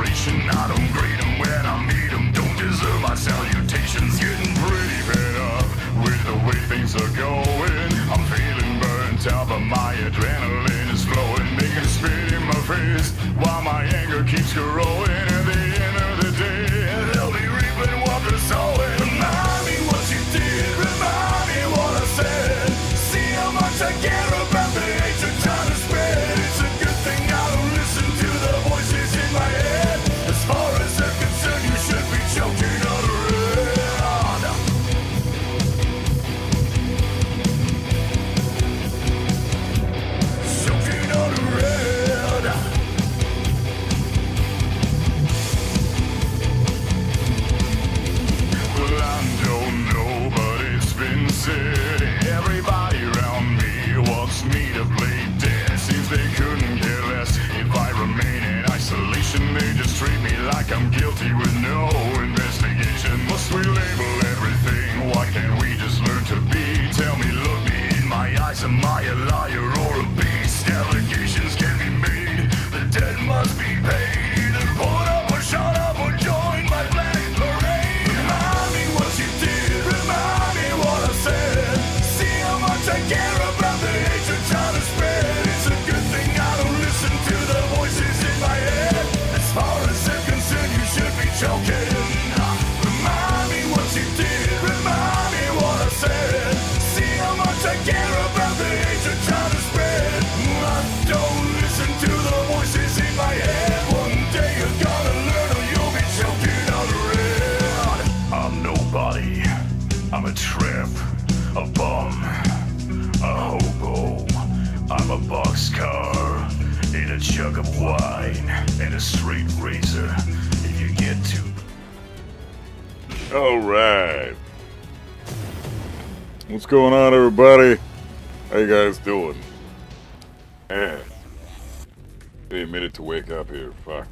desperation. I don't greet them when I meet them, don't deserve my salutations. Getting pretty fed up with the way things are going. I'm feeling burnt out, but my adrenaline is flowing. They can spit in my face while my anger keeps growing. At the end of the day, they'll be reaping what they're sowing. Remind me what you did, remind me what I said. See how much I care about the hatred trying to spread. It's a good thing I don't listen to the voices in my head. As far as they're concerned, you should be choking on the red. Choking on the red. Well, I don't know, but it's been said. Everybody around me wants me to play dead. Seems they couldn't care less if I remain in isolation. They just treat me like I'm guilty with no investigation. Must we label everything? Why can't we just learn to be? Tell me, look me in my eyes, am I a liar or a beast? Allegations can be made, the dead must be paid. Either put up or shut up or join my black parade. Remind me what you did, remind me what I said. See how much I care about the hatred trying to spread. It's a good thing I don't listen to the voices in my head. As far as they're concerned, you should be choking. Remind me what you did, remind me what I said. See how much I care about the hatred trying to spread. I don't listen to the voices in my head. One day you're gonna learn or you'll be choking on the red. I'm nobody, I'm a tramp, a bum, a hobo. I'm a boxcar in a jug of wine and a straight razor if you get to. Alright. What's going on, everybody? How you guys doing? Man. Give me a minute to wake up here. Fuck.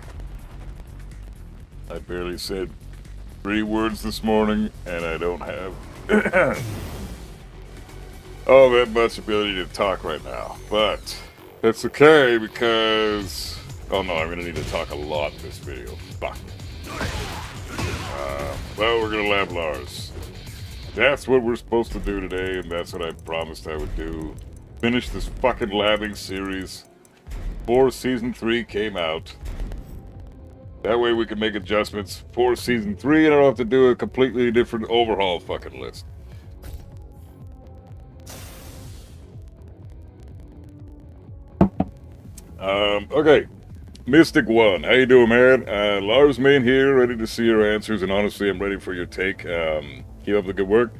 I barely said 3 words this morning, and I don't have all that much ability to talk right now. But it's okay because... Oh no, I'm gonna need to talk a lot in this video. Fuck. Well, we're gonna lab Lars. That's what we're supposed to do today, and that's what I promised I would do. Finish this fucking labbing series before Season 3 came out. That way we can make adjustments for Season 3, and I don't have to do a completely different overhaul fucking list. Okay. Mystic One, how you doing, man? Lars Main here, ready to see your answers, and honestly, I'm ready for your take. Keep up the good work.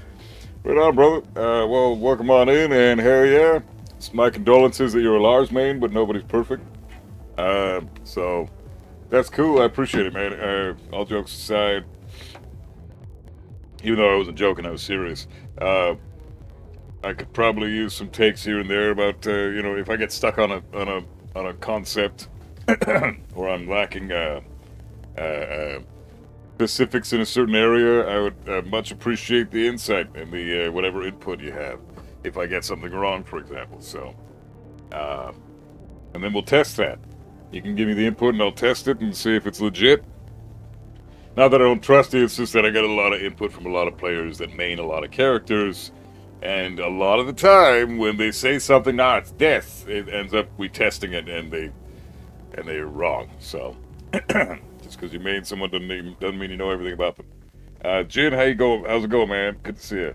Right on, brother. Well, welcome on in, and hell yeah. It's my condolences that you're a Lars Main, but nobody's perfect. So, that's cool. I appreciate it, man. All jokes aside, even though I wasn't joking, I was serious. I could probably use some takes here and there about, you know, if I get stuck on a concept or I'm lacking specifics in a certain area, I would much appreciate the insight and the whatever input you have if I get something wrong, for example. So, and then we'll test that. You can give me the input and I'll test it and see if it's legit. Not that I don't trust you, it's just that I get a lot of input from a lot of players that main a lot of characters. And a lot of the time, when they say something, nah, it's this, it ends up we testing it and they're wrong. So, just because you made someone doesn't mean you know everything about them. Jin, how you going? How's it going, man? Good to see you.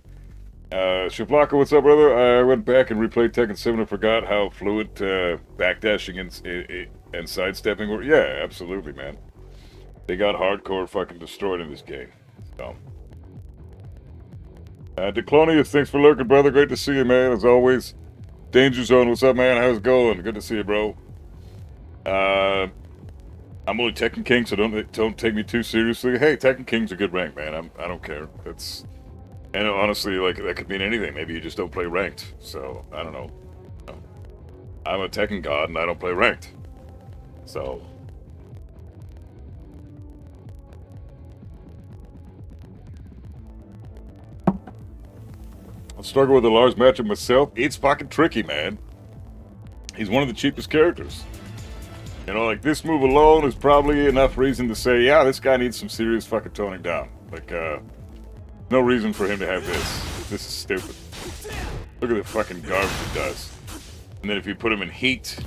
Shiflaka, what's up, brother? I went back and replayed Tekken 7 and forgot how fluid backdashing and sidestepping were. Yeah, absolutely, man. They got hardcore fucking destroyed in this game. So. Declonius, thanks for lurking, brother. Great to see you, man. As always. Danger Zone, what's up, man? How's it going? Good to see you, bro. I'm only Tekken King, so don't take me too seriously. Hey, Tekken King's a good rank, man. I don't care. And honestly, like, that could mean anything. Maybe you just don't play ranked. So, I don't know. I'm a Tekken god and I don't play ranked. So. I'll struggle with the Lars matchup myself. It's fucking tricky, man. He's one of the cheapest characters. You know, like, this move alone is probably enough reason to say, yeah, this guy needs some serious fucking toning down. Like, no reason for him to have this. This is stupid. Look at the fucking garbage it does. And then if you put him in heat...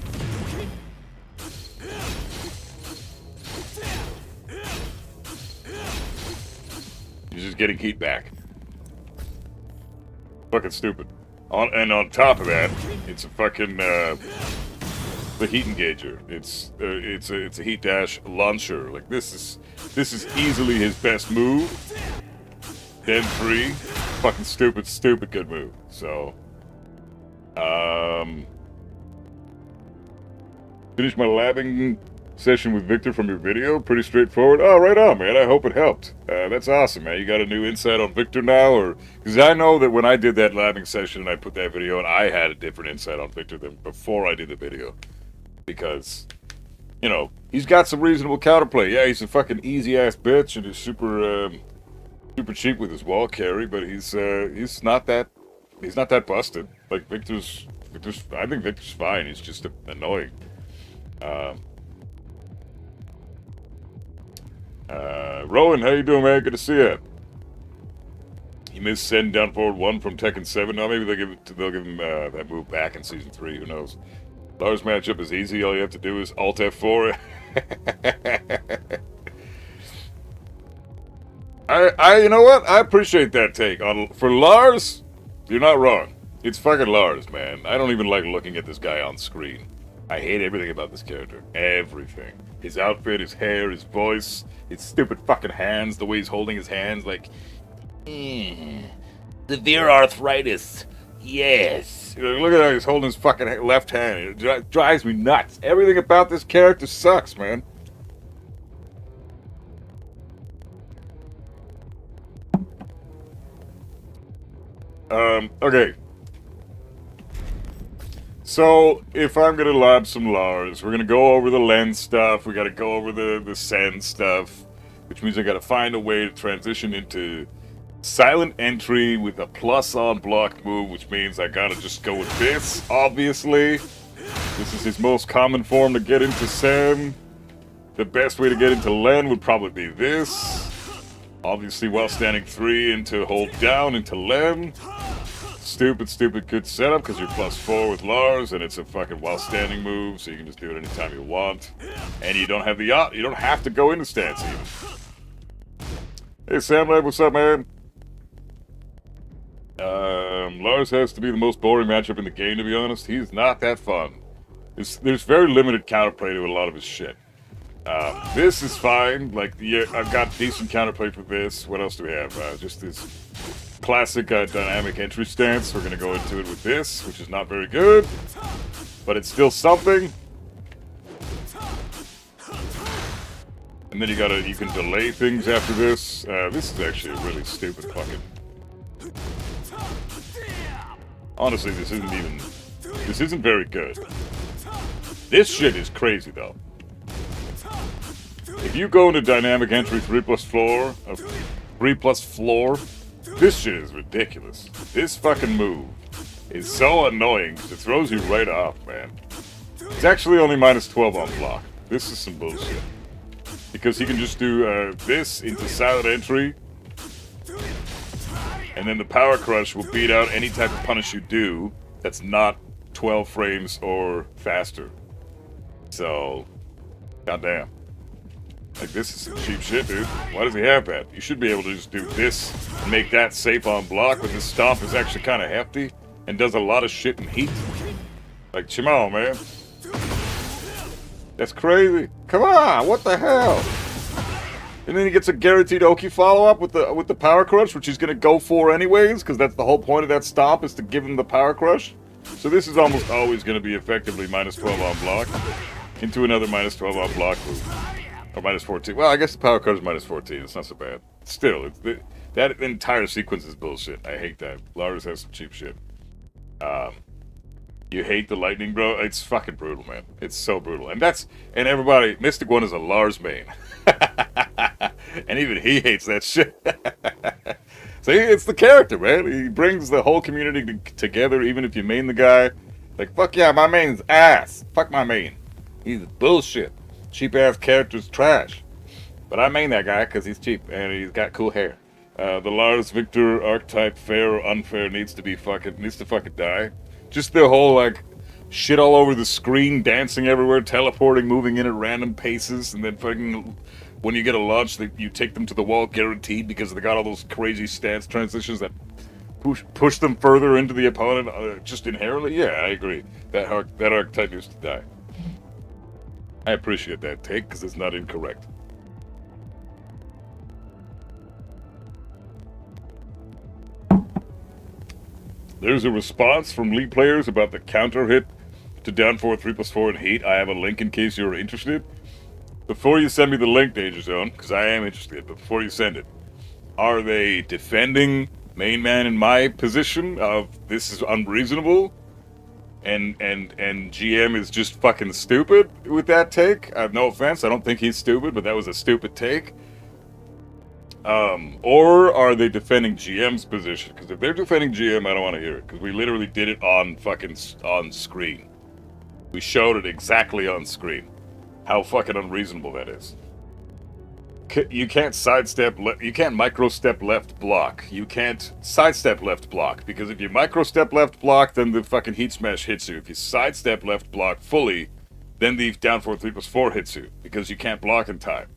You're just getting heat back. Fucking stupid. And on top of that, it's a fucking, the heat engager. It's a heat dash launcher. Like, this is easily his best move. Den 3. Fucking stupid good move. So, finished my labbing session with Victor from your video. Pretty straightforward. Oh, right on, man. I hope it helped. That's awesome, man. You got a new insight on Victor now? Or because I know that when I did that labbing session and I put that video and I had a different insight on Victor than before I did the video. Because, you know, he's got some reasonable counterplay. Yeah, he's a fucking easy-ass bitch and he's super cheap with his wall carry, but he's not that busted. Like, I think Victor's fine. He's just annoying. Rowan, how you doing, man? Good to see you. He missed send down forward 1 from Tekken 7. Now maybe they'll give him that move back in Season 3. Who knows? Lars matchup is easy. All you have to do is Alt F4. You know what? I appreciate that take. For Lars, you're not wrong. It's fucking Lars, man. I don't even like looking at this guy on screen. I hate everything about this character. Everything. His outfit, his hair, his voice, his stupid fucking hands, the way he's holding his hands, like... severe arthritis. Yes. Look at how he's holding his fucking left hand. It drives me nuts. Everything about this character sucks, man. Okay. So, if I'm gonna lab some Lars, we're gonna go over the lens stuff, we gotta go over the send stuff, which means I gotta find a way to transition into silent entry with a plus on blocked move, which means I gotta just go with this, obviously. This is his most common form to get into Sen. The best way to get into Len would probably be this. Obviously, while standing 3 into hold down into Len. Stupid good setup because you're +4 with Lars and it's a fucking while standing move, so you can just do it anytime you want. And you don't have you don't have to go into stance even. Hey Sam Lab, what's up, man? Lars has to be the most boring matchup in the game, to be honest. He's not that fun. There's very limited counterplay to a lot of his shit. This is fine. Like, yeah, I've got decent counterplay for this. What else do we have? Just this classic dynamic entry stance. We're gonna go into it with this, which is not very good, but it's still something. And then you can delay things after this. This is actually a really stupid fucking... Honestly, this isn't very good. This shit is crazy, though. If you go into dynamic entry 3+ floor, this shit is ridiculous. This fucking move is so annoying because it throws you right off, man. It's actually only -12 on block. This is some bullshit. Because he can just do this into silent entry, and then the power crush will beat out any type of punish you do that's not 12 frames or faster. So, goddamn. Like, this is some cheap shit, dude. Why does he have that? You should be able to just do this and make that safe on block when this stomp is actually kind of hefty and does a lot of shit in heat. Like, come on, man. That's crazy. Come on, what the hell? And then he gets a guaranteed Oki follow-up with the power crush, which he's gonna go for anyways, because that's the whole point of that stomp, is to give him the power crush. So this is almost always gonna be effectively -12 on block into another -12 on block move. Or -14. Well, I guess the power crush is -14. It's not so bad. Still, that entire sequence is bullshit. I hate that. Lars has some cheap shit. You hate the lightning, bro? It's fucking brutal, man. It's so brutal. And everybody, Mystic One is a Lars main. And even he hates that shit. See, it's the character, man. He brings the whole community together, even if you main the guy. Like, fuck yeah, my main's ass. Fuck my main. He's bullshit. Cheap-ass character's trash. But I main that guy because he's cheap and he's got cool hair. The Lars Victor archetype, fair or unfair, needs to fucking die. Just the whole, like, shit all over the screen, dancing everywhere, teleporting, moving in at random paces, and then fucking, when you get a launch, you take them to the wall guaranteed because they got all those crazy stance transitions that push them further into the opponent just inherently. Yeah, I agree. That archetype needs to die. I appreciate that take because it's not incorrect. There's a response from League players about the counter hit to down 4 3+4 in Heat. I have a link in case you're interested. Before you send me the link, Danger Zone, because I am interested, but before you send it, are they defending main man in my position of this is unreasonable and GM is just fucking stupid with that take? No offense, I don't think he's stupid, but that was a stupid take. Or are they defending GM's position? Because if they're defending GM, I don't want to hear it. Because we literally did it on screen. We showed it exactly on screen. How fucking unreasonable that is. You can't sidestep, you can't micro-step left block. You can't sidestep left block. Because if you micro-step left block, then the fucking heat smash hits you. If you sidestep left block fully, then the down 4 3+4 hits you. Because you can't block in time.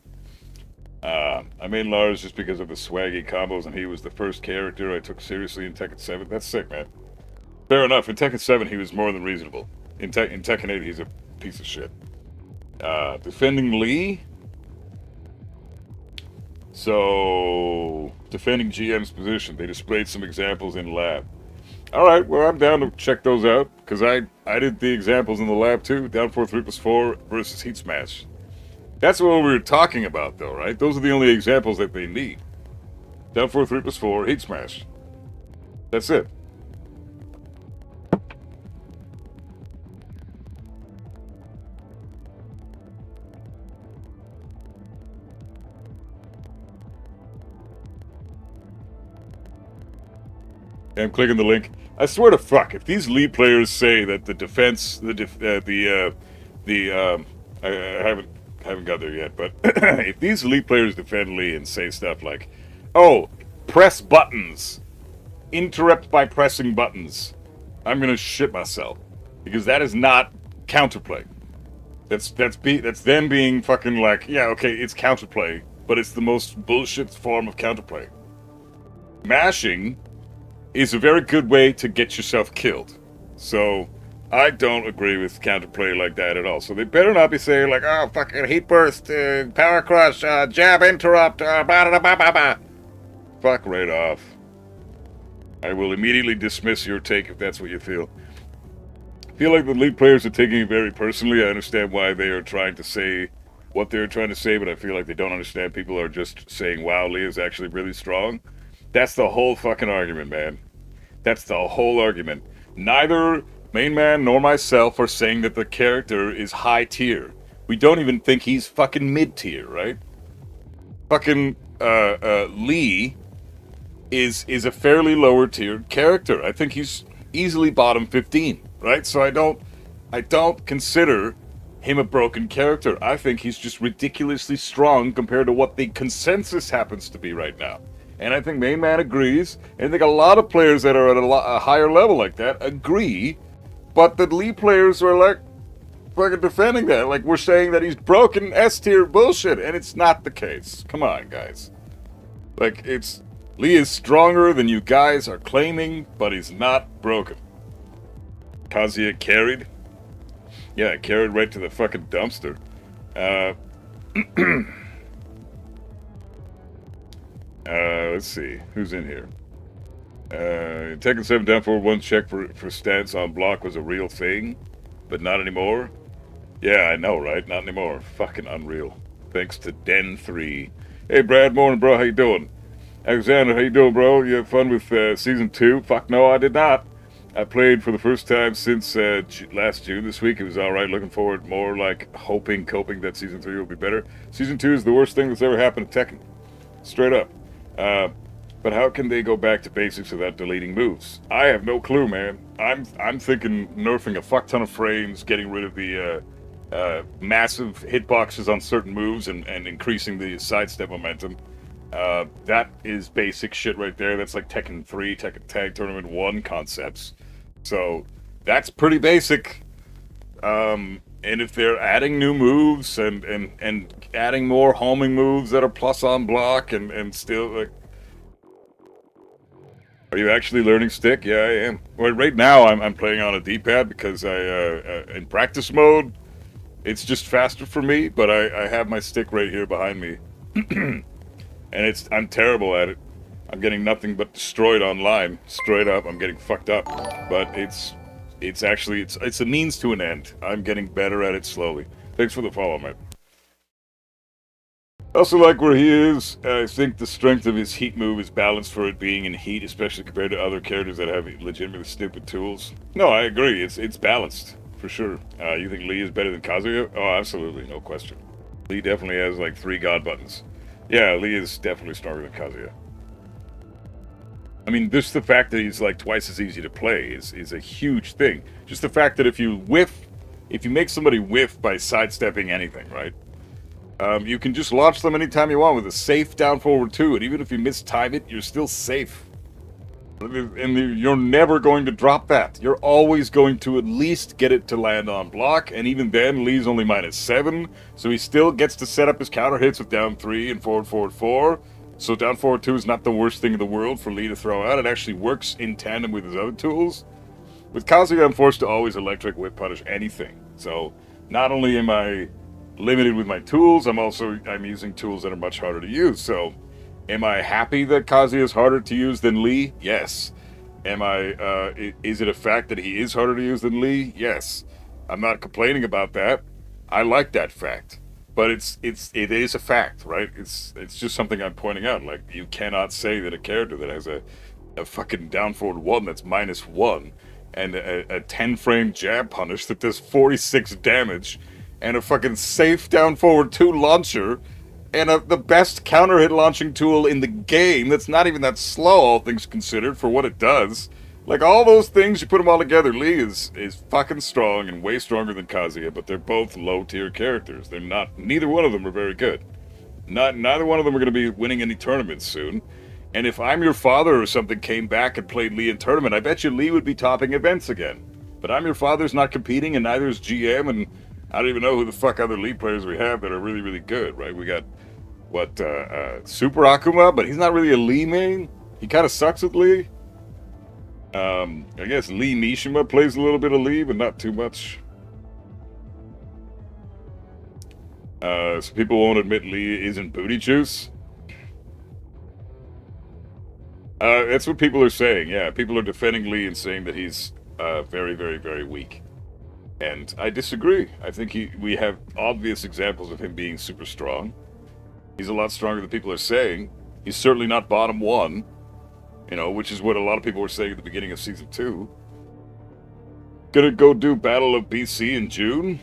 I made Lars just because of the swaggy combos, and he was the first character I took seriously in Tekken 7. That's sick, man. Fair enough. In Tekken 7, he was more than reasonable. In Tekken 8, he's a piece of shit. Defending Lee. So, defending GM's position. They displayed some examples in lab. Alright, well, I'm down to check those out, because I did the examples in the lab, too. Down 4 3+4 versus Heat Smash. That's what we were talking about, though, right? Those are the only examples that they need. Down 4 3+4, Heat Smash. That's it. I'm clicking the link. I swear to fuck, if these League players say that the defense, I haven't got there yet, but if these Elite players defend Lee and say stuff like, oh, press buttons, interrupt by pressing buttons, I'm gonna shit myself. Because that is not counterplay. That's them being fucking like, yeah, okay, it's counterplay, but it's the most bullshit form of counterplay. Mashing is a very good way to get yourself killed. So I don't agree with counterplay like that at all. So they better not be saying like, oh, fucking heat burst, power crush, jab interrupt, blah, blah, blah, blah, blah. Fuck right off. I will immediately dismiss your take if that's what you feel. I feel like the League players are taking it very personally. I understand why they are trying to say what they're trying to say, but I feel like they don't understand people are just saying, wow, Lee is actually really strong. That's the whole fucking argument, man. That's the whole argument. Neither main man nor myself are saying that the character is high tier. We don't even think he's fucking mid tier, right? Fucking Lee is a fairly lower tiered character. I think he's easily bottom 15, right? So I don't consider him a broken character. I think he's just ridiculously strong compared to what the consensus happens to be right now. And I think main man agrees, and I think a lot of players that are at a higher level like that agree, but the Lee players are like fucking defending that. Like we're saying that he's broken S tier bullshit, and it's not the case. Come on, guys. Like Lee is stronger than you guys are claiming, but he's not broken. Kazuya carried? Yeah, carried right to the fucking dumpster. Let's see. Who's in here? Tekken 7 down forward 1 check for stance on block was a real thing, but not anymore. Yeah, I know, right? Not anymore. Fucking unreal. Thanks to Den 3. Hey, Brad, morning, bro. How you doing? Alexander, how you doing, bro? You have fun with Season 2? Fuck no, I did not. I played for the first time since last June. This week it was alright. Looking forward, more like coping that Season 3 will be better. Season 2 is the worst thing that's ever happened to Tekken. Straight up. But how can they go back to basics without deleting moves? I have no clue, man. I'm thinking nerfing a fuck ton of frames, getting rid of the massive hitboxes on certain moves and increasing the sidestep momentum. That is basic shit right there. That's like Tekken 3, Tekken Tag Tournament 1 concepts. So that's pretty basic. And if they're adding new moves and adding more homing moves that are plus on block and still like, are you actually learning stick? Yeah, I am. Well, right now I'm playing on a D-pad because in practice mode it's just faster for me. But I have my stick right here behind me, and I'm terrible at it. I'm getting nothing but destroyed online. Straight up, I'm getting fucked up. But it's a means to an end. I'm getting better at it slowly. Thanks for the follow, man. I also like where he is. I think the strength of his heat move is balanced for it being in heat, especially compared to other characters that have legitimately stupid tools. No, I agree. It's balanced for sure. You think Lee is better than Kazuya? Oh, absolutely, no question. Lee definitely has like 3 god buttons. Yeah, Lee is definitely stronger than Kazuya. I mean, just the fact that he's like twice as easy to play is a huge thing. Just the fact that if you make somebody whiff by sidestepping anything, right? You can just launch them anytime you want with a safe down forward 2, and even if you mistime it, you're still safe. And you're never going to drop that. You're always going to at least get it to land on block, and even then, Lee's only -7, so he still gets to set up his counter hits with down 3 and forward 4. So down forward 2 is not the worst thing in the world for Lee to throw out. It actually works in tandem with his other tools. With Kazuya, I'm forced to always electric whip punish anything. So not only am I limited with my tools, I'm using tools that are much harder to use. So am I happy that Kazuya is harder to use than Lee? Yes. Is it a fact that he is harder to use than Lee? Yes. I'm not complaining about that. I like that fact. But it is a fact, right? It's just something I'm pointing out. Like, you cannot say that a character that has a fucking down forward 1 that's -1 and a 10 frame jab punish that does 46 damage and a fucking safe down forward 2 launcher and the best counter hit launching tool in the game that's not even that slow, all things considered, for what it does. Like, all those things, you put them all together, Lee is fucking strong and way stronger than Kazuya, but they're both low-tier characters. They're not, neither one of them are very good. Neither one of them are going to be winning any tournaments soon. And if I'm Your Father or something came back and played Lee in tournament, I bet you Lee would be topping events again. But I'm Your Father's not competing, and neither is GM, and I don't even know who the fuck other Lee players we have that are really, really good, right? We got, Super Akuma, but he's not really a Lee main. He kind of sucks with Lee. I guess Lee Mishima plays a little bit of Lee, but not too much. So people won't admit Lee isn't booty juice. That's what people are saying, yeah. People are defending Lee and saying that he's very, very, very weak. And I disagree. I think we have obvious examples of him being super strong. He's a lot stronger than people are saying. He's certainly not bottom 1. You know, which is what a lot of people were saying at the beginning of Season 2. Gonna go do Battle of BC in June?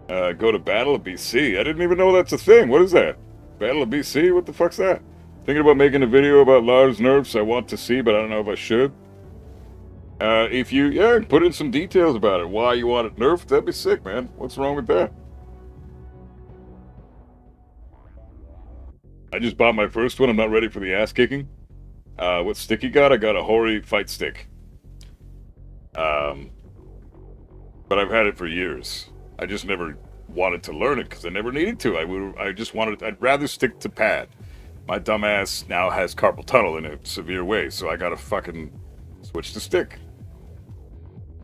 Go to Battle of BC? I didn't even know that's a thing. What is that? Battle of BC? What the fuck's that? Thinking about making a video about Lars nerfs I want to see, but I don't know if I should. If you, put in some details about it. Why you want it nerfed, that'd be sick, man. What's wrong with that? I just bought my first one. I'm not ready for the ass kicking. What stick you got? I got a Hori fight stick. But I've had it for years. I just never wanted to learn it because I never needed to. I'd rather stick to pad. My dumbass now has carpal tunnel in a severe way, so I gotta fucking switch to stick.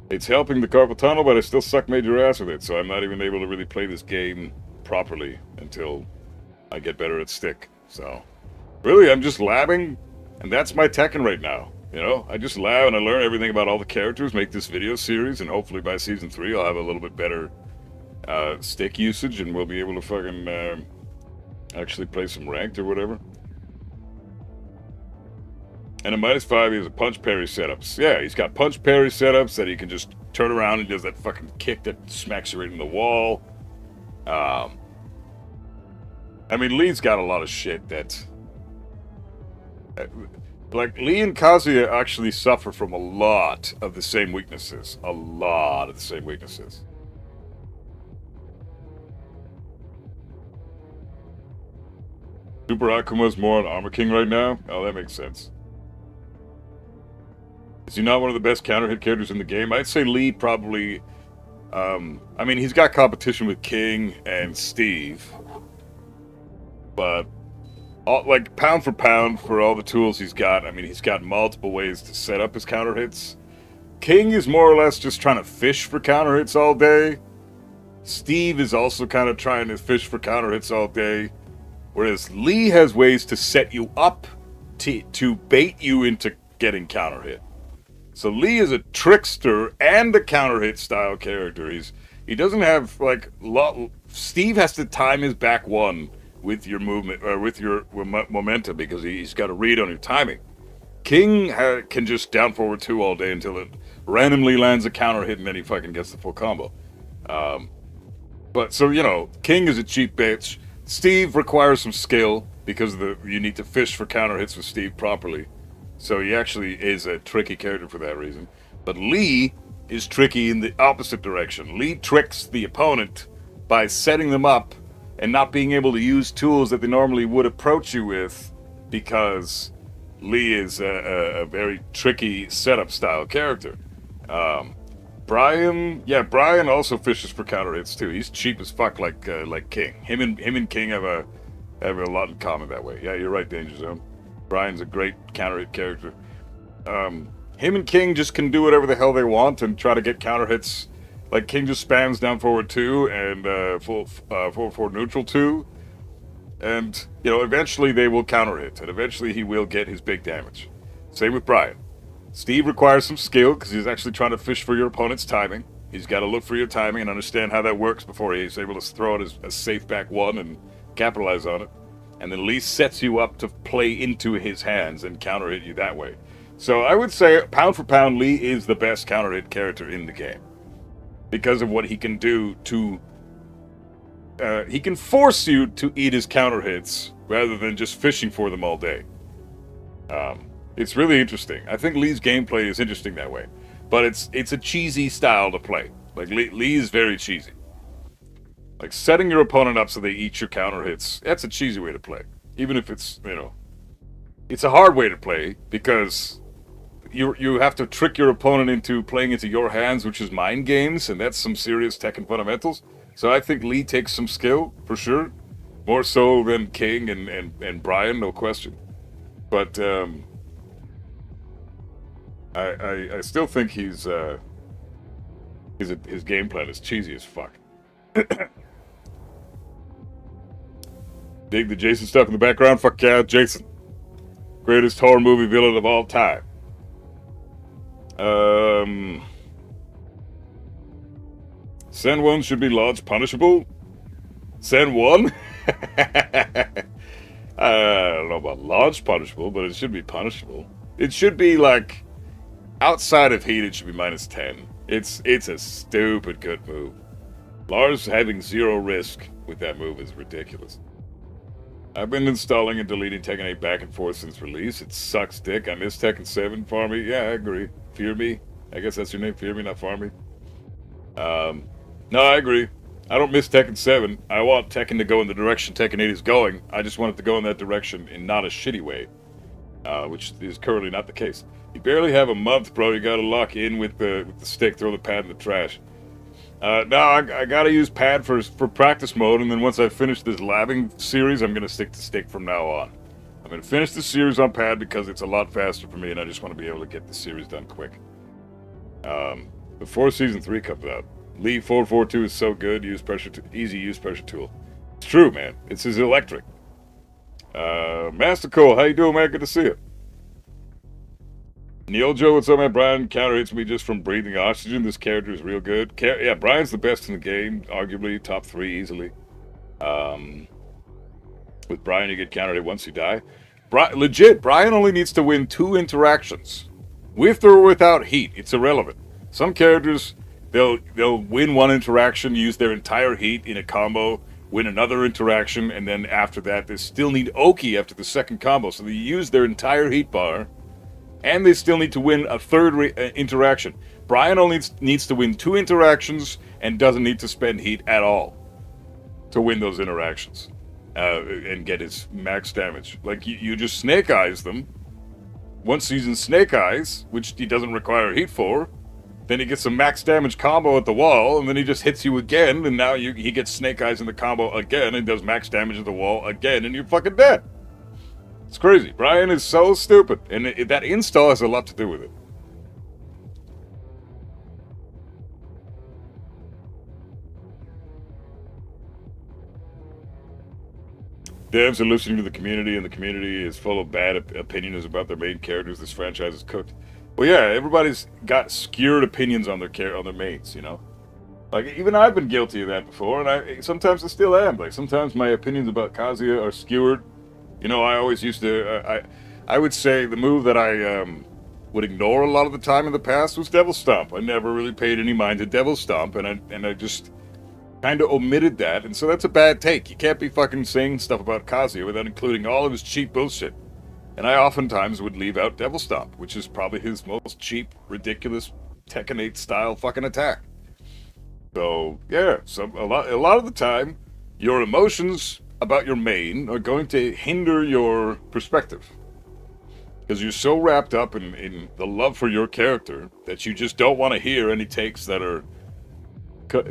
It's helping the carpal tunnel, but I still suck major ass with it, so I'm not even able to really play this game properly until I get better at stick. So, really, I'm just labbing. And that's my Tekken right now, you know? I just lab and I learn everything about all the characters, make this video series, and hopefully by Season 3 I'll have a little bit better stick usage and we'll be able to fucking actually play some ranked or whatever. And a -5 he has a punch parry setups. Yeah, he's got punch parry setups that he can just turn around and does that fucking kick that smacks you right in the wall. I mean, Lee's got a lot of shit that... Like, Lee and Kazuya actually suffer from a lot of the same weaknesses. A lot of the same weaknesses. Super Akuma's more on Armor King right now? Oh, that makes sense. Is he not one of the best counter hit characters in the game? I'd say Lee probably... I mean, he's got competition with King and Steve. But, like, pound for pound, for all the tools he's got, I mean, he's got multiple ways to set up his counter hits. King is more or less just trying to fish for counter hits all day. Steve is also kind of trying to fish for counter hits all day. Whereas Lee has ways to set you up to bait you into getting counter hit. So Lee is a trickster and a counter hit style character. He doesn't have like Steve has to time his back one with your movement or with your momentum because he's got a read on your timing. King can just down forward 2 all day until it randomly lands a counter hit and then he fucking gets the full combo. But so you know, King is a cheap bitch. Steve requires some skill because you need to fish for counter hits with Steve properly. So he actually is a tricky character for that reason. But Lee is tricky in the opposite direction. Lee tricks the opponent by setting them up and not being able to use tools that they normally would approach you with because Lee is a very tricky setup style character. Brian also fishes for counter hits too. He's cheap as fuck like King. Him and King have a lot in common that way. Yeah, you're right, Danger Zone. Brian's a great counter hit character. Him and King just can do whatever the hell they want and try to get counter hits. Like King just spams down forward 2 and forward neutral 2. And, you know, eventually they will counter hit. And eventually he will get his big damage. Same with Brian. Steve requires some skill because he's actually trying to fish for your opponent's timing. He's got to look for your timing and understand how that works before he's able to throw it as a safe back one and capitalize on it. And then Lee sets you up to play into his hands and counter hit you that way. So I would say, pound for pound, Lee is the best counter hit character in the game. Because of what he can do to... he can force you to eat his counter hits rather than just fishing for them all day. It's really interesting. I think Lee's gameplay is interesting that way. But it's a cheesy style to play. Like, Lee is very cheesy. Like, setting your opponent up so they eat your counter hits, that's a cheesy way to play. Even if it's, you know... It's a hard way to play, because you have to trick your opponent into playing into your hands, which is mind games, and that's some serious Tekken fundamentals. So I think Lee takes some skill, for sure. More so than King and Brian, no question. But, I still think his game plan is cheesy as fuck. Dig the Jason stuff in the background? Fuck yeah, Jason. Greatest horror movie villain of all time. Sen 1 should be large punishable? Sen 1? I don't know about large punishable, but it should be punishable. It should be like, outside of heat, it should be -10. It's a stupid good move. Lars having 0 risk with that move is ridiculous. I've been installing and deleting Tekken 8 back and forth since release. It sucks dick. I miss Tekken 7. Farmy? Yeah, I agree. Fear Me? I guess that's your name. Fear Me, not Farmy. No, I agree. I don't miss Tekken 7. I want Tekken to go in the direction Tekken 8 is going. I just want it to go in that direction in not a shitty way. Which is currently not the case. You barely have a month, bro. You gotta lock in with the stick. Throw the pad in the trash. No, I gotta use pad for practice mode, and then once I finish this labbing series, I'm gonna stick to stick from now on. I'm gonna finish the series on pad because it's a lot faster for me, and I just want to be able to get the series done quick. Before Season 3 comes out, Lee 442 is so good. Easy use pressure tool. It's true, man. It's his electric. Master Cole, how you doing, man? Good to see you. Neil Joe, what's up, man? Brian counter hits me just from breathing oxygen. This character is real good. Yeah, Brian's the best in the game, arguably top 3 easily. With Brian, you get counter hit once you die. Legit, Brian only needs to win 2 interactions, with or without heat. It's irrelevant. Some characters, they'll win 1 interaction, use their entire heat in a combo, win another interaction, and then after that, they still need Oki after the second combo. So they use their entire heat bar. And they still need to win a 3rd interaction. Brian only needs to win 2 interactions and doesn't need to spend heat at all to win those interactions. and get his max damage. Like, you just Snake Eyes them. Once he's in Snake Eyes, which he doesn't require heat for, then he gets a max damage combo at the wall, and then he just hits you again, and now he gets Snake Eyes in the combo again, and does max damage at the wall again, and you're fucking dead. It's crazy. Brian is so stupid, and that install has a lot to do with it. Devs are listening to the community, and the community is full of bad opinions about their main characters. This franchise is cooked. Well, yeah, everybody's got skewed opinions on their mates, you know? Like, even I've been guilty of that before, and sometimes I still am. Like, sometimes my opinions about Kazuya are skewered. You know, I always used to... I would say the move that I would ignore a lot of the time in the past was Devil Stomp. I never really paid any mind to Devil Stomp, and I just kind of omitted that, and so that's a bad take. You can't be fucking saying stuff about Kazuya without including all of his cheap bullshit. And I oftentimes would leave out Devil Stomp, which is probably his most cheap, ridiculous Tekken 8 style fucking attack. So, yeah, a lot of the time, your emotions about your main are going to hinder your perspective. Because you're so wrapped up in the love for your character that you just don't want to hear any takes that are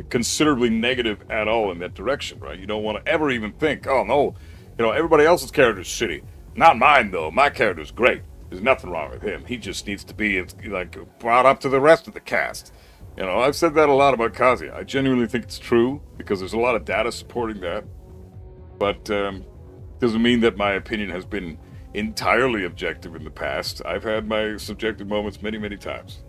considerably negative at all in that direction, right? You don't want to ever even think, oh no, you know, everybody else's character's shitty. Not mine, though. My character's great. There's nothing wrong with him. He just needs to be, like, brought up to the rest of the cast. You know, I've said that a lot about Kazuya. I genuinely think it's true, because there's a lot of data supporting that. But, doesn't mean that my opinion has been entirely objective in the past. I've had my subjective moments many, many times.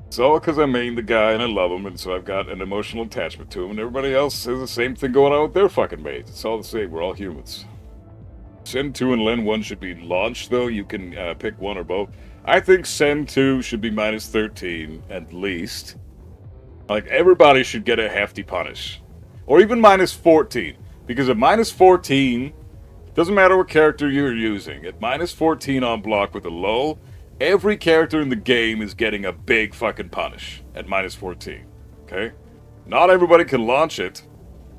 It's all because I main the guy and I love him, and so I've got an emotional attachment to him, and everybody else has the same thing going on with their fucking mates. It's all the same. We're all humans. Sen 2 and Len 1 should be launched, though. You can pick one or both. I think Sen 2 should be minus 13, at least. Like, everybody should get a hefty punish. Or even minus 14. Because at minus 14, doesn't matter what character you're using. At minus 14 on block with a low, every character in the game is getting a big fucking punish at minus 14, okay? Not everybody can launch it,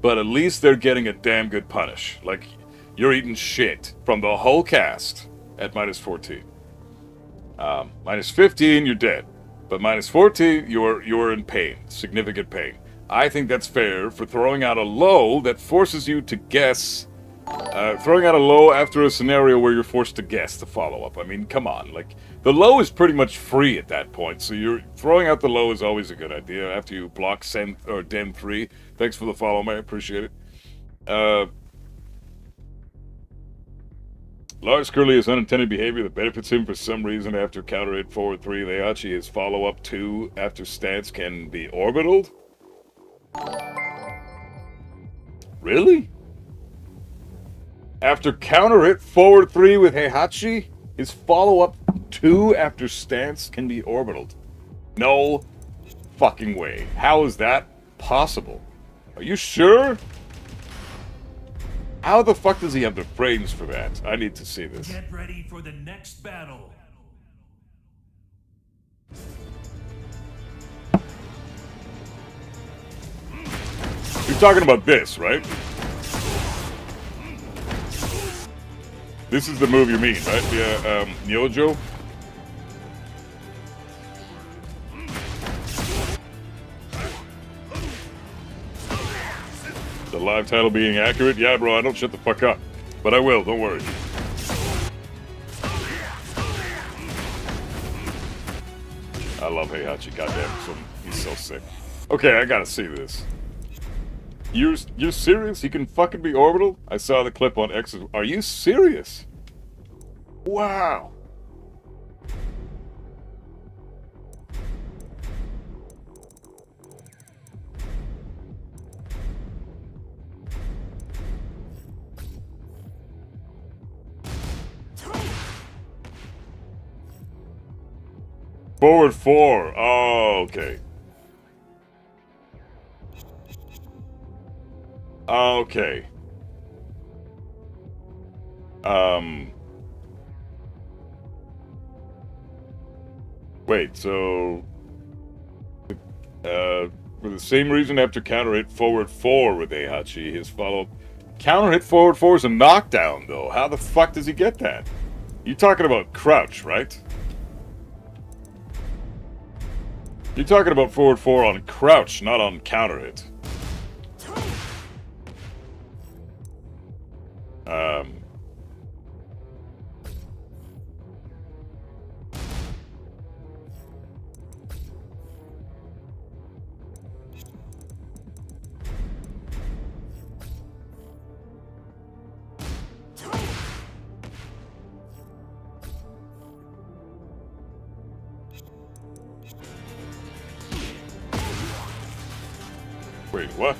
but at least they're getting a damn good punish. Like, you're eating shit from the whole cast at minus 14. Minus 15, you're dead. But minus 14, you're in pain, significant pain. I think that's fair for throwing out a low that forces you to guess. Throwing out a low after a scenario where you're forced to guess the follow-up. I mean, come on. Like, the low is pretty much free at that point, so you're throwing out the low is always a good idea after you block Sen or Den 3. Thanks for the follow, man. I appreciate it. Lars Curly has unintended behavior that benefits him for some reason after counter hit forward 3. Leachi, his follow-up 2 after stance can be orbitaled? Really? After counter hit forward 3 with Heihachi, his follow-up 2 after stance can be orbitaled. No fucking way. How is that possible? Are you sure? How the fuck does he have the frames for that? I need to see this. Get ready for the next battle. You're talking about this, right? This is the move you mean, right? Yeah, Nyojo? The live title being accurate? Yeah, bro, I don't shut the fuck up. But I will, don't worry. I love Heihachi, goddamn, he's so sick. Okay, I gotta see this. You're serious? He can fucking be orbital? I saw the clip on X. Are you serious? Wow. Forward 4. Oh, okay. Okay. Wait, so For the same reason, after counter hit forward 4 with Heihachi, his follow-up counter hit forward 4 is a knockdown, though. How the fuck does he get that? You're talking about crouch, right? You're talking about forward 4 on crouch, not on counter hit. Wait, what?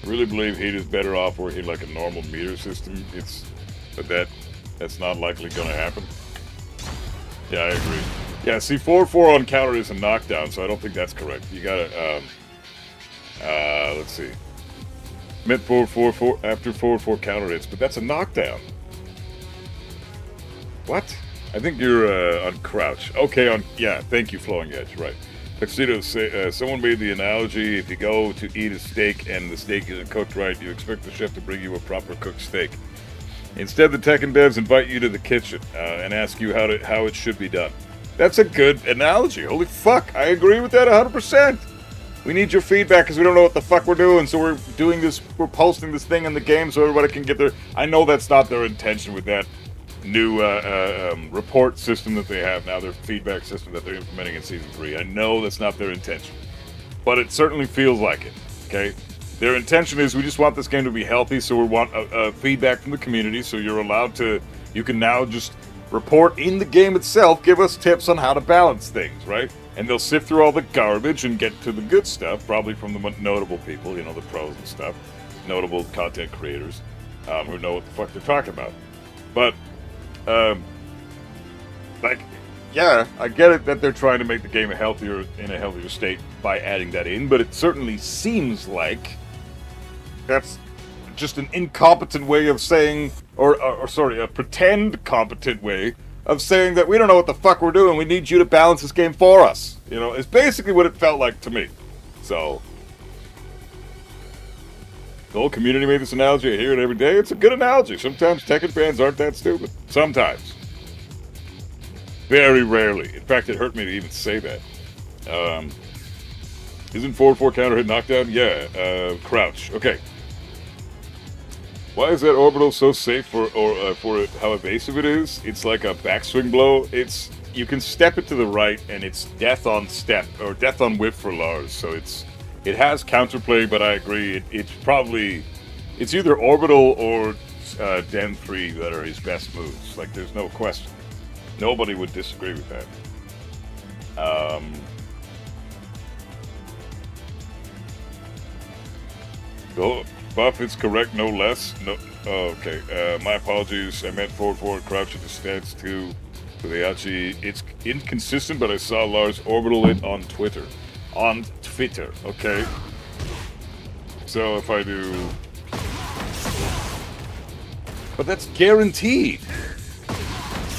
I really believe Heat is better off working like a normal meter system. But that's not likely going to happen. Yeah, I agree. Yeah, see, 4-4 on counter is a knockdown, so I don't think that's correct. You gotta, let's see. Meant 4-4 after 4-4 counter hits, but that's a knockdown. What? I think you're on crouch. Okay, yeah, thank you, Flowing Edge, right. Tuxedo, someone made the analogy, if you go to eat a steak and the steak isn't cooked right, you expect the chef to bring you a proper cooked steak. Instead, the Tekken devs invite you to the kitchen and ask you how it should be done. That's a good analogy. Holy fuck, I agree with that 100%. We need your feedback because we don't know what the fuck we're doing, so we're doing this, we're posting this thing in the game so everybody can get their... I know that's not their intention with that new report system that they have now, their feedback system that they're implementing in Season 3. I know that's not their intention, but it certainly feels like it, okay? Their intention is we just want this game to be healthy, so we want feedback from the community, so you're allowed to, you can now just report in the game itself, give us tips on how to balance things, right? And they'll sift through all the garbage and get to the good stuff, probably from the notable people, you know, the pros and stuff, notable content creators who know what the fuck they're talking about. But, like, yeah, I get it that they're trying to make the game in a healthier state by adding that in, but it certainly seems like that's just an incompetent way of saying, or sorry, a pretend competent way of saying that we don't know what the fuck we're doing, we need you to balance this game for us. You know, it's basically what it felt like to me. So, the whole community made this analogy, I hear it every day, it's a good analogy. Sometimes Tekken fans aren't that stupid. Sometimes. Very rarely. In fact, it hurt me to even say that. Isn't 4-4 counter hit knockdown? Yeah, crouch. Okay. Why is that orbital so safe for how evasive it is? It's like a backswing blow. You can step it to the right, and it's death on step, or death on whip for Lars. So it has counterplay, but I agree, it's either orbital or Den 3 that are his best moves. Like, there's no question. Nobody would disagree with that. Buff is correct, no less. No. Oh, okay. My apologies. I meant forward crouch at the stance too. For the Heihachi, it's inconsistent, but I saw Lars orbital it on Twitter. On Twitter, okay. So if I do, but that's guaranteed.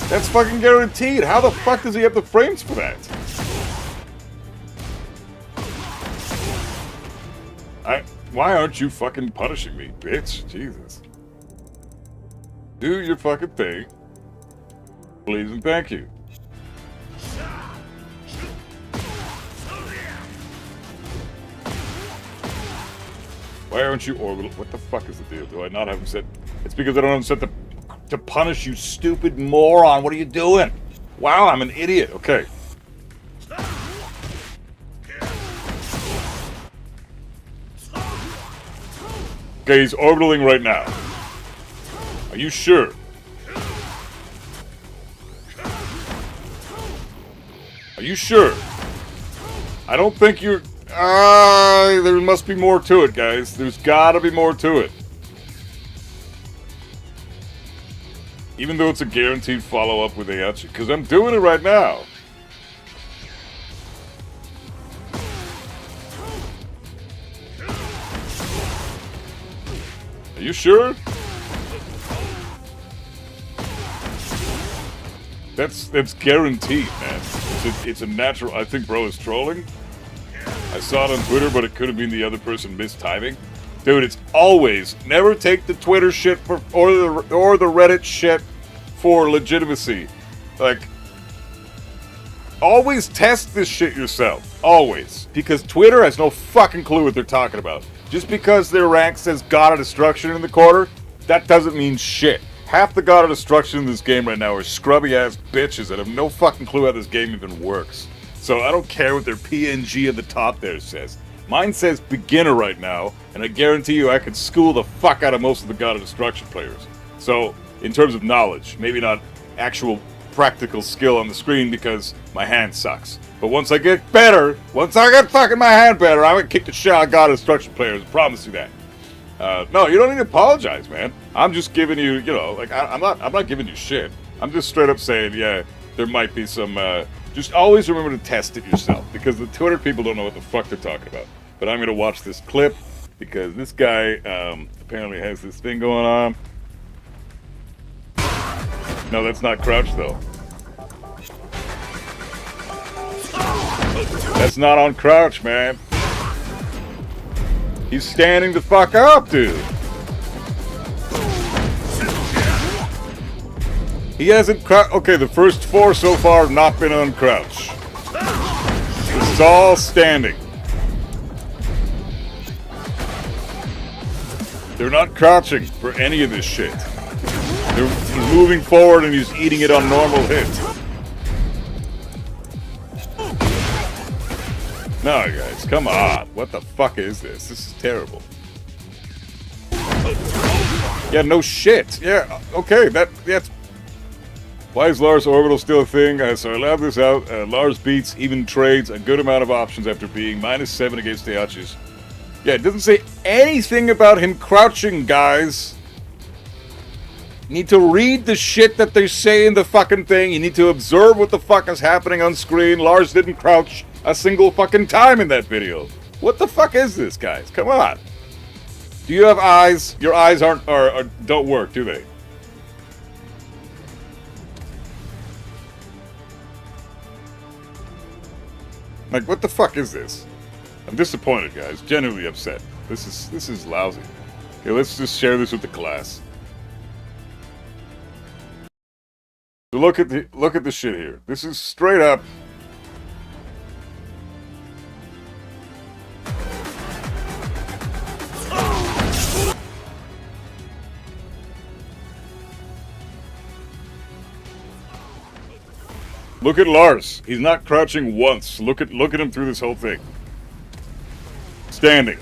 That's fucking guaranteed. How the fuck does he have the frames for that? Why aren't you fucking punishing me, bitch? Jesus. Do your fucking thing. Please and thank you. Why aren't you orbital? What the fuck is the deal? Do I not have him set? It's because I don't have him set to punish you, stupid moron. What are you doing? Wow, I'm an idiot. Okay. Okay, he's orbitaling right now. Are you sure? you sure? I don't think you're... there must be more to it, guys. There's gotta be more to it. Even though it's a guaranteed follow-up with Heihachi. Because I'm doing it right now. Are you sure? That's guaranteed, man. It's a natural... I think bro is trolling. I saw it on Twitter, but it could have been the other person mistiming. Dude, it's always... Never take the Twitter shit for, or the Reddit shit for legitimacy. Like... Always test this shit yourself. Always. Because Twitter has no fucking clue what they're talking about. Just because their rank says God of Destruction in the corner, that doesn't mean shit. Half the God of Destruction in this game right now are scrubby-ass bitches that have no fucking clue how this game even works. So I don't care what their PNG at the top there says. Mine says beginner right now, and I guarantee you I could school the fuck out of most of the God of Destruction players. So, in terms of knowledge, maybe not actual practical skill on the screen because my hand sucks. But once I get better, once I get fucking my hand better, I'm gonna kick the shit out of God of Destruction players. I promise you that. No, you don't need to apologize, man. I'm just giving you, you know, like I'm not giving you shit. I'm just straight up saying, yeah, there might be some. Just always remember to test it yourself because the Twitter people don't know what the fuck they're talking about. But I'm gonna watch this clip because this guy apparently has this thing going on. No, that's not crouch though. That's not on crouch, man. He's standing the fuck up, dude. He hasn't crouched. Okay, the first 4 so far have not been on crouch. This is all standing. They're not crouching for any of this shit. He's moving forward and he's eating it on normal hits. No, guys, come on. What the fuck is this? This is terrible. Yeah, no shit. Yeah, okay, that's... Why is Lars Orbital still a thing? So I lab this out. Lars beats even trades a good amount of options after being -7 against Heihachi's. Yeah, it doesn't say anything about him crouching, guys. You need to read the shit that they say in the fucking thing. You need to observe what the fuck is happening on screen. Lars didn't crouch a single fucking time in that video. What the fuck is this, guys? Come on. Do you have eyes? Your eyes don't work, do they? Like, what the fuck is this? I'm disappointed, guys. Genuinely upset. This is lousy. Okay, let's just share this with the class. So look at the shit here. This is straight up. Look at Lars. He's not crouching once. Look at him through this whole thing. Standing.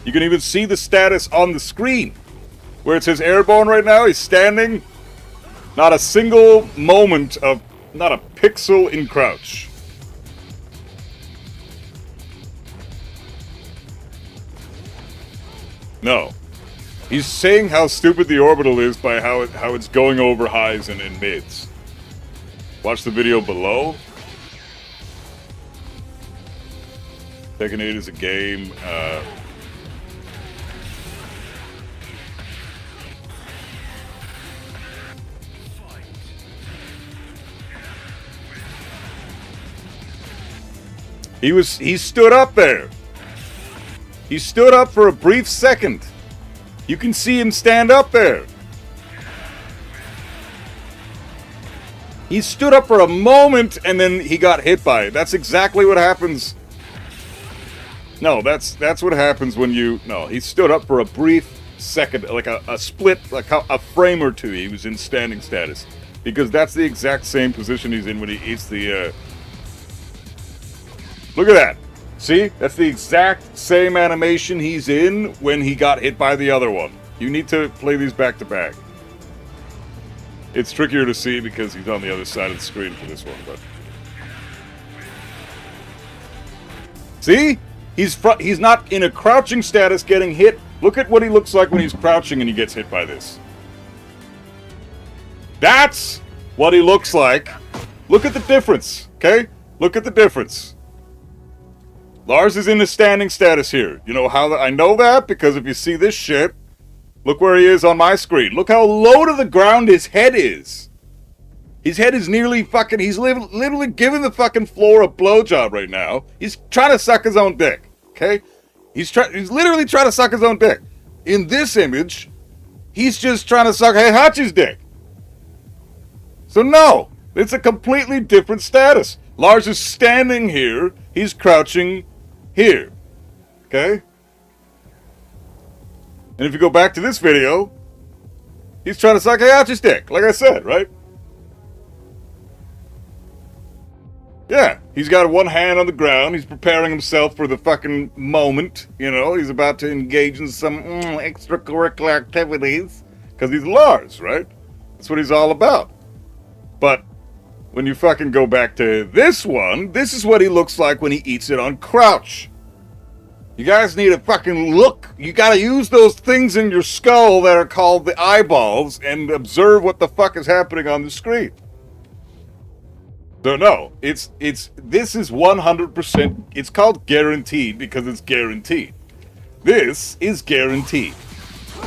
You can even see the status on the screen. Where it says airborne right now, he's standing. Not a single moment of... Not a pixel in crouch. No. He's saying how stupid the orbital is by how it's going over highs and mids. Watch the video below. Tekken 8 is a game. He stood up there. He stood up for a brief second. You can see him stand up there. He stood up for a moment and then he got hit by it. That's exactly what happens. No, that's what happens when you... No, he stood up for a brief second, like a split, like a frame or two. He was in standing status. Because that's the exact same position he's in when he eats the... Look at that. See? That's the exact same animation he's in when he got hit by the other one. You need to play these back to back. It's trickier to see because he's on the other side of the screen for this one, but... See? He's not in a crouching status getting hit. Look at what he looks like when he's crouching and he gets hit by this. That's what he looks like. Look at the difference, okay? Look at the difference. Lars is in a standing status here. You know how I know that? Because if you see this shit, look where he is on my screen. Look how low to the ground his head is. His head is nearly fucking... He's literally giving the fucking floor a blowjob right now. He's trying to suck his own dick, okay? He's literally trying to suck his own dick. In this image, he's just trying to suck Heihachi's dick. So no, it's a completely different status. Lars is standing here. He's crouching here, okay? And if you go back to this video, he's trying to suck Heihachi's dick, like I said, right? Yeah, he's got one hand on the ground. He's preparing himself for the fucking moment. You know, he's about to engage in some extracurricular activities. Because he's Lars, right? That's what he's all about. But when you fucking go back to this one, this is what he looks like when he eats it on crouch. You guys need to fucking look. You gotta use those things in your skull that are called the eyeballs and observe what the fuck is happening on the screen. So no, this is 100%, it's called guaranteed because it's guaranteed. This is guaranteed.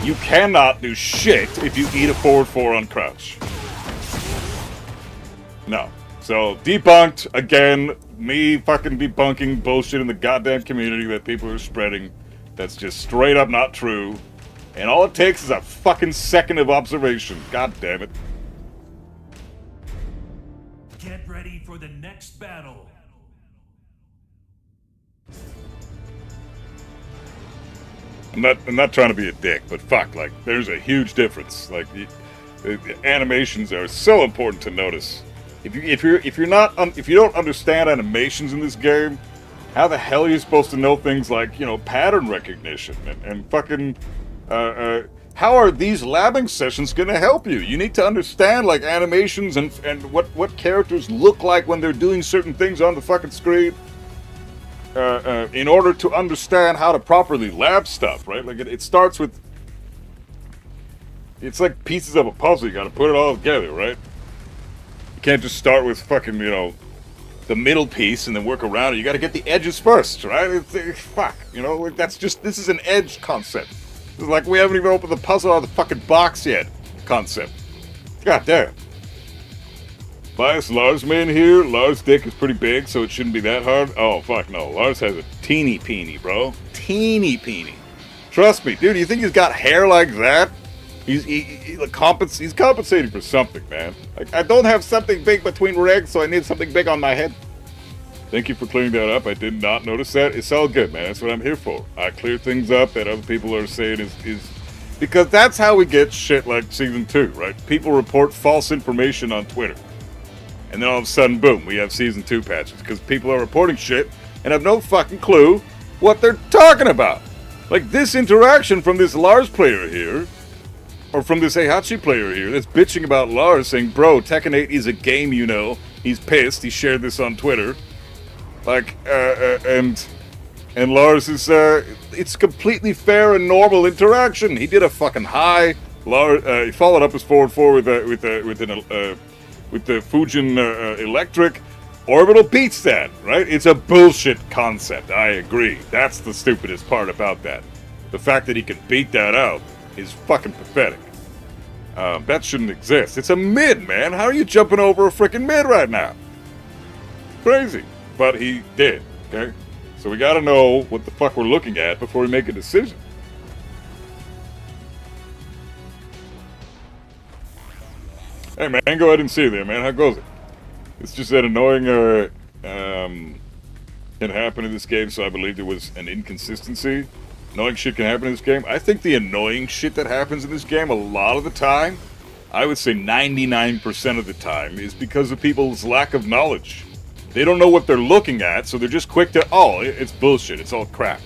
You cannot do shit if you eat a forward 4 on crouch. No. So, debunked, again, me fucking debunking bullshit in the goddamn community that people are spreading. That's just straight up not true. And all it takes is a fucking second of observation. God damn it. Get ready for the next battle. I'm not trying to be a dick, but fuck, like, there's a huge difference. Like, the animations are so important to notice. If you don't understand animations in this game, how the hell are you supposed to know things like, you know, pattern recognition and fucking how are these labbing sessions going to help you? You need to understand like animations and what characters look like when they're doing certain things on the fucking screen. In order to understand how to properly lab stuff, right? Like it starts with, it's like pieces of a puzzle. You got to put it all together, right? You can't just start with fucking, you know, the middle piece and then work around it. You got to get the edges first, right? Fuck, you know, like this is an edge concept. It's like we haven't even opened the puzzle out of the fucking box yet. Concept. God damn. Bias Lars man here. Lars' dick is pretty big, so it shouldn't be that hard. Oh, fuck no. Lars has a teeny peeny, bro. Teeny peeny. Trust me, dude, you think he's got hair like that? He's compensating for something, man. Like, I don't have something big between legs, so I need something big on my head. Thank you for clearing that up. I did not notice that. It's all good, man. That's what I'm here for. I clear things up that other people are saying is because that's how we get shit like Season 2, right? People report false information on Twitter. And then all of a sudden, boom, we have Season 2 patches. Because people are reporting shit and have no fucking clue what they're talking about. Like this interaction from this Lars player here, or from this Heihachi player here, that's bitching about Lars, saying, bro, Tekken 8 is a game, you know. He's pissed. He shared this on Twitter. Like, and Lars is, it's completely fair and normal interaction. He did a fucking high. Lars, he followed up his forward 4 with the Fujin Electric. Orbital beats that, right? It's a bullshit concept. I agree. That's the stupidest part about that. The fact that he can beat that out is fucking pathetic. That shouldn't exist. It's a mid, man. How are you jumping over a freaking mid right now? Crazy. But he did, okay? So we gotta know what the fuck we're looking at before we make a decision. Hey man, go ahead and see there, man. How goes it? It's just that annoying can happen in this game, so I believe there was an inconsistency. Annoying shit can happen in this game. I think the annoying shit that happens in this game a lot of the time, I would say 99% of the time, is because of people's lack of knowledge. They don't know what they're looking at, so they're just quick to, oh, it's bullshit, it's all crap.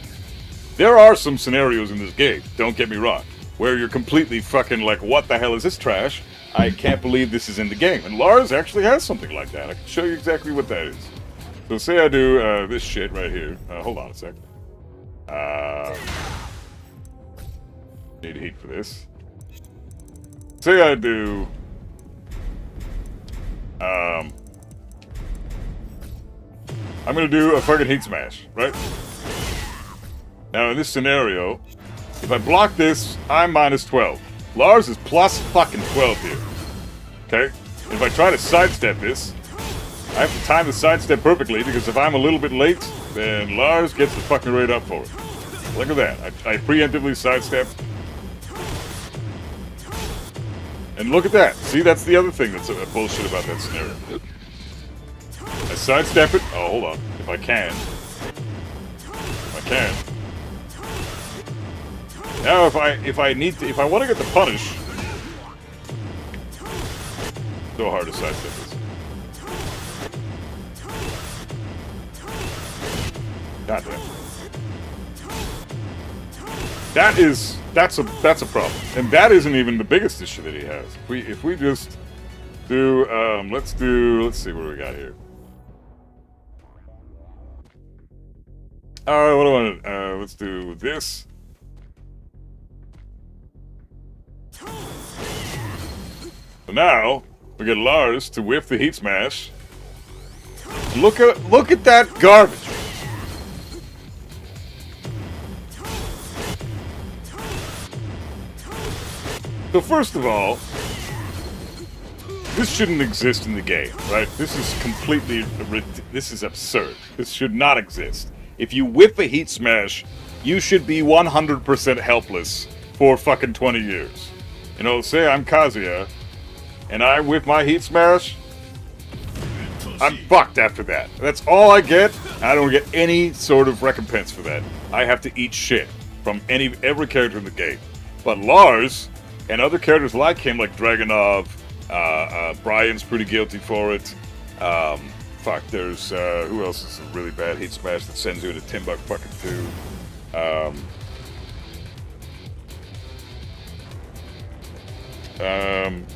There are some scenarios in this game, don't get me wrong, where you're completely fucking like, what the hell is this trash? I can't believe this is in the game. And Lars actually has something like that. I can show you exactly what that is. So say I do this shit right here. Hold on a sec. Need heat for this. Say I do... I'm gonna do a fucking heat smash, right? Now in this scenario, if I block this, I'm minus 12. Lars is plus fucking 12 here. Okay? If I try to sidestep this, I have to time the sidestep perfectly, because if I'm a little bit late, then Lars gets the fucking right up for it. Look at that. I preemptively sidestep. And look at that. See, that's the other thing that's bullshit about that scenario. I sidestep it. Oh, hold on. If I can. Now, if I want to get the punish. So hard to sidestep this. God damn. That's a problem, and that isn't even the biggest issue that he has. If we just do let's see what we got here. All right, what do I want? Let's do this. So now we get Lars to whiff the heat smash. Look at that garbage. So first of all, this shouldn't exist in the game, right? This is this is absurd. This should not exist. If you whip a heat smash, you should be 100% helpless for fucking 20 years. You know, say I'm Kazuya, and I whip my heat smash, I'm fucked after that. That's all I get. I don't get any sort of recompense for that. I have to eat shit from every character in the game. But Lars... and other characters like him, like Dragonov, Brian's pretty guilty for it. Fuck, there's, who else is a really bad heat smash that sends you into Timbuk fucking 2.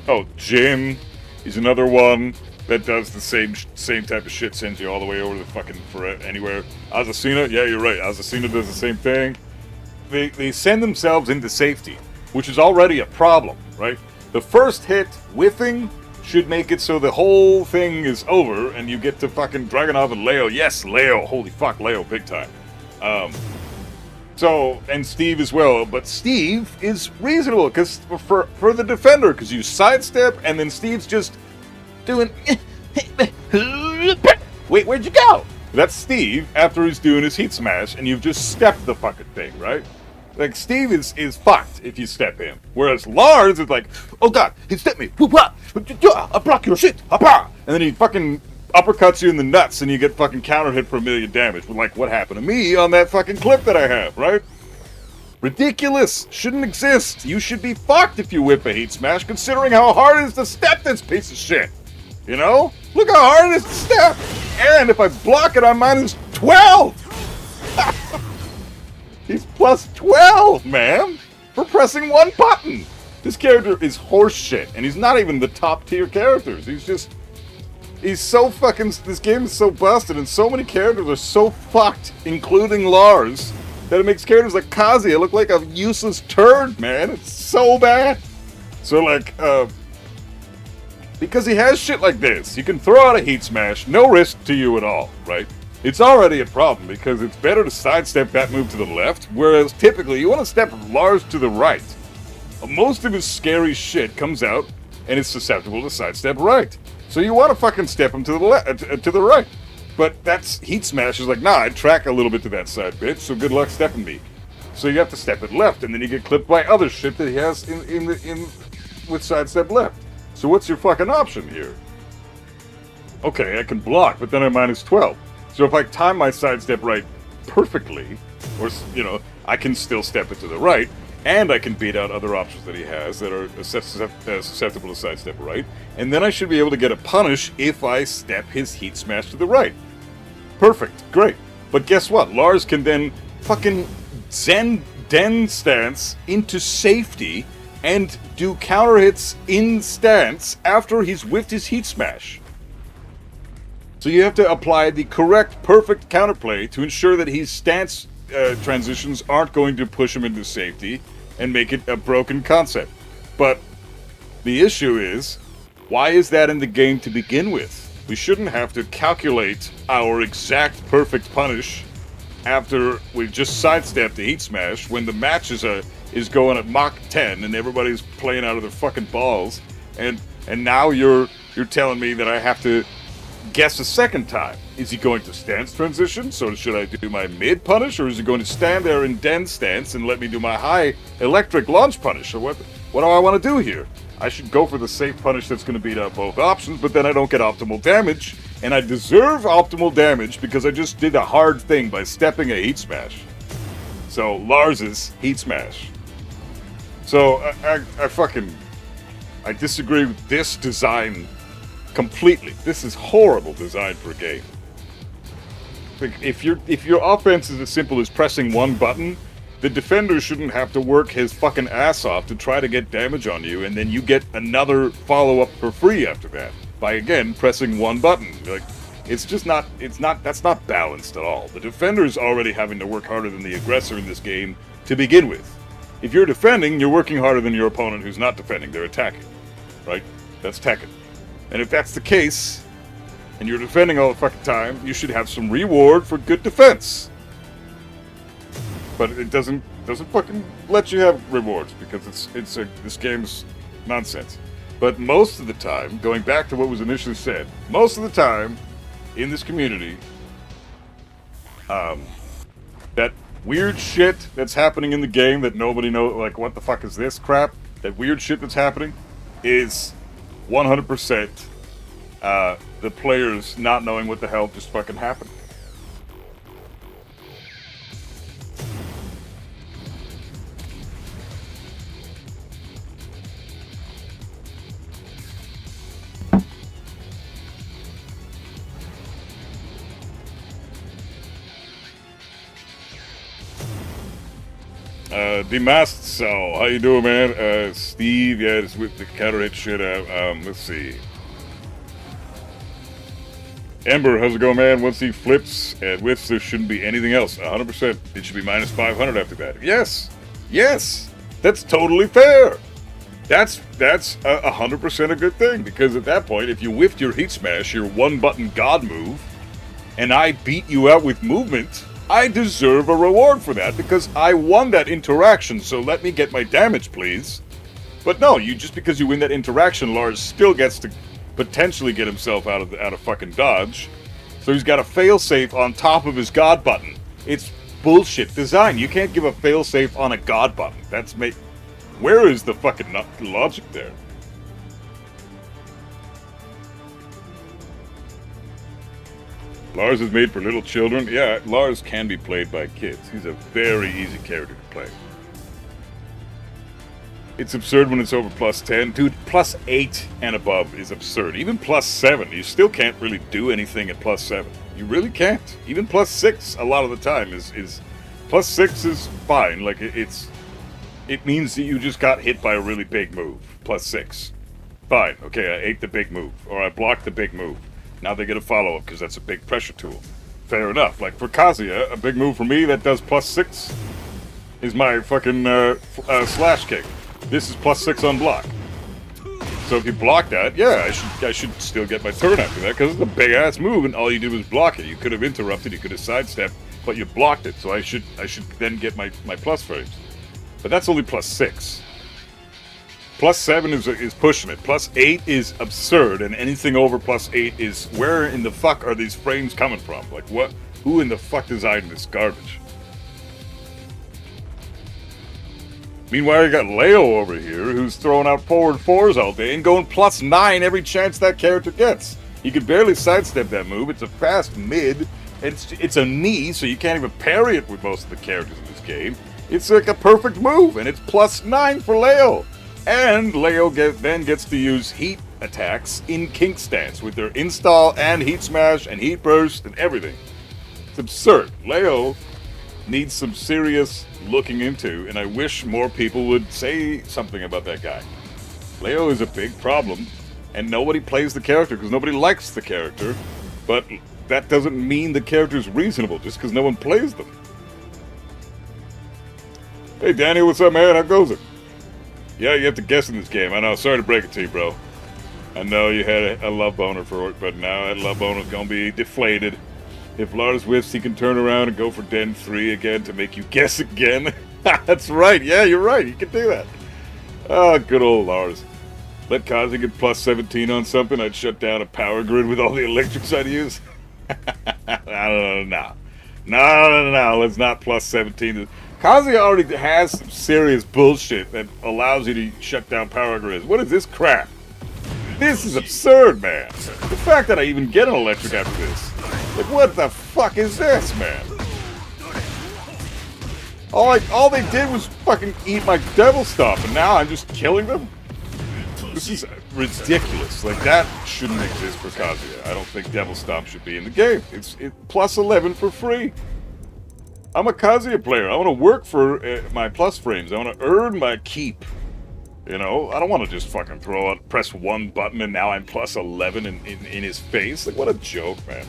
Oh, Jin is another one that does the same type of shit, sends you all the way over the fucking, anywhere. Asasina, yeah, you're right, Asasina does the same thing. They send themselves into safety, which is already a problem, right? The first hit, whiffing, should make it so the whole thing is over and you get to fucking Dragonov and Leo. Yes, Leo. Holy fuck, Leo, big time. And Steve as well. But Steve is reasonable because for the defender, because you sidestep and then Steve's just doing... Wait, where'd you go? That's Steve after he's doing his heat smash and you've just stepped the fucking thing, right? Like, Steve is fucked if you step him. Whereas Lars is like, oh god, he stepped me. I block your shit. And then he fucking uppercuts you in the nuts and you get fucking counter hit for 1,000,000 damage. But like what happened to me on that fucking clip that I have, right? Ridiculous. Shouldn't exist. You should be fucked if you whip a heat smash, considering how hard it is to step this piece of shit. You know? Look how hard it is to step. And if I block it, I'm minus 12. He's plus 12, man, for pressing one button. This character is horse shit, and he's not even the top tier characters. He's so fucking, this game is so busted, and so many characters are so fucked, including Lars, that it makes characters like Kazuya look like a useless turd, man. It's so bad. So like, because he has shit like this, you can throw out a heat smash, no risk to you at all, right? It's already a problem because it's better to sidestep that move to the left, whereas typically you want to step Lars to the right. Most of his scary shit comes out and it's susceptible to sidestep right. So you want to fucking step him to the right. But that's heat smash is like, nah, I track a little bit to that side, bitch, so good luck stepping me. So you have to step it left, and then you get clipped by other shit that he has with sidestep left. So what's your fucking option here? Okay, I can block, but then I'm minus 12. So if I time my sidestep right perfectly, or, you know, I can still step it to the right, and I can beat out other options that he has that are susceptible to sidestep right, and then I should be able to get a punish if I step his heat smash to the right. Perfect, great. But guess what? Lars can then fucking Den stance into safety and do counter hits in stance after he's whiffed his heat smash. So you have to apply the correct, perfect counterplay to ensure that his stance transitions aren't going to push him into safety and make it a broken concept. But the issue is, why is that in the game to begin with? We shouldn't have to calculate our exact perfect punish after we've just sidestepped the heat smash when the match is going at Mach 10 and everybody's playing out of their fucking balls, and now you're telling me that I have to guess a second time. Is he going to stance transition? So should I do my mid punish, or is he going to stand there in den stance and let me do my high electric launch punish? Or what do I want to do here? I should go for the safe punish that's going to beat out both options, but then I don't get optimal damage, and I deserve optimal damage because I just did a hard thing by stepping a heat smash. So Lars's heat smash. So I disagree with this design completely. This is horrible design for a game. Like, if your offense is as simple as pressing one button, the defender shouldn't have to work his fucking ass off to try to get damage on you, and then you get another follow-up for free after that by again pressing one button. Like, that's not balanced at all. The defender's already having to work harder than the aggressor in this game to begin with. If you're defending, you're working harder than your opponent who's not defending. They're attacking, right? That's Tekken. And if that's the case, and you're defending all the fucking time, you should have some reward for good defense. But it doesn't fucking let you have rewards because this game's nonsense. But most of the time, going back to what was initially said, most of the time in this community, that weird shit that's happening in the game that nobody knows, like, what the fuck is this crap? That weird shit that's happening is 100% the players not knowing what the hell just fucking happened. Demasked Soul, how you doing, man? Steve, yeah, just with the counter hit shit out. Let's see. Ember, how's it going, man? Once he flips and whiffs, there shouldn't be anything else. 100%. It should be minus 500 after that. Yes! Yes! That's totally fair! That's 100% a good thing, because at that point, if you whiffed your heat smash, your one-button god move, and I beat you out with movement, I deserve a reward for that because I won that interaction, so let me get my damage, please. But no, just because you win that interaction, Lars still gets to potentially get himself out of fucking dodge. So he's got a failsafe on top of his god button. It's bullshit design. You can't give a failsafe on a god button. Where is the fucking logic there? Lars is made for little children. Yeah, Lars can be played by kids. He's a very easy character to play. It's absurd when it's over plus 10. Dude, plus 8 and above is absurd. Even plus 7, you still can't really do anything at plus 7. You really can't. Even plus 6, a lot of the time, is plus 6 is fine. Like, it means that you just got hit by a really big move. Plus 6. Fine. Okay, I ate the big move. Or I blocked the big move. Now they get a follow-up because that's a big pressure tool. Fair enough. Like for Kazuya, a big move for me that does plus 6 is my fucking slash kick. This is plus 6 on block. So if you block that, yeah, I should still get my turn after that because it's a big-ass move and all you did was block it. You could have interrupted, you could have sidestepped, but you blocked it. So I should then get my plus frames. But that's only plus 6. Plus 7 is pushing it. Plus 8 is absurd, and anything over plus 8 is, where in the fuck are these frames coming from? Like, what? Who in the fuck designed this garbage? Meanwhile, you got Leo over here, who's throwing out forward 4s all day and going plus 9 every chance that character gets. He could barely sidestep that move. It's a fast mid. It's a knee, so you can't even parry it with most of the characters in this game. It's like a perfect move, and it's plus 9 for Leo. And Leo then gets to use heat attacks in kink stance with their install and heat smash and heat burst and everything. It's absurd. Leo needs some serious looking into, and I wish more people would say something about that guy. Leo is a big problem, and nobody plays the character because nobody likes the character. But that doesn't mean the character's reasonable just because no one plays them. Hey, Danny, what's up, man? How goes it? Yeah, you have to guess in this game. I know. Sorry to break it to you, bro. I know you had a love boner for it, but now that love boner's gonna be deflated. If Lars whiffs, he can turn around and go for Den 3 again to make you guess again. That's right. Yeah, you're right. You can do that. Oh, good old Lars. Let Kazi get plus 17 on something, I'd shut down a power grid with all the electrics I'd use. No. Let's not plus 17. Kazi already has some serious bullshit that allows you to shut down power grids. What is this crap? This is absurd, man. The fact that I even get an electric after this. Like, what the fuck is this, man? All they did was fucking eat my devil stuff, and now I'm just killing them? This is ridiculous. Like, that shouldn't exist for Kazuya. I don't think Devil Stomp should be in the game. It's plus 11 for free. I'm a Kazuya player. I want to work for my plus frames. I want to earn my keep. You know? I don't want to just fucking press one button and now I'm plus 11 in his face. Like, what a joke, man.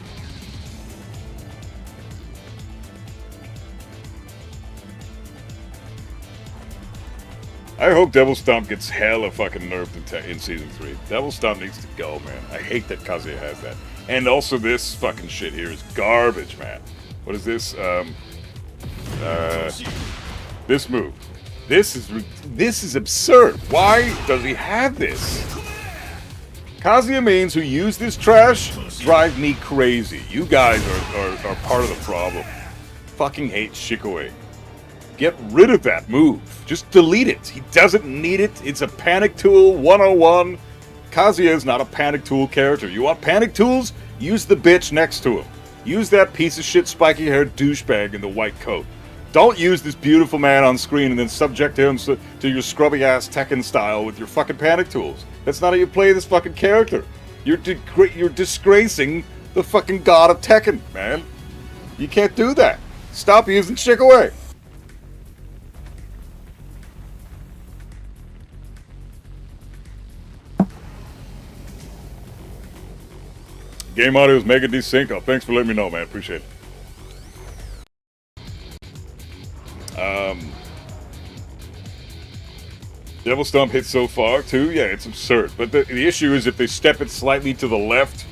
I hope Devil Stomp gets hella fucking nerfed in Season 3. Devil Stomp needs to go, man. I hate that Kazuya has that. And also this fucking shit here is garbage, man. What is this? This move. This is absurd. Why does he have this? Kazuya mains who use this trash drive me crazy. You guys are part of the problem. Fucking hate Shikoe. Get rid of that move. Just delete it. He doesn't need it. It's a panic tool 101. Kazuya is not a panic tool character. You want panic tools? Use the bitch next to him. Use that piece of shit spiky haired douchebag in the white coat. Don't use this beautiful man on screen and then subject him to your scrubby ass Tekken style with your fucking panic tools. That's not how you play this fucking character. You're disgracing the fucking god of Tekken, man. You can't do that. Stop using Shikoe. Game audio is mega desynced. Oh, thanks for letting me know, man. Appreciate it. Devil Stomp hits so far, too. Yeah, it's absurd. But the issue is if they step it slightly to the left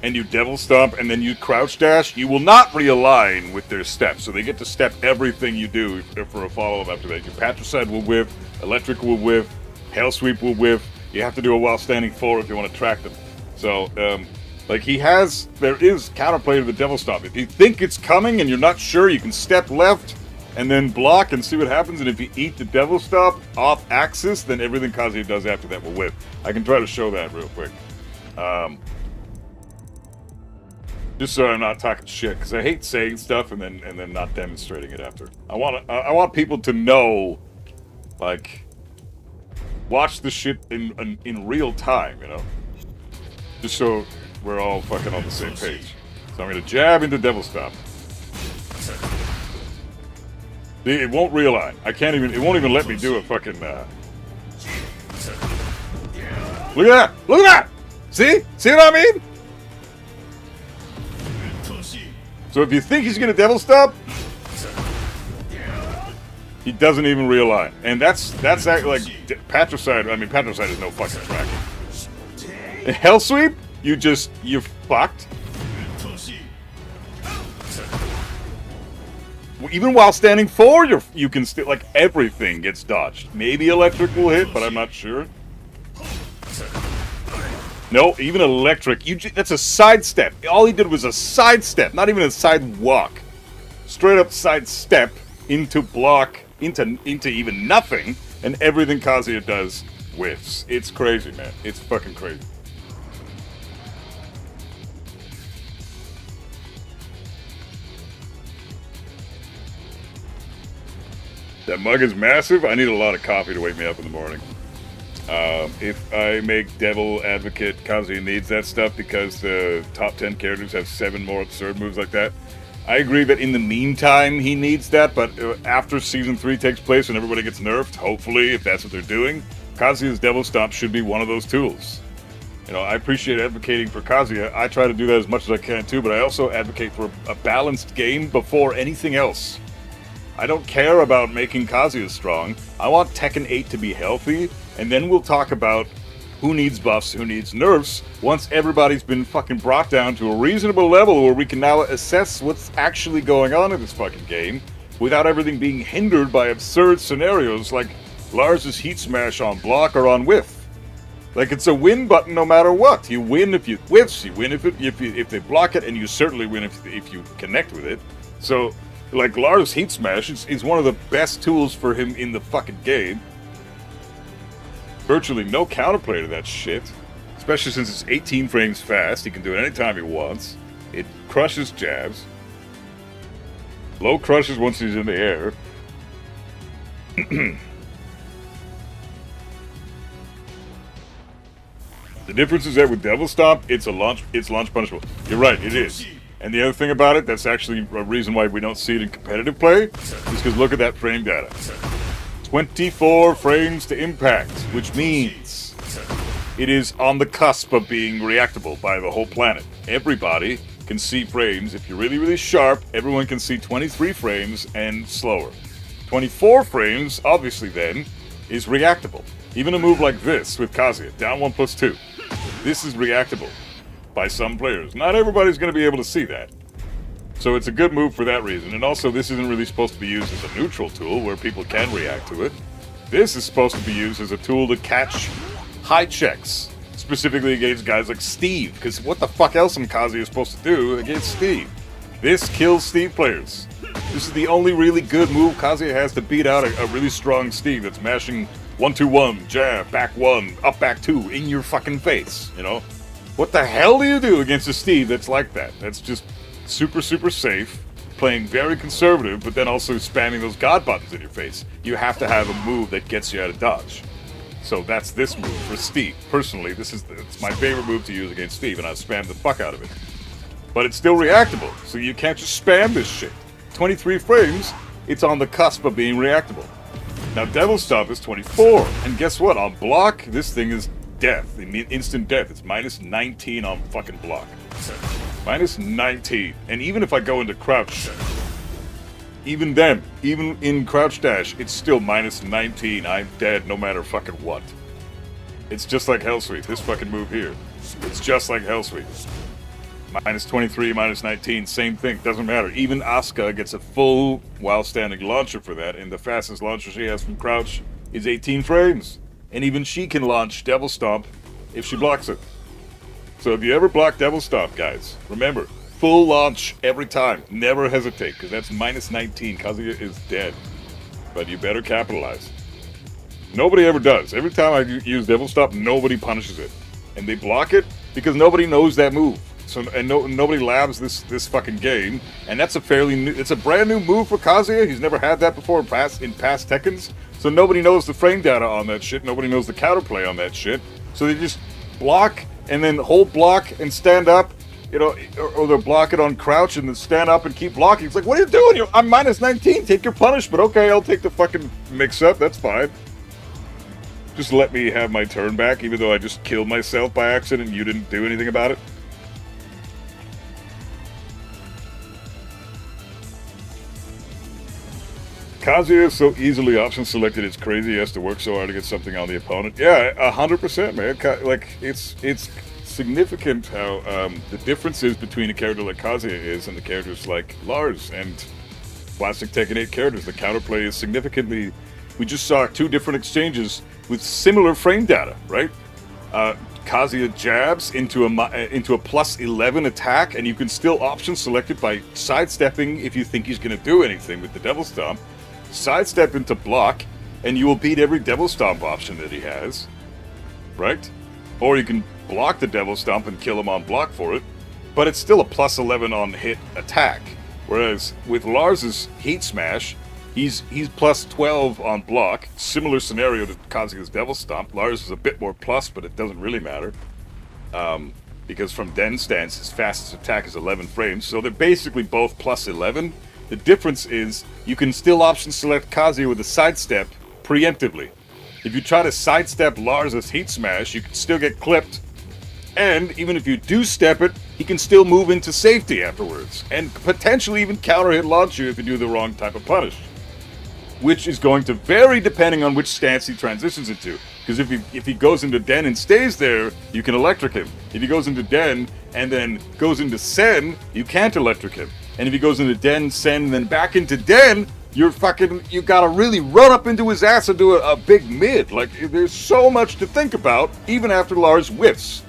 and you Devil Stomp and then you crouch dash, you will not realign with their steps. So they get to step everything you do for a follow-up after that. Your Patricide will whiff, Electric will whiff, Hail Sweep will whiff. You have to do a while standing forward if you want to track them. So, like there is counterplay to the Devil Stomp. If you think it's coming and you're not sure, you can step left and then block and see what happens. And if you eat the Devil Stomp off axis, then everything Kazuya does after that will whip. I can try to show that real quick. Just so I'm not talking shit, because I hate saying stuff and then not demonstrating it after. I want people to know, like, watch the shit in real time, you know? Just so we're all fucking on the same page. So I'm gonna jab into Devil Stomp. It won't realign. It won't even let me do a fucking, Look at that! Look at that! See? See what I mean? So if you think he's gonna Devil Stomp, he doesn't even realign. And that's like Patricide. I mean, Patricide is no fucking tracking. Hell Sweep? You're fucked. Even while standing forward, you can still, like, everything gets dodged. Maybe Electric will hit, but I'm not sure. No, even Electric, that's a sidestep. All he did was a sidestep, not even a side walk. Straight up sidestep into block, into even nothing, and everything Kazuya does whiffs. It's crazy, man. It's fucking crazy. That mug is massive. I need a lot of coffee to wake me up in the morning. If I make Devil Advocate, Kazuya needs that stuff because the top 10 characters have 7 more absurd moves like that. I agree that in the meantime he needs that, but after Season 3 takes place and everybody gets nerfed, hopefully, if that's what they're doing, Kazuya's Devil Stomp should be one of those tools. You know, I appreciate advocating for Kazuya. I try to do that as much as I can too, but I also advocate for a balanced game before anything else. I don't care about making Kazuya strong. I want Tekken 8 to be healthy, and then we'll talk about who needs buffs, who needs nerfs, once everybody's been fucking brought down to a reasonable level where we can now assess what's actually going on in this fucking game without everything being hindered by absurd scenarios like Lars's heat smash on block or on whiff. Like, it's a win button no matter what. You win if you whiffs, you win if they block it, and you certainly win if you connect with it. So, like, Lars heat smash is one of the best tools for him in the fucking game. Virtually no counterplay to that shit, especially since it's 18 frames fast. He can do it anytime he wants. It crushes jabs. Low crushes once he's in the air. The difference is that with Devil Stomp, it's launch punishable. You're right, it is. And the other thing about it, that's actually a reason why we don't see it in competitive play, is because look at that frame data. 24 frames to impact, which means it is on the cusp of being reactable by the whole planet. Everybody can see frames. If you're really, really sharp, everyone can see 23 frames and slower. 24 frames, obviously then, is reactable. Even a move like this with Kazuya, down 1+2. This is reactable by some players. Not everybody's going to be able to see that. So it's a good move for that reason. And also, this isn't really supposed to be used as a neutral tool where people can react to it. This is supposed to be used as a tool to catch high checks, specifically against guys like Steve. Because what the fuck else am Kazuya supposed to do against Steve? This kills Steve players. This is the only really good move Kazuya has to beat out a really strong Steve that's mashing 1-2-1, jab, back 1, up back 2 in your fucking face, you know? What the hell do you do against a Steve that's like that? That's just super, super safe, playing very conservative, but then also spamming those God buttons in your face. You have to have a move that gets you out of dodge. So that's this move for Steve. Personally, it's my favorite move to use against Steve, and I spam the fuck out of it. But it's still reactable, so you can't just spam this shit. 23 frames, it's on the cusp of being reactable. Now, Devil Stomp is 24, and guess what? On block, this thing is death. Instant death. It's minus 19 on fucking block. Minus 19. And even if I go into crouch, even then, even in crouch dash, it's still minus 19. I'm dead no matter fucking what. It's just like Hell Sweep, this fucking move here. It's just like Hell Sweep. Minus 23, minus 19, same thing, doesn't matter. Even Asuka gets a full while standing launcher for that, and the fastest launcher she has from crouch is 18 frames. And even she can launch Devil Stomp if she blocks it. So if you ever block Devil Stomp, guys, remember, full launch every time. Never hesitate, because that's minus 19. Kazuya is dead. But you better capitalize. Nobody ever does. Every time I use Devil Stomp, nobody punishes it. And they block it because nobody knows that move. So, and nobody labs this fucking game, and that's a fairly new, it's a brand new move for Kazuya. He's never had that before in past Tekkens, so nobody knows the frame data on that shit. Nobody knows the counterplay on that shit. So they just block and then hold block and stand up, you know, or they'll block it on crouch and then stand up and keep blocking. It's like, what are you doing? I'm minus 19. Take your punishment. Okay, I'll take the fucking mix-up. That's fine. Just let me have my turn back, even though I just killed myself by accident and you didn't do anything about it. Kazuya is so easily option selected, it's crazy. He has to work so hard to get something on the opponent. Yeah, 100%, man. Like, it's significant how the differences between a character like Kazuya is and the characters like Lars and classic Tekken 8 characters. The counterplay is significantly... We just saw two different exchanges with similar frame data, right? Kazuya jabs into a plus 11 attack, and you can still option select it by sidestepping if you think he's going to do anything with the Devil Stomp. Sidestep into block, and you will beat every Devil Stomp option that he has, right? Or you can block the Devil Stomp and kill him on block for it, but it's still a plus 11 on hit attack. Whereas with Lars's Heat Smash, he's plus 12 on block. Similar scenario to Kazuya's Devil Stomp. Lars is a bit more plus, but it doesn't really matter. Because from Den stance, his fastest attack is 11 frames, so they're basically both plus 11. The difference is you can still option select Kazuya with a sidestep preemptively. If you try to sidestep Lars' Heat Smash, you can still get clipped And even if you do step it, he can still move into safety afterwards, and potentially even counter-hit launch you if you do the wrong type of punish. Which is going to vary depending on which stance he transitions into. Because if he goes into Den and stays there, you can electric him. If he goes into Den and then goes into Sen, you can't electric him. And if he goes into Den, Sen, and then back into Den, you gotta really run up into his ass and do a big mid. Like, there's so much to think about, even after Lars whiffs.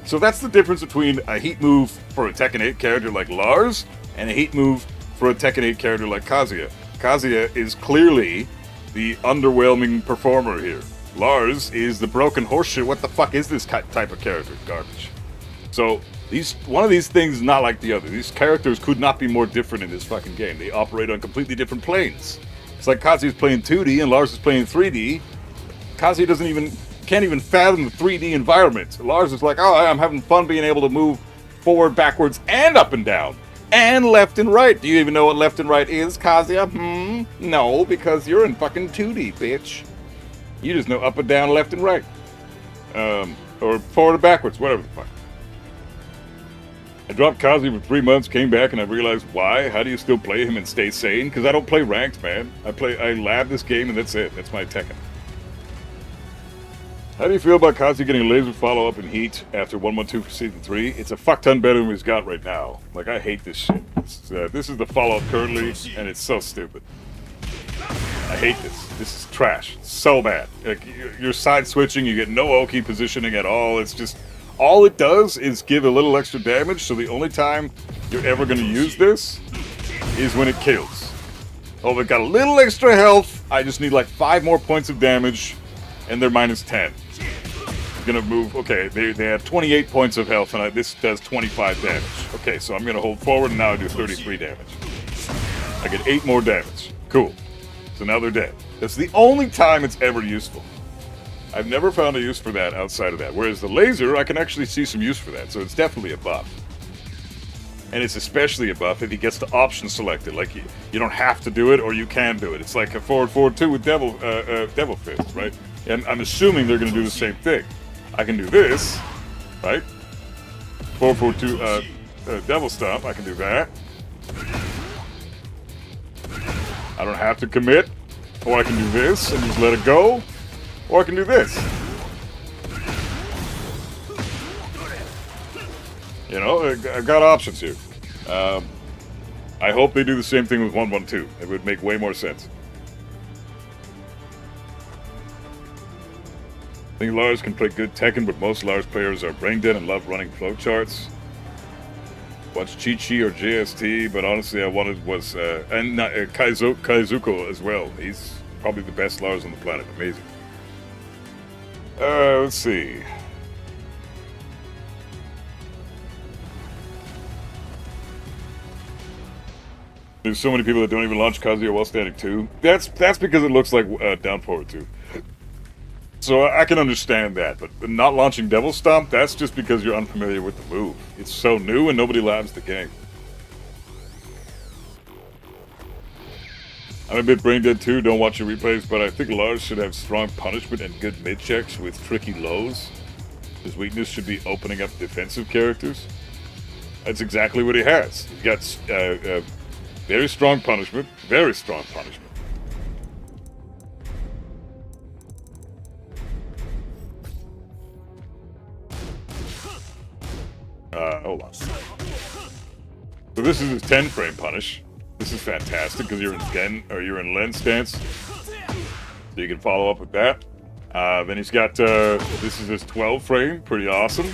So that's the difference between a heat move for a Tekken 8 character like Lars and a heat move for a Tekken 8 character like Kazuya. Kazuya is clearly the underwhelming performer here. Lars is the broken horseshit. What the fuck is this type of character? Garbage. So one of these things is not like the other. These characters could not be more different in this fucking game. They operate on completely different planes. It's like Kazuya's playing 2D and Lars is playing 3D. Kazuya can't even fathom the 3D environment. Lars is like, oh, I'm having fun being able to move forward, backwards, and up and down. And left and right. Do you even know what left and right is, Kazuya? No, because you're in fucking 2D, bitch. You just know up and down, left and right. Or forward and backwards, whatever the fuck. I dropped Kazuya for 3 months, came back, and I realized why. How do you still play him and stay sane? Because I don't play ranked, man. I lab this game and that's it. That's my Tekken. How do you feel about Kazuya getting a laser follow-up in Heat after 112 for Season 3? It's a fuck-ton better than he's got right now. Like, I hate this shit. This is the follow-up currently, and it's so stupid. I hate this. This is trash. It's so bad. Like, you're side-switching, you get no Oki positioning at all. It's just... all it does is give a little extra damage, so the only time you're ever going to use this is when it kills. Oh, they've got a little extra health. I just need like 5 more points of damage, and they're minus 10. Gonna move. Okay, they have 28 points of health, and this does 25 damage. Okay, so I'm gonna hold forward, and now I do 33 damage. I get 8 more damage. Cool. So now they're dead. That's the only time it's ever useful. I've never found a use for that outside of that. Whereas the laser, I can actually see some use for that, so it's definitely a buff. And it's especially a buff if he gets the option selected. Like, you don't have to do it, or you can do it. It's like a forward 2 with Devil Fist, right? And I'm assuming they're gonna do the same thing. I can do this, right? 4-4-2 Devil Stomp. I can do that. I don't have to commit, or I can do this and just let it go, or I can do this. You know, I've got options here. I hope they do the same thing with 112. It would make way more sense. I think Lars can play good Tekken, but most Lars players are brain dead and love running flowcharts. Watch Chi-Chi or JST, but honestly I wanted was Kaizuko as well. He's probably the best Lars on the planet. Amazing. Let's see. There's so many people that don't even launch Kazuya while standing 2. That's because it looks like down forward 2. So I can understand that, but not launching Devil Stomp, that's just because you're unfamiliar with the move. It's so new and nobody labs the game. I'm a bit brain dead too, don't watch your replays, but I think Lars should have strong punishment and good mid checks with tricky lows. His weakness should be opening up defensive characters. That's exactly what he has. He's got very strong punishment, very strong punishment. Hold on. So this is his 10 frame punish. This is fantastic because you're in Den or you're in Len stance. So you can follow up with that. Then he's got this is his 12 frame, pretty awesome.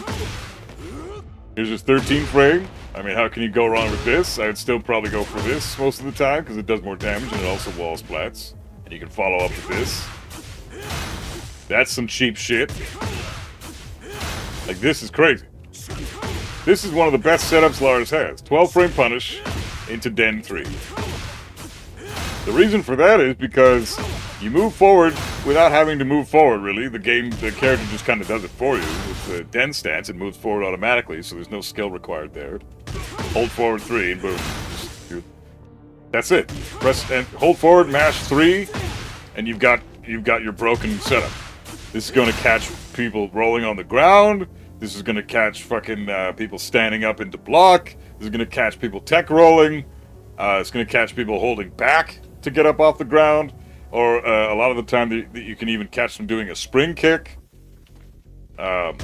Here's his 13 frame. I mean, how can you go wrong with this? I would still probably go for this most of the time because it does more damage and it also wall splats. And you can follow up with this. That's some cheap shit. Like, this is crazy. This is one of the best setups Lars has. 12 frame punish into Den 3. The reason for that is because you move forward without having to move forward, really. The character just kind of does it for you. With the Den stance, it moves forward automatically, so there's no skill required there. Hold forward 3, and boom. That's it. Press and hold forward, mash 3, and you've got your broken setup. This is going to catch people rolling on the ground. This is gonna catch fucking people standing up into block. This is gonna catch people tech rolling. It's gonna catch people holding back to get up off the ground. Or a lot of the time, you can even catch them doing a spring kick. Because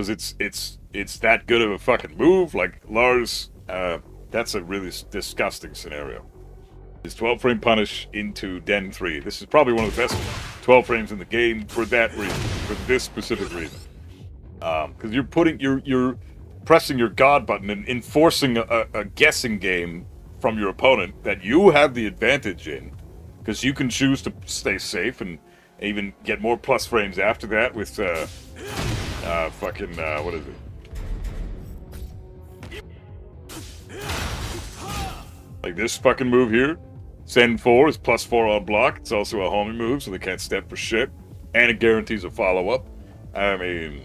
it's that good of a fucking move. Like Lars, that's a really disgusting scenario. His 12 frame punish into Den 3. This is probably one of the best 12 frames in the game for that reason, for this specific reason. Because you're pressing your God button and enforcing a guessing game from your opponent that you have the advantage in, because you can choose to stay safe and even get more plus frames after that with what is it? Like this fucking move here. Send 4 is +4 on block. It's also a homing move, so they can't step for shit. And it guarantees a follow-up. I mean,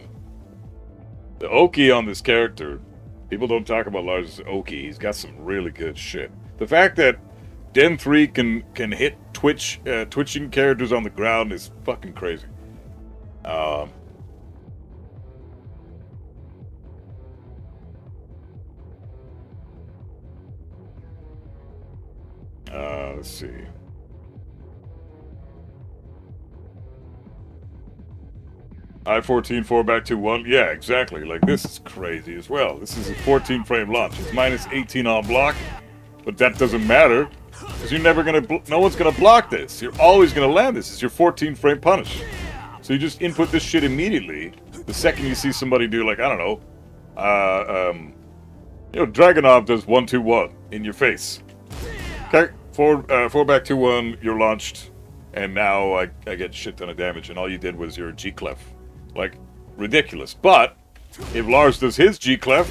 the Oki on this character, people don't talk about Lars' Oki. He's got some really good shit. The fact that Den 3 can hit twitching characters on the ground is fucking crazy. Let's see. I-14, 4 back to 1. Yeah, exactly. Like, this is crazy as well. This is a 14 frame launch. It's -18 on block, but that doesn't matter, because you're never gonna, no one's gonna block this. You're always gonna land this. It's your 14 frame punish. So you just input this shit immediately. The second you see somebody do, like, I don't know, Dragonov does 1-2-1 in your face. Okay, 4 back to 1, you're launched, and now I get shit ton of damage, and all you did was your G-Clef. Like, ridiculous. But, if Lars does his G-Clef,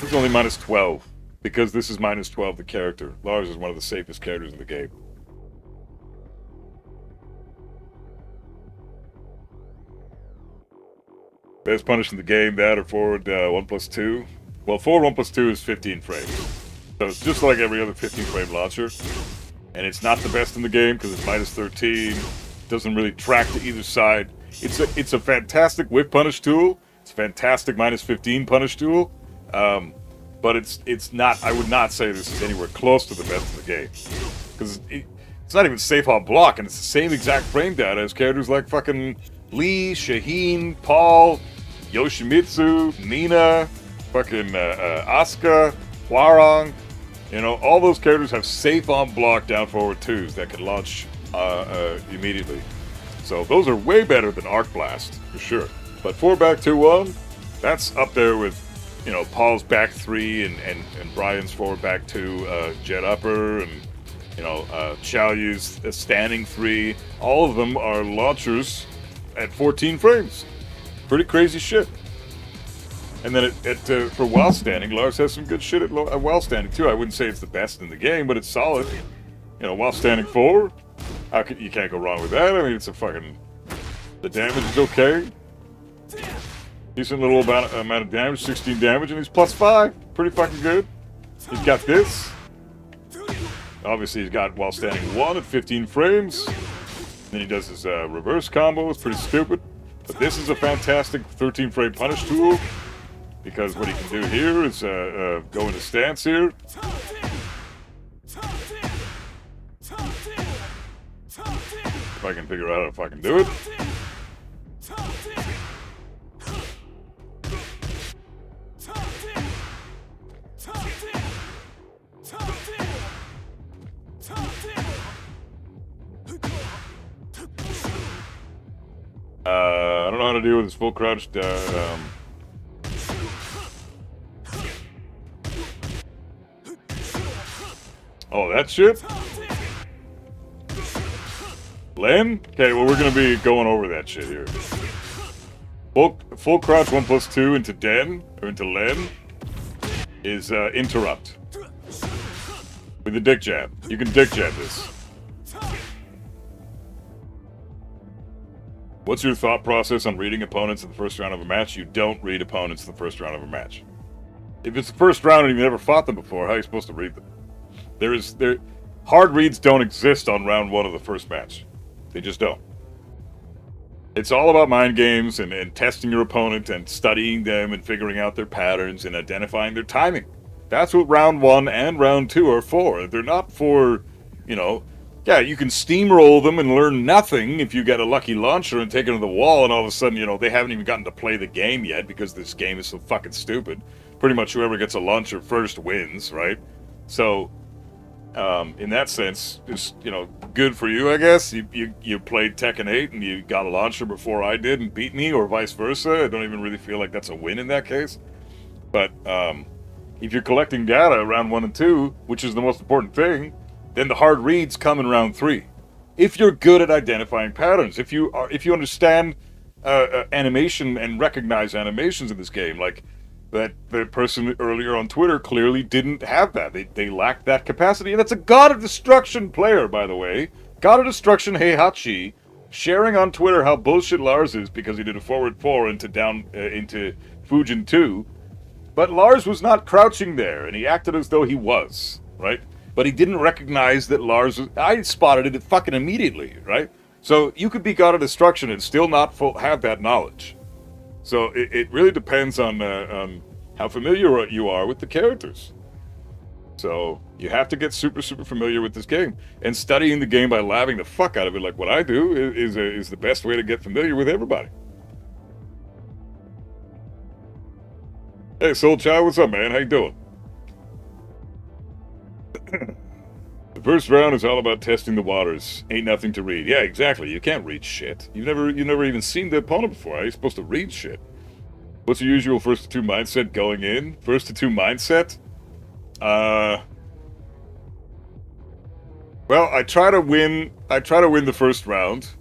he's only -12, because this is -12 the character. Lars is one of the safest characters in the game. Best punish in the game, that or forward 1+2. Well, forward 1+2 is 15 frames. So it's just like every other 15 frame launcher. And it's not the best in the game because it's -13. Doesn't really track to either side. It's a fantastic whip punish tool. It's a fantastic -15 punish tool. But it's not, I would not say this is anywhere close to the best in the game. Because it's not even safe on block, and it's the same exact frame data as characters like fucking Lee, Shaheen, Paul, Yoshimitsu, Nina, fucking Asuka, Hwarang. You know, all those characters have safe on block down forward 2s that can launch immediately. So those are way better than Arc Blast, for sure. But 4 back 2-1, that's up there with, you know, Paul's back 3 and Brian's forward back 2 jet upper, and, you know, Xiaoyu's standing 3. All of them are launchers at 14 frames. Pretty crazy shit. And then for while standing, Lars has some good shit at while standing too. I wouldn't say it's the best in the game, but it's solid. You know, while standing 4, you can't go wrong with that. I mean, it's a fucking, the damage is okay. Decent little amount of damage, 16 damage, and he's +5. Pretty fucking good. He's got this. Obviously, he's got while standing 1 at 15 frames. Then he does his reverse combo. It's pretty stupid. But this is a fantastic 13 frame punish tool. Because what he can do here is go into stance here. If I can figure out if I can do it. I don't know how to deal with this full crouched. Oh, that shit? Len? Okay, well, we're gonna be going over that shit here. Full crouch 1+2 into Den, or into Len, is interrupt. With the dick jab. You can dick jab this. What's your thought process on reading opponents in the first round of a match? You don't read opponents in the first round of a match. If it's the first round and you've never fought them before, how are you supposed to read them? Hard reads don't exist on round 1 of the first match. They just don't. It's all about mind games and testing your opponent and studying them and figuring out their patterns and identifying their timing. That's what round 1 and round 2 are for. They're not for, you know, yeah, you can steamroll them and learn nothing if you get a lucky launcher and take it to the wall and all of a sudden, you know, they haven't even gotten to play the game yet because this game is so fucking stupid. Pretty much whoever gets a launcher first wins, right? So, in that sense, it's, you know, good for you, I guess. You played Tekken 8 and you got a launcher before I did and beat me, or vice versa. I don't even really feel like that's a win in that case. But if you're collecting data around 1 and 2, which is the most important thing, then the hard reads come in round 3. If you're good at identifying patterns, if you understand animation and recognize animations in this game, like that the person earlier on Twitter clearly didn't have that. They lacked that capacity, and that's a God of Destruction player, by the way. God of Destruction Heihachi sharing on Twitter how bullshit Lars is because he did a forward 4 into Fujin 2. But Lars was not crouching there, and he acted as though he was, right? But he didn't recognize that Lars was... I spotted it fucking immediately, right? So you could be God of Destruction and still not have that knowledge. So it really depends on how familiar you are with the characters. So you have to get super, super familiar with this game. And studying the game by laughing the fuck out of it, like what I do, is the best way to get familiar with everybody. Hey, Soul Child, what's up, man? How you doing? The first round is all about testing the waters. Ain't nothing to read. Yeah, exactly. You can't read shit. You've never even seen the opponent before. How are you supposed to read shit? What's your usual first to 2 mindset going in? First to 2 mindset? Well, I try to win the first round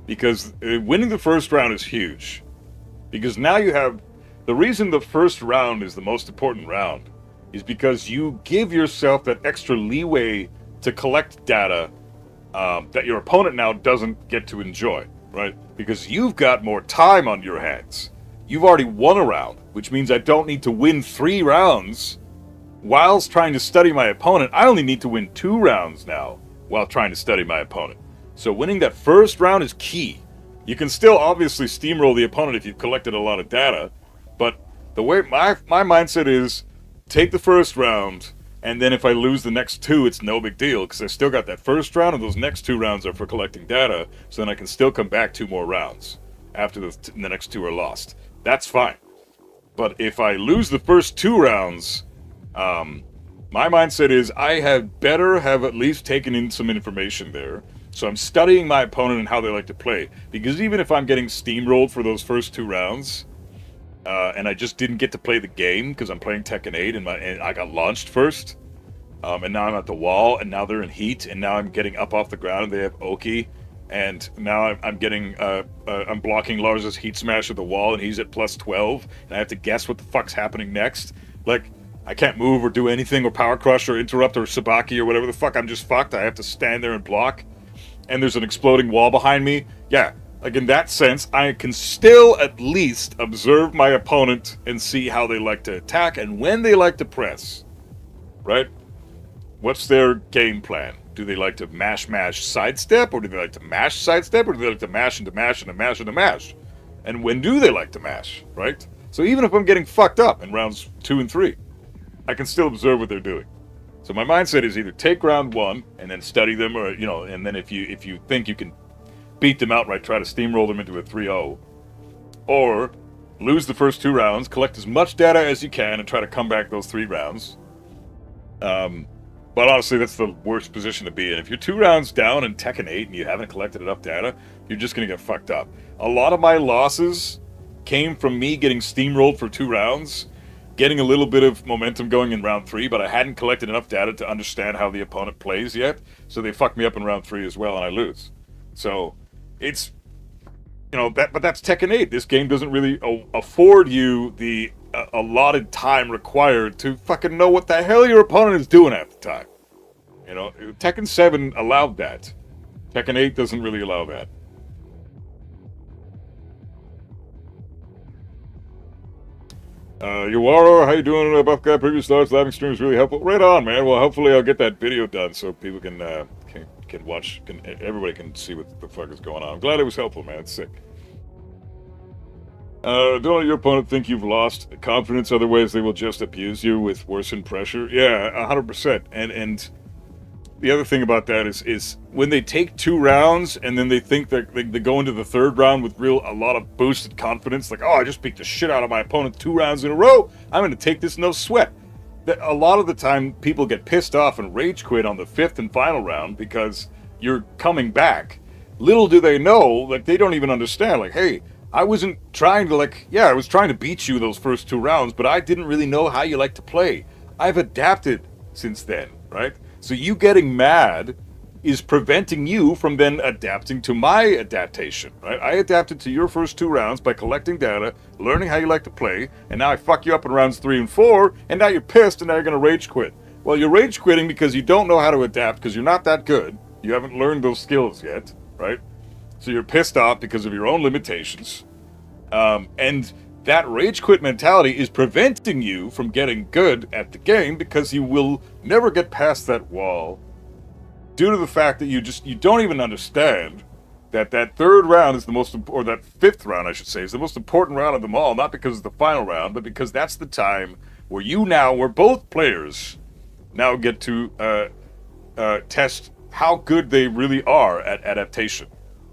because winning the first round is huge. Because now you have the reason the first round is the most important round is because you give yourself that extra leeway to collect data that your opponent now doesn't get to enjoy, right? Because you've got more time on your hands. You've already won a round, which means I don't need to win 3 rounds whilst trying to study my opponent. I only need to win 2 rounds now while trying to study my opponent. So winning that first round is key. You can still obviously steamroll the opponent if you've collected a lot of data, but the way my mindset is, take the first round, and then if I lose the next 2, it's no big deal, because I still got that first round, and those next 2 rounds are for collecting data, so then I can still come back 2 more rounds after the next 2 are lost. That's fine. But if I lose the first 2 rounds, my mindset is I had better have at least taken in some information there. So I'm studying my opponent and how they like to play. Because even if I'm getting steamrolled for those first 2 rounds, and I just didn't get to play the game because I'm playing Tekken 8 and I got launched first, and now I'm at the wall, and now they're in heat, and now I'm getting up off the ground and they have Oki, and now I'm blocking Lars's heat smash at the wall and he's at plus 12, and I have to guess what the fuck's happening next. Like, I can't move or do anything or power crush or interrupt or sabaki or whatever the fuck. I'm just fucked. I have to stand there and block, and there's an exploding wall behind me. Yeah. Like, in that sense, I can still at least observe my opponent and see how they like to attack and when they like to press. Right? What's their game plan? Do they like to mash, sidestep? Or do they like to mash, sidestep? Or do they like to mash into mash into mash into mash? And when do they like to mash? Right? So even if I'm getting fucked up in rounds 2 and 3, I can still observe what they're doing. So my mindset is either take round 1 and then study them, or, you know, and then if you think you can beat them outright, try to steamroll them into a 3-0, or lose the first 2 rounds, collect as much data as you can, and try to come back those 3 rounds. But honestly, that's the worst position to be in. If you're 2 rounds down in Tekken 8 and you haven't collected enough data, you're just going to get fucked up. A lot of my losses came from me getting steamrolled for 2 rounds, getting a little bit of momentum going in round 3, but I hadn't collected enough data to understand how the opponent plays yet, so they fucked me up in round 3 as well, and I lose. So it's, you know, but that's Tekken 8. This game doesn't really afford you the allotted time required to fucking know what the hell your opponent is doing at the time. You know, Tekken 7 allowed that. Tekken 8 doesn't really allow that. Yawaro, how you doing? Buff Guy, previous Lars live stream is really helpful. Right on, man. Well, hopefully I'll get that video done so people can watch, everybody can see what the fuck is going on. I'm glad it was helpful, man. It's sick. Don't let your opponent think you've lost confidence, otherwise they will just abuse you with worsened pressure. Yeah, 100%. And the other thing about that is when they take 2 rounds and then they think that they go into the 3rd round with a lot of boosted confidence, like, oh, I just beat the shit out of my opponent 2 rounds in a row. I'm going to take this no sweat. A lot of the time, people get pissed off and rage quit on the 5th and final round because you're coming back. Little do they know, like, they don't even understand, like, hey, I wasn't trying to, like, yeah, I was trying to beat you those first 2 rounds, but I didn't really know how you like to play. I've adapted since then, right? So you getting mad is preventing you from then adapting to my adaptation, right? I adapted to your first 2 rounds by collecting data, learning how you like to play, and now I fuck you up in rounds 3 and 4, and now you're pissed, and now you're going to rage quit. Well, you're rage quitting because you don't know how to adapt, because you're not that good. You haven't learned those skills yet, right? So you're pissed off because of your own limitations. And that rage quit mentality is preventing you from getting good at the game because you will never get past that wall due to the fact that you don't even understand that 3rd round is the most, or that 5th round, I should say, is the most important round of them all, not because it's the final round, but because that's the time where both players now get to test how good they really are at adaptation.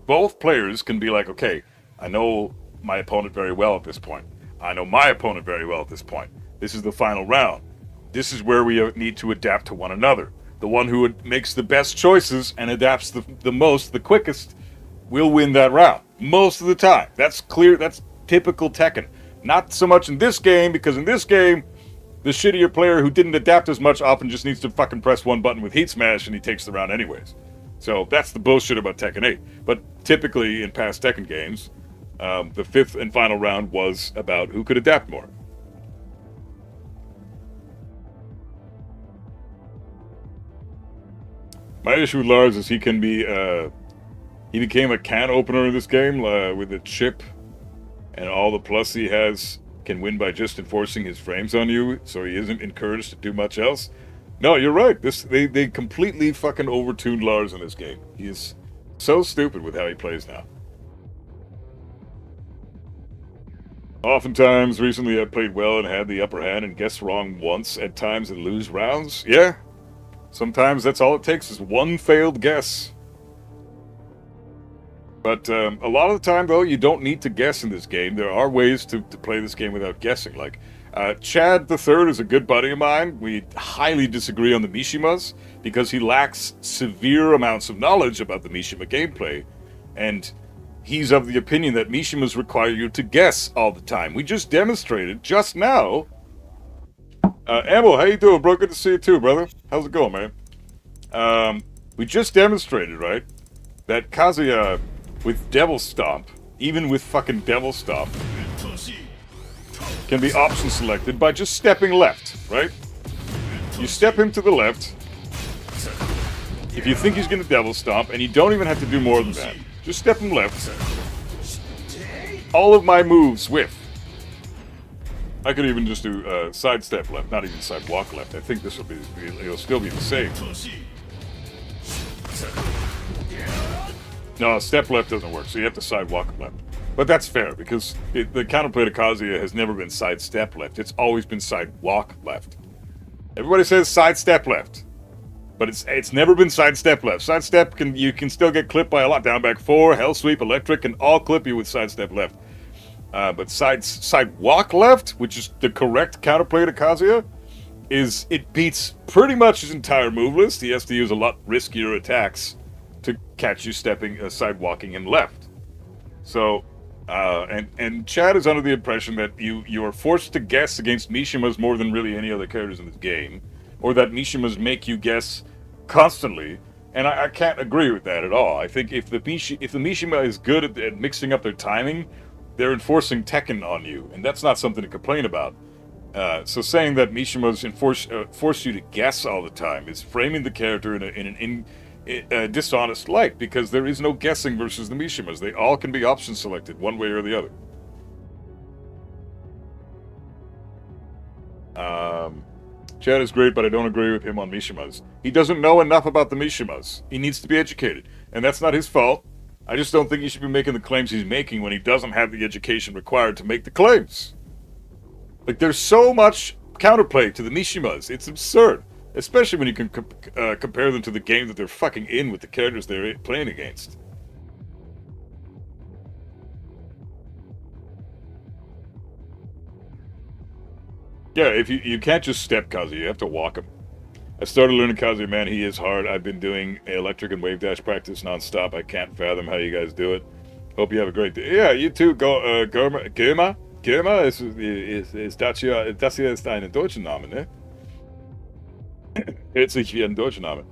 Both players can be like, okay, I know my opponent very well at this point. I know my opponent very well at this point. This is the final round. This is where we need to adapt to one another. The one who makes the best choices and adapts the most, the quickest, will win that round. Most of the time. That's clear. That's typical Tekken. Not so much in this game, because in this game, the shittier player who didn't adapt as much often just needs to fucking press one button with Heat Smash and he takes the round anyways. So that's the bullshit about Tekken 8. But typically in past Tekken games, the 5th and final round was about who could adapt more. My issue with Lars is he became a can opener in this game with a chip, and all the plus he has can win by just enforcing his frames on you, so he isn't encouraged to do much else. No, you're right. They completely fucking overtuned Lars in this game. He is so stupid with how he plays now. Oftentimes, recently I played well and had the upper hand and guessed wrong once at times and lose rounds. Yeah, sometimes that's all it takes is one failed guess. But a lot of the time, though, you don't need to guess in this game. There are ways to play this game without guessing. Like, Chad the Third is a good buddy of mine. We highly disagree on the Mishimas because he lacks severe amounts of knowledge about the Mishima gameplay. And he's of the opinion that Mishimas require you to guess all the time. We just demonstrated, just now. Amble, how you doing, bro? Good to see you too, brother. How's it going, man? We just demonstrated, right, that Kazuya with Devil Stomp, even with fucking Devil Stomp, can be option selected by just stepping left, right? You step him to the left. If you think he's going to Devil Stomp, and you don't even have to do more than that. Just step him left. All of my moves whiff. I could even just do side step left, not even side walk left. I think this will be, it'll still be the same. No, step left doesn't work, so you have to side walk left. But that's fair, because the counterplay to Kazuya has never been side step left. It's always been side walk left. Everybody says side step left. But it's never been side step left. Side step, you can still get clipped by a lot. Down back 4, hell sweep, electric can all clip you with side step left. But side walk left, which is the correct counterplay to Kazuya, it beats pretty much his entire move list. He has to use a lot riskier attacks to catch you side walking him left. So, and Chad is under the impression that you are forced to guess against Mishimas more than really any other characters in this game, or that Mishimas make you guess constantly, and I can't agree with that at all. I think if the Mishima is good at mixing up their timing, they're enforcing Tekken on you, and that's not something to complain about. So saying that Mishimas force you to guess all the time is framing the character in an dishonest light, because there is no guessing versus the Mishimas. They all can be option selected one way or the other. Chad is great, but I don't agree with him on Mishimas. He doesn't know enough about the Mishimas. He needs to be educated. And that's not his fault. I just don't think he should be making the claims he's making when he doesn't have the education required to make the claims. Like, there's so much counterplay to the Mishimas. It's absurd. Especially when you can compare them to the game that they're fucking in with the characters they're playing against. Yeah, if you can't just step Kazuya, you have to walk him. I started learning Kazuya, man. He is hard. I've been doing electric and wave dash practice nonstop. I can't fathom how you guys do it. Hope you have a great day. Yeah, you too. Go, Germa? Germa ist das hier ist ein deutscher Name, ne? It's ein deutscher Name.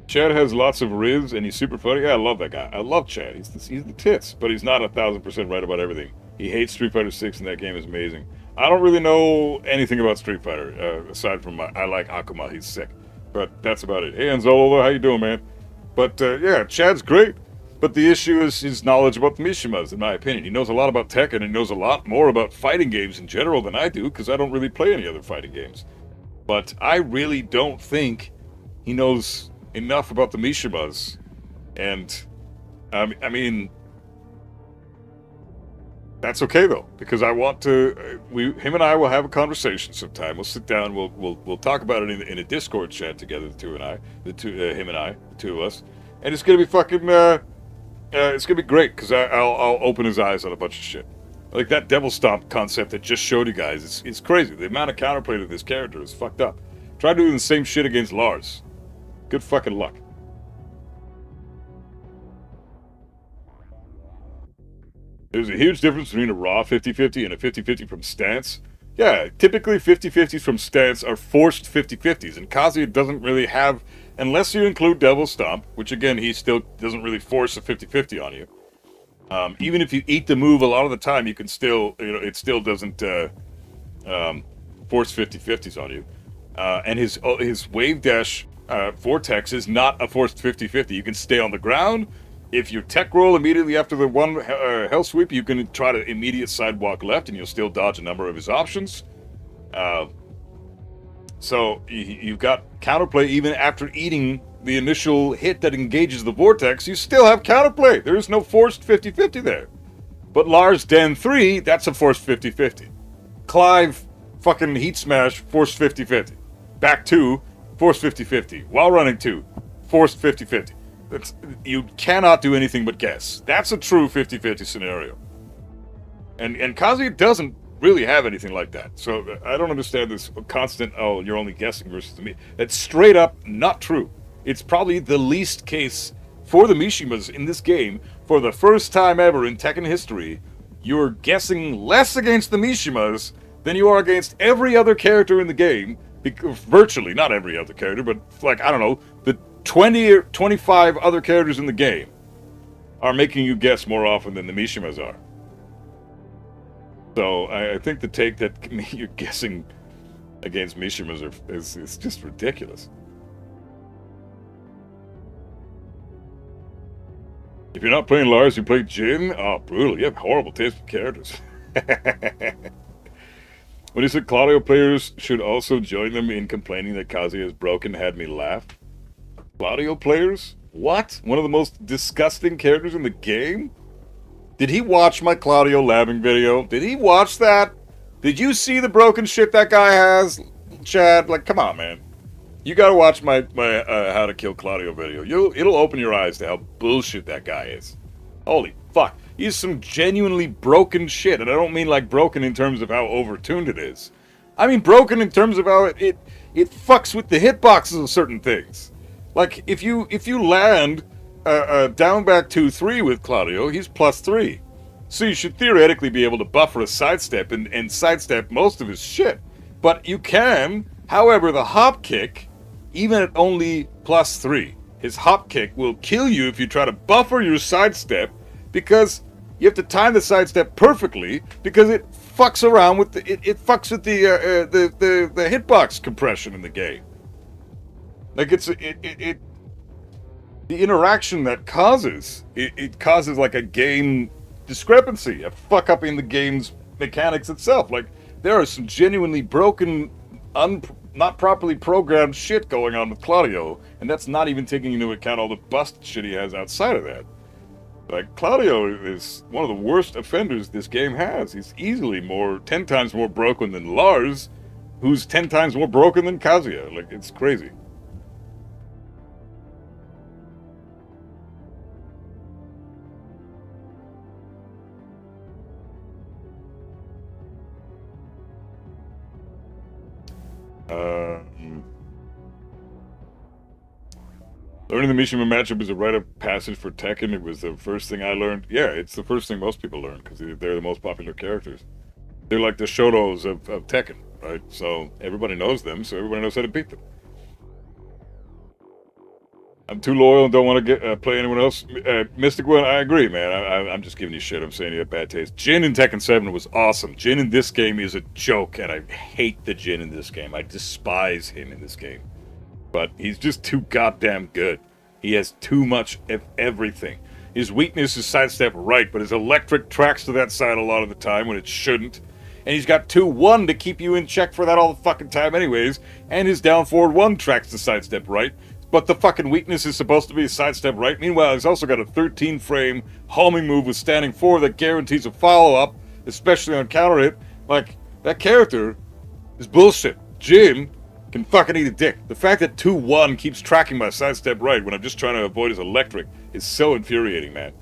Chad has lots of ribs and he's super funny. Yeah, I love that guy. I love Chad. He's the tits, but he's not 1,000% right about everything. He hates Street Fighter 6 and that game is amazing. I don't really know anything about Street Fighter, aside from I like Akuma, he's sick. But that's about it. Hey, Anzolo, how you doing, man? But, yeah, Chad's great. But the issue is his knowledge about the Mishimas, in my opinion. He knows a lot about Tekken, and he knows a lot more about fighting games in general than I do, because I don't really play any other fighting games. But I really don't think he knows enough about the Mishimas. And, I mean, that's okay though, because I want to. Him and I will have a conversation sometime. We'll sit down. We'll talk about it in a Discord chat together. Him and I, the two of us, and it's gonna be fucking. It's gonna be great because I'll open his eyes on a bunch of shit, like that Devil Stomp concept that just showed you guys. It's crazy. The amount of counterplay to this character is fucked up. Try doing the same shit against Lars. Good fucking luck. There's a huge difference between a raw 50-50 and a 50-50 from stance. Yeah, typically 50-50s from stance are forced 50-50s, and Kazuya doesn't really have, unless you include Devil Stomp, which again, he still doesn't really force a 50-50 on you. Even if you eat the move a lot of the time, you can still, it still doesn't force 50-50s on you. And his wave dash vortex is not a forced 50-50. You can stay on the ground. If you tech roll immediately after the one hell sweep, you can try to immediate sidewalk left, and you'll still dodge a number of his options. So you've got counterplay even after eating the initial hit that engages the vortex. You still have counterplay. There is no forced 50-50 there. But Lars Den 3, that's a forced 50-50. Clive fucking Heat Smash, forced 50-50. Back 2, forced 50-50. While running 2, forced 50-50. You cannot do anything but guess. That's a true 50-50 scenario. And Kazuya doesn't really have anything like that. So I don't understand this constant, oh, you're only guessing versus me. That's straight up not true. It's probably the least case for the Mishimas in this game. For the first time ever in Tekken history, you're guessing less against the Mishimas than you are against every other character in the game. Virtually, not every other character, but like, I don't know, the 20 or 25 other characters in the game are making you guess more often than the Mishimas are. So I think the take that you're guessing against Mishimas is just ridiculous. If you're not playing Lars, you play Jin? Oh, brutal. You have horrible taste in characters. When you said Claudio players should also join them in complaining that Kazuya is broken, had me laugh. Claudio players? What? One of the most disgusting characters in the game? Did he watch my Claudio labbing video? Did he watch that? Did you see the broken shit that guy has? Chad, like, come on, man. You gotta watch my How to Kill Claudio video. It'll open your eyes to how bullshit that guy is. Holy fuck. He's some genuinely broken shit, and I don't mean like broken in terms of how overtuned it is. I mean broken in terms of how it fucks with the hitboxes of certain things. Like, if you land down back 2-3 with Claudio, he's +3. So you should theoretically be able to buffer a sidestep and sidestep most of his shit. But you can, however, the hop kick, even at only +3, his hop kick will kill you if you try to buffer your sidestep, because you have to time the sidestep perfectly, because it fucks around with it fucks with the hitbox compression in the game. Like, the interaction that causes, it causes like a game discrepancy, a fuck up in the game's mechanics itself. Like, there are some genuinely broken, not properly programmed shit going on with Claudio, and that's not even taking into account all the busted shit he has outside of that. Like, Claudio is one of the worst offenders this game has. He's easily 10 times more broken than Lars, who's 10 times more broken than Kazuya. Like, it's crazy. Learning the Mishima matchup is a rite of passage for Tekken. It was the first thing I learned. Yeah, it's the first thing most people learn because they're the most popular characters. They're like the Shotos of Tekken, right? So everybody knows them, so everybody knows how to beat them. I'm too loyal and don't want to play anyone else. Mystic One, I agree, man. I'm just giving you shit. I'm saying you have bad taste. Jin in Tekken 7 was awesome. Jin in this game is a joke, and I hate the Jin in this game. I despise him in this game. But he's just too goddamn good. He has too much of everything. His weakness is sidestep right, but his electric tracks to that side a lot of the time when it shouldn't. And he's got 2-1 to keep you in check for that all the fucking time anyways. And his down forward 1 tracks to sidestep right. But the fucking weakness is supposed to be a sidestep right. Meanwhile, he's also got a 13-frame homing move with standing 4 that guarantees a follow-up, especially on counter hit. Like, that character is bullshit. Jin can fucking eat a dick. The fact that 2-1 keeps tracking my sidestep right when I'm just trying to avoid his electric is so infuriating, man.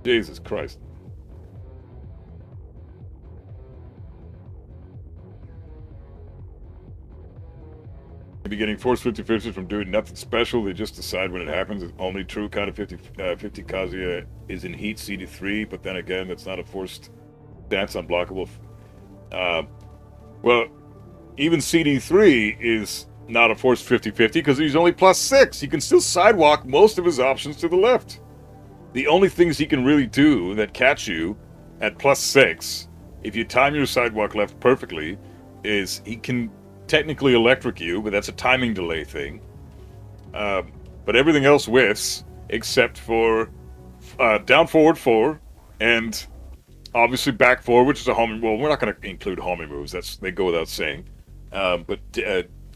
Jesus Christ. Maybe getting forced 50-50 from doing nothing special. They just decide when it happens. It's only true kind of 50 Kazuya is in heat CD3, but then again, that's not a forced stance unblockable. Well, even CD3 is not a forced 50-50 because he's only +6. He can still sidewalk most of his options to the left. The only things he can really do that catch you at +6, if you time your sidewalk left perfectly, is he can technically electric you, but that's a timing delay thing. But everything else whiffs, except for down forward 4 and obviously back 4, which is a homing. Well, we're not going to include homing moves. They go without saying. But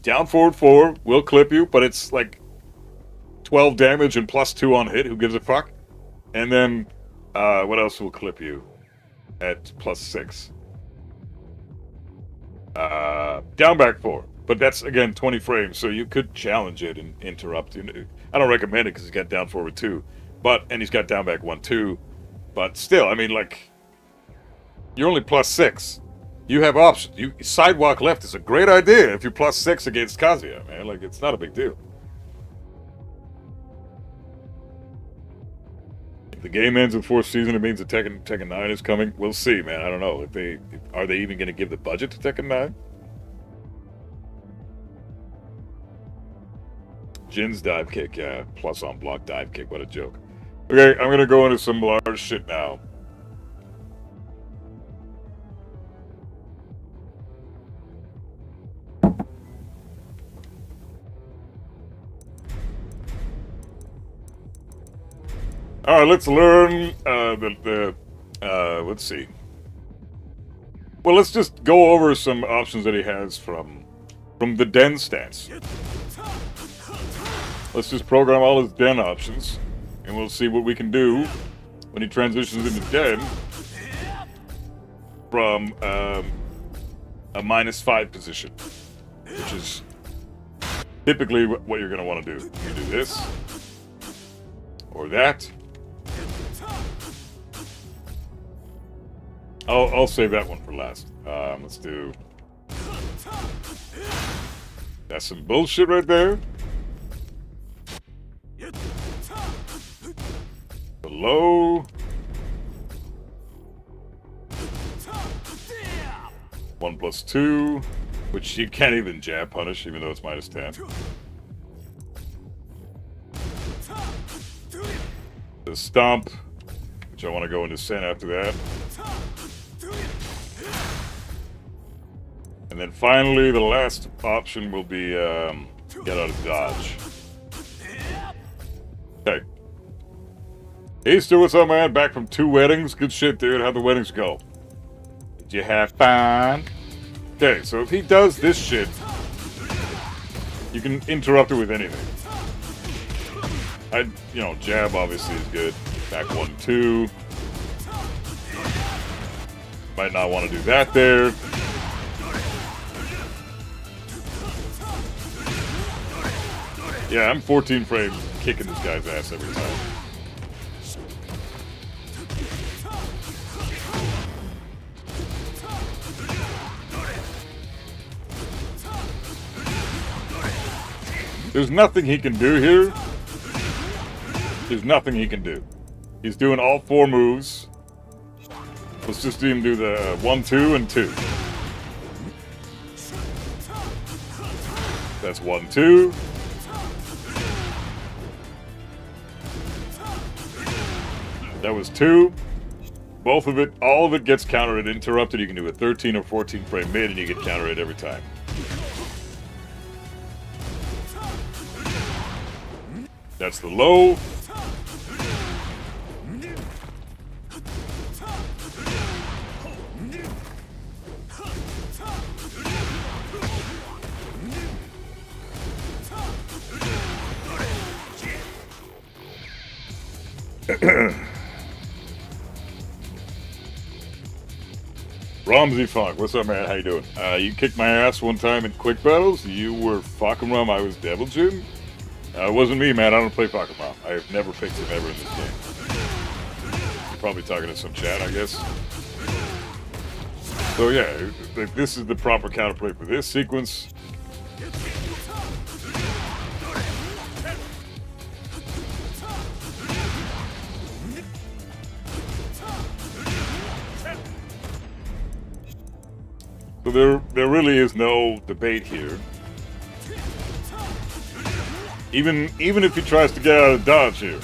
down forward 4 will clip you, but it's like 12 damage and +2 on hit. Who gives a fuck? And then what else will clip you at +6? Down back 4, but that's again 20 frames, so you could challenge it and interrupt. I don't recommend it because he's got down forward 2, and he's got down back 1 too. But still, I mean, like, you're only +6. You have options. Sidewalk left is a great idea if you're +6 against Kazuya, man. Like, it's not a big deal. If the game ends with 4th season, it means that Tekken 9 is coming. We'll see, man. I don't know. Are they even going to give the budget to Tekken 9? Jin's dive kick, yeah. Plus on block dive kick. What a joke. Okay, I'm going to go into some large shit now. All right, let's learn let's see. Well, let's just go over some options that he has from the Den stance. Let's just program all his Den options, and we'll see what we can do when he transitions into Den from a -5 position, which is typically what you're going to want to do. You do this or that. I'll save that one for last. Let's do... That's some bullshit right there. Below. 1+2, which you can't even jab punish, even though it's -10. The stomp, which I want to go into Sen after that. And then finally, the last option will be get out of dodge. Okay. Hey, Stu, what's up, man? Back from 2 weddings. Good shit, dude. How'd the weddings go? Did you have fun? Okay, so if he does this shit, You can interrupt it with anything. Jab obviously is good. Back 1-2. Might not want to do that there. Yeah, I'm 14 frame kicking this guy's ass every time. There's nothing he can do here. There's nothing he can do. He's doing all 4 moves. Let's just do him do the 1-2 and 2. That's 1-2. That was 2. Both of it, all of it gets countered, interrupted. You can do a 13 or 14 frame mid and you get countered every time. That's the low. Ramsey Funk, what's up, man? How you doing? You kicked my ass one time in quick battles. You were fucking rum. I was Devil Jim. It wasn't me, man. I don't play Pocket Mom. I've never picked him ever in this game. You're probably talking to some chat, I guess. So yeah, this is the proper counterplay for this sequence. So there really is no debate here. Even if he tries to get out of dodge here.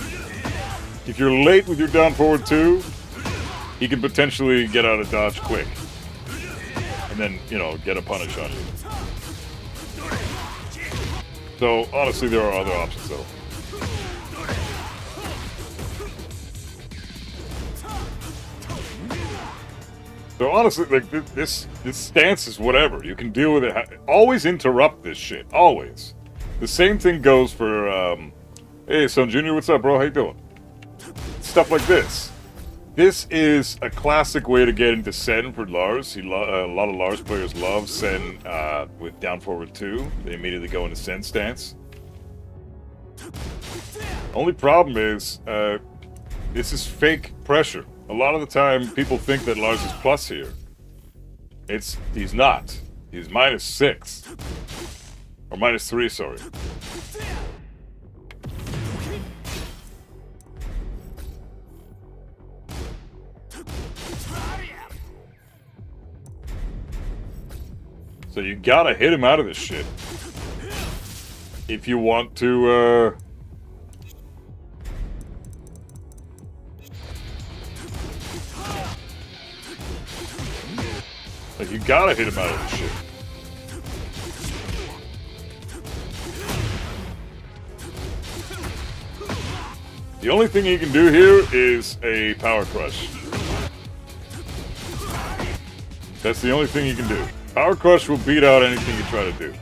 If you're late with your down forward 2, he can potentially get out of dodge quick. And then, get a punish on you. So, honestly, there are other options, though. So, honestly, like, this stance is whatever. You can deal with it. Always interrupt this shit. Always. The same thing goes for, hey, Son Jr., what's up, bro? How you doing? Stuff like this. This is a classic way to get into Sen for Lars. A lot of Lars players love Sen with down forward 2. They immediately go into Sen stance. Only problem is, this is fake pressure. A lot of the time, people think that Lars is plus here. He's not. He's -6. Or -3, sorry. So you gotta hit him out of this shit. If you want to, like, you gotta hit him out of this shit. The only thing he can do here is a power crush. That's the only thing he can do. Power crush will beat out anything you try to do.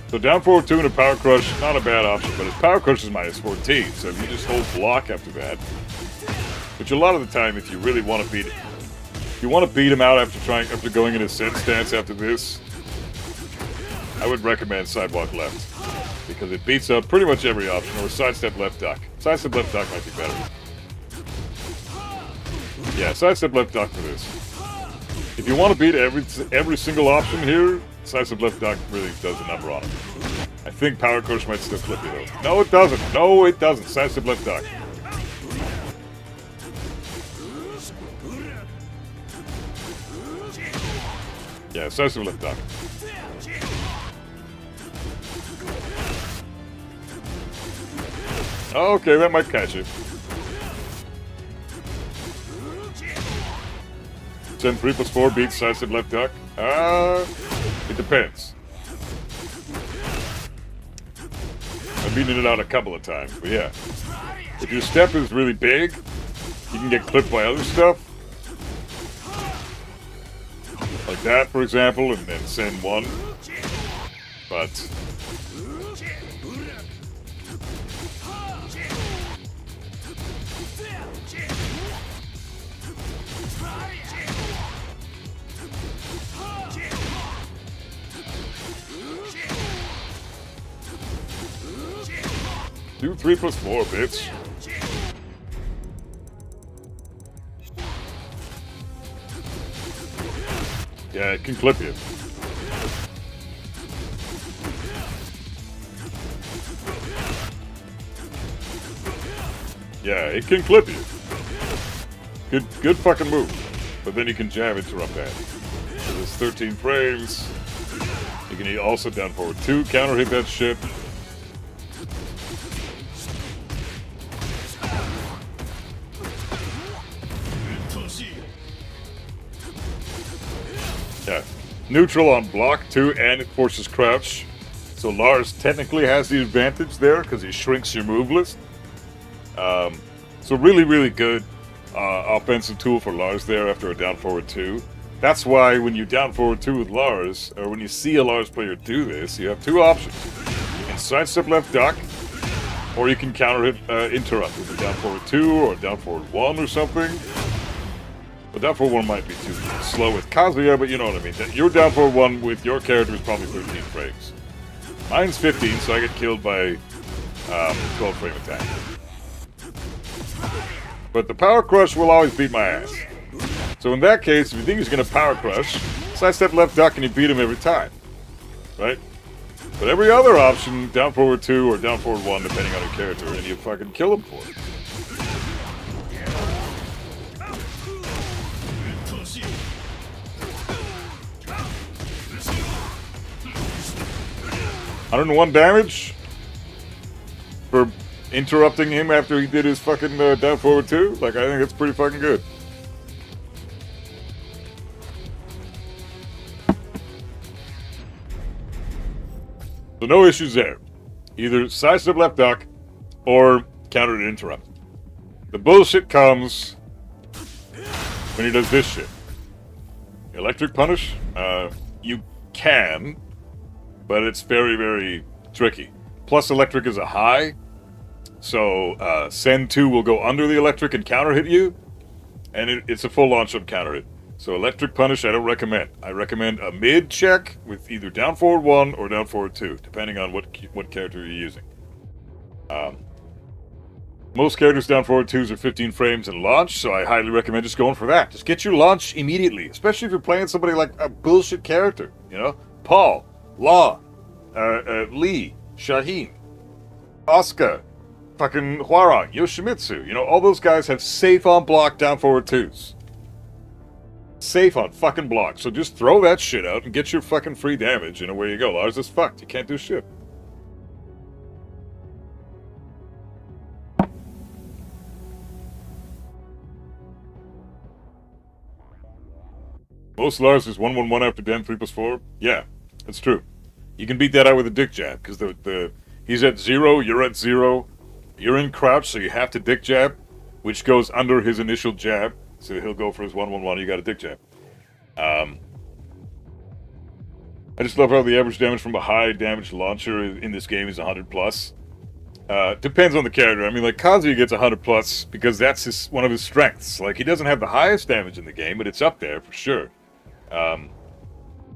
So down forward 2 and a power crush, not a bad option, but his power crush is -14, so if you just hold block after that, which a lot of the time, if you really want to beat it, if you want to beat him out after going into Sen stance after this, I would recommend sidewalk left. Because it beats up pretty much every option, or sidestep left duck. Sidestep left duck might be better. Yeah, sidestep left duck for this. If you want to beat every single option here, sidestep left duck really does a number on it. I think power crush might still flip you though. No, it doesn't. No, it doesn't. Sidestep left duck. Yeah, sidestep left duck. Okay, that might catch it. Sen 3+4 beats sidestep left duck. It depends. I've beaten it out a couple of times, but yeah. If your step is really big, you can get clipped by other stuff. Like that, for example, and then Sen 1. But do 3+4, bitch. Yeah, it can clip you. Yeah, it can clip you. Good fucking move. But then you can jab interrupt that. So there's 13 frames. You can also down forward 2, counter hit that shit. Yeah. Neutral on block too, and it forces crouch. So Lars technically has the advantage there because he shrinks your move list. So really, really good offensive tool for Lars there after a down forward 2. That's why when you down forward 2 with Lars, or when you see a Lars player do this, you have 2 options. You can sidestep left duck, or you can counter hit interrupt with a down forward 2 or a down forward 1 or something. But down forward 1 might be too slow with Kazuya, but you know what I mean. Your down forward 1 with your character is probably 13 frames. Mine's 15, so I get killed by 12 frame attack. But the power crush will always beat my ass. So in that case, if you think he's going to power crush, sidestep left duck and you beat him every time. Right? But every other option, down forward 2 or down forward 1, depending on your character, and you fucking kill him for it. $101 damage for interrupting him after he did his fucking down forward 2. Like, I think it's pretty fucking good. So no issues there. Either sidestep left duck or counter to interrupt. The bullshit comes when he does this shit. Electric punish? You can, but it's very, very tricky. Plus electric is a high, so send 2 will go under the electric and counter hit you, and it's a full launch up counter hit. So electric punish I don't recommend. I recommend a mid check with either down forward 1 or down forward 2, depending on what character you're using. Most characters down forward 2s are 15 frames and launch, so I highly recommend just going for that. Just get your launch immediately, especially if you're playing somebody like a bullshit character, you know? Paul, Law, Lee, Shaheen, Asuka, fucking Hwarang, Yoshimitsu, you know, all those guys have safe on block down forward 2s. Safe on fucking block, so just throw that shit out and get your fucking free damage, and away you go. Lars is fucked, you can't do shit. Most Lars is 1-1-1 after den 3+4. Yeah, that's true. You can beat that out with a dick jab, because he's at 0, you're at 0. You're in crouch, so you have to dick jab, which goes under his initial jab. So he'll go for his 1-1-1, you got a dick jab. I just love how the average damage from a high damage launcher in this game is 100+. Depends on the character. I mean, like, Kazuya gets 100+, because that's one of his strengths. Like, he doesn't have the highest damage in the game, but it's up there for sure.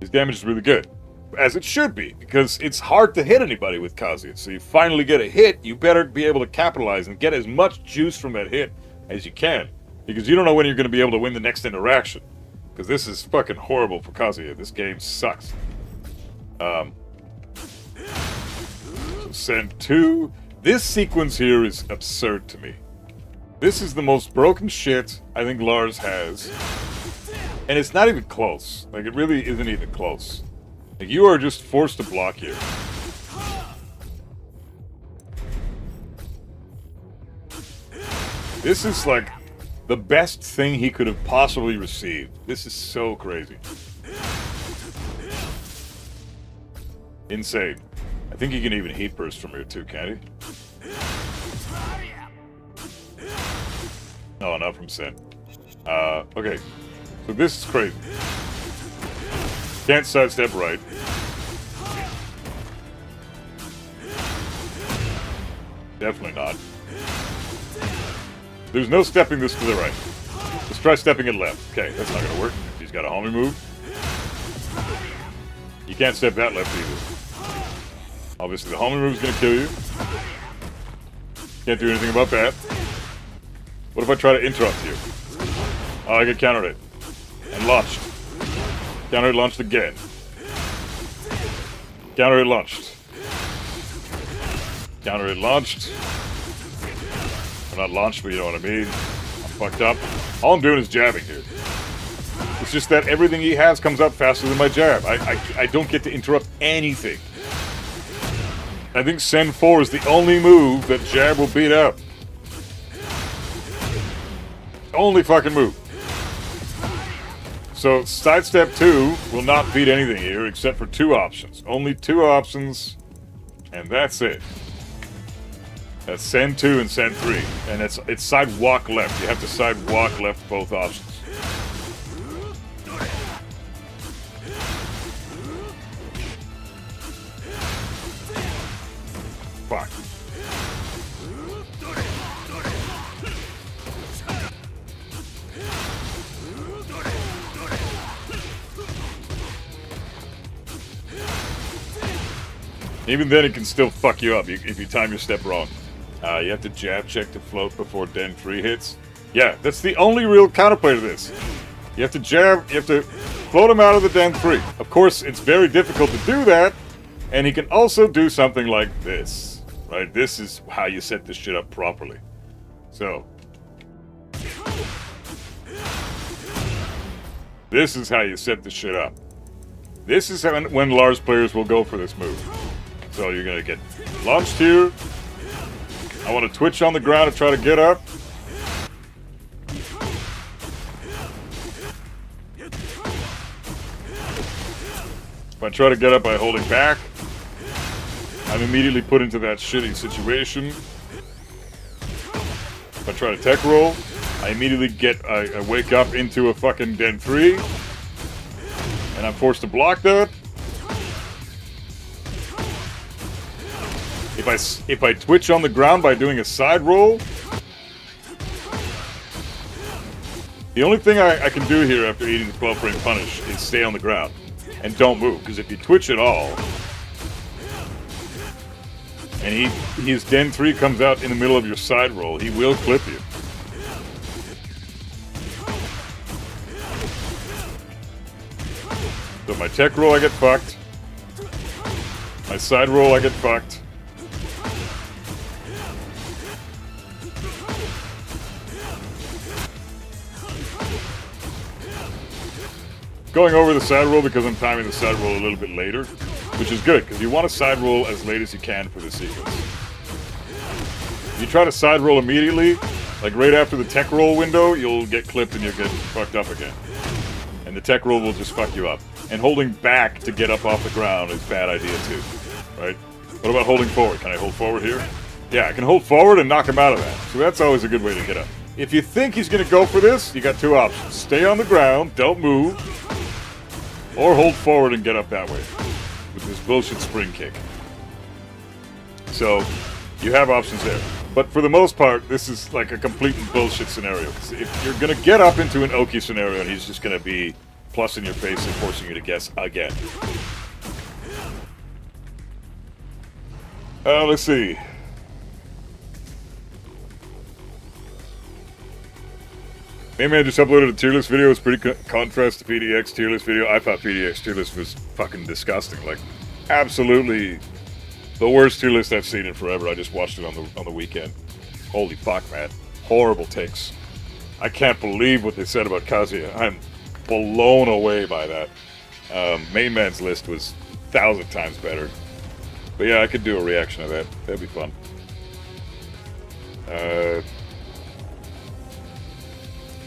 His damage is really good. As it should be, because it's hard to hit anybody with Kazuya. So you finally get a hit, you better be able to capitalize and get as much juice from that hit as you can. Because you don't know when you're going to be able to win the next interaction. Because this is fucking horrible for Kazuya. This game sucks. So send 2. This sequence here is absurd to me. This is the most broken shit I think Lars has. And it's not even close. Like, it really isn't even close. Like, you are just forced to block here. This is like the best thing he could have possibly received. This is so crazy. Insane. I think he can even heat burst from here too, can't he? No, not from Sen. Okay. So this is crazy. Can't sidestep right. Definitely not. There's no stepping this to the right. Let's try stepping it left. Okay, that's not gonna work. He's got a homie move. You can't step that left either. Obviously the homie move's gonna kill you. Can't do anything about that. What if I try to interrupt you? Oh, I get counter hit. And launched. Counter hit launched again. Counter hit launched. Counter hit launched. Or not launched, but you know what I mean. I'm fucked up. All I'm doing is jabbing here. It's just that everything he has comes up faster than my jab. I don't get to interrupt anything. I think Send 4 is the only move that jab will beat out. Only fucking move. So sidestep 2 will not beat anything here except for 2 options. Only 2 options, and that's it. That's Send 2 and Send 3. And it's sidewalk left. You have to sidewalk left both options. Fuck. Even then, it can still fuck you up if you time your step wrong. You have to jab check to float before Den 3 hits. Yeah, that's the only real counterplay to this. You have to jab, you have to float him out of the Den 3. Of course, it's very difficult to do that, and he can also do something like this. Right? This is how you set this shit up properly. So. This is how you set this shit up. This is when Lars players will go for this move. So you're gonna get launched here. I want to twitch on the ground to try to get up. If I try to get up by holding back, I'm immediately put into that shitty situation. If I try to tech roll, I immediately I wake up into a fucking Den 3. And I'm forced to block that. If I twitch on the ground by doing a side roll, the only thing I can do here after eating the 12 frame punish is stay on the ground and don't move, because if you twitch at all and his Den 3 comes out in the middle of your side roll, he will clip you. So my tech roll, I get fucked. My side roll, I get fucked. Going over the side roll because I'm timing the side roll a little bit later, which is good, because you want to side roll as late as you can for this sequence. If you try to side roll immediately, like right after the tech roll window, you'll get clipped and you'll get fucked up again. And the tech roll will just fuck you up. And holding back to get up off the ground is a bad idea too, right? What about holding forward? Can I hold forward here? Yeah, I can hold forward and knock him out of that. So that's always a good way to get up. If you think he's going to go for this, you got 2 options. Stay on the ground, don't move, or hold forward and get up that way with this bullshit spring kick. So, you have options there. But for the most part, this is like a complete bullshit scenario. If you're going to get up into an Oki scenario, and he's just going to be plus in your face and forcing you to guess again. Let's see. Hey man, just uploaded a tier list video. It's pretty contrast to PDX tier list video. I thought PDX tier list was fucking disgusting. Like, absolutely the worst tier list I've seen in forever. I just watched it on the weekend. Holy fuck, man. Horrible takes. I can't believe what they said about Kazuya. I'm blown away by that. Main Man's list was 1,000 times better. But yeah, I could do a reaction of that. That'd be fun.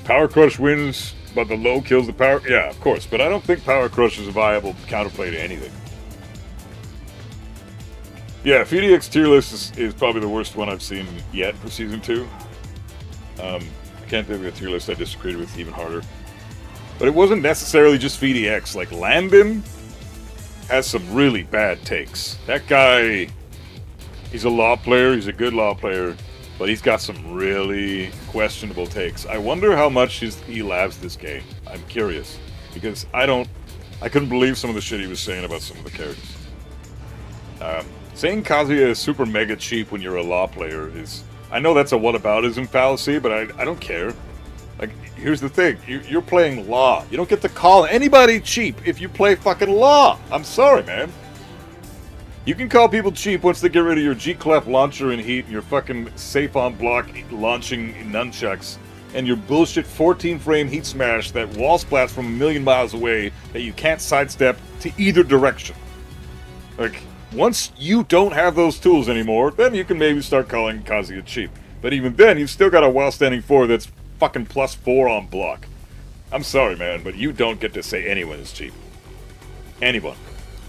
Power Crush wins, but the low kills the power. Yeah, of course. But I don't think Power Crush is a viable counterplay to anything. Yeah, PDX tier list is probably the worst one I've seen yet for Season 2. I can't think of a tier list I disagreed with even harder. But it wasn't necessarily just PDX. Like, Landon has some really bad takes. That guy He's a law player, he's a good law player, but he's got some really questionable takes. I wonder how much he labs this game. I'm curious, because I couldn't believe some of the shit he was saying about some of the characters. Saying Kazuya is super mega cheap when you're a law player is... I know that's a whataboutism fallacy, but I don't care. Like, here's the thing. You're playing law. You don't get to call anybody cheap if you play fucking law. I'm sorry, man. You can call people cheap once they get rid of your G-Clef launcher and heat and your fucking safe-on-block launching nunchucks and your bullshit 14-frame heat smash that wall splats from a million miles away that you can't sidestep to either direction. Like... Once you don't have those tools anymore, then you can maybe start calling Kazuya cheap. But even then, you've still got a while-standing 4 that's fucking +4 on block. I'm sorry, man, but you don't get to say anyone is cheap. Anyone.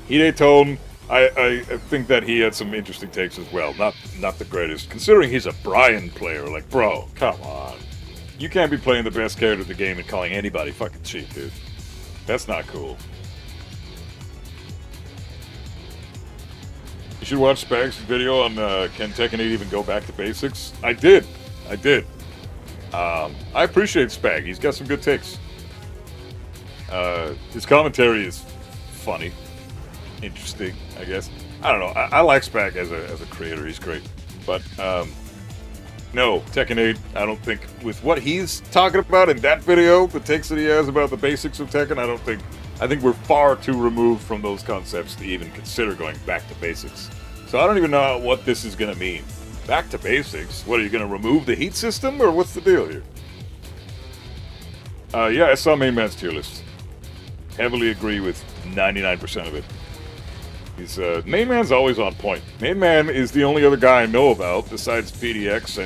Hidetone, I think that he had some interesting takes as well. Not the greatest. Considering he's a Brian player, like, bro, come on. You can't be playing the best character of the game and calling anybody fucking cheap, dude. That's not cool. You should watch Spag's video on Can Tekken 8 even go back to basics? I did. I appreciate Spag. He's got some good takes. His commentary is funny. Interesting, I guess. I don't know. I like Spag as a creator. He's great. But, no, Tekken 8, I don't think, with what he's talking about in that video, the takes that he has about the basics of Tekken, I think we're far too removed from those concepts to even consider going back to basics. So I don't even know what this is going to mean. Back to basics? What, are you going to remove the heat system, or what's the deal here? Yeah, I saw Main Man's tier list. Heavily agree with 99% of it. Main Man's always on point. Main Man is the only other guy I know about, besides PDX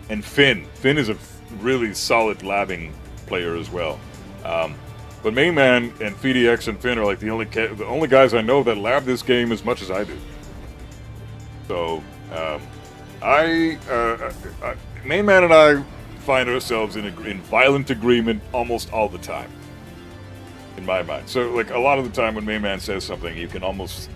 and Finn. Finn is a really solid labbing player as well. But Main Man and FDX and Finn are like the only guys I know that lab this game as much as I do. So, Main Man and I find ourselves in violent agreement almost all the time, in my mind. So, like, a lot of the time when Main Man says something, you can almost...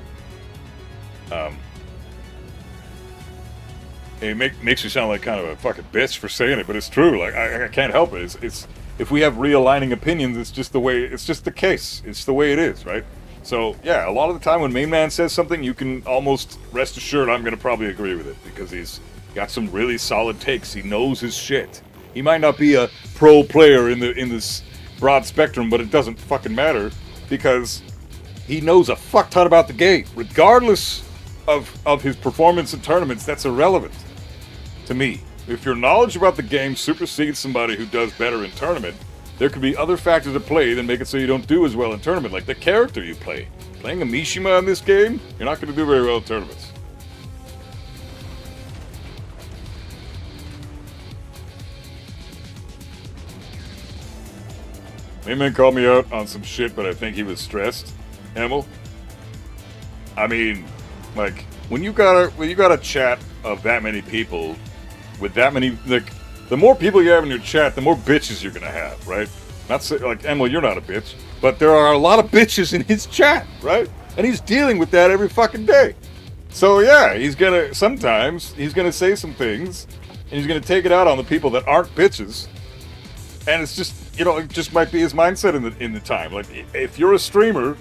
it makes you sound like kind of a fucking bitch for saying it, but it's true. Like, I can't help it. It's if we have realigning opinions, it's just the case. It's the way it is, right? So, yeah, a lot of the time when Main Man says something, you can almost rest assured I'm going to probably agree with it, because he's got some really solid takes. He knows his shit. He might not be a pro player in this broad spectrum, but it doesn't fucking matter, because he knows a fuck ton about the game. Regardless of his performance in tournaments, that's irrelevant to me. If your knowledge about the game supersedes somebody who does better in tournament, there could be other factors at play that make it so you don't do as well in tournament, like the character you play. Playing a Mishima in this game, you're not going to do very well in tournaments. Mayman called me out on some shit, but I think he was stressed. Emil? I mean, like, when you got a chat of that many people, with that many, like, the more people you have in your chat, the more bitches you're gonna have, right? Not say, like, Emil, you're not a bitch, but there are a lot of bitches in his chat, right? And he's dealing with that every fucking day. So yeah, sometimes he's gonna say some things, and he's gonna take it out on the people that aren't bitches, and it's just, it just might be his mindset in the time. Like, if you're a streamer,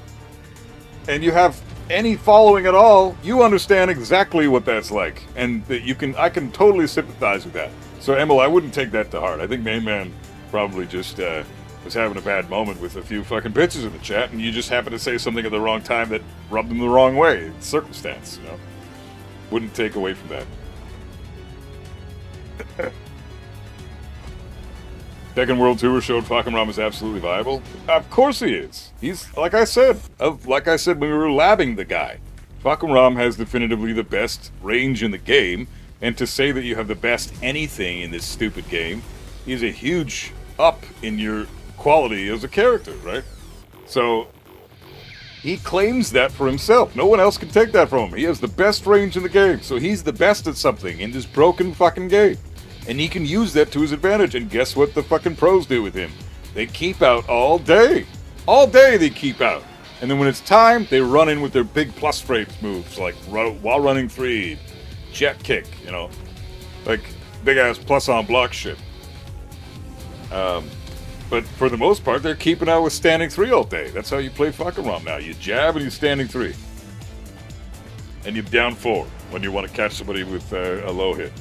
and you have any following at all, you understand exactly what that's like, and that I can totally sympathize with that. So, Emil, I wouldn't take that to heart. I think Main Man probably just was having a bad moment with a few fucking bitches in the chat, and you just happened to say something at the wrong time that rubbed him the wrong way. It's circumstance, Wouldn't take away from that. Tekken World Tour showed Fakamram is absolutely viable. Of course he is. He's, like I said when we were labbing the guy, Fakamram has definitively the best range in the game, and to say that you have the best anything in this stupid game is a huge up in your quality as a character, right? So, he claims that for himself. No one else can take that from him. He has the best range in the game, so he's the best at something in this broken fucking game. And he can use that to his advantage, and guess what the fucking pros do with him? They keep out all day. All day they keep out. And then when it's time, they run in with their big plus frames moves, like while running 3, jet kick, you know, like big ass plus on block shit. But for the most part, they're keeping out with standing 3 all day. That's how you play fucking ROM now. You jab and you standing 3. And you down 4 when you want to catch somebody with a low hit.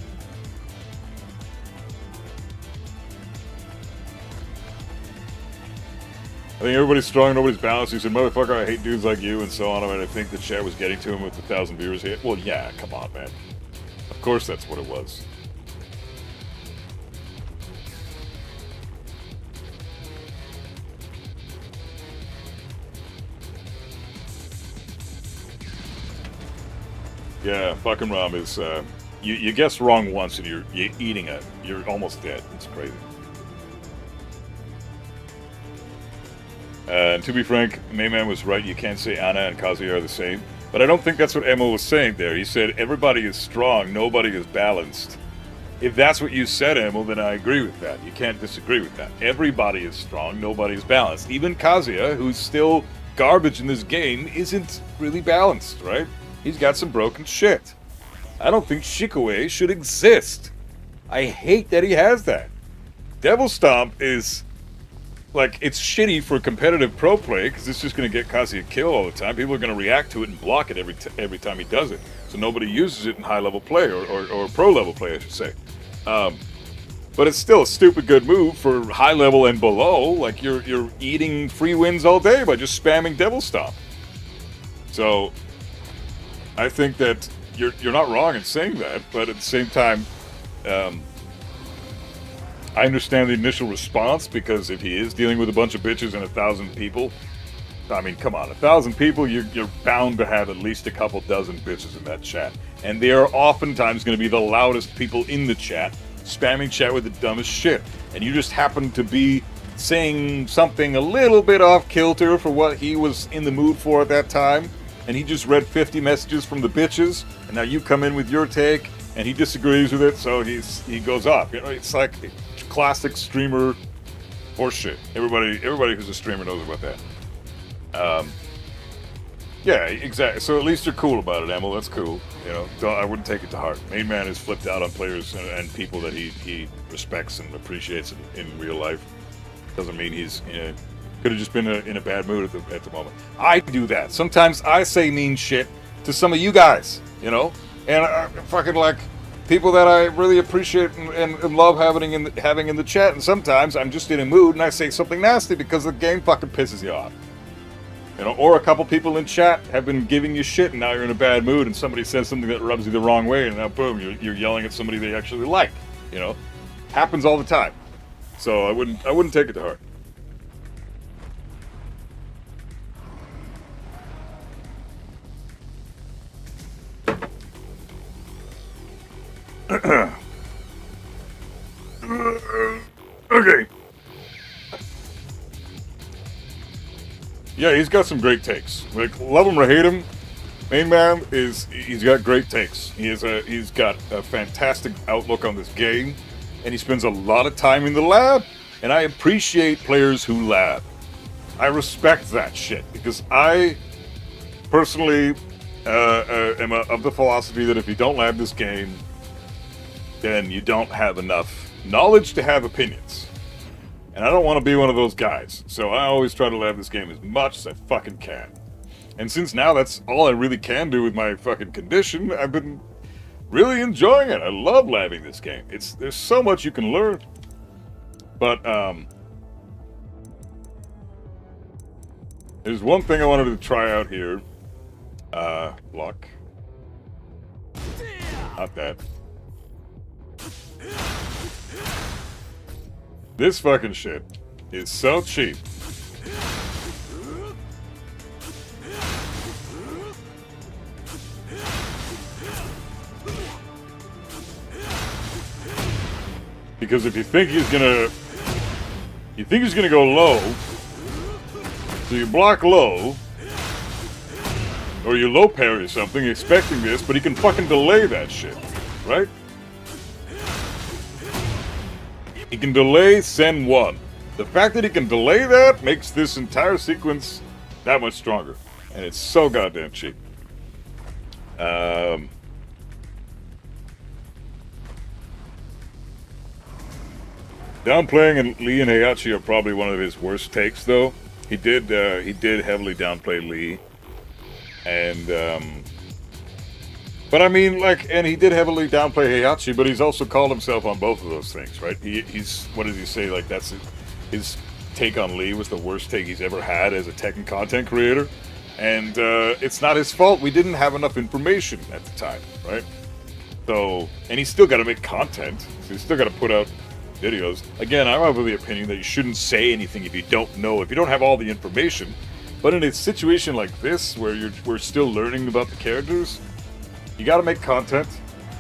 I think everybody's strong, nobody's balanced. He said, motherfucker, I hate dudes like you, and so on. And I think the chat was getting to him with the 1,000 viewers hit. Well, yeah, come on, man. Of course that's what it was. Yeah, fucking ROM is, you guess wrong once and you're eating it. You're almost dead. It's crazy. And to be frank, Mayman was right. You can't say Anna and Kazuya are the same. But I don't think that's what Emma was saying there. He said everybody is strong, nobody is balanced. If that's what you said, Emma, then I agree with that. You can't disagree with that. Everybody is strong, nobody is balanced. Even Kazuya, who's still garbage in this game, isn't really balanced, right? He's got some broken shit. I don't think Shikue should exist. I hate that he has that. Devil Stomp is... like, it's shitty for competitive pro play, because it's just going to get Kazuya killed all the time. People are going to react to it and block it every time he does it. So nobody uses it in high-level play, or pro-level play, I should say. But it's still a stupid good move for high-level and below. Like, you're eating free wins all day by just spamming Devil Stomp. So, I think that you're not wrong in saying that, but at the same time... I understand the initial response, because if he is dealing with a bunch of bitches and 1,000 people, I mean, come on, 1,000 people, you're bound to have at least a couple dozen bitches in that chat. And they are oftentimes going to be the loudest people in the chat, spamming chat with the dumbest shit. And you just happen to be saying something a little bit off kilter for what he was in the mood for at that time, and he just read 50 messages from the bitches, and now you come in with your take, and he disagrees with it, so he goes off. You know, it's like... classic streamer horseshit. Everybody who's a streamer knows about that. Yeah, exactly. So at least you're cool about it, Emil. That's cool. You know, I wouldn't take it to heart. Main Man is flipped out on players and people that he respects and appreciates in real life. Doesn't mean he's could have just been in a bad mood at the moment. I do that. Sometimes I say mean shit to some of you guys, you know, and I fucking like. People that I really appreciate and love having in the chat, and sometimes I'm just in a mood and I say something nasty because the game fucking pisses you off. You know, or a couple people in chat have been giving you shit and now you're in a bad mood and somebody says something that rubs you the wrong way and now boom, you're yelling at somebody they actually like. You know, happens all the time. So I wouldn't take it to heart. Okay. Yeah, he's got some great takes. Like, love him or hate him, Main Man he's got great takes. He's got a fantastic outlook on this game, and he spends a lot of time in the lab, and I appreciate players who lab. I respect that shit, because I personally am of the philosophy that if you don't lab this game, then you don't have enough knowledge to have opinions. And I don't want to be one of those guys. So I always try to lab this game as much as I fucking can. And since now that's all I really can do with my fucking condition, I've been really enjoying it. I love labbing this game. There's so much you can learn. But, there's one thing I wanted to try out here. Block. Not that. This fucking shit is so cheap. Because if you think he's gonna go low, so you block low, or you low parry something expecting this, but he can fucking delay that shit, right? He can delay Sen 1. The fact that he can delay that makes this entire sequence That much stronger. And it's so goddamn cheap. Downplaying and Lee and Heihachi are probably one of his worst takes, though. He did heavily downplay Lee, and but I mean, like, and he did heavily downplay Heihachi, but he's also called himself on both of those things, right? He's what does he say? Like, that's his take on Lee was the worst take he's ever had as a tech and content creator, and it's not his fault. We didn't have enough information at the time, right? So, and he's still got to make content. So he's still got to put out videos. Again, I'm of the opinion that you shouldn't say anything if you don't know, if you don't have all the information. But in a situation like this, where we're still learning about the characters, you got to make content.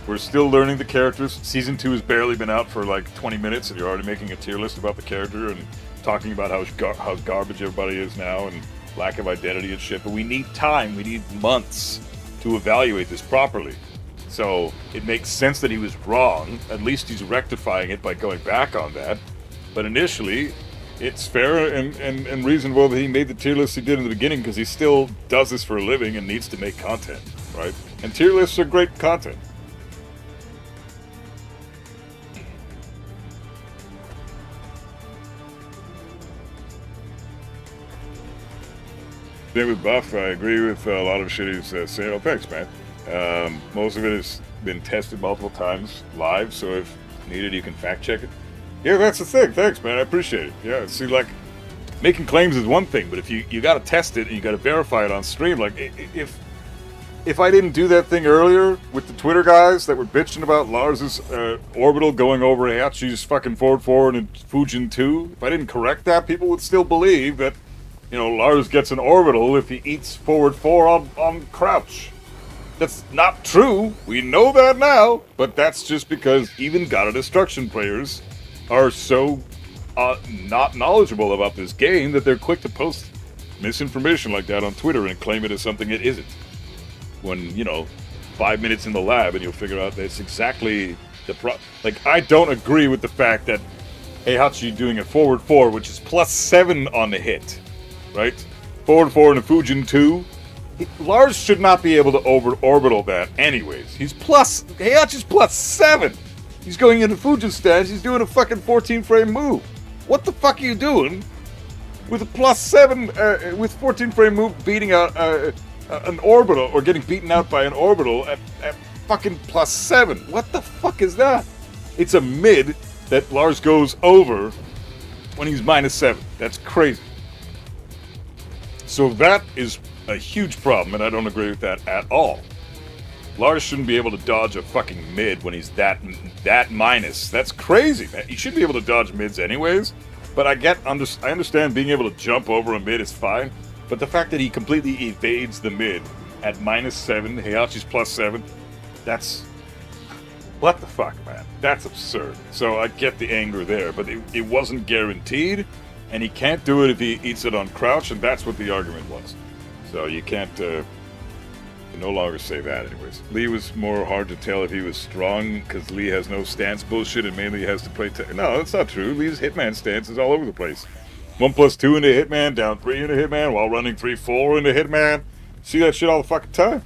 We're still learning the characters. Season 2 has barely been out for like 20 minutes, and you're already making a tier list about the character and talking about how garbage everybody is now and lack of identity and shit. But we need time. We need months to evaluate this properly. So it makes sense that he was wrong. At least he's rectifying it by going back on that. But initially, it's fair and reasonable that he made the tier list he did in the beginning, because he still does this for a living and needs to make content, right? And tier lists are great content. Same with Buff. I agree with a lot of shit he's saying. Oh, thanks, man. Most of it has been tested multiple times live, so if needed, you can fact check it. Yeah, that's the thing. Thanks, man. I appreciate it. Yeah, see, like, making claims is one thing, but if you got to test it and you got to verify it on stream, like, if I didn't do that thing earlier with the Twitter guys that were bitching about Lars's orbital going over Heihachi's fucking forward and Fujin 2, if I didn't correct that, people would still believe that, you know, Lars gets an orbital if he eats forward 4 on crouch. That's not true. We know that now, but that's just because even God of Destruction players are so not knowledgeable about this game that they're quick to post misinformation like that on Twitter and claim it as something it isn't. When, you know, 5 minutes in the lab and you'll figure out that it's exactly the like, I don't agree with the fact that Heihachi doing a forward 4, which is +7 on the hit, right? Forward 4 and a Fujin 2. Lars should not be able to orbital that anyways. Heihachi's +7. He's going into Fujin stance, he's doing a fucking 14 frame move. What the fuck are you doing with a +7, with 14 frame move beating out an orbital, or getting beaten out by an orbital at fucking +7? What the fuck is that? It's a mid that Lars goes over when he's -7. That's crazy. So that is a huge problem, and I don't agree with that at all. Lars shouldn't be able to dodge a fucking mid when he's that minus. That's crazy, man. He should be able to dodge mids anyways, but I understand being able to jump over a mid is fine, but the fact that he completely evades the mid at -7, Heihachi's +7, that's... what the fuck, man? That's absurd. So I get the anger there, but it wasn't guaranteed, and he can't do it if he eats it on crouch, and that's what the argument was. So you can't no longer say that anyways. Lee was more hard to tell if he was strong, because Lee has no stance bullshit and mainly has to play... No, that's not true. Lee's hitman stance is all over the place. 1+2 into hitman, down 3 into hitman, while running 3-4 into hitman. See that shit all the fucking time.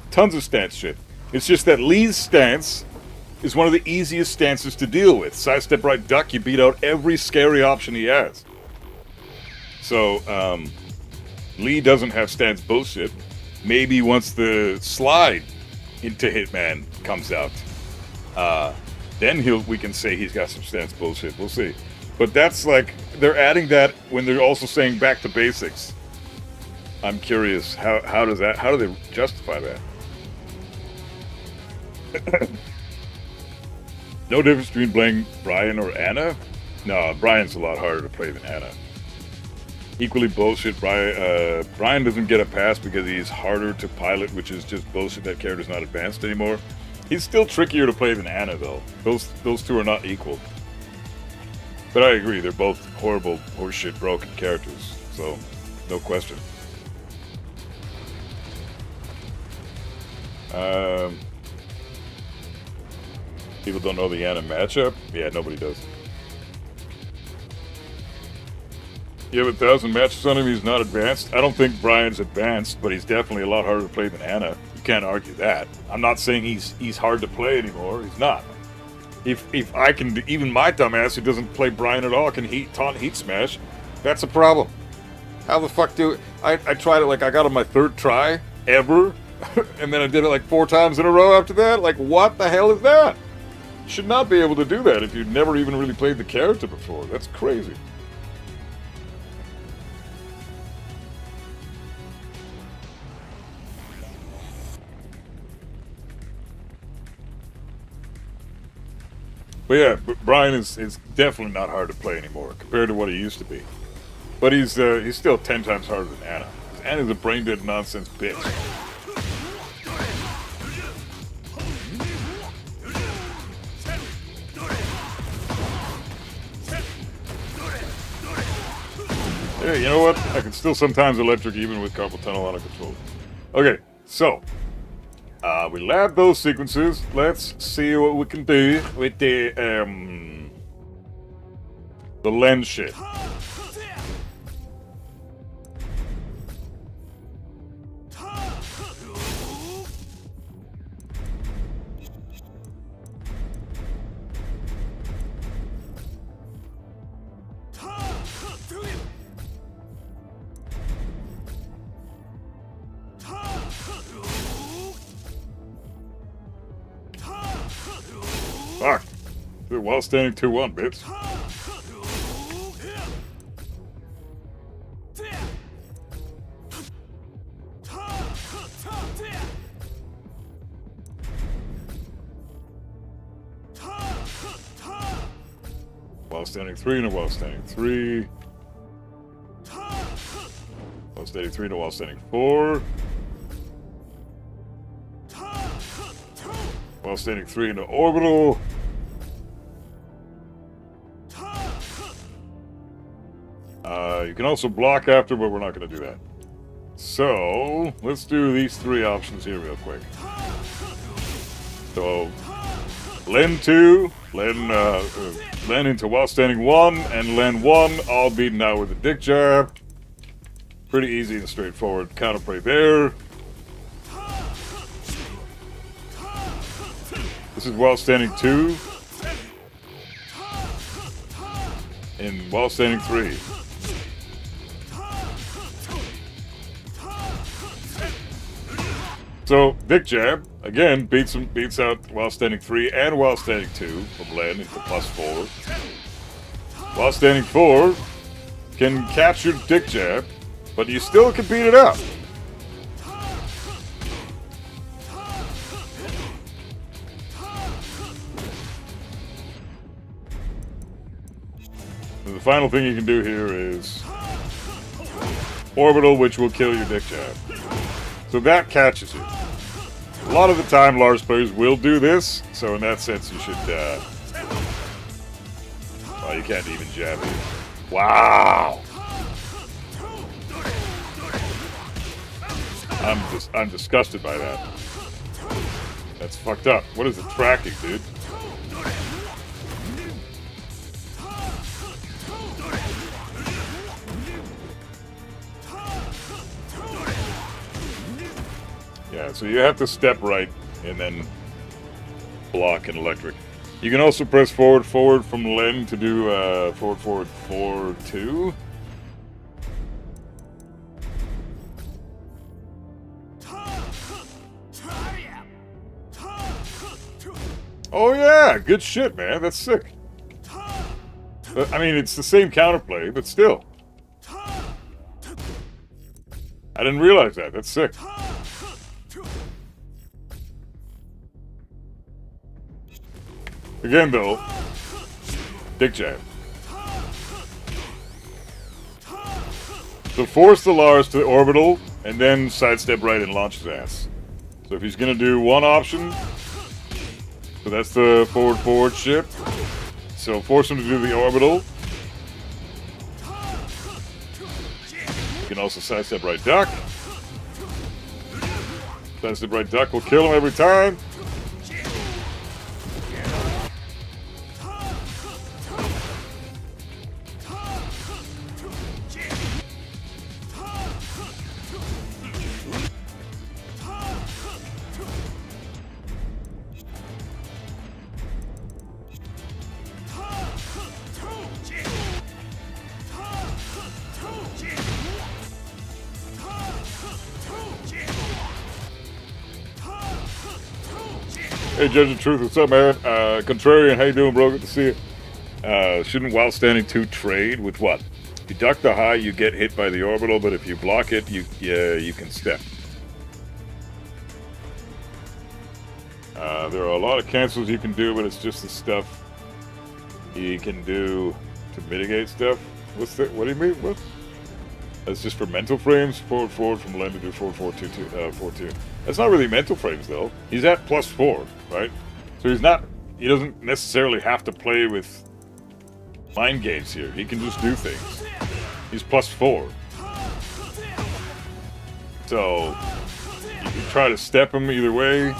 Tons of stance shit. It's just that Lee's stance is one of the easiest stances to deal with. Sidestep right duck, you beat out every scary option he has. So, Lee doesn't have stance bullshit. Maybe once the slide into Hitman comes out, then we can say he's got some stance bullshit. We'll see. But that's like, they're adding that when they're also saying back to basics. I'm curious, how do they justify that? No difference between playing Brian or Anna? No, Brian's a lot harder to play than Anna. Equally bullshit, Brian doesn't get a pass because he's harder to pilot, which is just bullshit. That character's not advanced anymore. He's still trickier to play than Anna, though. Those two are not equal. But I agree, they're both horrible, horseshit, broken characters. So, no question. People don't know the Anna matchup? Yeah, nobody does. You have 1,000 matches on him, he's not advanced. I don't think Brian's advanced, but he's definitely a lot harder to play than Anna. You can't argue that. I'm not saying he's hard to play anymore. He's not. If I can, even my dumbass who doesn't play Brian at all can taunt heat smash, that's a problem. How the fuck do I tried it, like I got on my 3rd try ever, and then I did it like 4 times in a row after that? Like, what the hell is that? You should not be able to do that if you've never even really played the character before. That's crazy. But yeah, Brian is definitely not hard to play anymore compared to what he used to be. But he's still 10 times harder than Anna. Anna's a brain dead nonsense bitch. Yeah, you know what? I can still sometimes electric even with carpal tunnel out of control. Okay, so we lab those sequences. Let's see what we can do with the lens shit. Fuck. Dude, while standing 2-1, bitch. While standing 3 and a while standing 3. While standing 3 and a while standing 4. While standing 3 in the orbital. You can also block after, but we're not going to do that. So, let's do these 3 options here real quick. So, Len 2, Len into while standing 1, and Len 1 all beaten out with a dick jab. Pretty easy and straightforward counterplay there. This is while standing 2. And while standing 3. So, Dick Jab, again, beats out while standing 3 and while standing 2 from Len into +4. While standing 4 can catch your Dick Jab, but you still can beat it up. And the final thing you can do here is Orbital, which will kill your Dick Jab. So that catches you. A lot of the time, Lars players will do this, so in that sense, you should. Well, you can't even jab it. Wow! I'm disgusted by that. That's fucked up. What is the tracking, dude? Yeah, so you have to step right and then block and electric. You can also press forward from Len to do forward 4-2. Oh yeah, good shit, man. That's sick. But, I mean, it's the same counterplay, but still. I didn't realize that. That's sick. Again, though, Dick Jab. So force the Lars to the orbital, and then sidestep right and launch his ass. So if he's going to do one option, so that's the forward ship. So force him to do the orbital. You can also sidestep right duck. Sidestep right duck will kill him every time. Hey, Judge of Truth, what's up, man? Contrarian, how you doing, bro? Good to see you. Shouldn't while standing 2 trade with what? If you duck the high, you get hit by the orbital, but if you block it, you can step. There are a lot of cancels you can do, but it's just the stuff you can do to mitigate stuff. What's that? What do you mean? What? That's just for mental frames. Forward from Len to do 4-4-2-2. That's not really mental frames though. He's at +4, right? So he's not. He doesn't necessarily have to play with mind games here. He can just do things. He's +4. So you can try to step him either way.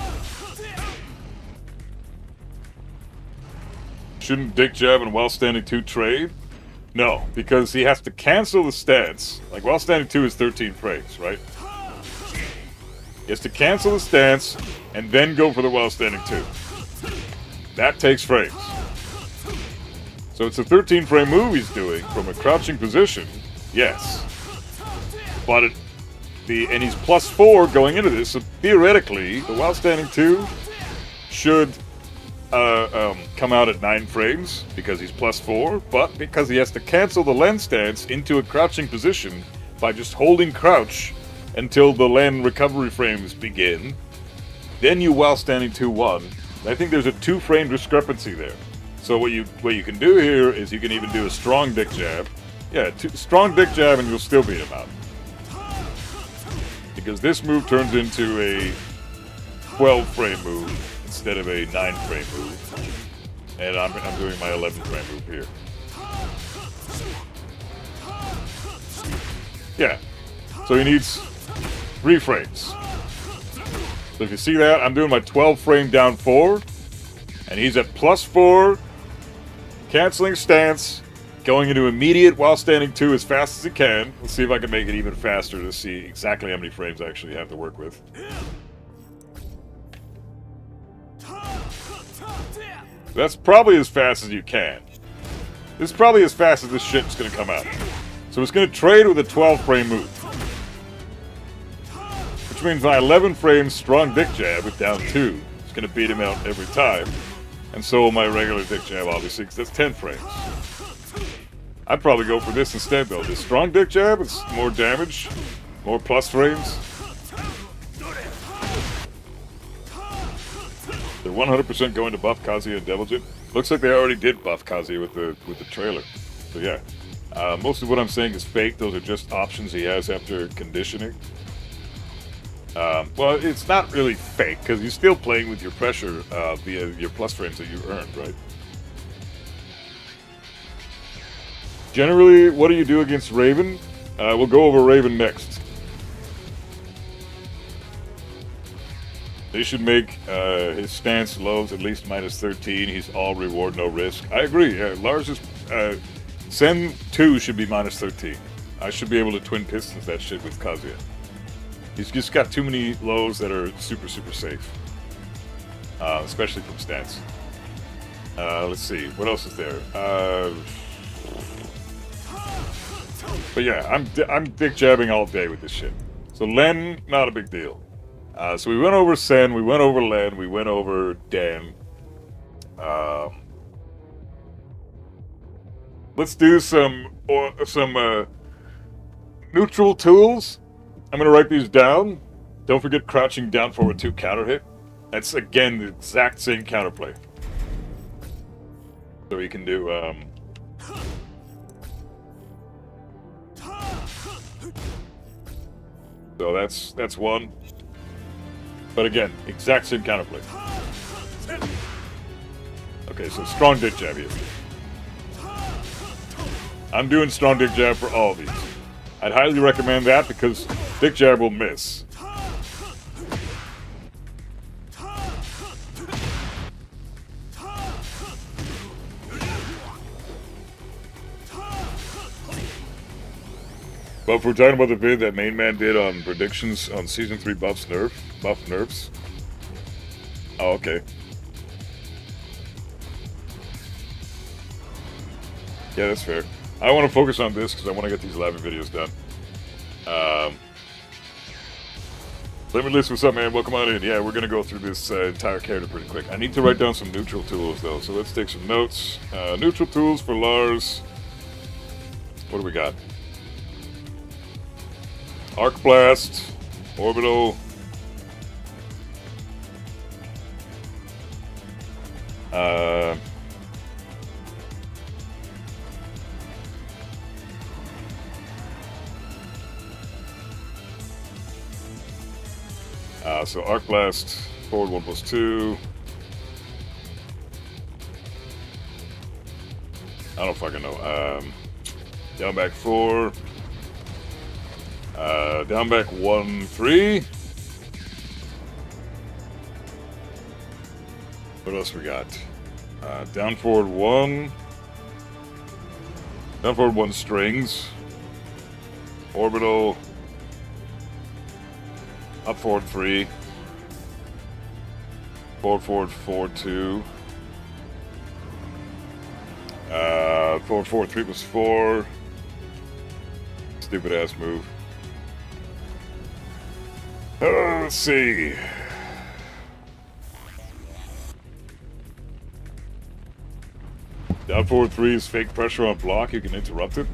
Shouldn't dick jab and while standing 2 trade? No, because he has to cancel the stance. Like while standing 2 is 13 frames, right? He has to cancel the stance and then go for the while standing 2. That takes frames. So it's a 13 frame move he's doing from a crouching position, yes. But and he's +4 going into this, so theoretically the while standing 2 should come out at 9 frames because he's +4, but because he has to cancel the Len stance into a crouching position by just holding crouch until the Len recovery frames begin, then you while standing 2-1. I think there's a 2-frame discrepancy there. So what you can do here is you can even do a strong dick jab. Yeah, strong dick jab and you'll still beat him out. Because this move turns into a 12-frame move instead of a 9-frame move. And I'm doing my 11-frame move here. Yeah. So he needs 3 frames. So if you see that, I'm doing my 12-frame down 4. And he's at +4. Canceling stance. Going into immediate while standing 2 as fast as he can. Let's see if I can make it even faster to see exactly how many frames I actually have to work with. That's probably as fast as you can. This is probably as fast as this shit's gonna come out. So it's gonna trade with a 12-frame move. Which means my 11 frames strong dick jab with down 2 is gonna beat him out every time. And so will my regular dick jab, obviously, because that's 10 frames. I'd probably go for this instead, though. This strong dick jab, it's more damage, more plus frames. They're 100% going to buff Kazuya and Deviljit. Looks like they already did buff Kazuya with the trailer. So yeah, most of what I'm saying is fake. Those are just options he has after conditioning. Well, it's not really fake because you're still playing with your pressure via your plus frames that you earned, right? Generally, what do you do against Raven? We'll go over Raven next. They should make his stance lows at least -13. He's all reward, no risk. I agree. Lars is... Sen 2 should be -13. I should be able to twin pistons that shit with Kazuya. He's just got too many lows that are super, super safe. Especially from stance. Let's see. What else is there? But yeah, I'm dick jabbing all day with this shit. So Len, not a big deal. So we went over Sen, we went over Len, we went over Dan. Let's do some neutral tools. I'm gonna write these down. Don't forget crouching down forward 2 counter hit. That's again the exact same counterplay. So you can do so that's one. But again, exact same counterplay. Okay, so strong dick jab here. I'm doing strong dick jab for all of these. I'd highly recommend that because dick jab will miss. But if we're talking about the vid that Main Man did on predictions on Season 3 buff nerfs. Oh, okay. Yeah, that's fair. I want to focus on this because I want to get these 11 videos done. Limitless, what's up, man? Welcome on in. Yeah, we're gonna go through this entire character pretty quick. I need to write down some neutral tools though, so let's take some notes. Neutral tools for Lars. What do we got? Arc Blast, Orbital. So Arc Blast, forward 1+2. I don't fucking know. Down back 4. Down back 1, 3. What else we got? Down forward 1. Down forward 1 strings. Orbital. Up forward 3. Forward 4, 2. Forward 3+4. Stupid ass move. Let's see. Down forward 3 is fake pressure on block. You can interrupt it.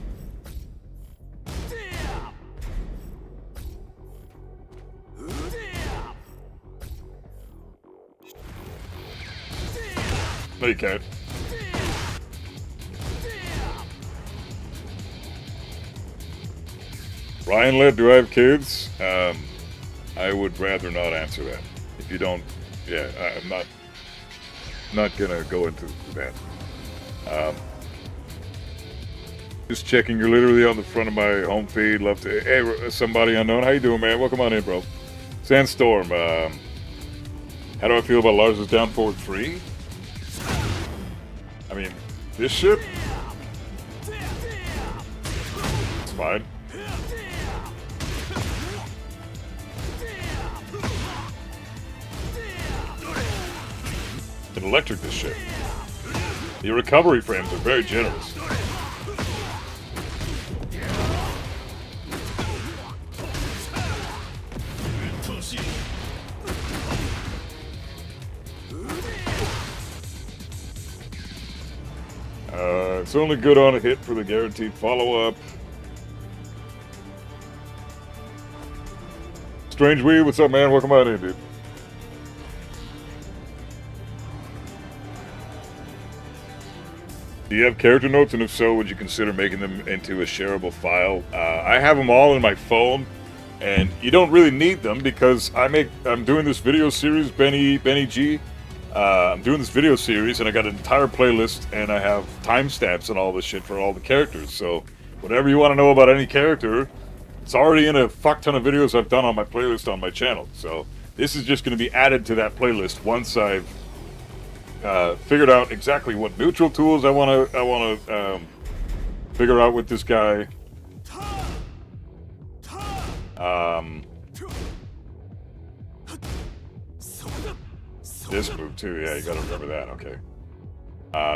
No, you can't. Ryan led, do I have kids? I would rather not answer that. If you don't, yeah, I'm not gonna go into that. Just checking, you're literally on the front of my home feed. Love to, hey, somebody unknown. How you doing, man? Welcome on in, bro. Sandstorm, how do I feel about Lars' down forward 3? I mean, this shit? It's fine. Can electric this shit. The recovery frames are very generous. It's only good on a hit for the guaranteed follow-up. Strange Weed, what's up, man? Welcome on in, dude. Do you have character notes, and if so, would you consider making them into a shareable file? I have them all in my phone, and you don't really need them because I'm doing this video series, Benny G. I'm doing this video series, and I got an entire playlist, and I have timestamps and all this shit for all the characters. So whatever you want to know about any character, it's already in a fuck ton of videos I've done on my playlist on my channel. So this is just going to be added to that playlist once I've figured out exactly what neutral tools I want to figure out with this guy. This move too, yeah, you gotta remember that, okay.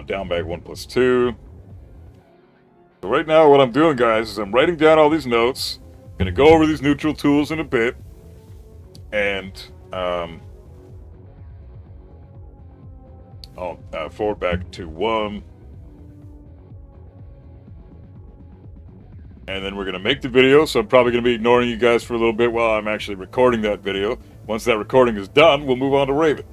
Down bag 1+2. So right now what I'm doing, guys, is I'm writing down all these notes. Gonna go over these neutral tools in a bit. And, forward back to 1. And then we're gonna make the video, so I'm probably gonna be ignoring you guys for a little bit while I'm actually recording that video. Once that recording is done, we'll move on to Raven.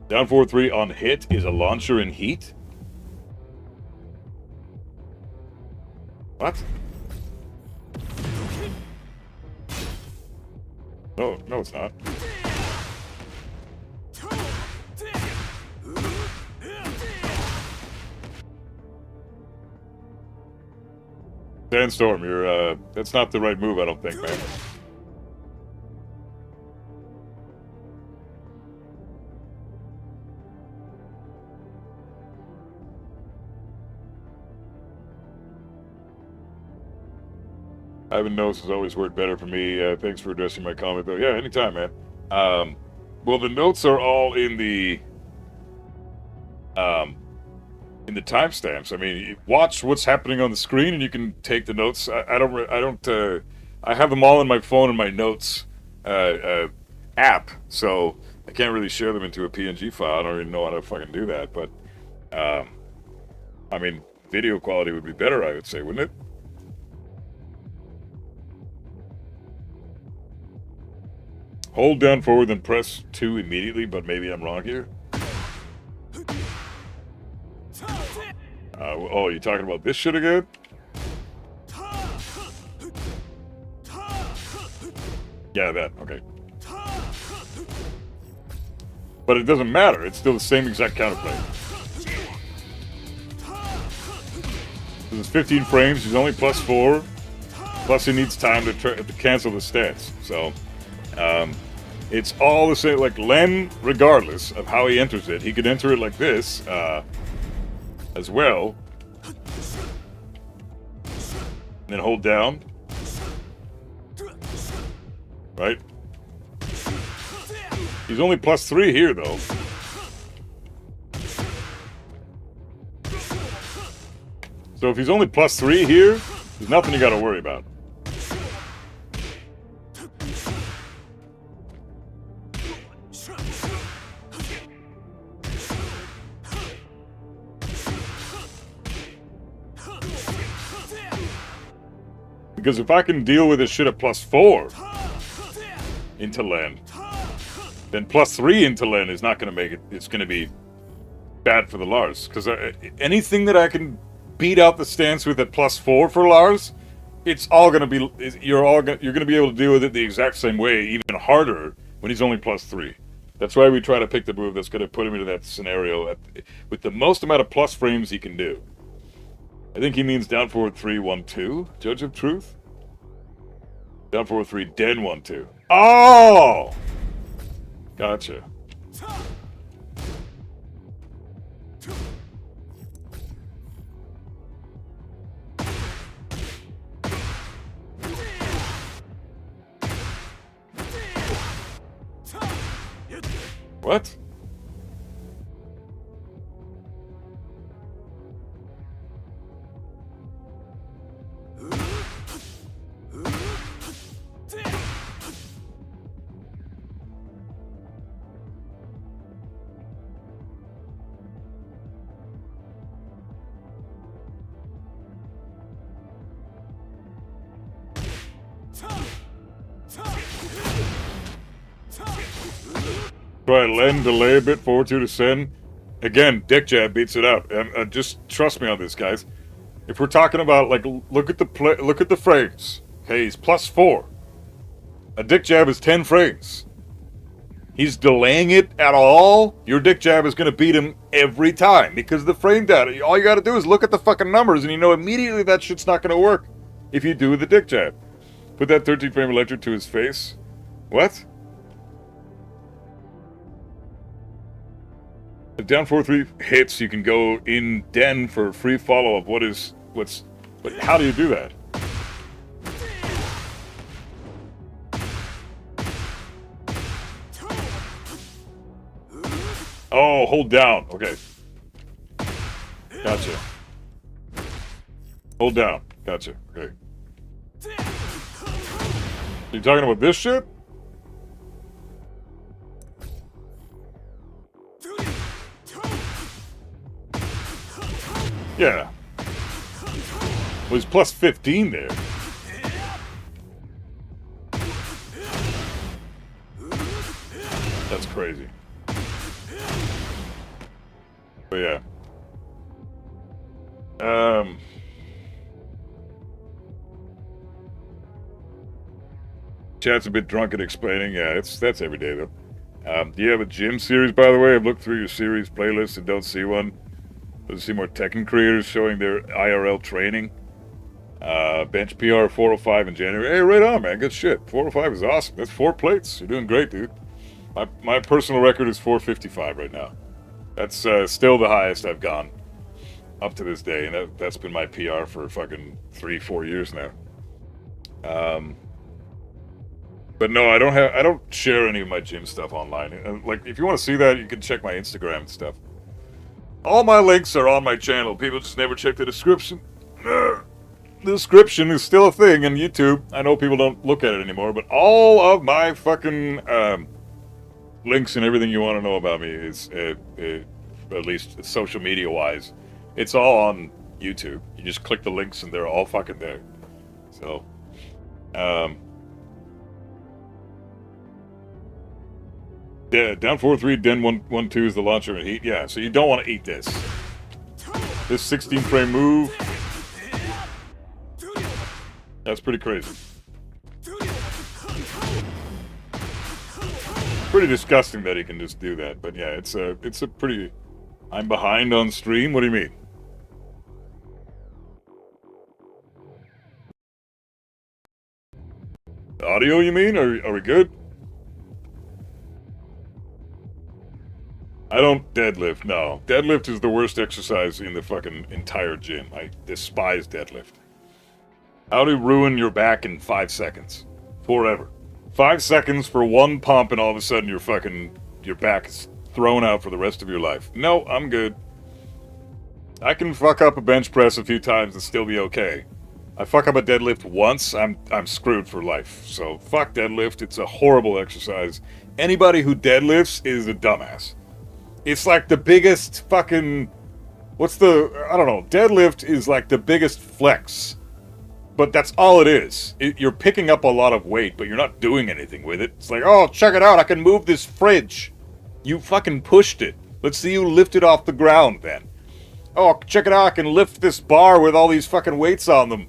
Down forward 3 on hit is a launcher in heat. What? No, it's not. Sandstorm, you're that's not the right move, I don't think, man. Ivan knows has always worked better for me. Thanks for addressing my comment, though. Yeah, anytime, man. Well, the notes are all in the in the timestamps. I mean, you watch what's happening on the screen, and you can take the notes. I have them all in my phone and my notes app, so I can't really share them into a PNG file. I don't even know how to fucking do that, but I mean, video quality would be better, I would say, wouldn't it? Hold down forward, then press 2 immediately, but maybe I'm wrong here. Oh, you talking about this shit again? Yeah, that. Okay. But it doesn't matter. It's still the same exact counterplay. This is 15 frames. He's only +4. Plus, he needs time to cancel the stance. So, it's all the same. Like Len, regardless of how he enters it, he could enter it like this as well. And then hold down. Right? He's only +3 here, though. So if he's only +3 here, there's nothing you gotta worry about. Because if I can deal with this shit at +4 into Len, then +3 into Len is not going to make it. It's going to be bad for the Lars. Because anything that I can beat out the stance with at +4 for Lars, it's all going to be. You're going to be able to deal with it the exact same way, even harder when he's only +3. That's why we try to pick the move that's going to put him into that scenario with the most amount of plus frames he can do. I think he means down forward 3, 1, 2. Judge of truth. Down forward 3, den 1, 2. Oh! Gotcha. What? Try Len, delay a bit, forward 2 to send. Again, dick jab beats it out. And just trust me on this, guys. If we're talking about, like, look at the frames. Okay, he's +4. A dick jab is 10 frames. He's delaying it at all. Your dick jab is going to beat him every time because the frame data. All you got to do is look at the fucking numbers, and you know immediately that shit's not going to work if you do the dick jab. Put that 13 frame electric to his face. What? If down 4-3 hits, you can go in den for a free follow-up. But how do you do that? Oh, hold down. Okay. Gotcha. Hold down. Gotcha. Okay. You talking about this shit? Yeah. Well, he's +15 there. That's crazy. But yeah. Chat's a bit drunk at explaining. Yeah, that's every day though. Do you have a gym series, by the way? I've looked through your series playlist and don't see one. Let's see more Tekken creators showing their IRL training. Bench PR 405 in January. Hey, right on, man. Good shit. 405 is awesome. That's 4 plates. You're doing great, dude. My personal record is 455 right now. That's still the highest I've gone up to this day, and that's been my PR for fucking 3-4 years now. But no, I don't share any of my gym stuff online. Like, if you want to see that, you can check my Instagram and stuff. All my links are on my channel. People just never check the description. The description is still a thing on YouTube. I know people don't look at it anymore, but all of my fucking links and everything you want to know about me is, at least social media-wise, it's all on YouTube. You just click the links and they're all fucking there. So, yeah, down 4-3, den 1-2 is the launcher and heat. Yeah, so you don't want to eat this. This 16 frame move, that's pretty crazy. Pretty disgusting that he can just do that, but yeah, it's a pretty... I'm behind on stream? What do you mean? Audio, you mean? Are we good? I don't deadlift, no. Deadlift is the worst exercise in the fucking entire gym. I despise deadlift. How to ruin your back in 5 seconds. Forever. 5 seconds for one pump and all of a sudden your back is thrown out for the rest of your life. No, I'm good. I can fuck up a bench press a few times and still be okay. I fuck up a deadlift once, I'm screwed for life. So fuck deadlift, it's a horrible exercise. Anybody who deadlifts is a dumbass. It's like the biggest fucking... I don't know, deadlift is like the biggest flex. But that's all it is. You're picking up a lot of weight, but you're not doing anything with it. It's like, oh, check it out, I can move this fridge. You fucking pushed it. Let's see you lift it off the ground then. Oh, check it out, I can lift this bar with all these fucking weights on them,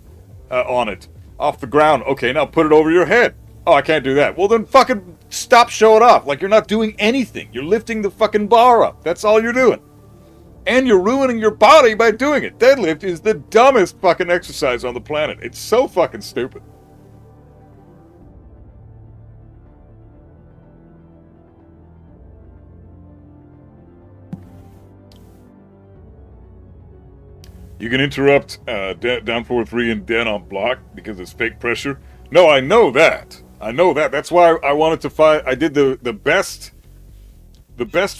on it, off the ground. Okay, now put it over your head. Oh, I can't do that. Well, then fucking stop showing off. Like, you're not doing anything. You're lifting the fucking bar up. That's all you're doing. And you're ruining your body by doing it. Deadlift is the dumbest fucking exercise on the planet. It's so fucking stupid. You can interrupt down 4-3 and den on block because it's fake pressure. No, I know that. I know that. That's why I wanted to find. I did the best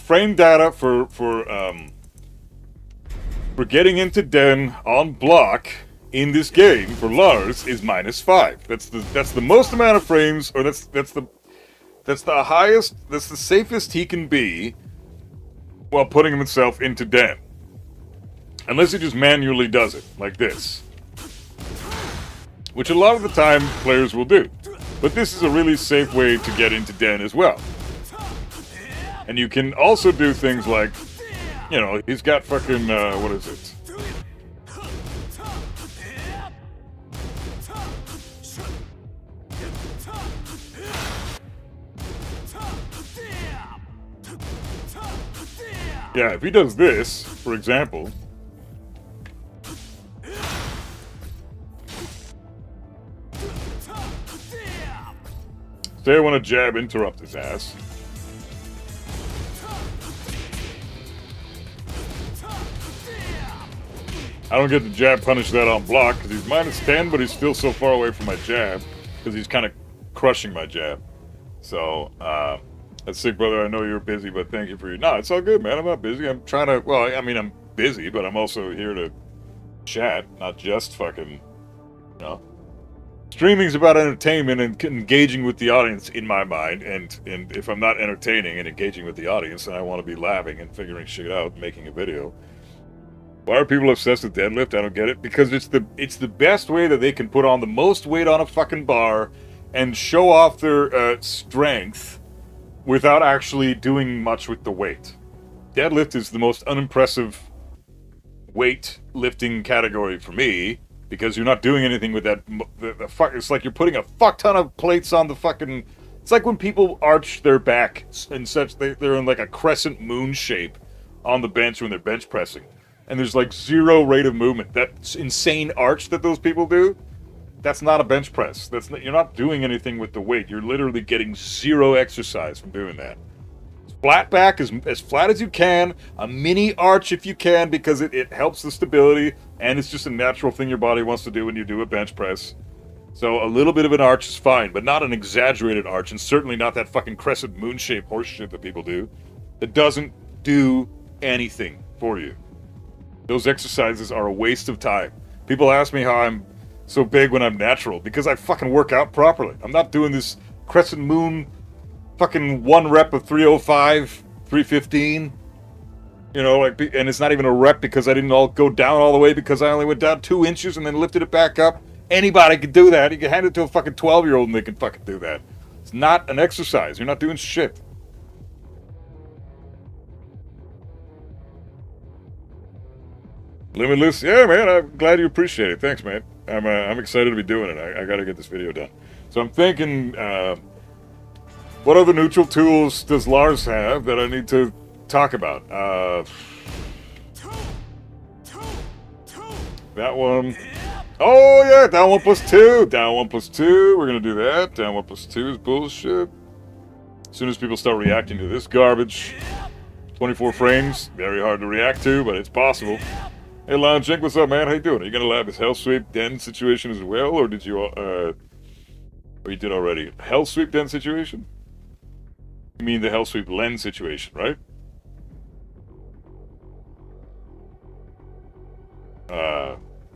frame data for getting into den on block in this game for Lars is -5. That's the most amount of frames, or that's the highest. That's the safest he can be while putting himself into den. Unless he just manually does it, like this. Which a lot of the time players will do. But this is a really safe way to get into den as well. And you can also do things like, you know, he's got fucking, what is it? Yeah, if he does this, for example... Say I want to jab interrupt his ass. I don't get the jab punish that on block because he's -10, but he's still so far away from my jab because he's kind of crushing my jab. So, that's sick, brother. I know you're busy, but thank you for your... No, it's all good, man. I'm not busy. I'm trying to... Well, I mean, I'm busy, but I'm also here to chat, not just fucking, you know... Streaming's about entertainment and engaging with the audience in my mind, and if I'm not entertaining and engaging with the audience, then I want to be laughing and figuring shit out, making a video. Why are people obsessed with deadlift? I don't get it. Because it's the best way that they can put on the most weight on a fucking bar and show off their strength without actually doing much with the weight. Deadlift is the most unimpressive weight lifting category for me. Because you're not doing anything with that. It's like you're putting a fuck ton of plates on the fucking... It's like when people arch their back and such. They're in like a crescent moon shape on the bench when they're bench pressing. And there's like zero rate of movement. That insane arch that those people do, that's not a bench press. You're not doing anything with the weight. You're literally getting zero exercise from doing that. Flat back, as flat as you can, a mini arch if you can, because it helps the stability, and it's just a natural thing your body wants to do when you do a bench press. So a little bit of an arch is fine, but not an exaggerated arch, and certainly not that fucking crescent moon shape horse shit that people do. It doesn't do anything for you. Those exercises are a waste of time. People ask me how I'm so big when I'm natural, because I fucking work out properly. I'm not doing this crescent moon fucking 1 rep of 305, 315. You know, like, and it's not even a rep because I didn't all go down all the way, because I only went down 2 inches and then lifted it back up. Anybody can do that. You can hand it to a fucking 12-year-old and they can fucking do that. It's not an exercise. You're not doing shit. Limitless, yeah, man. I'm glad you appreciate it. Thanks, man. I'm excited to be doing it. I got to get this video done. So I'm thinking, what other neutral tools does Lars have that I need to talk about? That one. Oh yeah, down 1 plus 2. Down 1 plus 2. We're gonna do that. Down 1 plus 2 is bullshit. As soon as people start reacting to this garbage, 24 frames, very hard to react to, but it's possible. Hey, Lon Jink, what's up, man? How you doing? Are you gonna lab this Hell Sweep Den situation as well, or did you, or you did already? Hell Sweep Den situation? You mean the Hell Sweep Lens situation, right?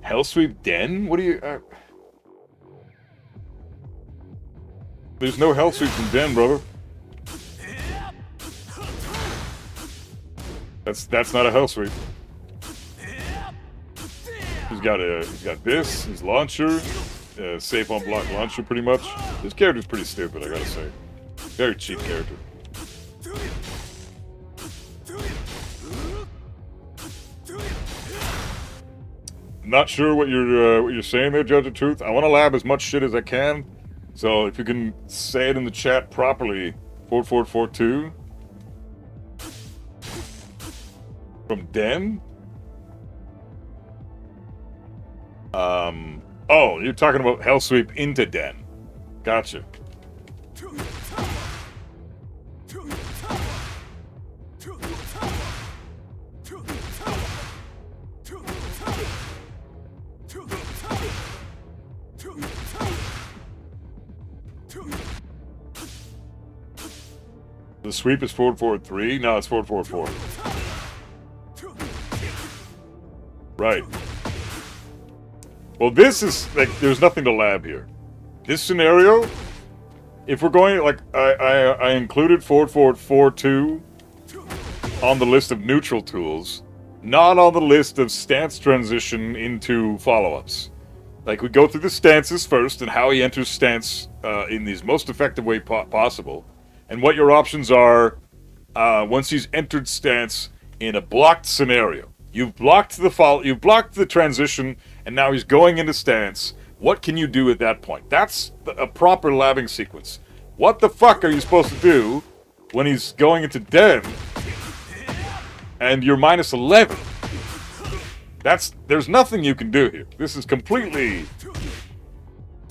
Hell Sweep Den? What do you, There's no Hell Sweeps in Den, brother. That's not a Hell Sweep. He's got this, his launcher, safe on block launcher pretty much. This character's pretty stupid, I gotta say. Very cheap character. Not sure what you're saying there, Judge of Truth. I want to lab as much shit as I can. So if you can say it in the chat properly, 4442 from Den. Oh, you're talking about Hell Sweep into Den. Gotcha. The sweep is 443? No, it's 444. Right. Well, this is, like, there's nothing to lab here. This scenario, if we're going, like, I included 4442 on the list of neutral tools, not on the list of stance transition into follow-ups. Like, we go through the stances first and how he enters stance in the most effective way possible, and what your options are once he's entered stance in a blocked scenario. You've blocked the transition, and now he's going into stance. What can you do at that point? That's a proper labbing sequence. What the fuck are you supposed to do when he's going into Den and you're minus 11? There's nothing you can do here. This is completely,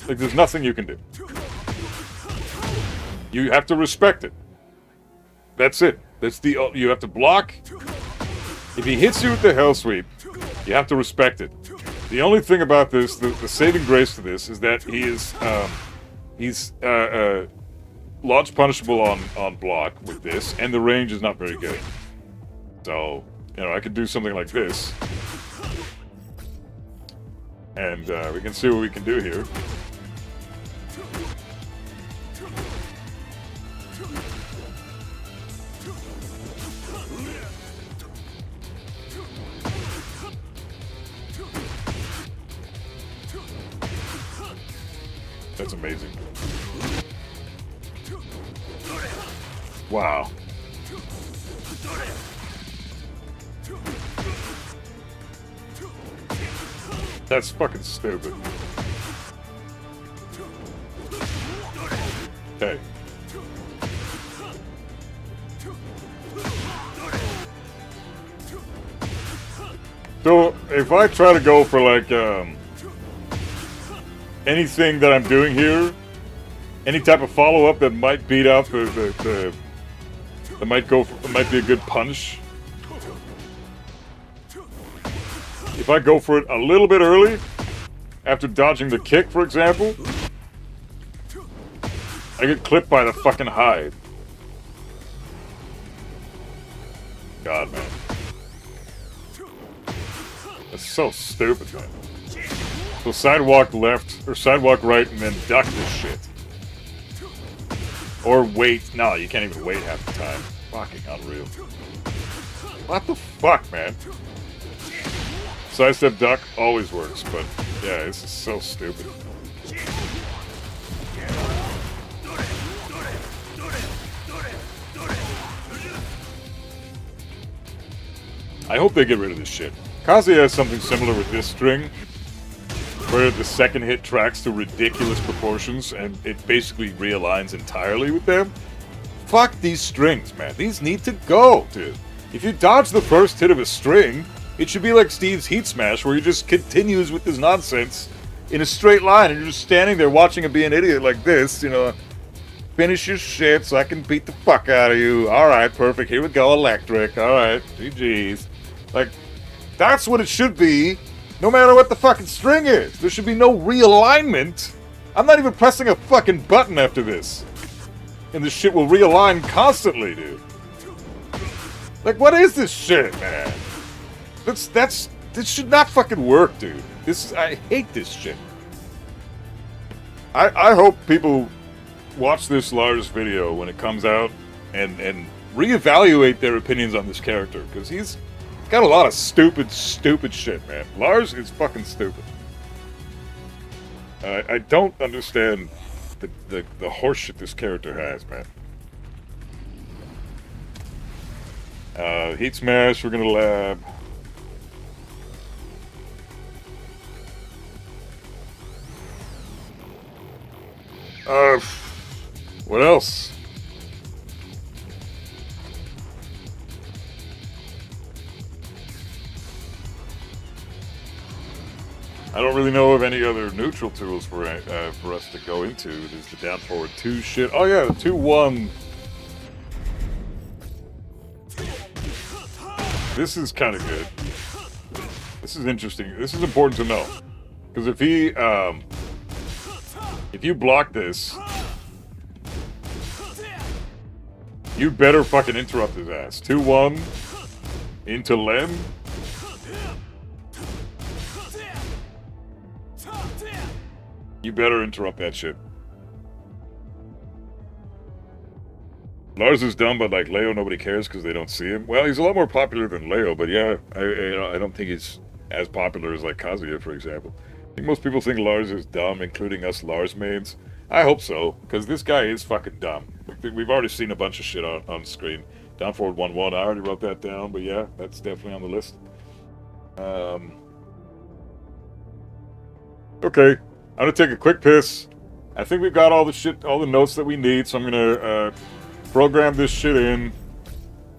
like, there's nothing you can do. You have to respect it. That's it. You have to block. If he hits you with the Hell Sweep, you have to respect it. The only thing about this, the saving grace to this, is that he's launch punishable on block with this, and the range is not very good. So, you know, I could do something like this. And we can see what we can do here. That's amazing. Wow. That's fucking stupid. Okay. So, if I try to go for, like, anything that I'm doing here, any type of follow-up that might beat up that might be a good punch. If I go for it a little bit early, after dodging the kick, for example, I get clipped by the fucking hide. God, man. That's so stupid, man. So sidewalk left, or sidewalk right, and then duck this shit. Or wait. No, you can't even wait half the time. Fucking unreal. What the fuck, man? Sidestep duck always works, but yeah, this is so stupid. I hope they get rid of this shit. Kazuya has something similar with this string, where the second hit tracks to ridiculous proportions, and it basically realigns entirely with them. Fuck these strings, man. These need to go, dude. If you dodge the first hit of a string, it should be like Steve's Heat Smash, where he just continues with this nonsense in a straight line, and you're just standing there watching him be an idiot like this, you know. Finish your shit so I can beat the fuck out of you. Alright, perfect. Here we go, electric. Alright, GG's. Like, that's what it should be, no matter what the fucking string is. There should be no realignment. I'm not even pressing a fucking button after this. And this shit will realign constantly, dude. Like, what is this shit, man? This should not fucking work, dude. I hate this shit. I hope people watch this Lars video when it comes out and reevaluate their opinions on this character, because he's got a lot of stupid shit, man. Lars is fucking stupid. I don't understand the horseshit this character has, man. Heat Smash, we're gonna lab. What else? I don't really know of any other neutral tools for us to go into. There's the down forward 2 shit. Oh yeah, the 2-1. This is kind of good. This is interesting. This is important to know. Because if you block this, you better fucking interrupt his ass. 2-1 into Lem. You better interrupt that shit. Lars is dumb, but like Leo, nobody cares because they don't see him. Well, he's a lot more popular than Leo, but yeah, I don't think he's as popular as like Kazuya, for example. I think most people think Lars is dumb, including us Lars mains. I hope so, because this guy is fucking dumb. We've already seen a bunch of shit on screen. Down forward 1-1, I already wrote that down, but yeah, that's definitely on the list. Okay, I'm gonna take a quick piss. I think we've got all the notes that we need, so I'm gonna program this shit in,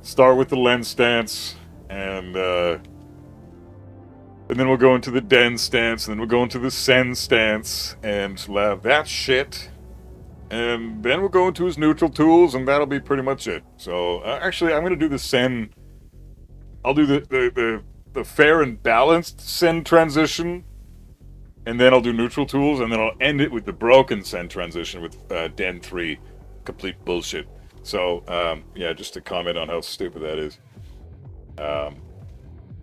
start with the lens stance, and then we'll go into the den stance, and then we'll go into the sen stance, and we'll have that shit. And then we'll go into his neutral tools, and that'll be pretty much it. So, actually, I'm going to do the sen. I'll do the fair and balanced sen transition, and then I'll do neutral tools, and then I'll end it with the broken sen transition with Den 3. Complete bullshit. So, yeah, just to comment on how stupid that is.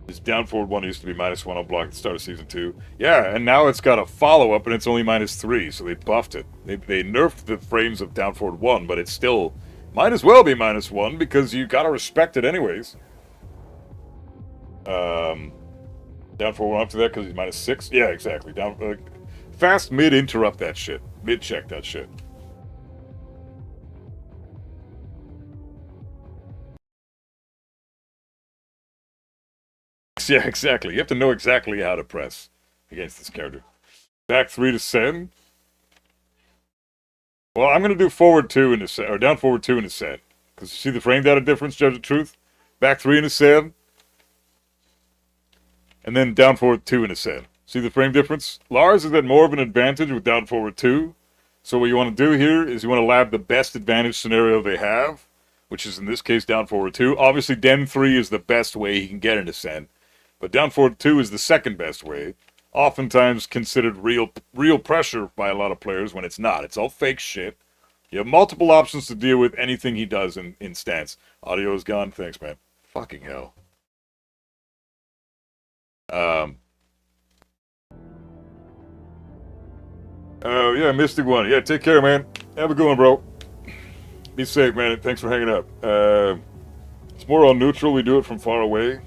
This down forward 1 used to be -1 on block at the start of Season 2. Yeah, and now it's got a follow-up, and it's only -3, so they buffed it. They nerfed the frames of down forward 1, but it's still... might as well be -1, because you gotta respect it anyways. Down forward 1 after that, because he's -6? Yeah, exactly. Fast mid-interrupt that shit. Mid-check that shit. Yeah, exactly. You have to know exactly how to press against this character. Back 3 to sen. Well, I'm going to do forward 2 into sen, or down forward 2 into sen. Because you see the frame data difference, Judge of Truth? Back 3 into sen. And then down forward 2 into sen. See the frame difference? Lars is at more of an advantage with down forward 2. So what you want to do here is you want to lab the best advantage scenario they have, which is in this case down forward 2. Obviously, Den 3 is the best way he can get into sen. But down forward 2 is the second best way, oftentimes considered real pressure by a lot of players when it's not. It's all fake shit. You have multiple options to deal with anything he does in stance. Audio is gone. Thanks, man. Fucking hell. Yeah, Mystic One. Yeah, take care, man. Have a good one, bro. Be safe, man. Thanks for hanging up. It's more on neutral. We do it from far away.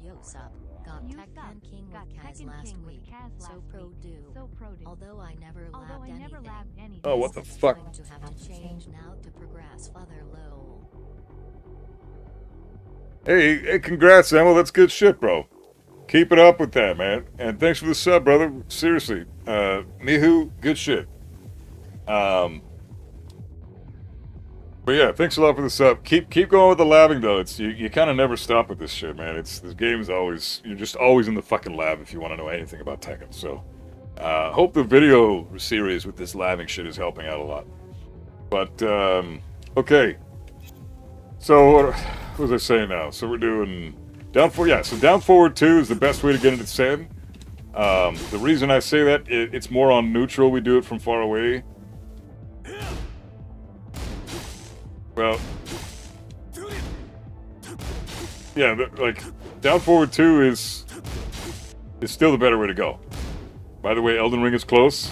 Yo, sup? Got Tech and King with Kaz last week. So pro do. Although I never labbed anything. Oh, what the fuck? Going to have to change now to progress further low. Hey, congrats, Emil. That's good shit, bro. Keep it up with that, man. And thanks for the sub, brother. Seriously. Mihu, good shit. But yeah, thanks a lot for the sub. Keep going with the labbing, though. It's you kind of never stop with this shit, man. This game is always, you're just always in the fucking lab if you want to know anything about Tekken. So, hope the video series with this labbing shit is helping out a lot. But, okay. So, what was I saying now? So we're doing down forward. Yeah, so down forward 2 is the best way to get into Sen. The reason I say that, it's more on neutral. We do it from far away. Well, yeah, like down forward 2 is still the better way to go. By the way, Elden Ring is close.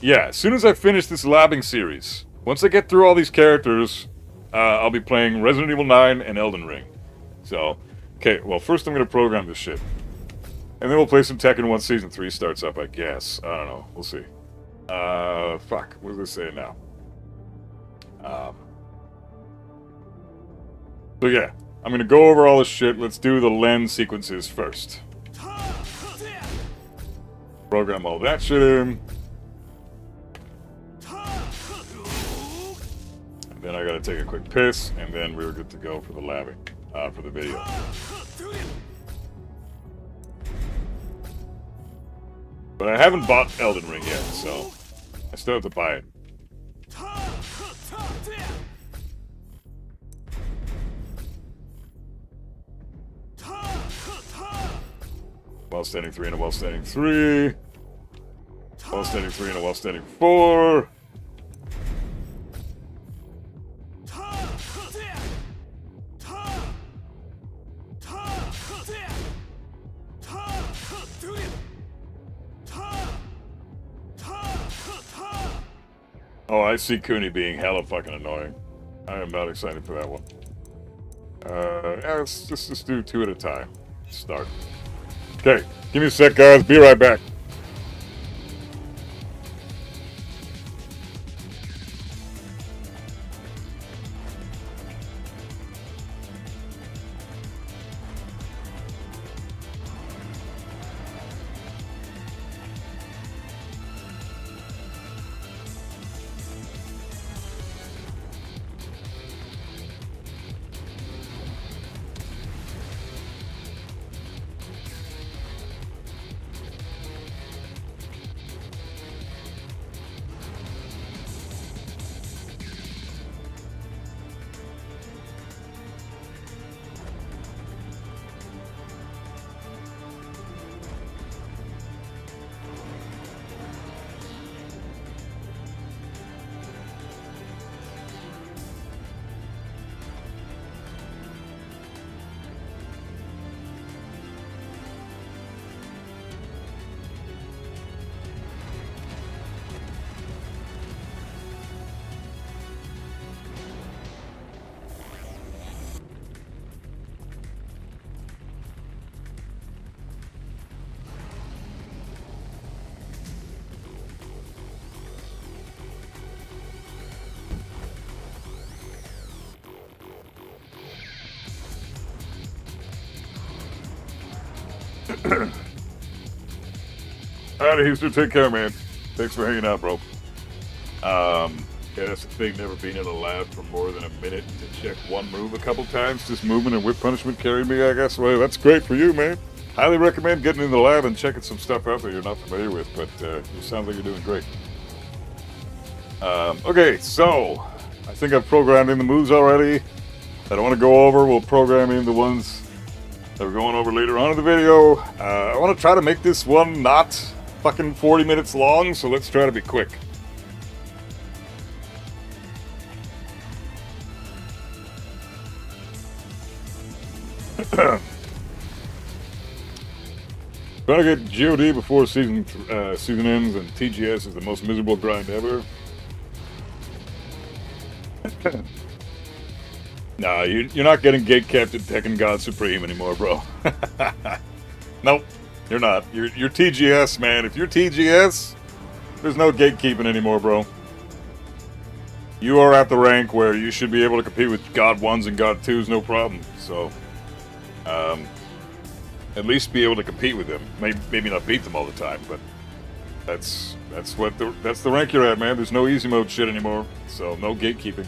Yeah, as soon as I finish this labbing series, once I get through all these characters, I'll be playing Resident Evil 9 and Elden Ring. So, okay, well, first I'm going to program this shit. And then we'll play some Tekken once Season 3 starts up, I guess. I don't know. We'll see. Fuck. What does it say now? So yeah, I'm going to go over all this shit. Let's do the lens sequences first. Program all that shit in. Then I gotta take a quick piss, and then we're good to go for the labbing, for the video. But I haven't bought Elden Ring yet, so I still have to buy it. While standing 3 and a while standing 3. While standing 3 and a while standing 4. Oh, I see Cooney being hella fucking annoying. I am not excited for that one. Yeah, let's just do 2 at a time. Start. Okay, give me a sec, guys. Be right back. Alright, Houston, take care, man. Thanks for hanging out, bro. Yeah, that's the thing, never being in a lab for more than a minute to check one move a couple times. Just movement and whip punishment carried me, I guess. Well, that's great for you, man. Highly recommend getting in the lab and checking some stuff out that you're not familiar with, but it sounds like you're doing great. Okay, so I think I've programmed in the moves already. I don't want to go over. We'll program in the ones that we're going over later on in the video. I want to try to make this one not fucking 40 minutes long, so let's try to be quick. Trying to get GOD before season ends, and TGS is the most miserable grind ever. Nah, you're not getting gate capped at Tekken God Supreme anymore, bro. Nope, you're not. You're TGS, man. If you're TGS, there's no gatekeeping anymore, bro. You are at the rank where you should be able to compete with God 1s and God 2s, no problem. So, at least be able to compete with them. Maybe not beat them all the time, but that's the rank you're at, man. There's no easy mode shit anymore, so no gatekeeping,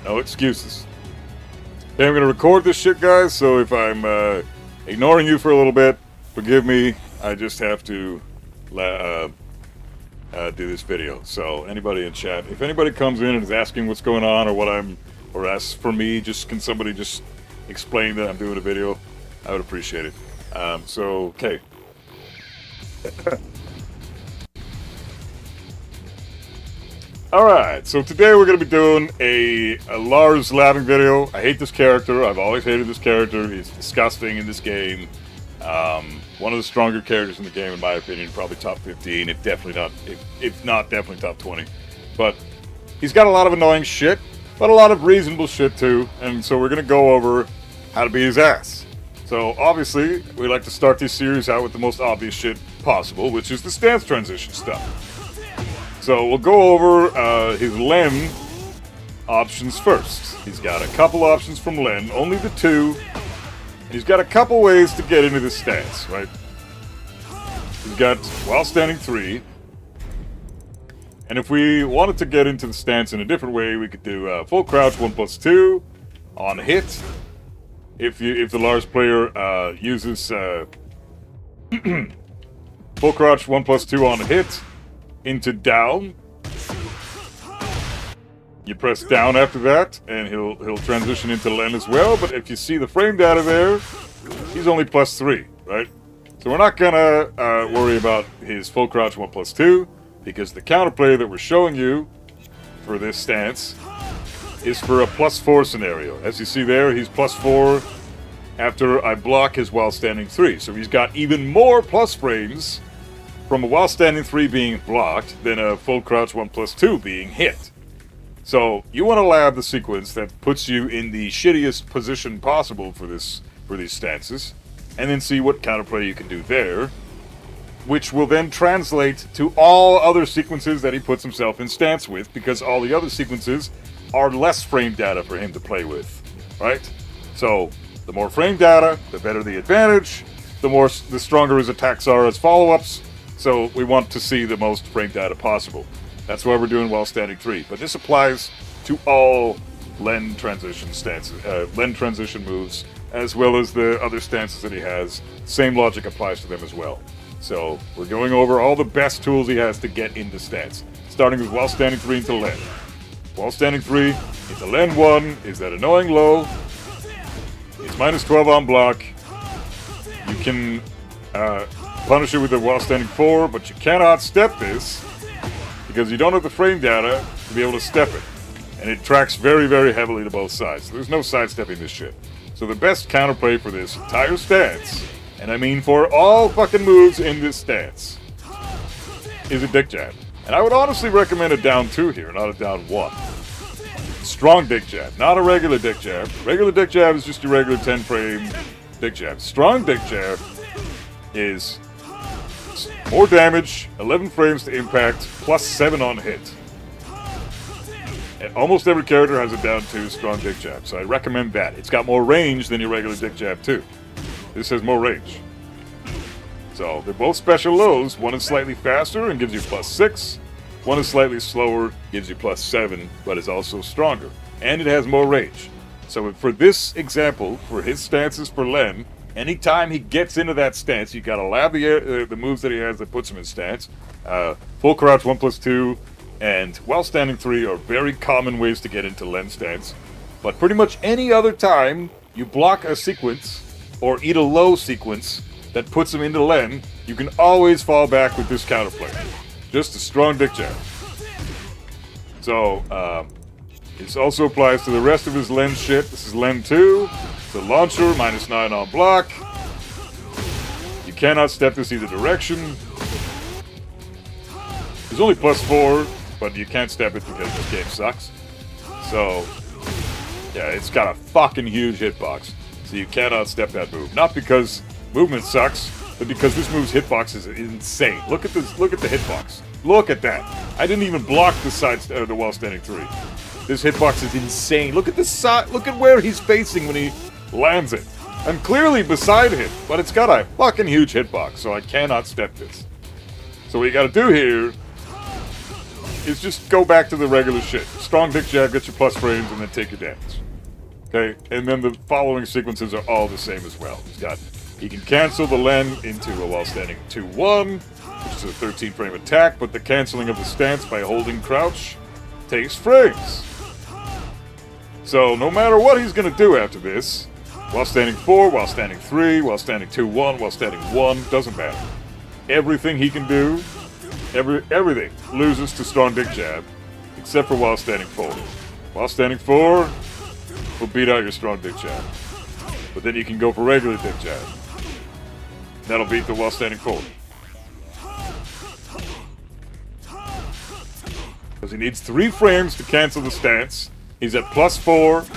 no excuses. Okay, I'm gonna record this shit, guys. So if I'm ignoring you for a little bit, forgive me. I just have to do this video. So anybody in chat, if anybody comes in and is asking what's going on or asks for me, can somebody just explain that I'm doing a video? I would appreciate it. Okay. Alright, so today we're going to be doing a Lars laughing video. I hate this character. I've always hated this character. He's disgusting in this game. One of the stronger characters in the game, in my opinion. Probably top 15, if not definitely top 20. But he's got a lot of annoying shit, but a lot of reasonable shit too. And so we're going to go over how to beat his ass. So obviously, we like to start this series out with the most obvious shit possible, which is the stance transition stuff. So we'll go over his Len options first. He's got a couple options from Len, only the two. He's got a couple ways to get into this stance, right? He's got while standing 3. And if we wanted to get into the stance in a different way, we could do full crouch 1+2 on hit. If the Lars player uses full crouch 1+2 on hit into down, you press down after that, and he'll transition into Len as well. But if you see the frame data there, he's only +3, right? So we're not gonna worry about his full crouch 1+2 because the counterplay that we're showing you for this stance is for a +4 scenario. As you see there, he's +4 after I block his while standing 3. So he's got even more plus frames from a while standing 3 being blocked than a full crouch 1+2 being hit. So you want to lab the sequence that puts you in the shittiest position possible for these stances, and then see what counterplay you can do there, which will then translate to all other sequences that he puts himself in stance with, because all the other sequences are less frame data for him to play with, right? So the more frame data, the better the advantage, the stronger his attacks are as follow-ups. So we want to see the most frame data possible. That's why we're doing while standing 3. But this applies to all Len transition stances, Len transition moves, as well as the other stances that he has. Same logic applies to them as well. So we're going over all the best tools he has to get into stance, starting with while standing 3 into Len. While standing 3 into Len 1 is that annoying low. It's -12 on block. You can punish it with a while standing 4, but you cannot step this because you don't have the frame data to be able to step it. And it tracks very, very heavily to both sides. So there's no sidestepping this shit. So the best counterplay for this entire stance, and I mean for all fucking moves in this stance, is a dick jab. And I would honestly recommend a down 2 here, not a down 1. Strong dick jab, not a regular dick jab. Regular dick jab is just your regular 10 frame dick jab. Strong dick jab is more damage, 11 frames to impact, +7 on hit. And almost every character has a down 2 strong dick jab, so I recommend that. It's got more range than your regular dick jab too. This has more range. So they're both special lows. One is slightly faster and gives you +6. One is slightly slower, gives you +7, but is also stronger. And it has more range. So for this example, for his stances for Len, anytime he gets into that stance, you gotta lab the moves that he has that puts him in stance. Full crouch 1+2 and while standing 3 are very common ways to get into Len stance. But pretty much any other time you block a sequence or eat a low sequence that puts him into Len, you can always fall back with this counterplay. Just a strong dick jab. So, this also applies to the rest of his Len shit. This is Len 2. It's a launcher, -9 on block. You cannot step this either direction. He's only +4, but you can't step it because this game sucks. So, yeah, it's got a fucking huge hitbox. So you cannot step that move. Not because movement sucks, but because this move's hitbox is insane. Look at this. Look at the hitbox. Look at that. I didn't even block the while standing 3. This hitbox is insane. Look at the side. Look at where he's facing when he lands it. I'm clearly beside him, but it's got a fucking huge hitbox, so I cannot step this. So what you gotta do here is just go back to the regular shit. Strong dick jab, get your plus frames, and then take your damage. Okay? And then the following sequences are all the same as well. He can cancel the Len into a while standing 2-1, which is a 13 frame attack, but the canceling of the stance by holding crouch takes frames. So no matter what he's gonna do after this, while standing 4, while standing 3, while standing 2-1, while standing 1, doesn't matter. Everything he can do, everything loses to strong dick jab, except for while standing 4. While standing 4 will beat out your strong dick jab. But then you can go for regular dick jab. That'll beat the while standing 4. Because he needs 3 frames to cancel the stance. He's at +4.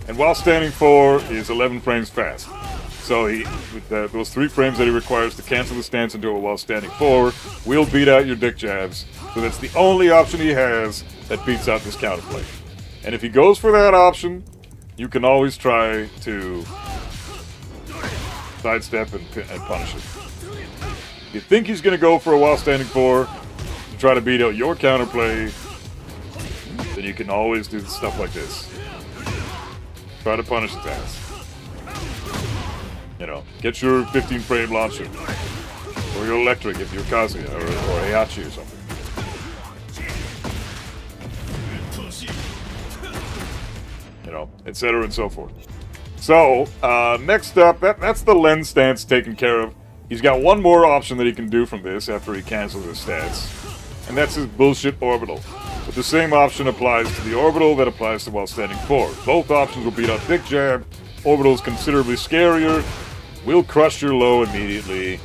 And while standing 4 is 11 frames fast. So with those 3 frames that he requires to cancel the stance into a while standing 4 will beat out your dick jabs. So that's the only option he has that beats out this counterplay. And if he goes for that option, you can always try to sidestep and punish it. If you think he's going to go for a while standing 4 to try to beat out your counterplay, then you can always do stuff like this. Try to punish his ass. You know, get your 15 frame launcher. Or your electric if you're Kazuya, or Heihachi or something. You know, etc. and so forth. So, next up, that's the Len stance taken care of. He's got one more option that he can do from this after he cancels his stance. And that's his bullshit orbital. But the same option applies to the orbital that applies to while standing 4. Both options will beat out dick jab. Orbital is considerably scarier, will crush your low immediately,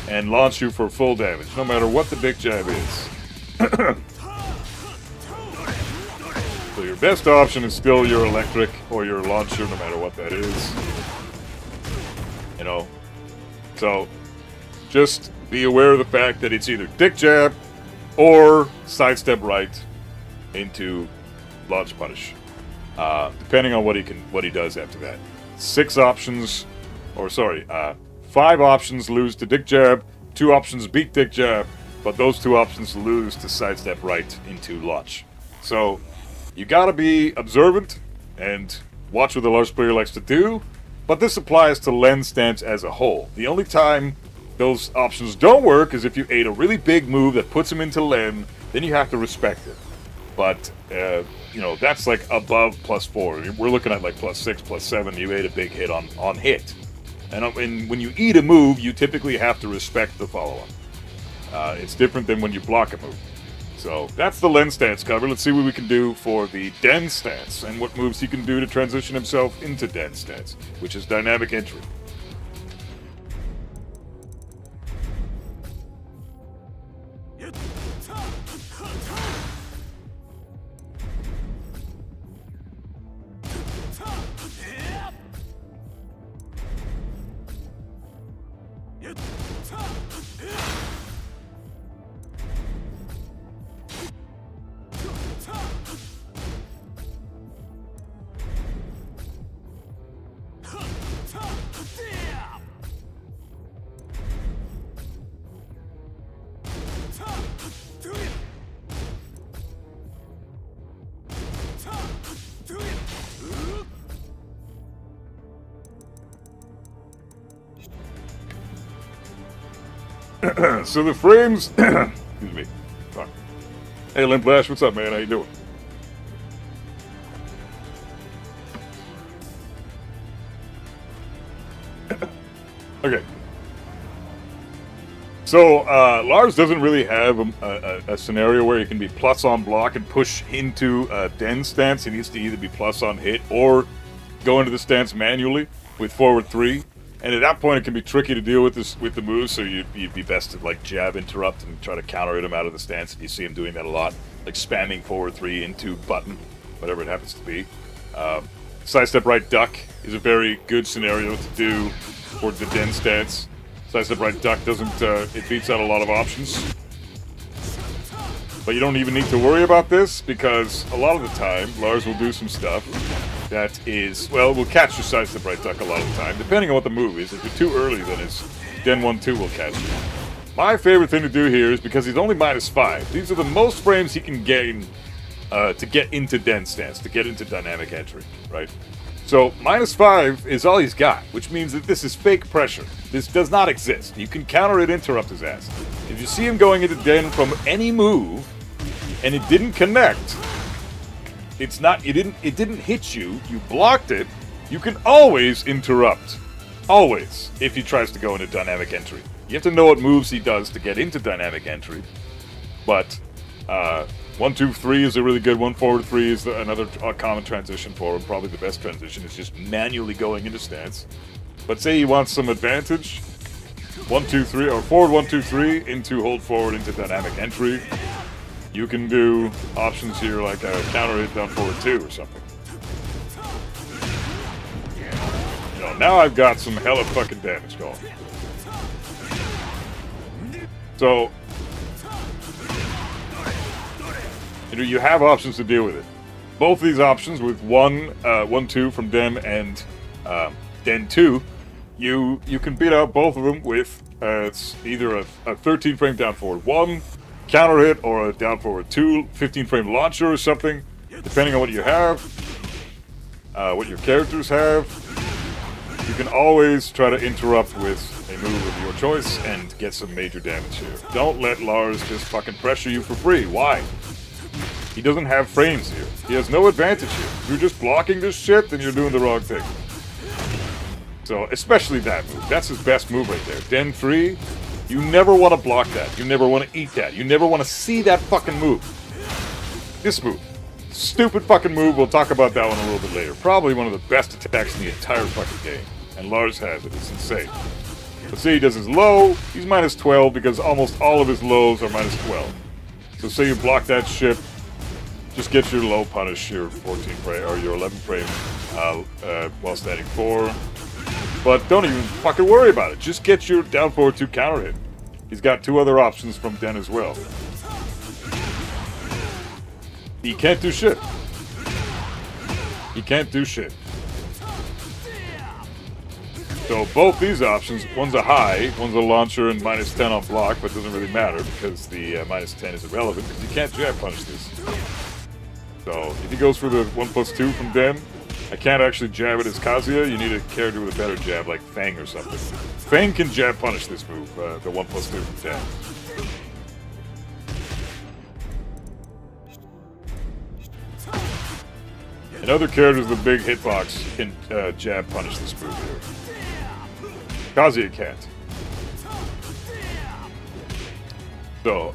and launch you for full damage, no matter what the dick jab is. So your best option is still your electric or your launcher, no matter what that is. You know, so just be aware of the fact that it's either dick jab or sidestep right into launch punish, depending on what he does after that. 5 options lose to dick jab, 2 options beat dick jab, but those 2 options lose to sidestep right into launch. So you gotta be observant and watch what the Lars player likes to do, but this applies to Len stance as a whole. The only time those options don't work is if you ate a really big move that puts him into Len, then you have to respect it. But, you know, that's like above +4. We're looking at like +6, +7. You ate a big hit on hit. And when you eat a move, you typically have to respect the follow-up. It's different than when you block a move. So that's the Len stance cover. Let's see what we can do for the Den stance and what moves he can do to transition himself into Den stance, which is dynamic entry. So the frames, excuse me. Fuck. Hey, Limplash, what's up, man? How you doing? Okay. So Lars doesn't really have a scenario where he can be plus on block and push into a Den stance. He needs to either be plus on hit or go into the stance manually with forward 3. And at that point, it can be tricky to deal with the moves, so you'd be best to like jab, interrupt, and try to counter him out of the stance. If you see him doing that a lot, like spamming forward 3 into button, whatever it happens to be. Sidestep right duck is a very good scenario to do for the Den stance. Sidestep right duck doesn't, it beats out a lot of options. But you don't even need to worry about this, because a lot of the time, Lars will do some stuff that is, well, will catch your sidestep right duck a lot of the time, depending on what the move is. If you're too early, then his Den 1-2 will catch you. My favorite thing to do here is, because he's only -5, these are the most frames he can gain to get into Den stance, to get into dynamic entry, right? So, -5 is all he's got, which means that this is fake pressure. This does not exist. You can counter it, interrupt his ass. If you see him going into Den from any move, and it didn't connect, it's not, it didn't hit you, you blocked it, you can always interrupt. Always, if he tries to go into dynamic entry. You have to know what moves he does to get into dynamic entry, but 1-2-3 is a really good one. Forward 3 is another common transition for him. Probably the best transition is just manually going into stance. But say he wants some advantage, 1-2-3 or forward 1-2-3 into hold forward into dynamic entry. You can do options here like a counter hit down forward 2 or something. You know, now I've got some hella fucking damage going. So, you know, you have options to deal with it. Both these options with 1-2 from Den and Den 2, you can beat out both of them with it's either a 13 frame down forward 1 counter hit or a down forward 2 15 frame launcher or something, depending on what you have, what your characters have. You can always try to interrupt with a move of your choice and get some major damage here. Don't let Lars just fucking pressure you for free. Why? He doesn't have frames here. He has no advantage here. If you're just blocking this shit, then you're doing the wrong thing. So, especially that move. That's his best move right there. Den 3, you never want to block that. You never want to eat that. You never want to see that fucking move. This move. Stupid fucking move. We'll talk about that one a little bit later. Probably one of the best attacks in the entire fucking game. And Lars has it. It's insane. Let's say he does his low. He's -12 because almost all of his lows are -12. So say you block that shit. Just get your low punish, your 14 frame or your 11 frame while standing 4. But don't even fucking worry about it. Just get your down forward 2 counter hit. He's got 2 other options from Den as well. He can't do shit. He can't do shit. So both these options, one's a high, one's a launcher and -10 on block, but it doesn't really matter because the -10 is irrelevant because you can't jab punish this. So if he goes for the 1+2 from Den, I can't actually jab it as Kazuya. You need a character with a better jab like Fang or something. Fang can jab punish this move, the 1+2 from Den. And other characters with big hitbox can jab punish this move here. Kazuya can't. So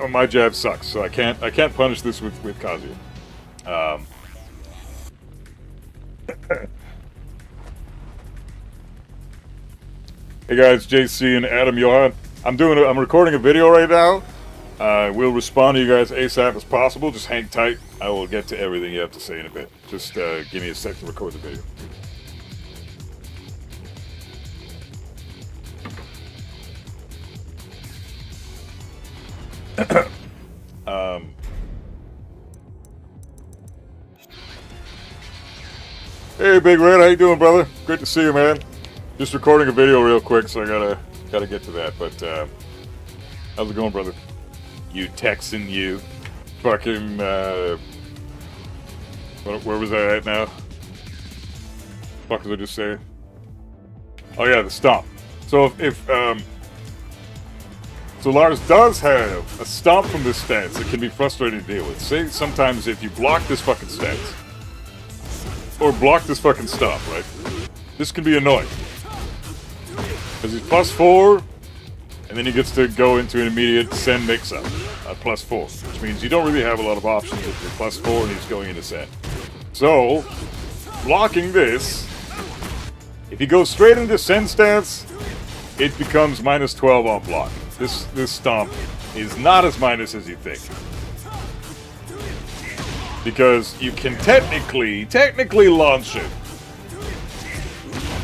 my jab sucks. So I can't punish this with Kazuya. Hey guys, JC and Adam Johan. I'm recording a video right now. We'll respond to you guys ASAP as possible. Just hang tight. I will get to everything you have to say in a bit. Just give me a sec to record the video. Hey, Big Red, how you doing, brother? Great to see you, man. Just recording a video real quick, so I gotta get to that. But how's it going, brother? You Texan, you fucking where was I at now? Fuck was I just saying? Oh yeah, the stomp. So if so Lars does have a stomp from this stance. It can be frustrating to deal with. Say sometimes if you block this fucking stance or block this fucking stomp, right? This can be annoying. Because he's +4, and then he gets to go into an immediate send mix-up at +4, which means you don't really have a lot of options if you're +4 and he's going into send. So, blocking this, if If he goes straight into Send stance, it becomes minus 12 on block. This stomp is not as minus as you think. Because you can technically launch it.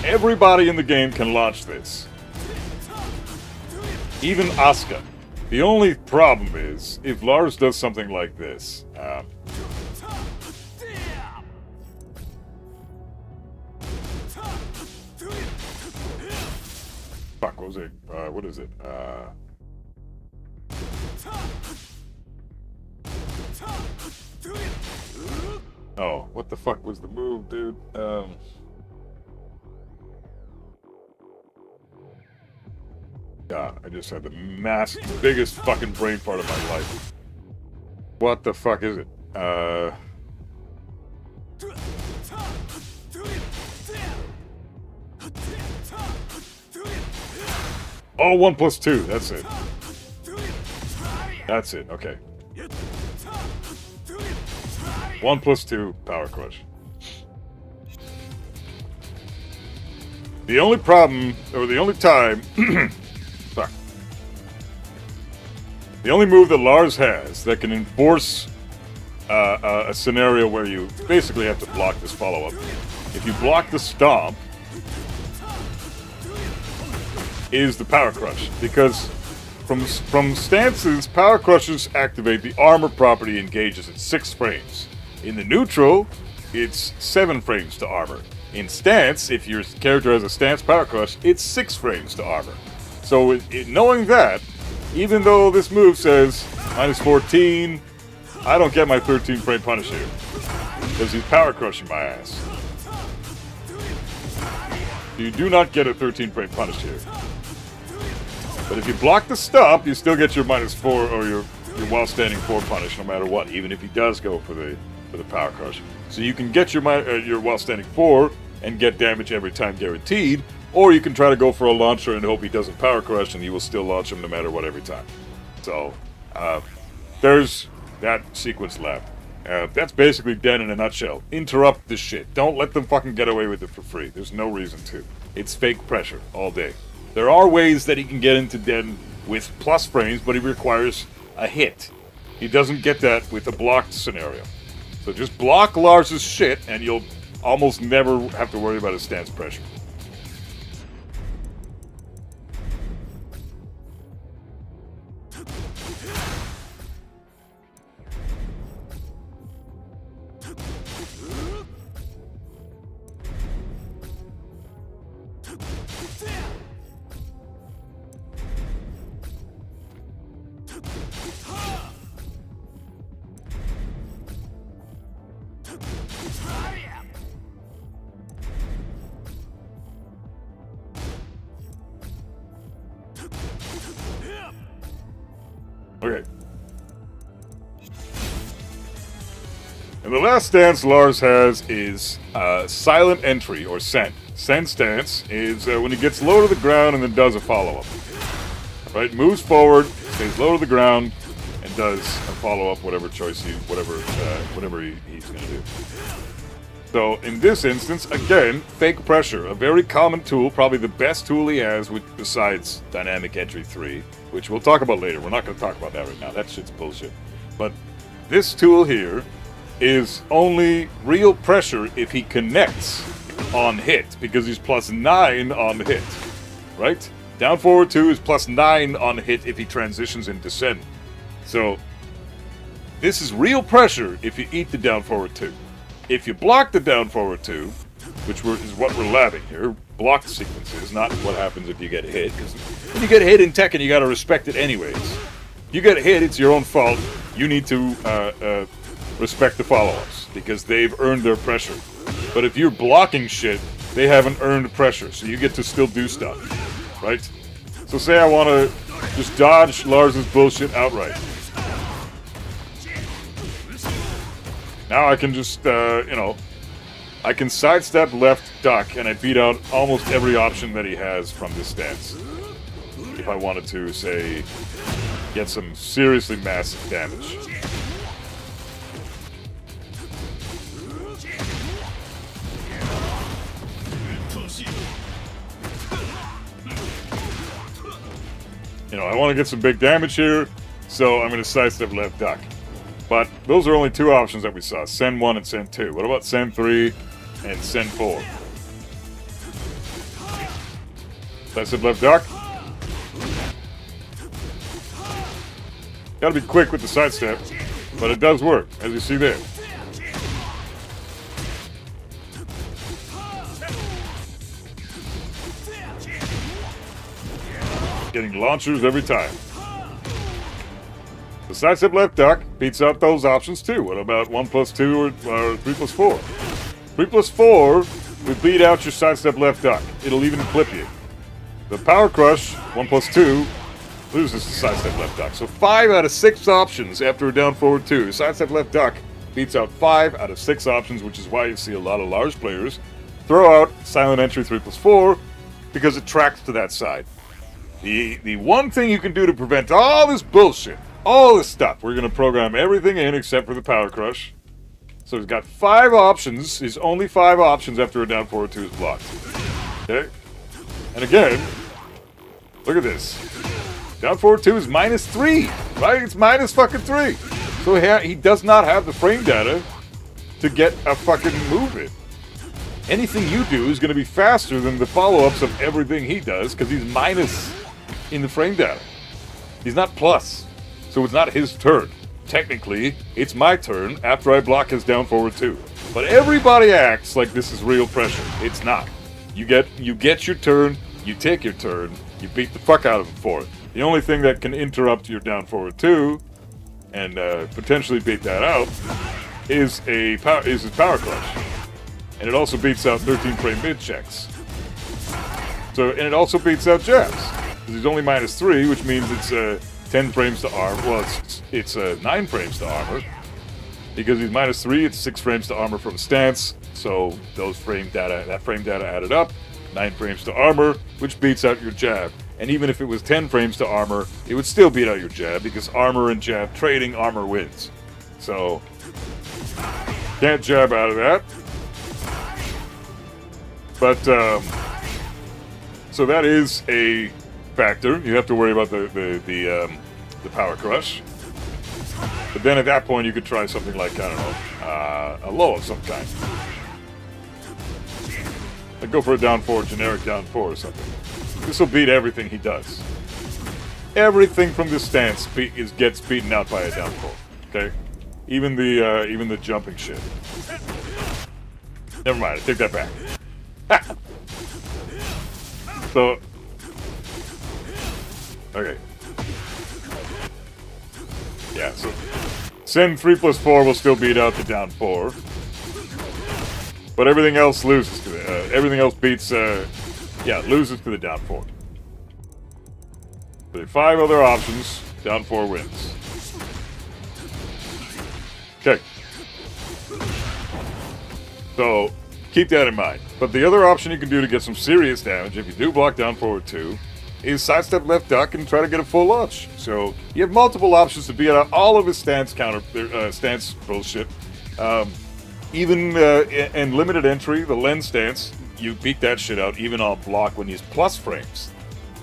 Everybody in the game can launch this. Even Asuka. The only problem is, if Lars does something like this, fuck, what was it? What is it? Oh, what the fuck was the move, dude? God, I just had the biggest fucking brain fart of my life. What the fuck is it? Oh, 1 plus 2, that's it. That's it, okay. 1 plus 2, power crush. The only problem, or the only time, fuck. The only move that Lars has that can enforce a scenario where you basically have to block this follow-up. If you block the stomp, is the power crush, because from stances, power crushes activate the armor property engages at 6 frames. In the neutral, it's 7 frames to armor. In stance, if your character has a stance power crush, it's 6 frames to armor. So knowing that, even though this move says minus 14, I don't get my 13 frame punish here, because he's power crushing my ass. You do not get a 13 frame punish here. But if you block the stomp, you still get your minus 4 or your while standing 4 punish no matter what, even if he does go for the power crush. So you can get your while standing 4 and get damage every time guaranteed, or you can try to go for a launcher and hope he doesn't power crush and you will still launch him no matter what every time. So there's that sequence left. That's basically Den in a nutshell. Interrupt this shit. Don't let them fucking get away with it for free. There's no reason to. It's fake pressure all day. There are ways that he can get into Den with plus frames, but he requires a hit. He doesn't get that with a blocked scenario. So just block Lars's shit, and you'll almost never have to worry about his stance pressure. Okay. And the last stance Lars has is silent entry, or send. Send stance is when he gets low to the ground and then does a follow-up. Right? Moves forward, stays low to the ground, and does a follow-up, whatever choice he's going to do. So in this instance, again, fake pressure, a very common tool, probably the best tool he has, besides dynamic entry 3, which we'll talk about later. We're not going to talk about that right now. That shit's bullshit. But this tool here is only real pressure if he connects on hit, because he's plus 9 on hit, right? Down forward 2 is plus 9 on hit if he transitions into send. So this is real pressure if you eat the down forward 2. If you block the down forward 2, which is what we're labbing here, blocked sequences, not what happens if you get hit, because when you get hit in Tekken, you gotta respect it anyways. You get hit, it's your own fault. You need to respect the follow-ups, because they've earned their pressure. But if you're blocking shit, they haven't earned pressure, so you get to still do stuff, right? So say I want to just dodge Lars's bullshit outright. Now I can just, I can sidestep left, duck, and I beat out almost every option that he has from this stance. If I wanted to, say, get some seriously massive damage. I want to get some big damage here, so I'm going to sidestep left duck. But those are only two options that we saw, send 1 and send 2. What about send 3 and send 4? Sidestep left duck. Gotta be quick with the sidestep, but it does work, as you see there. Getting launchers every time. The sidestep left duck beats out those options too. What about 1 plus 2 or 3 plus 4? 3 plus 4 would beat out your sidestep left duck. It'll even clip you. The power crush, 1 plus 2, loses the sidestep left duck. So 5 out of 6 options after a down forward 2. Sidestep left duck beats out 5 out of 6 options, which is why you see a lot of Lars players throw out silent entry 3 plus 4 because it tracks to that side. The one thing you can do to prevent all this bullshit, all this stuff, we're going to program everything in except for the power crush. So he's got 5 options. His only 5 options after a down forward 2 is blocked. Okay? And again, look at this. Down forward 2 is -3, right? It's -3. So he does not have the frame data to get a fucking move in. Anything you do is going to be faster than the follow-ups of everything he does because he's minus in the frame data. He's not plus. So it's not his turn. Technically, it's my turn after I block his down forward 2. But everybody acts like this is real pressure. It's not. You get your turn, you take your turn, you beat the fuck out of him for it. The only thing that can interrupt your down forward 2 and potentially beat that out is his power clutch. And it also beats out 13 frame mid checks. And it also beats out jabs. Because he's only -3, which means it's 10 frames to armor. Well, it's 9 frames to armor. Because he's -3, it's 6 frames to armor from stance. So that frame data added up, 9 frames to armor, which beats out your jab. And even if it was 10 frames to armor, it would still beat out your jab because armor and jab trading, armor wins. So can't jab out of that. But so that is a factor. You have to worry about the power crush. But then at that point, you could try something like, I don't know, a low of some kind. Like go for a down 4, generic down 4 or something. This will beat everything he does. Everything from this stance gets beaten out by a down 4. Okay, even the jumping shit. Never mind. I take that back. So, okay. Yeah. So, send 3 plus 4 will still beat out the down 4. But everything else loses to it. Everything else beats, loses to the down 4. So there are 5 other options. Down 4 wins. Okay. So, keep that in mind. But the other option you can do to get some serious damage, if you do block down forward 2, is sidestep left duck and try to get a full launch. So, you have multiple options to beat out all of his stance bullshit. Even in limited entry, the lens stance, you beat that shit out even on block when he's plus frames.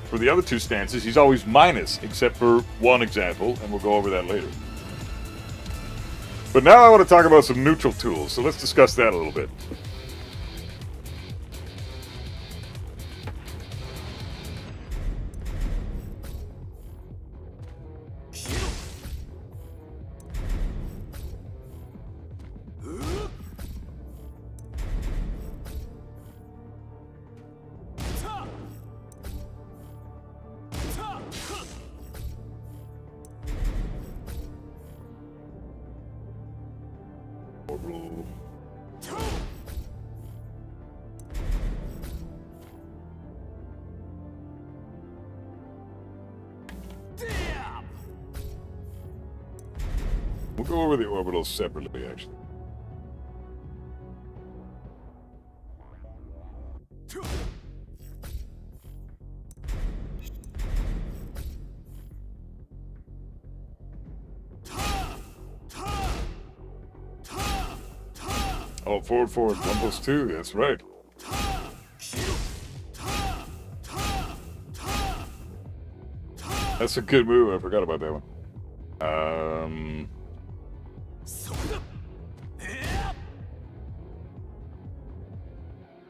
For the other 2 stances, he's always minus, except for one example, and we'll go over that later. But now I want to talk about some neutral tools, so let's discuss that a little bit. We'll go over the orbitals separately, actually. Oh, forward, 1 plus 2, that's right. That's a good move. I forgot about that one.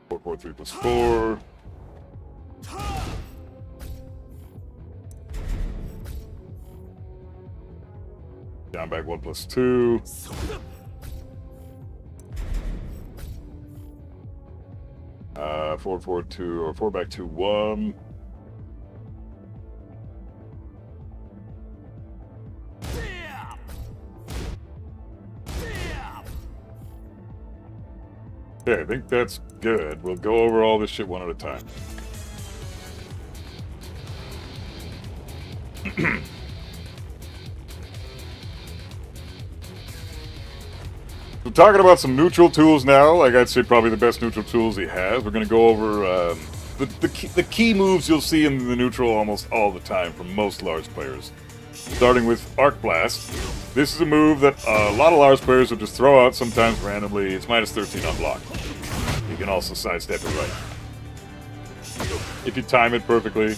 4, 4, 3 plus 4. Down back 1 plus 2. 4, 4, 2, or 4 back 2, 1. Okay, I think that's good. We'll go over all this shit one at a time. So talking about some neutral tools now, like I'd say probably the best neutral tools he has. We're going to go over the key moves you'll see in the neutral almost all the time from most Lars players. Starting with Arc Blast. This is a move that a lot of Lars players will just throw out sometimes randomly. It's minus 13 on block. You can also sidestep it right. If you time it perfectly,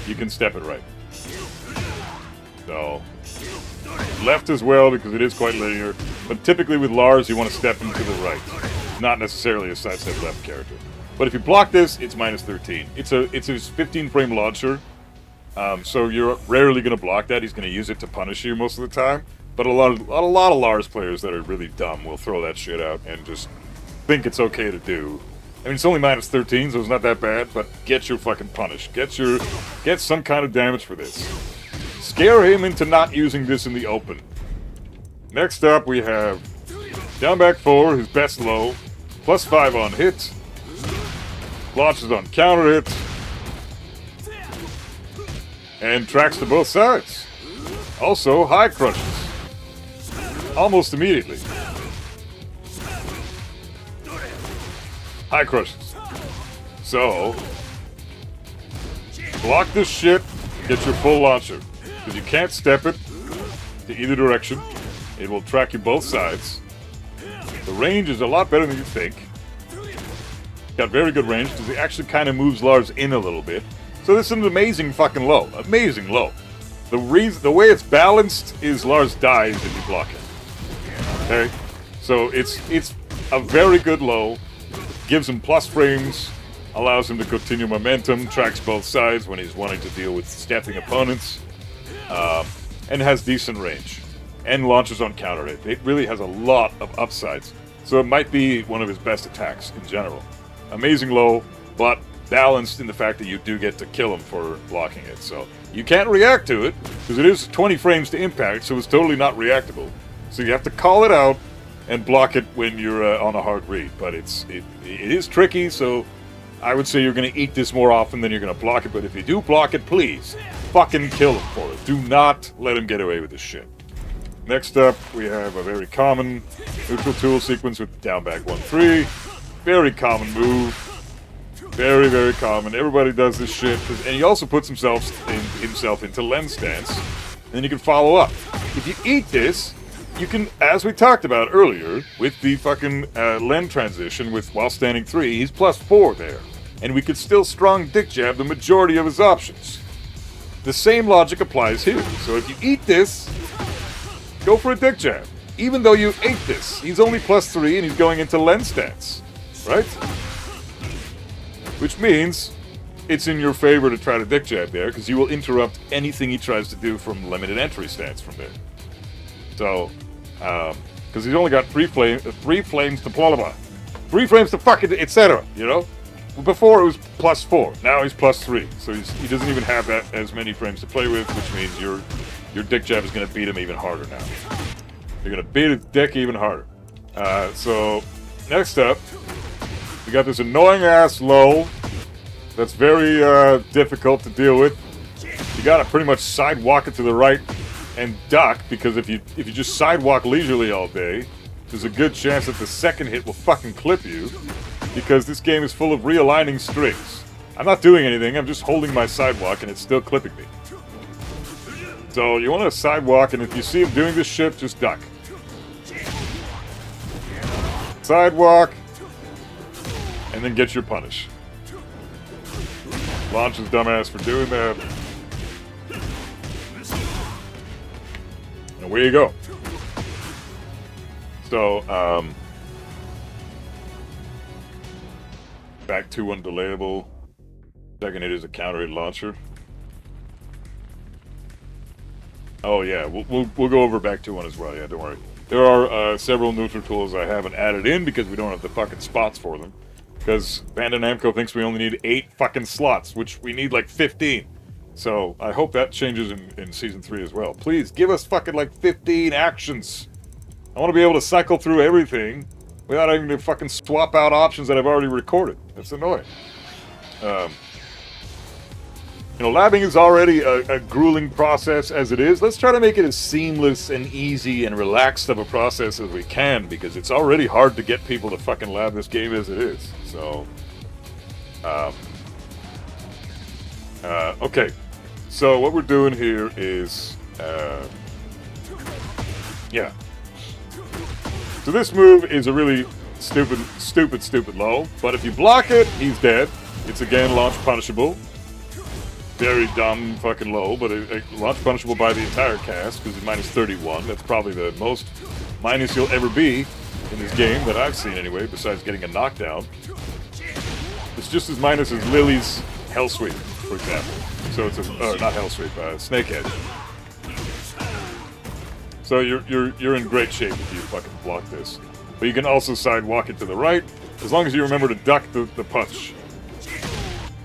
you can step it right. So, left as well because it is quite linear. But typically with Lars, you want to step him to the right. Not necessarily a sidestep left character. But if you block this, it's minus 13. It's a 15-frame launcher. So you're rarely going to block that. He's going to use it to punish you most of the time. But a lot of Lars players that are really dumb will throw that shit out and just think it's okay to do. I mean, it's only minus 13, so it's not that bad. But get your fucking punish. Get some kind of damage for this. Scare him into not using this in the open. Next up, we have down back 4, his best low, plus 5 on hit, launches on counter hit. And tracks to both sides. Also, high crushes. Almost immediately. High crushes. So, block this shit, get your full launcher. Because you can't step it to either direction. It will track you both sides. The range is a lot better than you think. Got very good range because it actually kind of moves Lars in a little bit. So this is an amazing fucking low. Amazing low. The way it's balanced is Lars dies if you block it. Okay? So it's a very good low. Gives him plus frames. Allows him to continue momentum. Tracks both sides when he's wanting to deal with stepping opponents. And has decent range. And launches on counter hit. It really has a lot of upsides. So it might be one of his best attacks in general. Amazing low, but balanced in the fact that you do get to kill him for blocking it. So you can't react to it, because it is 20 frames to impact, so it's totally not reactable. So you have to call it out and block it when you're on a hard read. But it is tricky, so I would say you're going to eat this more often than you're going to block it. But if you do block it, please, fucking kill him for it. Do not let him get away with this shit. Next up, we have a very common neutral tool sequence with down back 1-3. Very common move. Very, very common. Everybody does this shit. And he also puts himself into lens stance. And then you can follow up. If you eat this, you can, as we talked about earlier, with the fucking Len transition while standing 3, he's plus 4 there. And we could still strong dick jab the majority of his options. The same logic applies here. So if you eat this, go for a dick jab. Even though you ate this, he's only plus 3 and he's going into Len stance. Right? Which means it's in your favor to try to dick jab there, because you will interrupt anything he tries to do from limited entry stance from there. So, because he's only got 3 flames to blah blah blah. 3 frames to fuck it, etc. You know? Before it was plus 4, now he's plus 3. So he doesn't even have that as many frames to play with, which means your dick jab is going to beat him even harder now. You're going to beat his dick even harder. So, next up, we got this annoying ass low that's very difficult to deal with. You gotta pretty much sidewalk it to the right and duck, because if you just sidewalk leisurely all day, there's a good chance that the second hit will fucking clip you, because this game is full of realigning strings. I'm not doing anything, I'm just holding my sidewalk and it's still clipping me. So you want to sidewalk, and if you see him doing this shit, just duck. Sidewalk, and then get your punish. Launch his dumbass for doing that. away you go. So, back 2 undelayable. Second hit is a counter hit launcher. Oh yeah, we'll go over back 2-1 as well. Yeah, don't worry. There are several neutral tools I haven't added in because we don't have the fucking spots for them. Because Bandai Namco thinks we only need 8 fucking slots, which we need like 15. So I hope that changes in Season 3 as well. Please, give us fucking like 15 actions. I want to be able to cycle through everything without having to fucking swap out options that I've already recorded. That's annoying. You know, labbing is already a grueling process as it is. Let's try to make it as seamless and easy and relaxed of a process as we can, because it's already hard to get people to fucking lab this game as it is. So, okay. So what we're doing here is, yeah. So this move is a really stupid low, but if you block it, he's dead. It's again launch punishable. Very dumb fucking low, but it launch punishable by the entire cast because it's minus 31. That's probably the most minus you'll ever be in this game that I've seen anyway, besides getting a knockdown. It's just as minus as Lily's Hell Sweep, for example. So it's not Hell Sweep, Snakehead. So you're in great shape if you fucking block this. But you can also sidewalk it to the right, as long as you remember to duck the punch.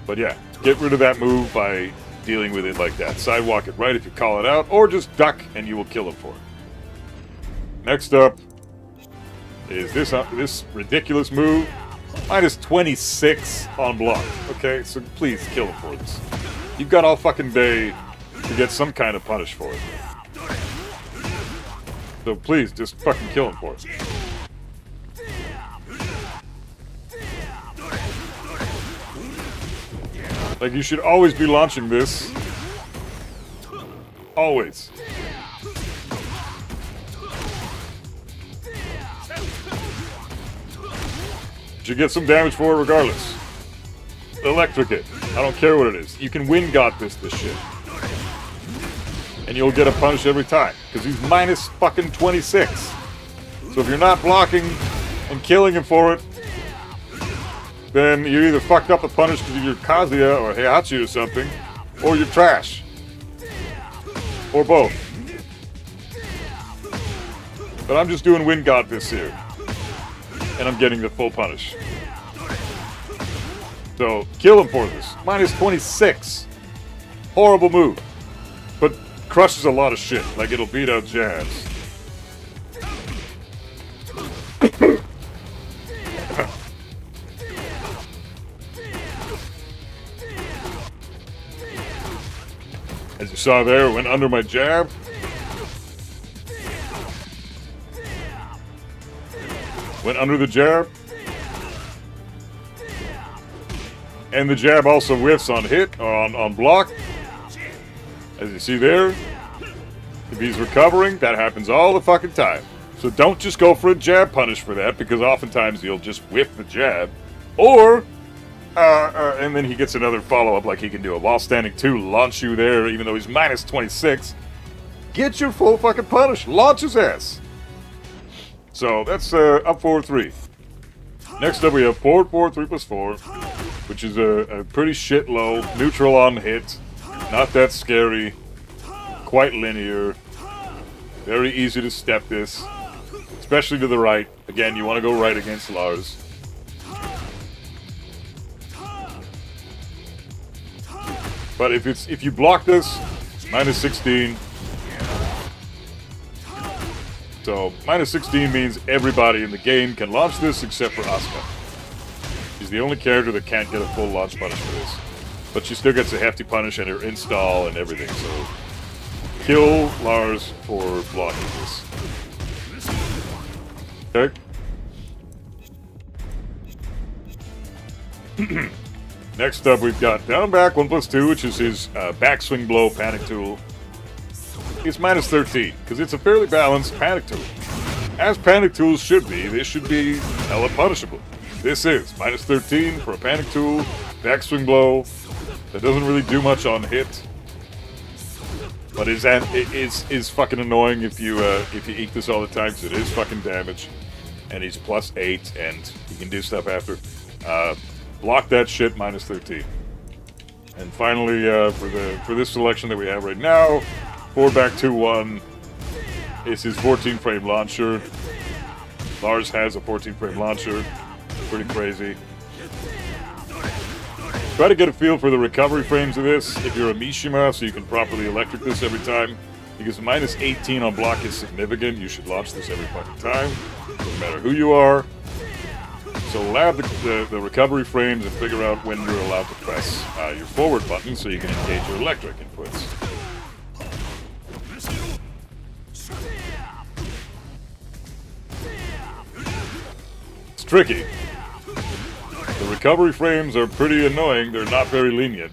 But yeah, get rid of that move by dealing with it like that. Sidewalk it right if you call it out, or just duck and you will kill him for it. Next up is this ridiculous move. Minus 26 on block. Okay, so please kill him for this. You've got all fucking day to get some kind of punish for it. So please, just fucking kill him for it. Like, you should always be launching this. Always. You should get some damage for it regardless. Electric it. I don't care what it is. You can win God this shit. And you'll get a punish every time. Because he's minus fucking 26. So if you're not blocking and killing him for it, then you either fucked up the punish because you're Kazuya or Heihachi or something, or you're trash. Or both. But I'm just doing Wind God this here. And I'm getting the full punish. So, kill him for this. Minus 26. Horrible move. But crushes a lot of shit. Like, it'll beat out jabs. As you saw there, went under my jab. Went under the jab. And the jab also whiffs on hit, or on block. As you see there, if he's recovering, that happens all the fucking time. So don't just go for a jab punish for that, because oftentimes you'll just whiff the jab. Or, and then he gets another follow-up like he can do a while standing 2, launch you there, even though he's minus 26. Get your full fucking punish. Launch his ass. So that's up 4-3. Next up we have forward 4, 3 plus 4, which is a pretty shit low, neutral on hit, not that scary, quite linear, very easy to step this, especially to the right. Again, you want to go right against Lars. But if you block this, minus 16. So, minus 16 means everybody in the game can launch this except for Asuka. She's the only character that can't get a full launch punish for this. But she still gets a hefty punish and her install and everything, so kill Lars for blocking this. Okay. Next up we've got down back 1 plus 2, which is his backswing blow panic tool. It's minus 13, because it's a fairly balanced panic tool. As panic tools should be, this should be hella punishable. This is minus 13 for a panic tool, backswing blow, that doesn't really do much on hit. But it is fucking annoying if you eat this all the time, because it is fucking damage. And he's +8, and he can do stuff after. Block that shit, -13. And finally, for this selection that we have right now, 4 back 2-1 is his 14-frame launcher. Lars has a 14-frame launcher. Pretty crazy. Try to get a feel for the recovery frames of this if you're a Mishima, so you can properly electric this every time. Because -18 on block is significant. You should launch this every fucking time. Doesn't matter who you are. So lab the recovery frames and figure out when you're allowed to press your forward button so you can engage your electric inputs. It's tricky. The recovery frames are pretty annoying. They're not very lenient.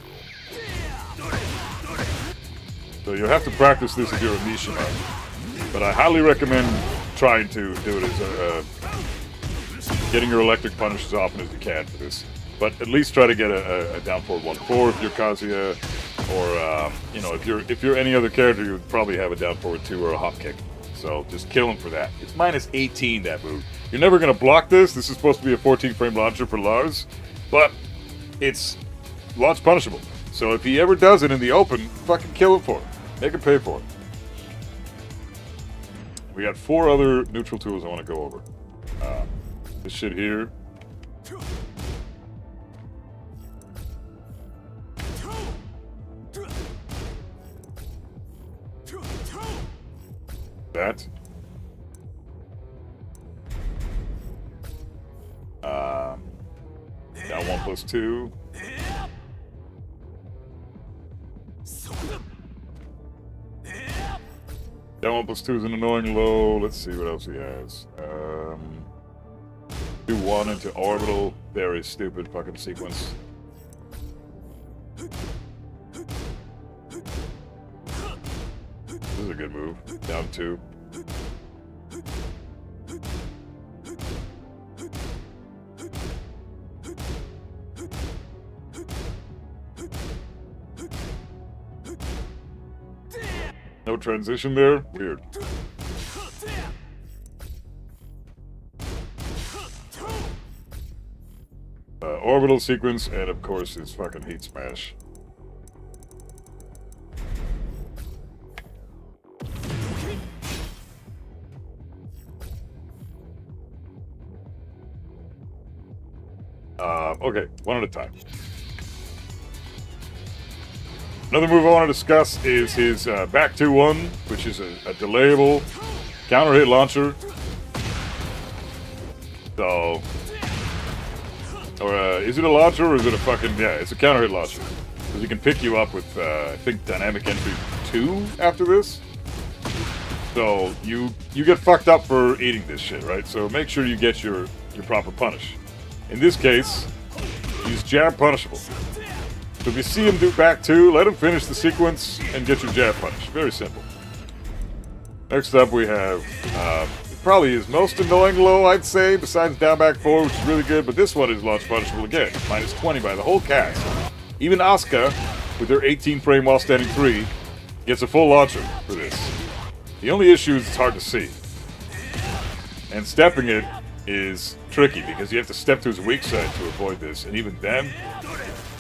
So you'll have to practice this if you're a Mishima. But I highly recommend trying to do it as getting your electric punish as often as you can for this. But at least try to get a down forward 1-4 if you're Kazuya, or you know, if you're any other character, you would probably have a down forward 2 or a hop kick. So just kill him for that. It's -18, that move. You're never gonna block this. This is supposed to be a 14-frame launcher for Lars, but it's launch punishable. So if he ever does it in the open, fucking kill him for it. Make him pay for it. We got 4 other neutral tools I want to go over. This shit here. That. Down 1+2. Down 1+2 is an annoying low. Let's see what else he has. Do 1 into orbital. Very stupid fucking sequence. This is a good move. Down 2. No transition there? Weird. Orbital sequence, and of course his fucking heat smash. Okay, one at a time. Another move I want to discuss is his back 2-1, which is a delayable counter hit launcher. So, or is it a launcher or is it a fucking, yeah, it's a counter hit launcher. Because he can pick you up with, I think, dynamic entry 2 after this. So, you get fucked up for eating this shit, right? So make sure you get your proper punish. In this case, use jab punishable. So if you see him do back 2, let him finish the sequence and get your jab punish. Very simple. Next up we have probably his most annoying low, I'd say, besides down back 4, which is really good, but this one is launch punishable again. -20 by the whole cast. Even Asuka, with her 18-frame while standing 3, gets a full launcher for this. The only issue is it's hard to see. And stepping it is tricky, because you have to step to his weak side to avoid this, and even then,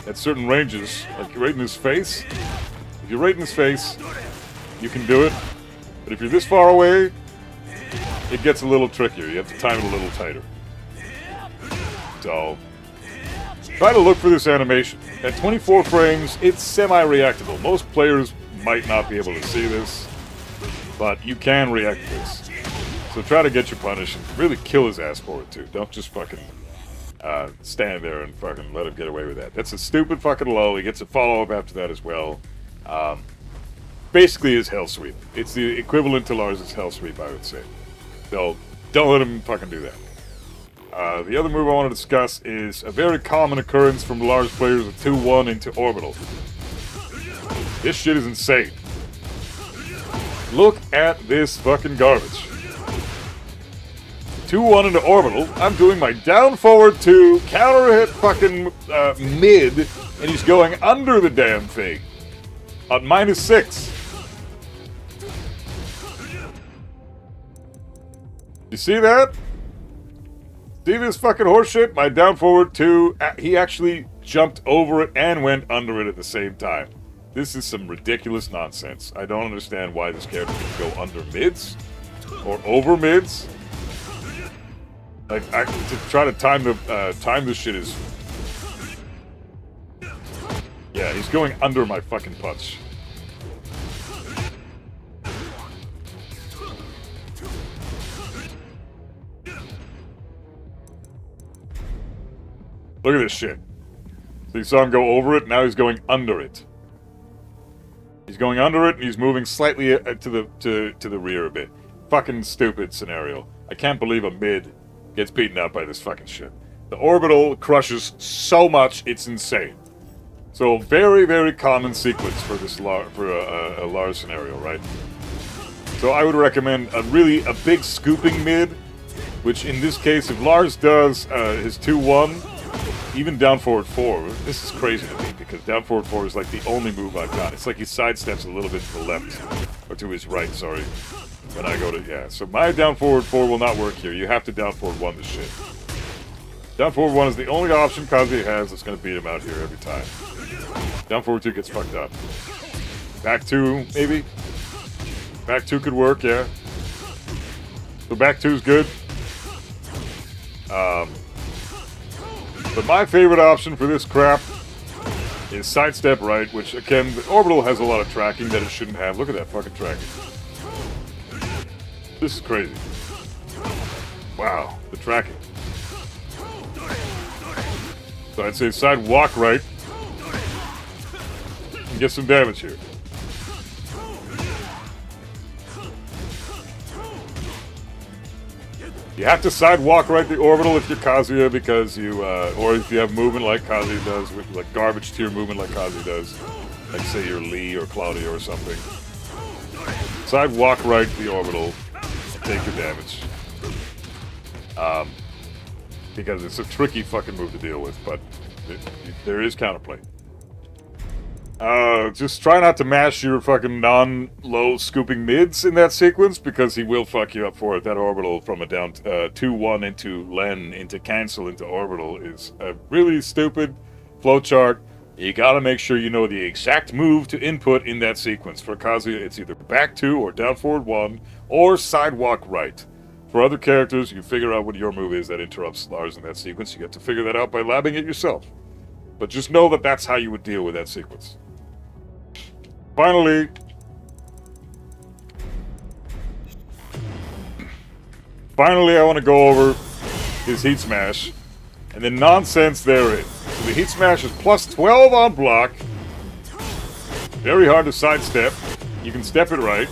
at certain ranges, like right in his face, if you're right in his face, you can do it, but if you're this far away, it gets a little trickier. You have to time it a little tighter. So, try to look for this animation. At 24 frames, it's semi-reactable. Most players might not be able to see this, but you can react to this. So try to get your punish and really kill his ass for it too. Don't just fucking stand there and fucking let him get away with that. That's a stupid fucking low. He gets a follow-up after that as well. Basically his hell sweep. It's the equivalent to Lars' hell sweep, I would say. So don't let him fucking do that. The other move I want to discuss is a very common occurrence from Lars players with 2-1 into orbital. This shit is insane. Look at this fucking garbage. 2-1 into orbital. I'm doing my down forward 2, counter hit fucking mid, and he's going under the damn thing. At -6. You see that? See this fucking horseshit? My down forward 2, he actually jumped over it and went under it at the same time. This is some ridiculous nonsense. I don't understand why this character can go under mids or over mids. Like, to try to time this shit is... Yeah, he's going under my fucking punch. Look at this shit. So you saw him go over it, now he's going under it. He's going under it, and he's moving slightly to the rear a bit. Fucking stupid scenario. I can't believe a mid gets beaten up by this fucking shit. The orbital crushes so much, it's insane. So very, very common sequence for this a Lars scenario, right? So I would recommend a big scooping mid, which in this case, if Lars does his 2-1, even down forward 4, this is crazy to me because down forward 4 is like the only move I've got. It's like he sidesteps a little bit to the left, or to his right, sorry. When I go to, yeah. So my down forward 4 will not work here. You have to down forward 1 this shit. Down forward 1 is the only option Kazuya has that's going to beat him out here every time. Down forward 2 gets fucked up. Back 2, maybe? Back 2 could work, yeah. So back 2 is good. But my favorite option for this crap is sidestep right, which again, the orbital has a lot of tracking that it shouldn't have. Look at that fucking tracking. This is crazy. Wow, the tracking. So I'd say side walk right and get some damage here. You have to side walk right the orbital if you're Kazuya because you, or if you have movement like Kazuya does, with like garbage tier movement like Kazuya does, like say you're Lee or Claudia or something. Side walk right the orbital, and take your damage. Because it's a tricky fucking move to deal with, but there is counterplay. Just try not to mash your fucking non-low scooping mids in that sequence, because he will fuck you up for it. That orbital from a down 2-1 into Len, into cancel, into orbital is a really stupid flowchart. You gotta make sure you know the exact move to input in that sequence. For Kazuya, it's either back 2 or down forward 1, or sidewalk right. For other characters, you figure out what your move is that interrupts Lars in that sequence. You get to figure that out by labbing it yourself. But just know that that's how you would deal with that sequence. Finally, I want to go over his Heat Smash, and the nonsense therein. So the Heat Smash is plus 12 on block. Very hard to sidestep. You can step it right.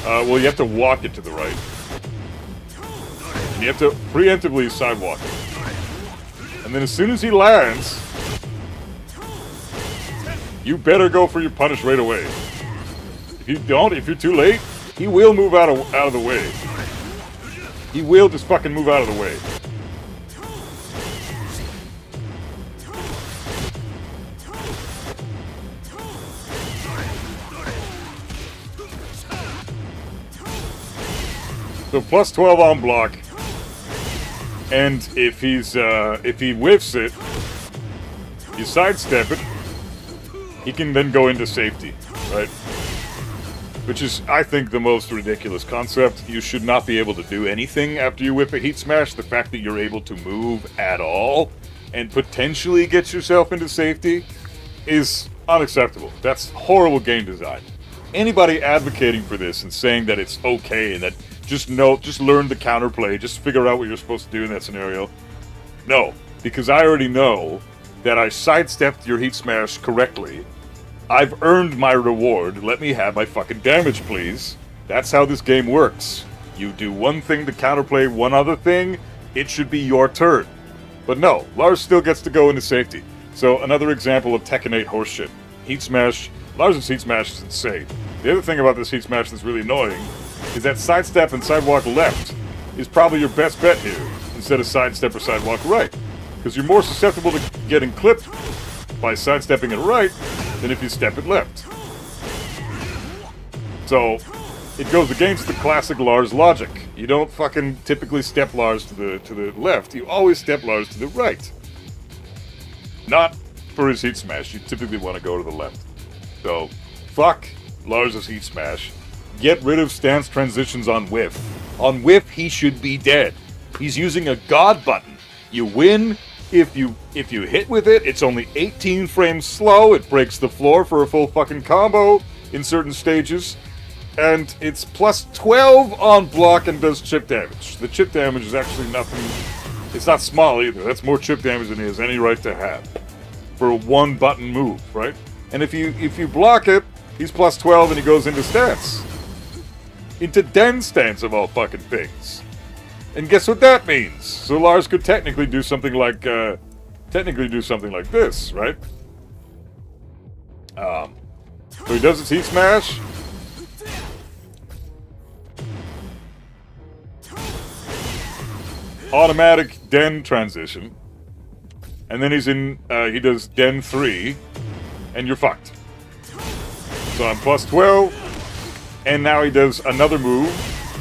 Well, you have to walk it to the right. And you have to preemptively sidewalk it. And then as soon as he lands, you better go for your punish right away. If you don't, if you're too late, he will move out of the way. He will just fucking move out of the way. So plus 12 on block, and if he whiffs it, you sidestep it. He can then go into safety, right? Which is, I think, the most ridiculous concept. You should not be able to do anything after you whip a Heat Smash. The fact that you're able to move at all and potentially get yourself into safety is unacceptable. That's horrible game design. Anybody advocating for this and saying that it's okay and that just learn the counterplay, just figure out what you're supposed to do in that scenario. No, because I already know that I sidestepped your Heat Smash correctly. I've earned my reward. Let me have my fucking damage, please. That's how this game works. You do one thing to counterplay one other thing, it should be your turn. But no, Lars still gets to go into safety. So another example of Tekken 8 horseshit. Heat Smash. Lars' Heat Smash is insane. The other thing about this Heat Smash that's really annoying is that sidestep and sidewalk left is probably your best bet here, instead of sidestep or sidewalk right. Because you're more susceptible to getting clipped by sidestepping it right than if you step it left. So, it goes against the classic Lars logic. You don't fucking typically step Lars to the left. You always step Lars to the right. Not for his heat smash. You typically want to go to the left. So, fuck Lars' heat smash. Get rid of stance transitions on whiff. On whiff, he should be dead. He's using a god button. You win if you hit with it. It's only 18 frames slow. It breaks the floor for a full fucking combo in certain stages. And it's plus 12 on block and does chip damage. The chip damage is actually nothing. It's not small either. That's more chip damage than he has any right to have for a one button move, right? And if you block it, he's plus 12 and he goes into stance. Into den stance of all fucking things. And guess what that means? So Lars could technically do something like this, right? So he does his heat smash. Automatic den transition. And then he does den 3, and you're fucked. So I'm plus 12, and now he does another move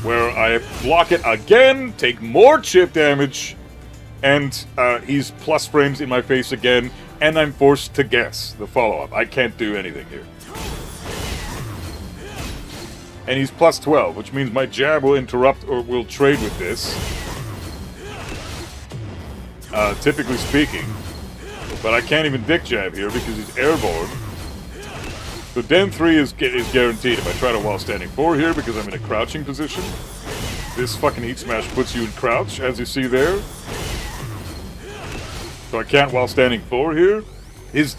where I block it again, take more chip damage, and he's plus frames in my face again, and I'm forced to guess the follow-up. I can't do anything here. And he's plus 12, which means my jab will interrupt or will trade with this. Typically speaking. But I can't even dick jab here because he's airborne. So Den 3 is guaranteed. If I try to while standing 4 here because I'm in a crouching position, this fucking heat smash puts you in crouch, as you see there. So I can't while standing 4 here. His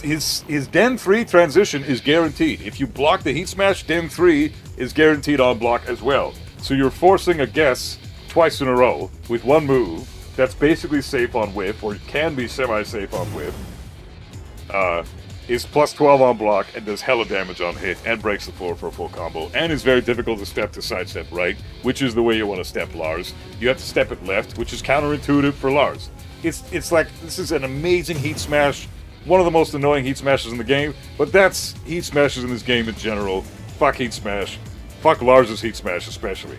Den 3 transition is guaranteed. If you block the heat smash, Den 3 is guaranteed on block as well. So you're forcing a guess twice in a row with one move that's basically safe on whiff, or can be semi-safe on whiff. Is plus 12 on block and does hella damage on hit and breaks the floor for a full combo, and is very difficult to step to sidestep right, which is the way you want to step Lars. You have to step it left, which is counterintuitive for Lars. It's like, this is an amazing heat smash, one of the most annoying heat smashes in the game, but that's heat smashes in this game in general. Fuck heat smash. Fuck Lars' heat smash especially.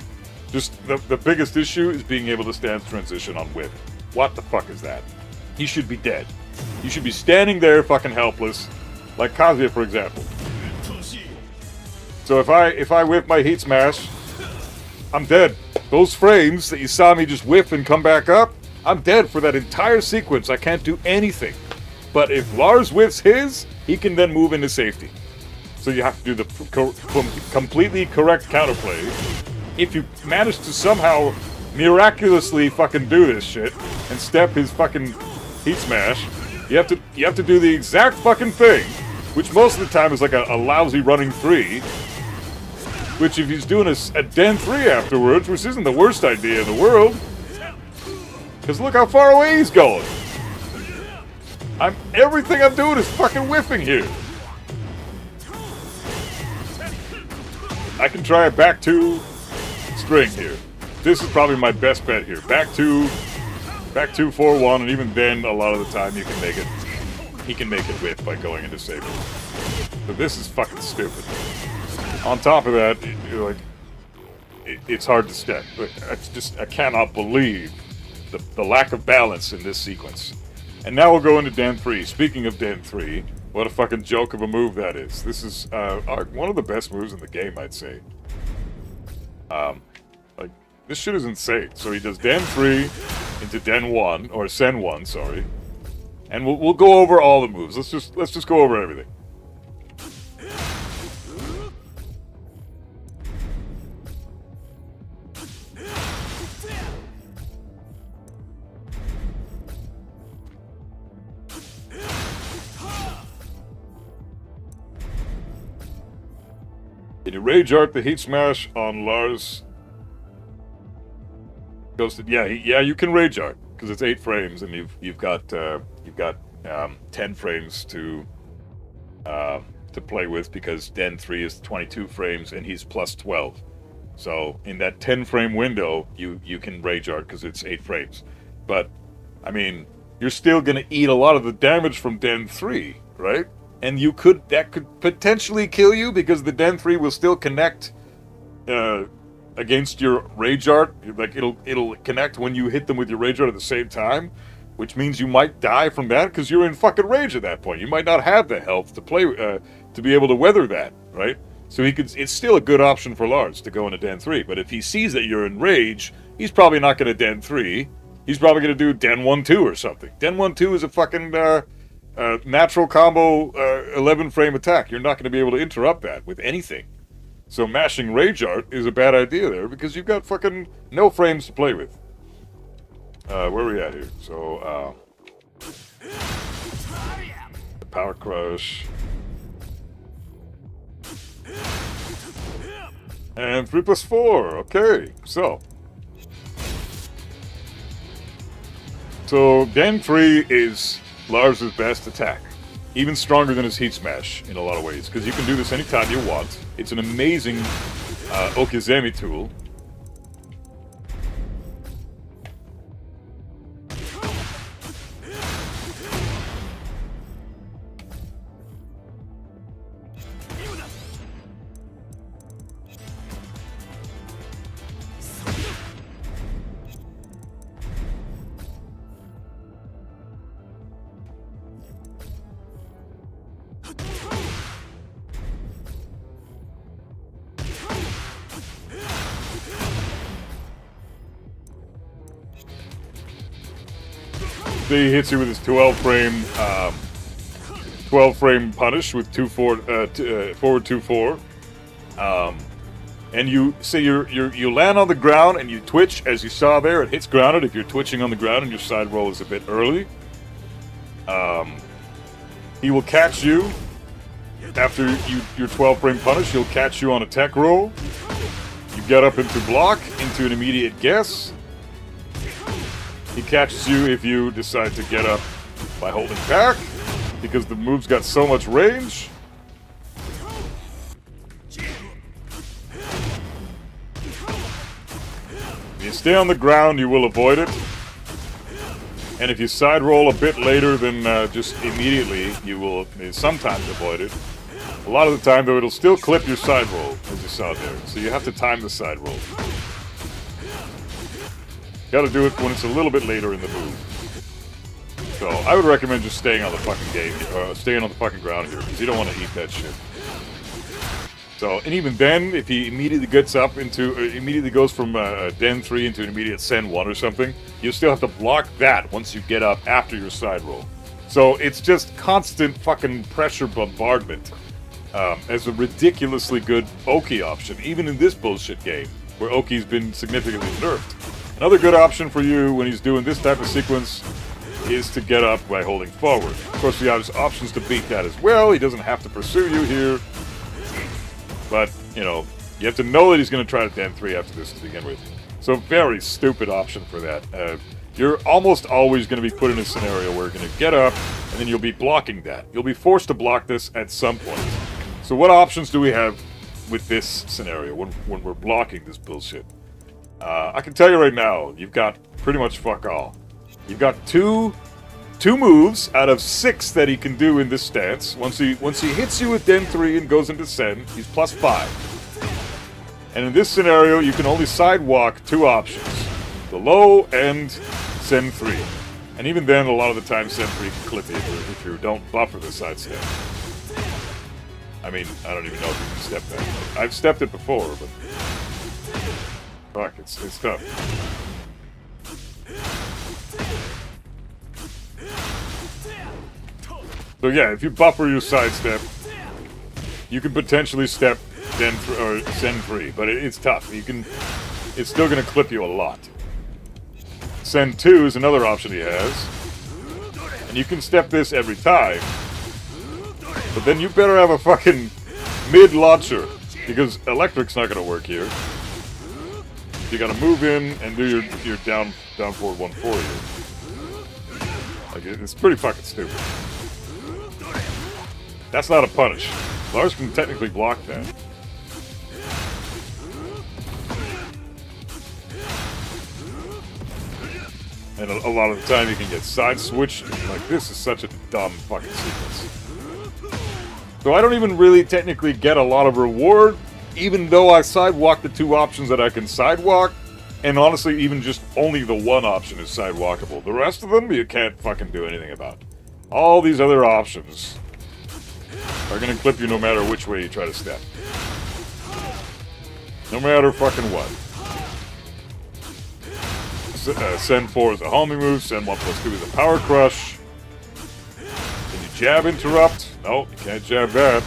Just, the biggest issue is being able to stand transition on whip. What the fuck is that? He should be dead. You should be standing there fucking helpless, like Kazuya, for example. So if I whip my heat smash, I'm dead. Those frames that you saw me just whip and come back up, I'm dead for that entire sequence. I can't do anything. But if Lars whiffs his, he can then move into safety. So you have to do the completely correct counterplay. If you manage to somehow miraculously fucking do this shit and step his fucking heat smash, you have to do the exact fucking thing, which most of the time is like a lousy running 3. Which if he's doing a Den 3 afterwards, which isn't the worst idea in the world, because look how far away he's going. Everything I'm doing is fucking whiffing here. I can try a back 2 string here. This is probably my best bet here. Back 2, 4-1, and even then, a lot of the time, he can make it whiff by going into saber. But this is fucking stupid. On top of that, it's hard to step. I cannot believe the lack of balance in this sequence. And now we'll go into Den 3. Speaking of Den 3, what a fucking joke of a move that is. This is one of the best moves in the game, I'd say. This shit is insane. So he does Den 3 into Den 1, or Sen 1, sorry. And we'll go over all the moves. Let's just go over everything. Can you rage art the heat smash on Lars? Yeah, you can rage art because it's 8 frames, and you've got 10 frames to play with because Den 3 is 22 frames and he's plus 12. So in that 10 frame window, you can rage art because it's 8 frames. But I mean, you're still gonna eat a lot of the damage from Den 3, right? And that could potentially kill you because the Den 3 will still connect against your rage art. Like it'll connect when you hit them with your rage art at the same time, which means you might die from that because you're in fucking rage at that point. You might not have the health to play to be able to weather that, right? So he could. It's still a good option for Lars to go into Den 3. But if he sees that you're in rage, he's probably not going to Den 3. He's probably going to do Den 1-2 or something. Den 1-2 is a fucking natural combo 11 frame attack. You're not going to be able to interrupt that with anything. So mashing rage art is a bad idea there because you've got fucking no frames to play with. Where are we at here? So, Power Crush. And 3+4. Okay, so Den 3 is Lars' best attack. Even stronger than his Heat Smash in a lot of ways, because you can do this anytime you want. It's an amazing Okizeme tool. He hits you with his 12 frame punish with 2-4 forward 2-4, and you say you land on the ground and you twitch as you saw there. It hits grounded if you're twitching on the ground and your side roll is a bit early. He will catch you after your 12 frame punish. He'll catch you on a tech roll. You get up into block into an immediate guess. He catches you if you decide to get up by holding back, because the move's got so much range. If you stay on the ground, you will avoid it. And if you side roll a bit later than just immediately, you will sometimes avoid it. A lot of the time, though, it'll still clip your side roll, as you saw there. So you have to time the side roll. Got to do it when it's a little bit later in the move. So I would recommend just staying on the fucking game, staying on the fucking ground here, because you don't want to eat that shit. So, and even then, if he immediately gets up into, immediately goes from Den 3 into an immediate Sen 1 or something, you still have to block that once you get up after your side roll. So it's just constant fucking pressure bombardment as a ridiculously good Oki option, even in this bullshit game, where Oki's been significantly nerfed. Another good option for you when he's doing this type of sequence is to get up by holding forward. Of course, he has options to beat that as well. He doesn't have to pursue you here. But, you know, you have to know that he's going to try to Den 3 after this to begin with. So, very stupid option for that. You're almost always going to be put in a scenario where you're going to get up, and then you'll be blocking that. You'll be forced to block this at some point. So what options do we have with this scenario when we're blocking this bullshit? I can tell you right now, you've got pretty much fuck all. You've got two moves out of 6 that he can do in this stance. Once he hits you with Den 3 and goes into Sen, he's +5. And in this scenario, you can only sidewalk 2 options. The low and Sen 3. And even then, a lot of the time, Sen 3 can clip you if you don't buffer the side step. I mean, I don't even know if you can step that. I've stepped it before, but... fuck, it's tough. So yeah, if you buffer your sidestep, you can potentially step Den or Sen 3, but it's tough. It's still going to clip you a lot. Sen 2 is another option he has, and you can step this every time. But then you better have a fucking mid launcher, because electric's not going to work here. You got to move in and do your down forward 1-4 here. Like, it's pretty fucking stupid. That's not a punish. Lars can technically block that. And a lot of the time you can get side switched. Like, this is such a dumb fucking sequence. So I don't even really technically get a lot of reward, even though I sidewalk the two options that I can sidewalk, and honestly, even just only the one option is sidewalkable. The rest of them, you can't fucking do anything about. All these other options are gonna clip you no matter which way you try to step. No matter fucking what. Send 4 is a homing move, send 1+2 is a power crush. Can you jab interrupt? No, you can't jab that.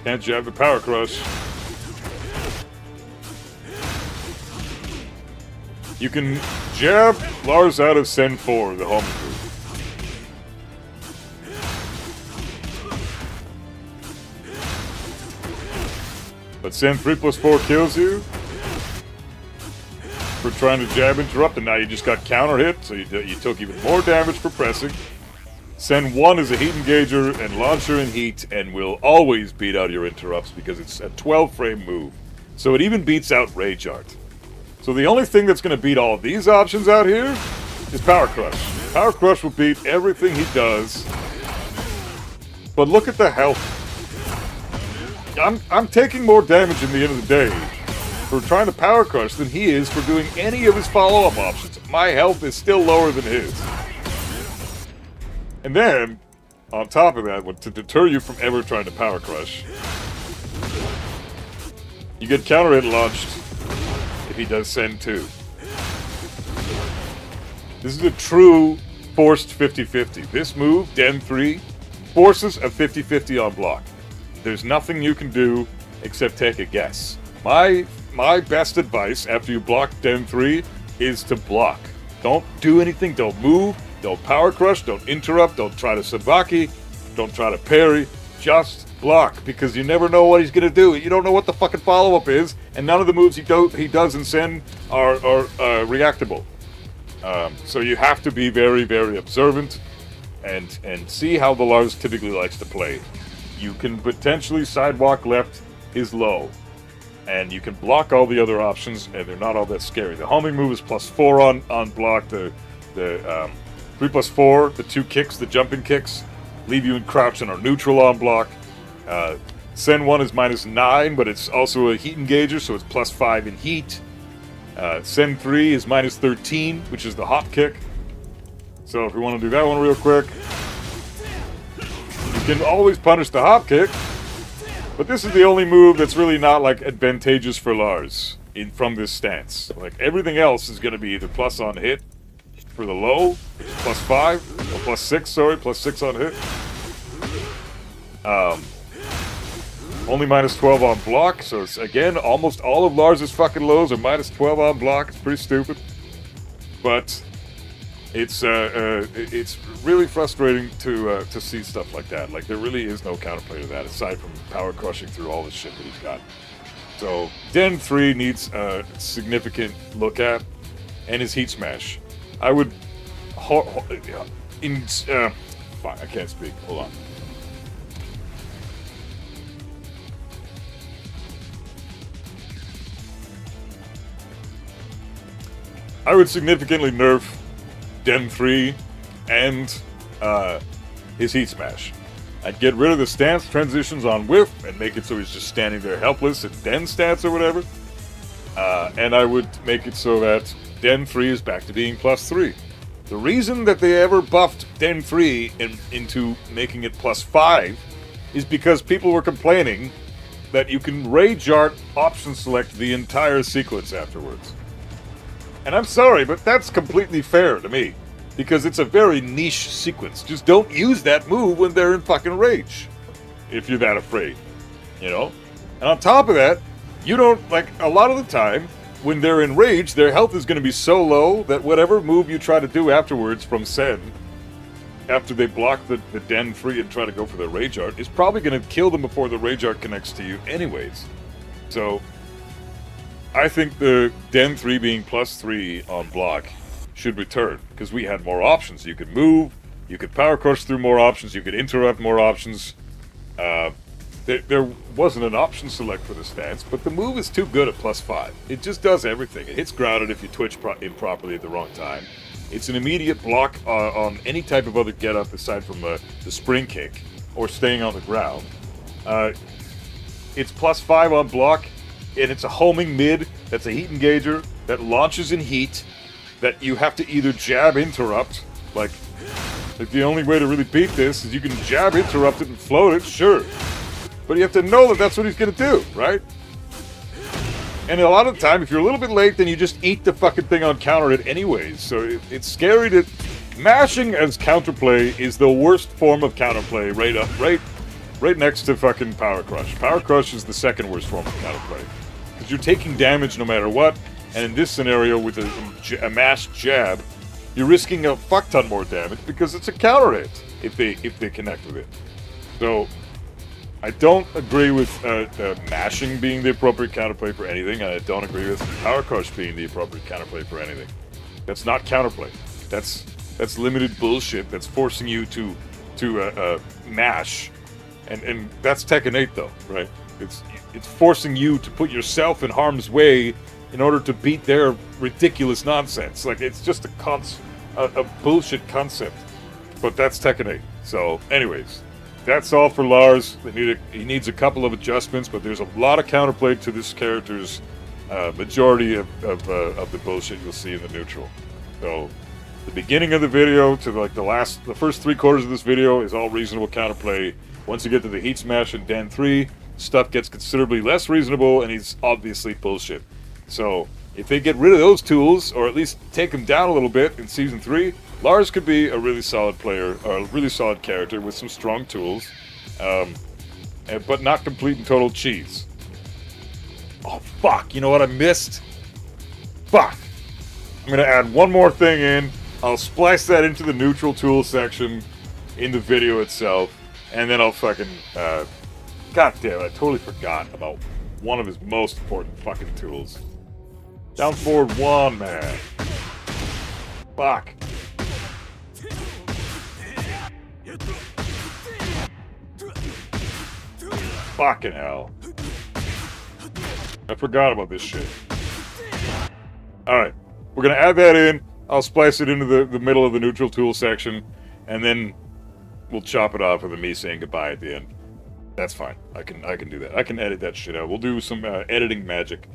Can't jab the power crush. You can jab Lars out of send 4, the homing move. But send 3+4 kills you for trying to jab interrupt, and now you just got counter hit, so you took even more damage for pressing. Send 1 is a heat engager and launcher in heat, and will always beat out your interrupts because it's a 12-frame move. So it even beats out Rage Art. So the only thing that's going to beat all of these options out here is Power Crush. Power Crush will beat everything he does. But look at the health. I'm taking more damage in the end of the day for trying to Power Crush than he is for doing any of his follow-up options. My health is still lower than his. And then, on top of that, to deter you from ever trying to Power Crush, you get counter hit launched if he does send 2. This is a true forced 50-50. This move, Den 3, forces a 50-50 on block. There's nothing you can do except take a guess. My best advice after you block Den 3 is to block. Don't do anything, don't move, don't power crush, don't interrupt, don't try to sabaki, don't try to parry, just block, because you never know what he's going to do. You don't know what the fucking follow-up is, and none of the moves he does in Sen are reactable. So you have to be very, very observant and see how the Lars typically likes to play. You can potentially sidewalk left is low, and you can block all the other options, and they're not all that scary. The homing move is +4 on block. The 3+4, the 2 kicks, the jumping kicks, leave you in crouch and are neutral on block. Sen 1 is -9, but it's also a heat engager, so it's +5 in heat. Sen 3 is -13, which is the hop kick. So if we want to do that one real quick, you can always punish the hop kick, but this is the only move that's really not like advantageous for Lars from this stance. Like everything else is going to be either plus on hit for the low, which is +5, or +6, sorry, +6 on hit. Only -12 on block, so it's, again, almost all of Lars's fucking lows are -12 on block. It's pretty stupid. But it's really frustrating to see stuff like that. Like, there really is no counterplay to that, aside from power crushing through all the shit that he's got. So, Den 3 needs a significant look at, and his Heat Smash. I would... Fine, I can't speak. Hold on. I would significantly nerf Den 3 and his Heat Smash. I'd get rid of the stance transitions on Whiff and make it so he's just standing there helpless at Den stance or whatever. And I would make it so that Den 3 is back to being +3. The reason that they ever buffed Den 3 into making it +5 is because people were complaining that you can Rage Art option select the entire sequence afterwards. And I'm sorry, but that's completely fair to me, because it's a very niche sequence. Just don't use that move when they're in fucking rage, if you're that afraid, you know? And on top of that, you don't, like, a lot of the time, when they're in rage, their health is going to be so low that whatever move you try to do afterwards from Sen, after they block the Den 3 and try to go for the Rage Art, is probably going to kill them before the Rage Art connects to you anyways. So I think the Den 3 being +3 on block should return, because we had more options. You could move, you could power crush through more options, you could interrupt more options. There wasn't an option select for the stance, but the move is too good at +5. It just does everything. It hits grounded if you twitch improperly at the wrong time. It's an immediate block on any type of other get up aside from the spring kick or staying on the ground. It's +5 on block, and it's a homing mid that's a heat engager that launches in heat that you have to either jab interrupt, like the only way to really beat this is you can jab interrupt it and float it, sure. But you have to know that that's what he's going to do, right? And a lot of the time, if you're a little bit late, then you just eat the fucking thing on counter it anyways. So it's scary to... Mashing as counterplay is the worst form of counterplay right next to fucking Power Crush. Power Crush is the second worst form of counterplay. Because you're taking damage no matter what, and in this scenario with a mashed jab, you're risking a fuck ton more damage because it's a counter hit if they connect with it. So I don't agree with mashing being the appropriate counterplay for anything, and I don't agree with Power Crush being the appropriate counterplay for anything. That's not counterplay. That's limited bullshit. That's forcing you to mash, and that's Tekken 8 though, right? It's forcing you to put yourself in harm's way in order to beat their ridiculous nonsense. Like, it's just a bullshit concept. But that's Tekken 8. So, anyways, that's all for Lars. He needs a couple of adjustments, but there's a lot of counterplay to this character's majority of the bullshit you'll see in the neutral. So, the beginning of the video to the first 3/4 of this video is all reasonable counterplay. Once you get to the Heat Smash and Den 3, stuff gets considerably less reasonable, and he's obviously bullshit. So, if they get rid of those tools, or at least take them down a little bit in Season 3, Lars could be a really solid player, or a really solid character with some strong tools, but not complete and total cheese. Oh, fuck, you know what I missed? Fuck! I'm gonna add one more thing in. I'll splice that into the neutral tool section in the video itself, and then I'll fucking, god damn it, I totally forgot about one of his most important fucking tools. Down forward 1, man. Fuck. Fucking hell. I forgot about this shit. Alright, we're gonna add that in. I'll splice it into the middle of the neutral tool section, and then we'll chop it off with me saying goodbye at the end. That's fine. I can do that. I can edit that shit out. We'll do some editing magic.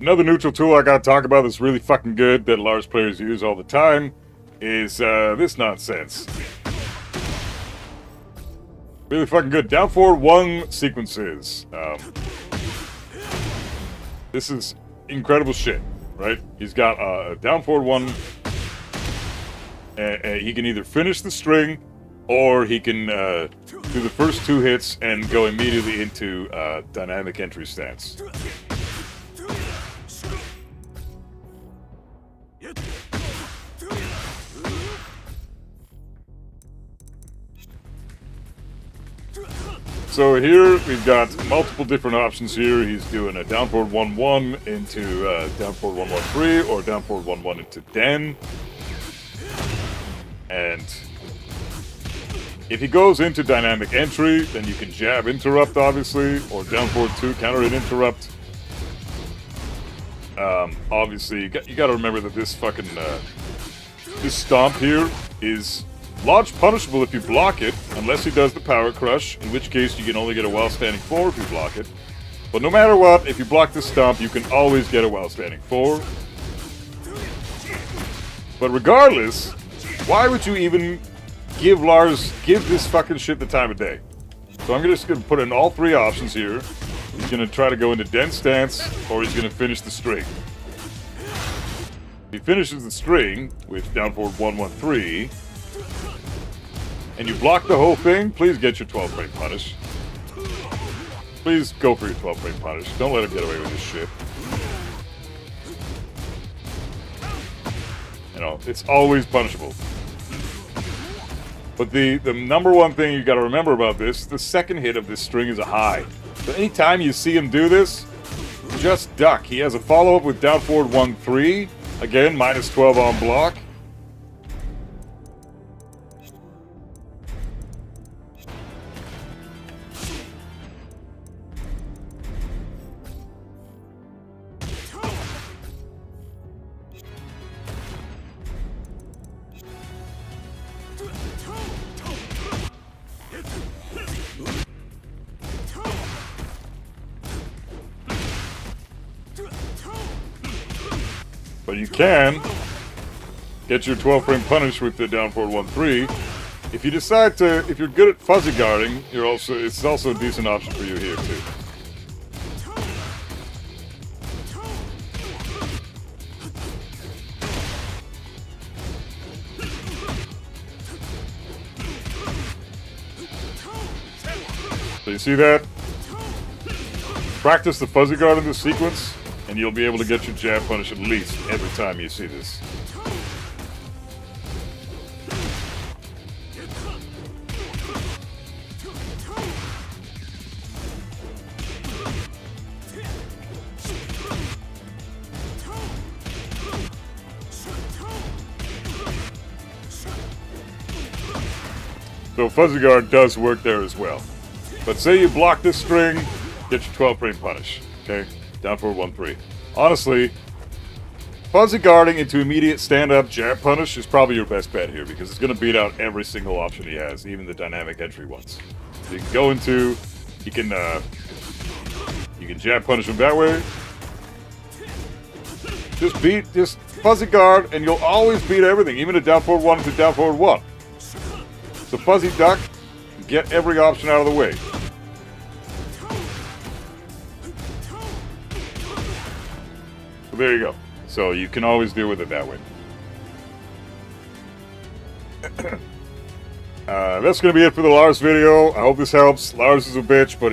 Another neutral tool I gotta talk about that's really fucking good that Lars players use all the time is this nonsense. Really fucking good. Down forward 1 sequences. This is incredible shit, right? He's got a down forward 1. He can either finish the string, or he can do the first 2 hits and go immediately into dynamic entry stance. So here we've got multiple different options here. He's doing a down forward 1-1 into down forward 1-1-3, or down forward 1-1 into Den. And if he goes into dynamic entry, then you can jab interrupt, obviously, or down forward 2 counter hit interrupt. Obviously, you got to remember that this fucking this stomp here is launch punishable if you block it, unless he does the Power Crush, in which case you can only get a while standing 4 if you block it. But no matter what, if you block this stomp, you can always get a while standing 4. But regardless, why would you even give this fucking shit the time of day? So I'm just gonna put in all 3 options here. He's gonna try to go into Den stance, or he's gonna finish the string. If he finishes the string with down forward 1-1-3, and you block the whole thing, please get your 12 frame punish. Please go for your 12 frame punish. Don't let him get away with this shit. You know, it's always punishable. But the number one thing you gotta remember about this, the second hit of this string is a high. So anytime you see him do this, just duck. He has a follow-up with down forward 1-3. Again, minus 12 on block. But you can get your 12 frame punish with the down forward 1-3. If you decide to, if you're good at fuzzy guarding, it's also a decent option for you here too. So you see that? Practice the fuzzy guard in this sequence, and you'll be able to get your jab punish at least every time you see this. So fuzzy guard does work there as well. But say you block this string, get your 12 frame punish. Okay? Down forward 1-3. Honestly, fuzzy guarding into immediate stand-up jab punish is probably your best bet here because it's going to beat out every single option he has, even the dynamic entry ones. So you can go into, you can jab punish him that way. Just fuzzy guard, and you'll always beat everything, even a down forward 1 to down forward 1. So fuzzy duck, get every option out of the way. So there you go. So you can always deal with it that way. That's going to be it for the Lars video. I hope this helps. Lars is a bitch, but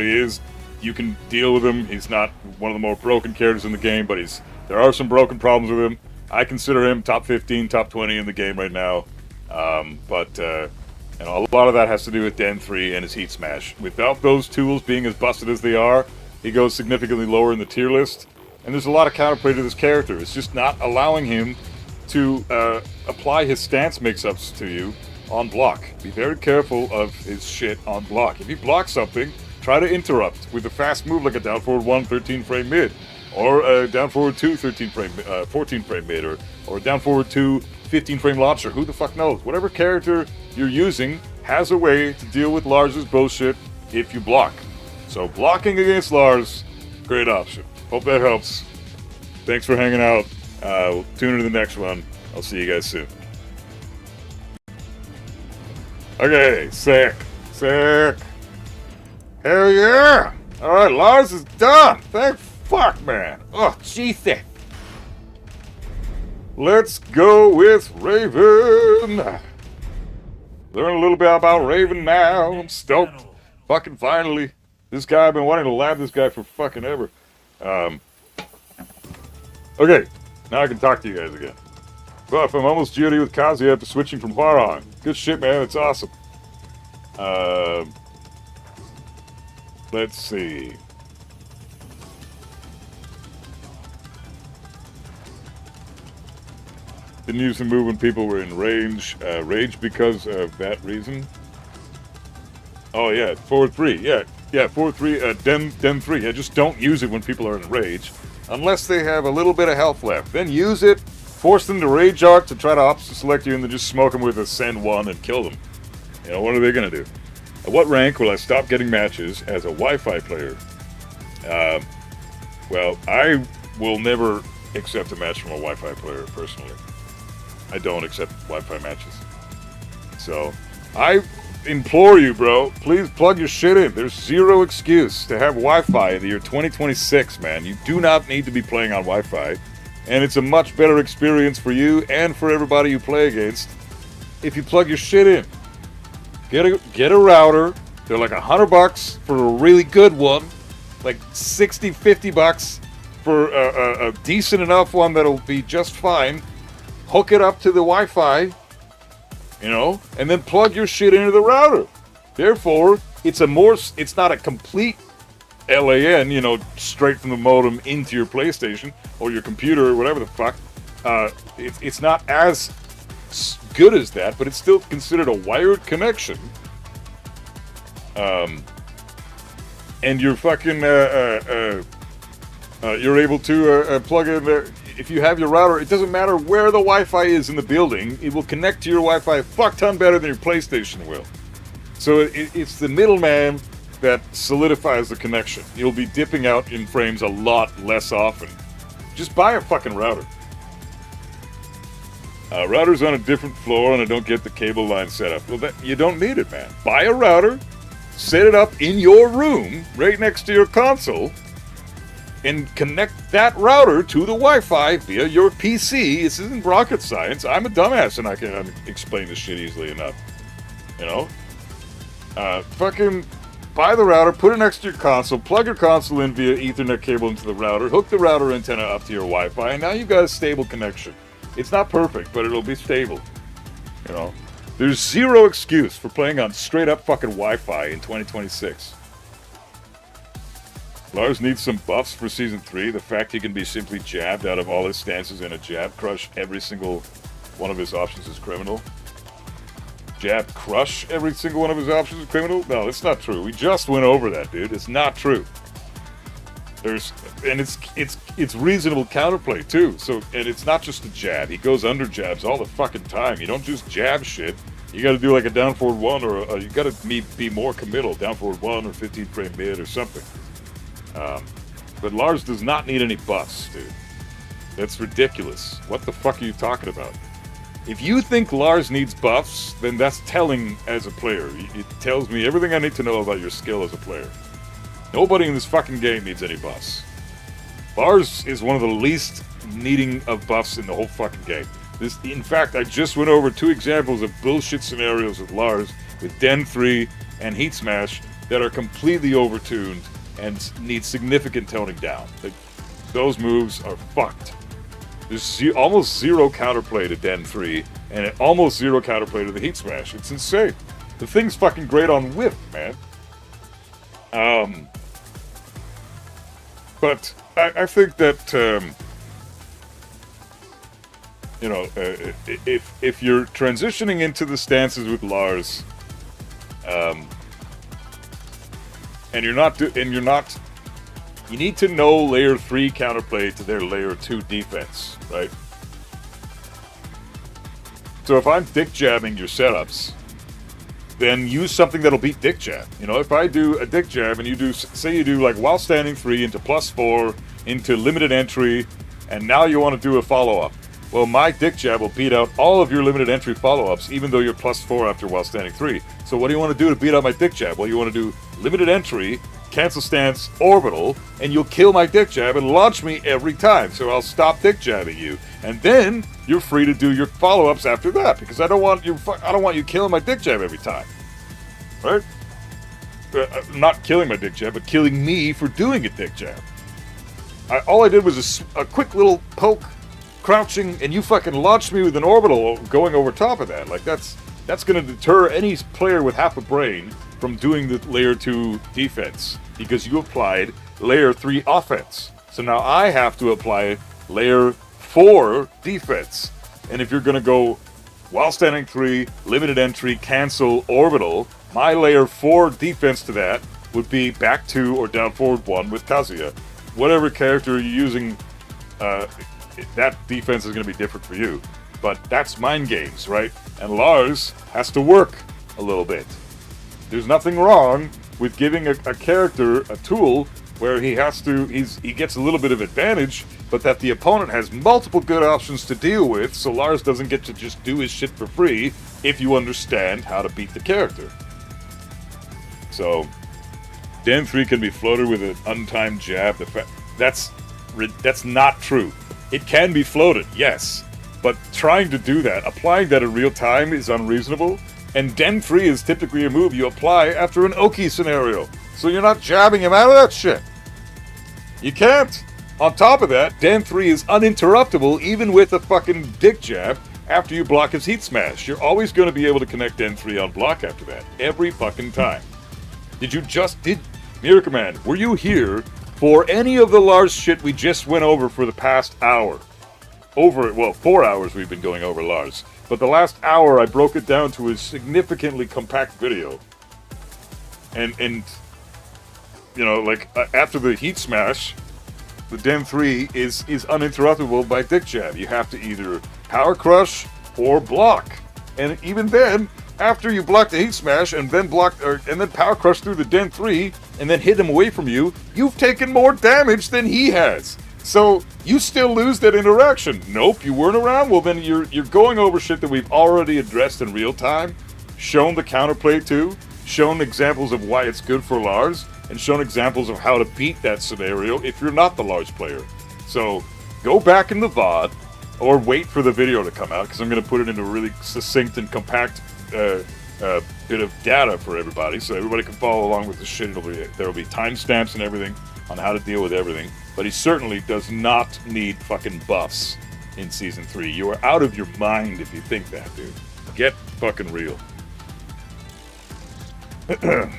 you can deal with him. He's not one of the more broken characters in the game, but there are some broken problems with him. I consider him top 15, top 20 in the game right now. And a lot of that has to do with Den 3 and his Heat Smash. Without those tools being as busted as they are, he goes significantly lower in the tier list. And there's a lot of counterplay to this character. It's just not allowing him to apply his stance mix-ups to you on block. Be very careful of his shit on block. If he blocks something, try to interrupt with a fast move like a down forward 1 13 frame mid. Or a down forward 2 14 frame mid. Or down forward 2 15 frame launcher. Who the fuck knows? Whatever character you're using has a way to deal with Lars's bullshit if you block. So blocking against Lars, great option. Hope that helps. Thanks for hanging out. We'll tune into the next one. I'll see you guys soon. Okay, sick. Hell yeah! Alright, Lars is done. Thank fuck, man. Oh, Jesus. Let's go with Raven. Learn a little bit about Raven now. I'm stoked. Fucking finally. This guy, I've been wanting to lab this guy for fucking ever. Okay, now I can talk to you guys again. Buff, I'm almost GOD with Kazuya after switching from Huaron. Good shit, man. It's awesome. Let's see. Didn't use the move when people were in rage because of that reason. Oh yeah, forward 3. Yeah, forward 3. Den 3. Yeah, just don't use it when people are in rage, unless they have a little bit of health left. Then use it. Force them to rage art to try to opposite select you, and then just smoke them with a send 1 and kill them. You know, what are they gonna do? At what rank will I stop getting matches as a Wi-Fi player? Well, I will never accept a match from a Wi-Fi player personally. I don't accept Wi-Fi matches. So, I implore you, bro, please plug your shit in. There's zero excuse to have Wi-Fi in the year 2026, man. You do not need to be playing on Wi-Fi. And it's a much better experience for you and for everybody you play against if you plug your shit in. Get a router. They're like $100 for a really good one. Like $60, $50 for a decent enough one that'll be just fine. Hook it up to the Wi-Fi, you know, and then plug your shit into the router. Therefore, it's not a complete LAN, you know, straight from the modem into your PlayStation or your computer or whatever the fuck. It's not as good as that, but it's still considered a wired connection. And you're fucking you're able to plug in there. If you have your router, it doesn't matter where the Wi-Fi is in the building, it will connect to your Wi-Fi a fuck ton better than your PlayStation will. So it's the middleman that solidifies the connection. You'll be dipping out in frames a lot less often. Just buy a fucking router. Router's on a different floor and I don't get the cable line set up. Well, you don't need it, man. Buy a router, set it up in your room, right next to your console, and connect that router to the Wi-Fi via your PC. This isn't rocket science. I'm a dumbass and I can explain this shit easily enough. You know? Fucking buy the router, put it next to your console, plug your console in via Ethernet cable into the router, hook the router antenna up to your Wi-Fi, and now you've got a stable connection. It's not perfect, but it'll be stable. You know? There's zero excuse for playing on straight-up fucking Wi-Fi in 2026. Lars needs some buffs for Season 3. The fact he can be simply jabbed out of all his stances in a jab crush every single one of his options is criminal. Jab crush every single one of his options is criminal? No, it's not true. We just went over that, dude. It's not true. It's reasonable counterplay too. So, and it's not just a jab. He goes under jabs all the fucking time. You don't just jab shit. You got to do like a down forward one, or you got to be more committal. Down forward one or 15 frame mid or something. But Lars does not need any buffs, dude. That's ridiculous. What the fuck are you talking about? If you think Lars needs buffs, then that's telling as a player. It tells me everything I need to know about your skill as a player. Nobody in this fucking game needs any buffs. Lars is one of the least needing of buffs in the whole fucking game. In fact, I just went over 2 examples of bullshit scenarios with Lars, with Den 3 and Heat Smash, that are completely overtuned and need significant toning down. Those moves are fucked. There's almost zero counterplay to Den 3, and almost zero counterplay to the Heat Smash. It's insane. The thing's fucking great on whiff, man. But I think that, you know, if you're transitioning into the stances with Lars, and you're not, you need to know layer 3 counterplay to their layer 2 defense, right? So if I'm dick jabbing your setups, then use something that'll beat dick jab. You know, if I do a dick jab and you do, say you do like while standing 3 into +4 into limited entry, and now you want to do a follow-up. Well, my dick jab will beat out all of your limited entry follow-ups, even though you're +4 after while standing 3. So what do you want to do to beat out my dick jab? Well, you want to do limited entry, cancel stance, orbital, and you'll kill my dick jab and launch me every time. So I'll stop dick jabbing you, and then you're free to do your follow-ups after that, because I don't want you killing my dick jab every time, right? Not killing my dick jab, but killing me for doing a dick jab. All I did was a quick little poke, crouching, and you fucking launched me with an orbital going over top of that. Like that's going to deter any player with half a brain from doing the layer 2 defense, because you applied layer 3 offense. So now I have to apply layer 4 defense. And if you're going to go while standing 3, limited entry, cancel, orbital, my layer 4 defense to that would be back 2 or down forward 1 with Kazuya. Whatever character you're using, that defense is going to be different for you. But that's mind games, right? And Lars has to work a little bit. There's nothing wrong with giving a character a tool where he gets a little bit of advantage, but that the opponent has multiple good options to deal with, so Lars doesn't get to just do his shit for free if you understand how to beat the character. So, Den 3 can be floated with an untimed jab. That's not true. It can be floated, yes, but trying to do that, applying that in real time is unreasonable. And Den 3 is typically a move you apply after an Oki scenario. So you're not jabbing him out of that shit. You can't. On top of that, Den 3 is uninterruptible even with a fucking dick jab after you block his Heat Smash. You're always going to be able to connect Den 3 on block after that. Every fucking time. Miracle Man, were you here for any of the Lars shit we just went over for the past hour? 4 hours we've been going over Lars. But the last hour, I broke it down to a significantly compact video. And you know, like, after the Heat Smash, the Den 3 is uninterruptible by dick jab. You have to either power crush or block. And even then, after you block the Heat Smash and then and then power crush through the Den 3 and then hit him away from you, you've taken more damage than he has. So you still lose that interaction. Nope, you weren't around. Well, then you're going over shit that we've already addressed in real time, shown the counterplay to, shown examples of why it's good for Lars, and shown examples of how to beat that scenario if you're not the Lars player. So go back in the VOD, or wait for the video to come out, because I'm going to put it in a really succinct and compact bit of data for everybody, so everybody can follow along with the shit. There will be timestamps and everything on how to deal with everything. But he certainly does not need fucking buffs in Season 3. You are out of your mind if you think that, dude. Get fucking real. The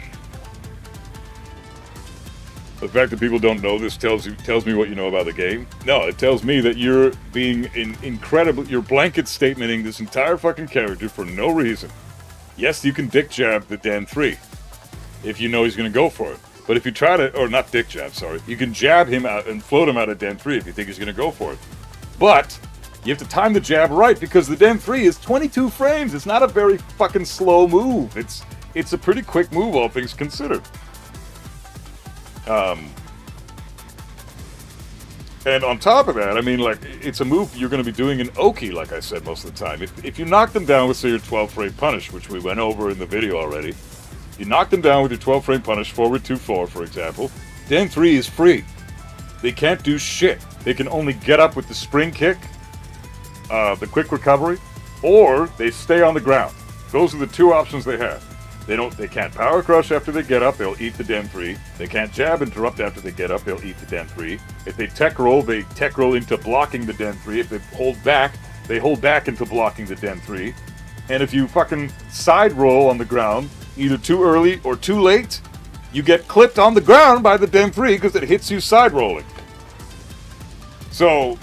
fact that people don't know this tells me what you know about the game. No, it tells me that you're being you're blanket statementing this entire fucking character for no reason. Yes, you can dick jab the Den 3 if you know he's going to go for it. But if you try to, or not dick jab, sorry, you can jab him out and float him out of Den 3 if you think he's going to go for it. But you have to time the jab right, because the Den 3 is 22 frames. It's not a very fucking slow move. It's a pretty quick move, all things considered. And on top of that, I mean, like, it's a move you're going to be doing in Oki, like I said, most of the time. If you knock them down with, say, your 12-frame punish, which we went over in the video already, you knock them down with your 12-frame punish, forward 2-4, for example, Den 3 is free. They can't do shit. They can only get up with the spring kick, the quick recovery, or they stay on the ground. Those are the two options they have. They can't power crush after they get up, they'll eat the Den 3. They can't jab interrupt after they get up, they'll eat the Den 3. If they tech roll into blocking the Den 3. If they hold back into blocking the Den 3. And if you fucking side roll on the ground, either too early or too late, you get clipped on the ground by the Den 3 because it hits you side rolling. So,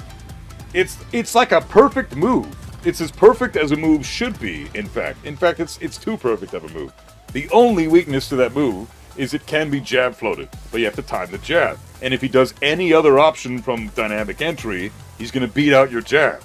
it's like a perfect move. It's as perfect as a move should be, in fact. In fact, it's too perfect of a move. The only weakness to that move is it can be jab floated, but you have to time the jab. And if he does any other option from dynamic entry, he's going to beat out your jab.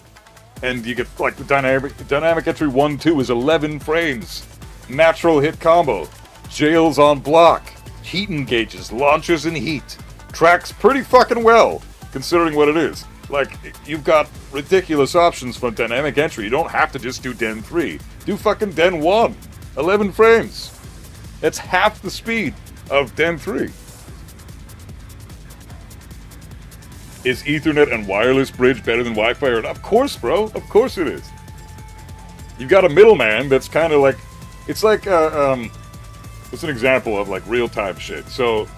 And you get, like, the dynamic entry 1-2 is 11 frames. Natural hit combo. Jails on block. Heat engages, launches in heat. Tracks pretty fucking well, considering what it is. Like, you've got ridiculous options from dynamic entry. You don't have to just do Den 3. Do fucking Den 1. 11 frames. That's half the speed of Den 3. Is Ethernet and wireless bridge better than Wi-Fi? Of course, bro. Of course it is. You've got a middleman that's kind of like... It's like, what's an example of, like, real-time shit? So,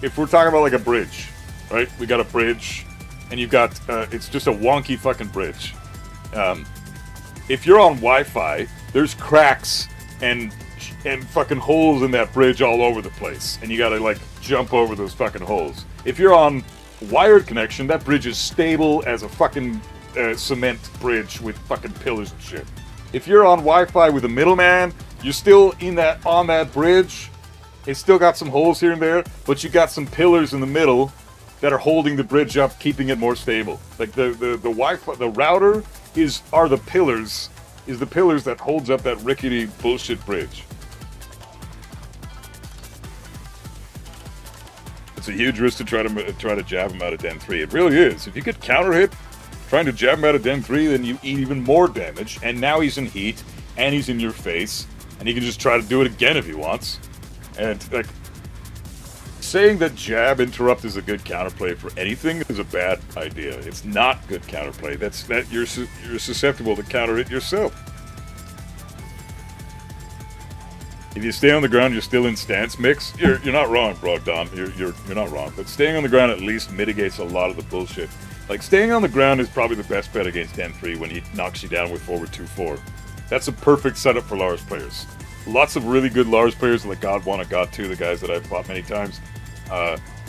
if we're talking about, like, a bridge, right? We got a bridge... and you've got, it's just a wonky fucking bridge. If you're on Wi-Fi, there's cracks and fucking holes in that bridge all over the place. And you gotta, like, jump over those fucking holes. If you're on wired connection, that bridge is stable as a fucking cement bridge with fucking pillars and shit. If you're on Wi-Fi with a middleman, you're still on that bridge. It's still got some holes here and there, but you got some pillars in the middle that are holding the bridge up, keeping it more stable. Like the Wi-Fi, the router are the pillars that holds up that rickety bullshit bridge. It's a huge risk to try to jab him out of Den 3. It really is. If you get counter hit trying to jab him out of Den 3, then you eat even more damage. And now he's in heat, and he's in your face, and he can just try to do it again if he wants. And like, saying that jab interrupt is a good counterplay for anything is a bad idea. It's not good counterplay. You're susceptible to counter it yourself. If you stay on the ground, you're still in stance mix. You're not wrong, bro, Don. You're not wrong. But staying on the ground at least mitigates a lot of the bullshit. Like, staying on the ground is probably the best bet against Den 3 when he knocks you down with forward 2-4. That's a perfect setup for Lars players. Lots of really good Lars players, like God 1 and God 2, the guys that I've fought many times,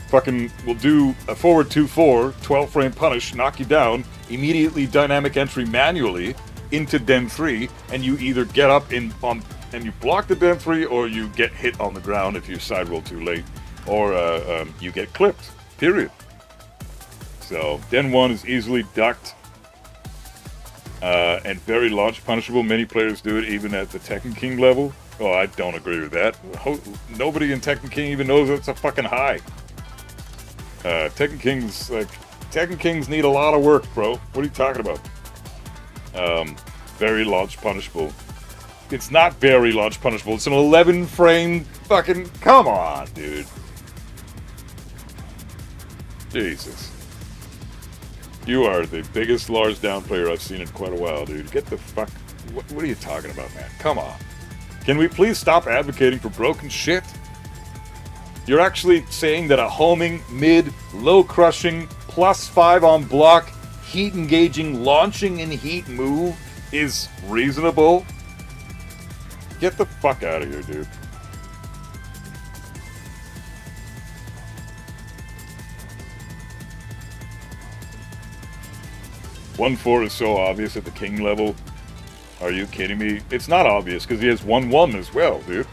fucking will do a forward 2-4, 12-frame punish, knock you down, immediately dynamic entry manually into Den 3, and you either get up and you block the Den 3, or you get hit on the ground if you side roll too late, or you get clipped, period. So, Den 1 is easily ducked, and very launch punishable. Many players do it even at the Tekken King level. Oh, I don't agree with that. Nobody in Tekken King even knows it's a fucking high. Tekken King's like Tekken Kings need a lot of work, bro. What are you talking about? Very launch punishable. It's not very launch punishable. It's an 11 frame fucking... Come on, dude. Jesus. You are the biggest Lars down player I've seen in quite a while, dude. Get the fuck... What are you talking about, man? Come on. Can we please stop advocating for broken shit? You're actually saying that a homing, mid, low crushing, +5 on block, heat engaging, launching in heat move is reasonable? Get the fuck out of here, dude. One 4 is so obvious at the king level. Are you kidding me? It's not obvious because he has 1-1 as well, dude.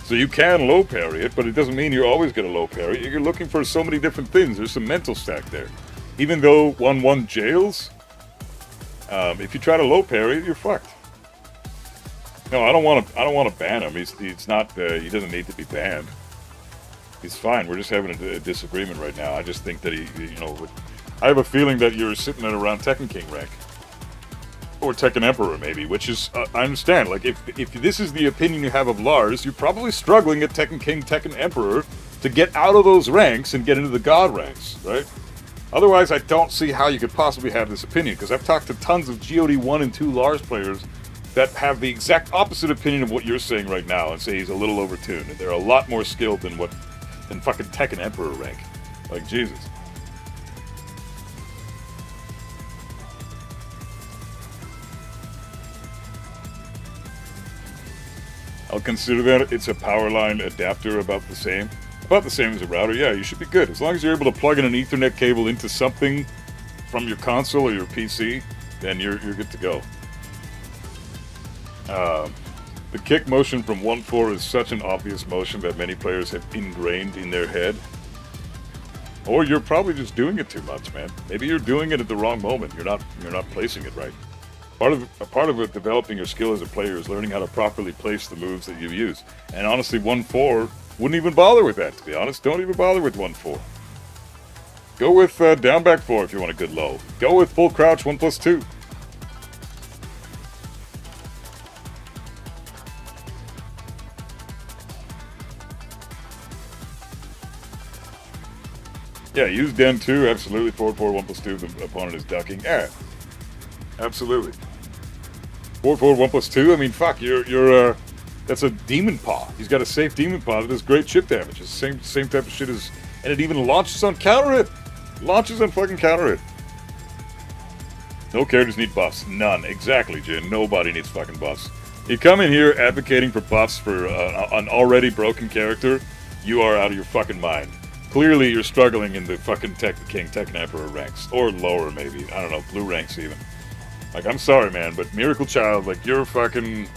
So you can low parry it, but it doesn't mean you're always going to low parry it. You're looking for so many different things. There's some mental stack there. Even though 1-1 jails, if you try to low parry it, you're fucked. No, I don't want to ban him. He's not. He doesn't need to be banned. He's fine. We're just having a disagreement right now. I just think that I have a feeling that you're sitting at around Tekken King rank. Or Tekken Emperor, maybe, which is, I understand, like, if this is the opinion you have of Lars, you're probably struggling at Tekken King, Tekken Emperor to get out of those ranks and get into the God ranks, right? Otherwise, I don't see how you could possibly have this opinion, because I've talked to tons of GOD 1 and 2 Lars players that have the exact opposite opinion of what you're saying right now and say he's a little overtuned, and they're a lot more skilled than fucking Tekken Emperor rank. Like, Jesus. I'll consider that it's a power line adapter about the same. About the same as a router, yeah, you should be good. As long as you're able to plug in an Ethernet cable into something from your console or your PC, then you're good to go. The kick motion from 1-4 is such an obvious motion that many players have ingrained in their head. Or you're probably just doing it too much, man. Maybe you're doing it at the wrong moment. You're not placing it right. Part of it, developing your skill as a player is learning how to properly place the moves that you use. And honestly, 1-4 wouldn't even bother with that, to be honest. Don't even bother with 1-4. Go with down back 4 if you want a good low. Go with full crouch 1+2. Yeah, use Den 2, absolutely. Forward 1+2, the opponent is ducking. Yeah, absolutely. Forward 1+2, I mean, fuck, you're that's a demon paw. He's got a safe demon paw that does great chip damage. It's the same type of shit as, and it even launches on counter hit. Launches on fucking counter hit. No characters need buffs. None. Exactly, Jin. Nobody needs fucking buffs. You come in here advocating for buffs for an already broken character, you are out of your fucking mind. Clearly, you're struggling in the fucking Tekken King, Tekken Emperor ranks. Or lower, maybe. I don't know, blue ranks even. Like, I'm sorry, man, but Miracle Child, like, your fucking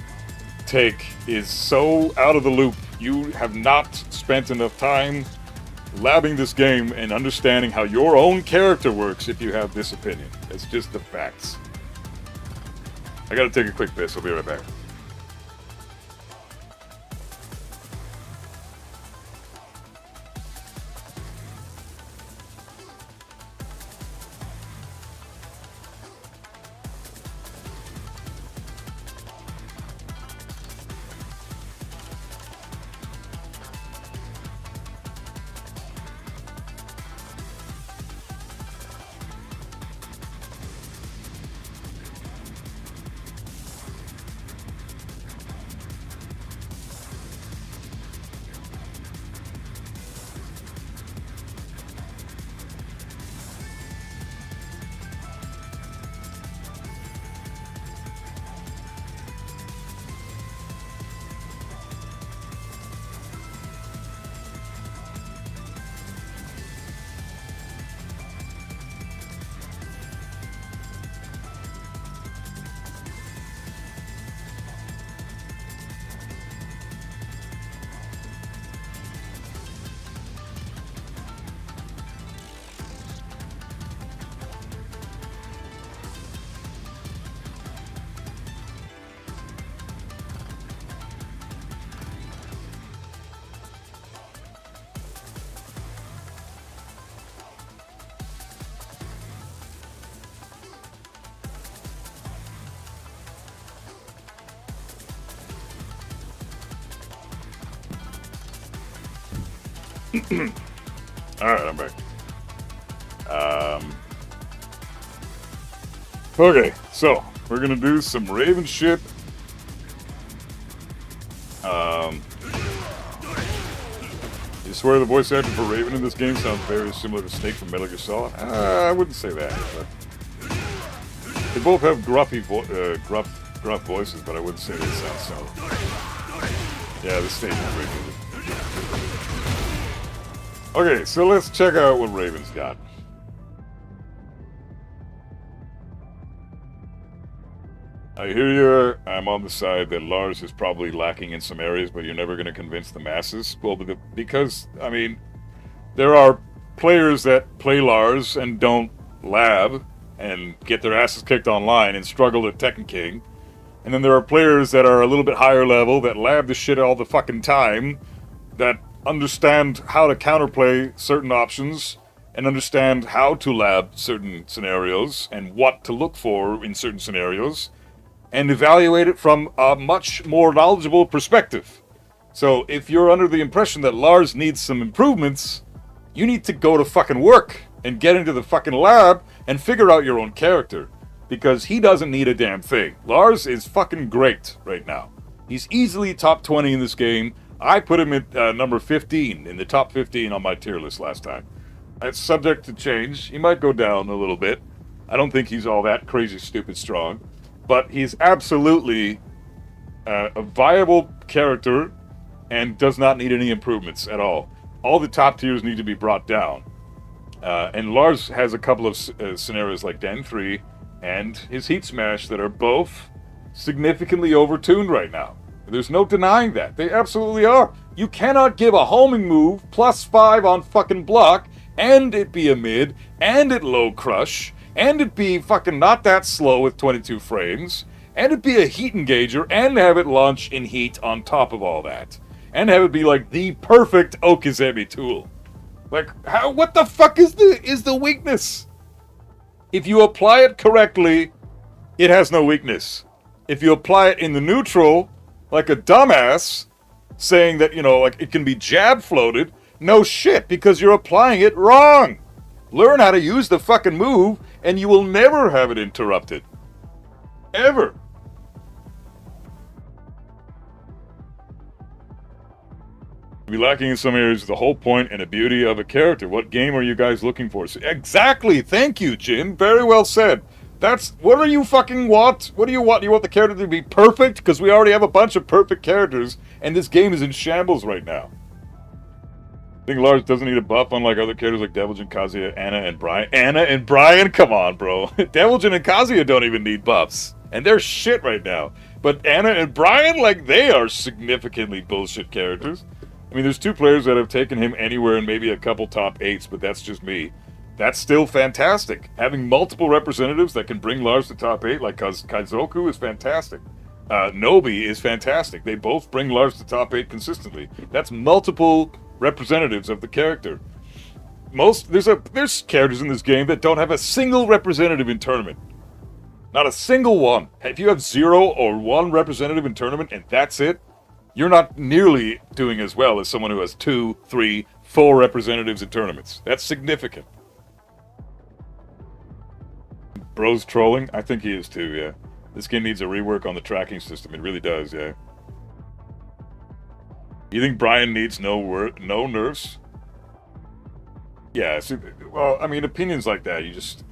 take is so out of the loop. You have not spent enough time labbing this game and understanding how your own character works if you have this opinion. It's just the facts. I gotta take a quick piss. I'll be right back. Alright, I'm back. Okay, so we're gonna do some Raven shit. You swear the voice actor for Raven in this game sounds very similar to Snake from Metal Gear Solid? I wouldn't say that, but they both have gruffy gruff voices, but I wouldn't say they sound similar. Yeah, the stage is great music. Okay, so let's check out what Raven's got. I hear you. I'm on the side that Lars is probably lacking in some areas, but you're never going to convince the masses. Well, because, I mean, there are players that play Lars and don't lab and get their asses kicked online and struggle at Tekken King. And then there are players that are a little bit higher level that lab the shit all the fucking time, that understand how to counterplay certain options and understand how to lab certain scenarios and what to look for in certain scenarios and evaluate it from a much more knowledgeable perspective. So if you're under the impression that Lars needs some improvements, you need to go to fucking work and get into the fucking lab and figure out your own character. Because he doesn't need a damn thing. Lars is fucking great right now. He's easily top 20 in this game. I put him at number 15 in the top 15 on my tier list last time. It's subject to change. He might go down a little bit. I don't think he's all that crazy, stupid strong. But he's absolutely a viable character and does not need any improvements at all. All the top tiers need to be brought down. And Lars has a couple of scenarios like Den 3 and his Heat Smash that are both significantly overtuned right now. There's no denying that. They absolutely are. You cannot give a homing move +5 on fucking block, and it be a mid, and it low crush, and it be fucking not that slow with 22 frames, and it be a heat engager, and have it launch in heat on top of all that. And have it be like the perfect Okizeme tool. Like, how, what the fuck is the weakness? If you apply it correctly, it has no weakness. If you apply it in the neutral, like a dumbass, saying that, you know, like it can be jab floated, no shit, because you're applying it wrong. Learn how to use the fucking move, and you will never have it interrupted. Ever. Be lacking in some areas the whole point and the beauty of a character. What game are you guys looking for? So, exactly. Thank you, Jin. Very well said. That's what do you fucking want? What do you want? You want the character to be perfect? Because we already have a bunch of perfect characters, and this game is in shambles right now. I think Lars doesn't need a buff, unlike other characters like Deviljin, Kazuya, Anna, and Brian. Anna and Brian? Come on, bro. Deviljin and Kazuya don't even need buffs. And they're shit right now. But Anna and Brian, like, they are significantly bullshit characters. I mean, there's two players that have taken him anywhere and maybe a couple top 8s, but that's just me. That's still fantastic. Having multiple representatives that can bring Lars to top 8, like Kaizoku, is fantastic. Nobi is fantastic. They both bring Lars to top 8 consistently. That's multiple representatives of the character. There's characters in this game that don't have a single representative in tournament. Not a single one. If you have 0 or 1 representative in tournament and that's it, you're not nearly doing as well as someone who has 2, 3, 4 representatives in tournaments. That's significant. Bro's trolling? I think he is too, yeah. This game needs a rework on the tracking system. It really does, yeah. You think Brian needs no nerfs? Yeah, see, well, I mean, opinions like that, you just...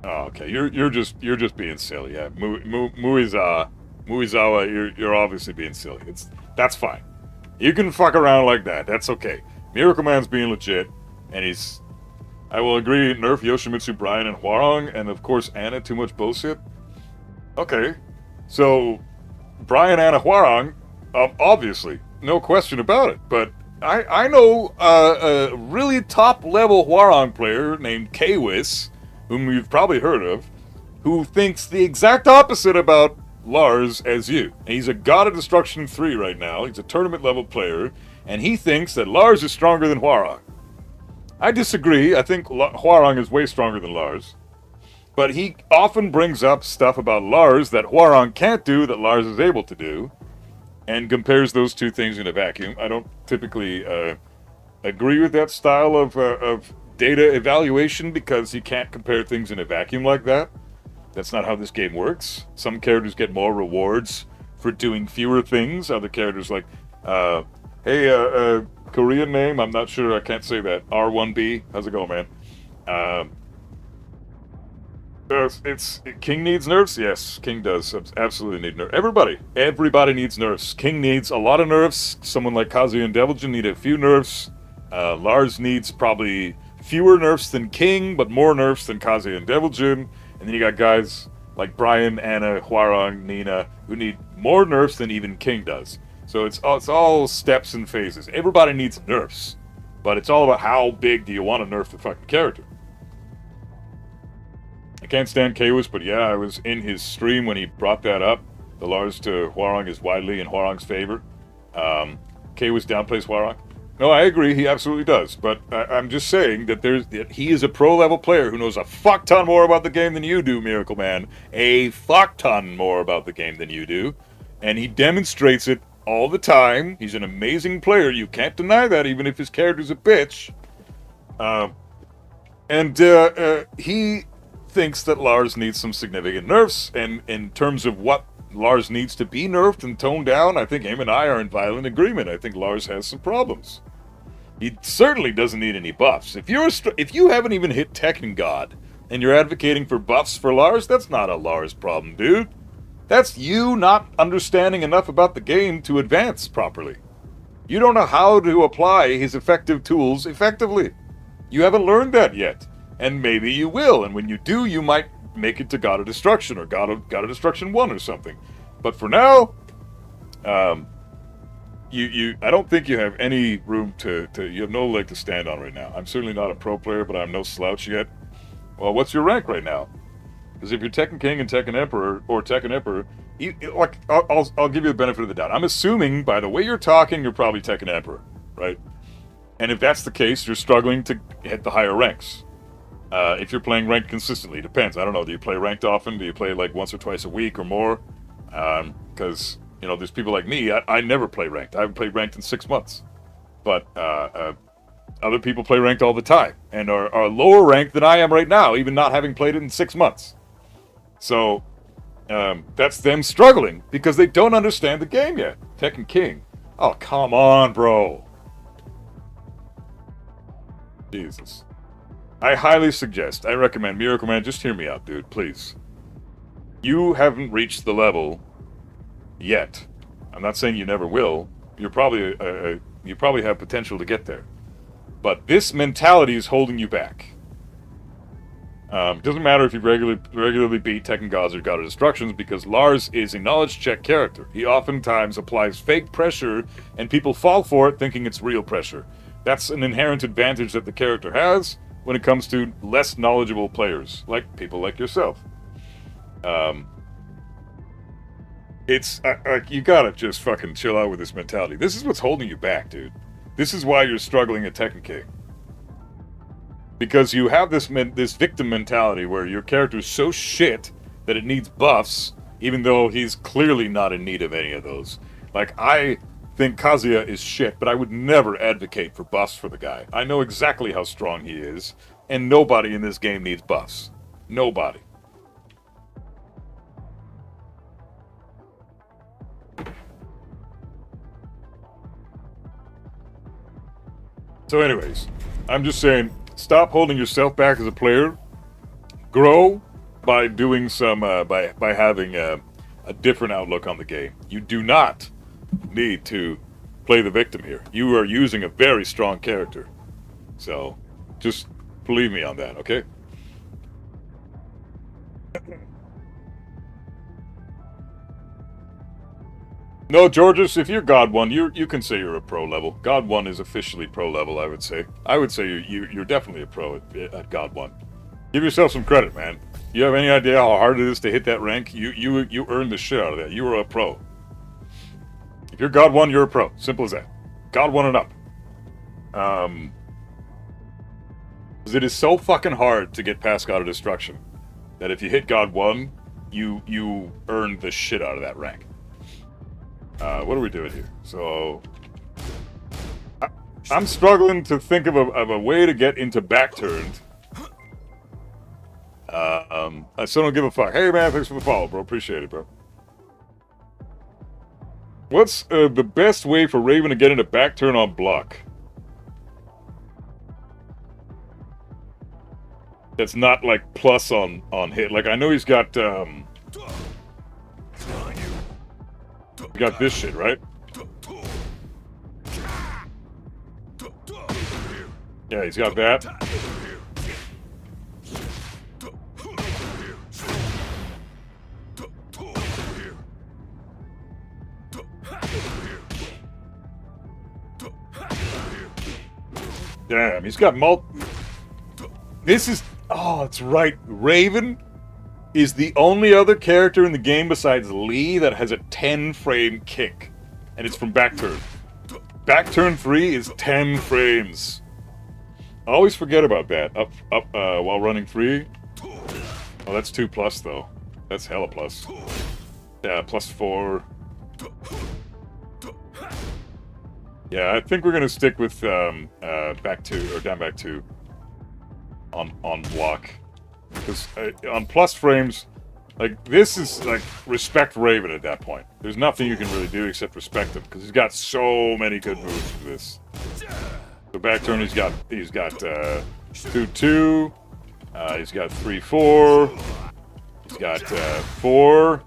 Oh, okay. You're just being silly. Yeah, Muizawa, you're obviously being silly. That's fine. You can fuck around like that. That's okay. Miracle Man's being legit, and he's. I will agree. Nerf Yoshimitsu, Brian, and Hwarong, and of course Anna. Too much bullshit. Okay, so Brian, Anna, Hwarong, obviously, no question about it. But I know a really top level Hwarong player named Kwis, whom you've probably heard of, who thinks the exact opposite about Lars as you. And he's a God of Destruction 3 right now. He's a tournament level player, and he thinks that Lars is stronger than Hwarong. I disagree. I think Hwarong is way stronger than Lars. But he often brings up stuff about Lars that Hwoarang can't do that Lars is able to do, and compares those two things in a vacuum. I don't typically agree with that style of data evaluation because you can't compare things in a vacuum like that. That's not how this game works. Some characters get more rewards for doing fewer things. Other characters like, hey, Korean name, I'm not sure, I can't say that. R1B, how's it going, man? King needs nerfs? Yes, King does absolutely need nerfs. Everybody needs nerfs. King needs a lot of nerfs. Someone like Kazuya and Deviljin need a few nerfs. Lars needs probably fewer nerfs than King, but more nerfs than Kazuya and Deviljin. And then you got guys like Brian, Anna, Hwoarang, Nina, who need more nerfs than even King does. So it's all steps and phases. Everybody needs nerfs, but it's all about how big do you want to nerf the fucking character. I can't stand Kaiwis, but yeah, I was in his stream when he brought that up. The Lars to Hwoarang is widely in Hwoarang's favor. Kaiwis downplays Hwoarang. No, I agree, he absolutely does. But I'm just saying that he is a pro-level player who knows a fuck ton more about the game than you do, Miracle Man. A fuck ton more about the game than you do. And he demonstrates it all the time. He's an amazing player. You can't deny that, even if his character's a bitch. He thinks that Lars needs some significant nerfs, and in terms of what Lars needs to be nerfed and toned down, I think him and I are in violent agreement. I think Lars has some problems. He certainly doesn't need any buffs. If you haven't even hit Tekken God, and you're advocating for buffs for Lars, that's not a Lars problem, dude. That's you not understanding enough about the game to advance properly. You don't know how to apply his effective tools effectively. You haven't learned that yet. And maybe you will, and when you do, you might make it to God of Destruction, or God of Destruction 1 or something. But for now, I don't think you have any room you have no leg to stand on right now. I'm certainly not a pro player, but I'm no slouch yet. Well, what's your rank right now? Because if you're Tekken King and Tekken Emperor, or Tekken Emperor, I'll give you the benefit of the doubt. I'm assuming, by the way you're talking, you're probably Tekken Emperor, right? And if that's the case, you're struggling to hit the higher ranks. If you're playing ranked consistently, depends. I don't know. Do you play ranked often? Do you play like once or twice a week or more? Because, there's people like me. I never play ranked. I haven't played ranked in 6 months. But other people play ranked all the time and are lower ranked than I am right now, even not having played it in 6 months. So that's them struggling because they don't understand the game yet. Tekken King. Oh, come on, bro. Jesus. I highly suggest, I recommend, Miracle Man, just hear me out, dude, please. You haven't reached the level yet. I'm not saying you never will. You probably have potential to get there. But this mentality is holding you back. Doesn't matter if you regularly beat Tekken Gods or God of Destructions, because Lars is a knowledge check character. He oftentimes applies fake pressure, and people fall for it thinking it's real pressure. That's an inherent advantage that the character has when it comes to less knowledgeable players, like people like yourself. You gotta just fucking chill out with this mentality. This is what's holding you back, dude. This is why you're struggling at Tekken King. Because you have this victim mentality where your character is so shit that it needs buffs, even though he's clearly not in need of any of those. Like, I think Kazuya is shit, but I would never advocate for buffs for the guy. I know exactly how strong he is, and nobody in this game needs buffs. Nobody. So anyways, I'm just saying, stop holding yourself back as a player. Grow by doing some, by having a different outlook on the game. You do not need to play the victim here. You are using a very strong character. So, just believe me on that, okay? No, Georges, if you're God 1, you can say you're a pro level. God 1 is officially pro level, I would say. I would say you're definitely a pro at God 1. Give yourself some credit, man. You have any idea how hard it is to hit that rank? You earned the shit out of that. You were a pro. If you're God 1, you're a pro. Simple as that. God 1 and up. Because it is so fucking hard to get past God of Destruction. that if you hit God 1, you earn the shit out of that rank. What are we doing here? So I'm struggling to think of a way to get into back turned. I still don't give a fuck. Hey man, thanks for the follow, bro. Appreciate it, bro. What's the best way for Raven to get into back turn on block? That's not like plus on hit. Like I know he's got this shit, right? Yeah, he's got that. Damn, he's got This is... Oh, that's right. Raven is the only other character in the game besides Lee that has a 10-frame kick. And it's from back turn. Back turn 3 is 10 frames. I always forget about that. Up, while running 3. Oh, that's 2 plus, though. That's hella plus. Yeah, plus 4. Yeah, I think we're gonna stick with back 2 or down back 2 on block, because on plus frames, like this is like respect Raven at that point. There's nothing you can really do except respect him because he's got so many good moves for this. So back turn, he's got 2-2, he's got 3-4, he's got 4,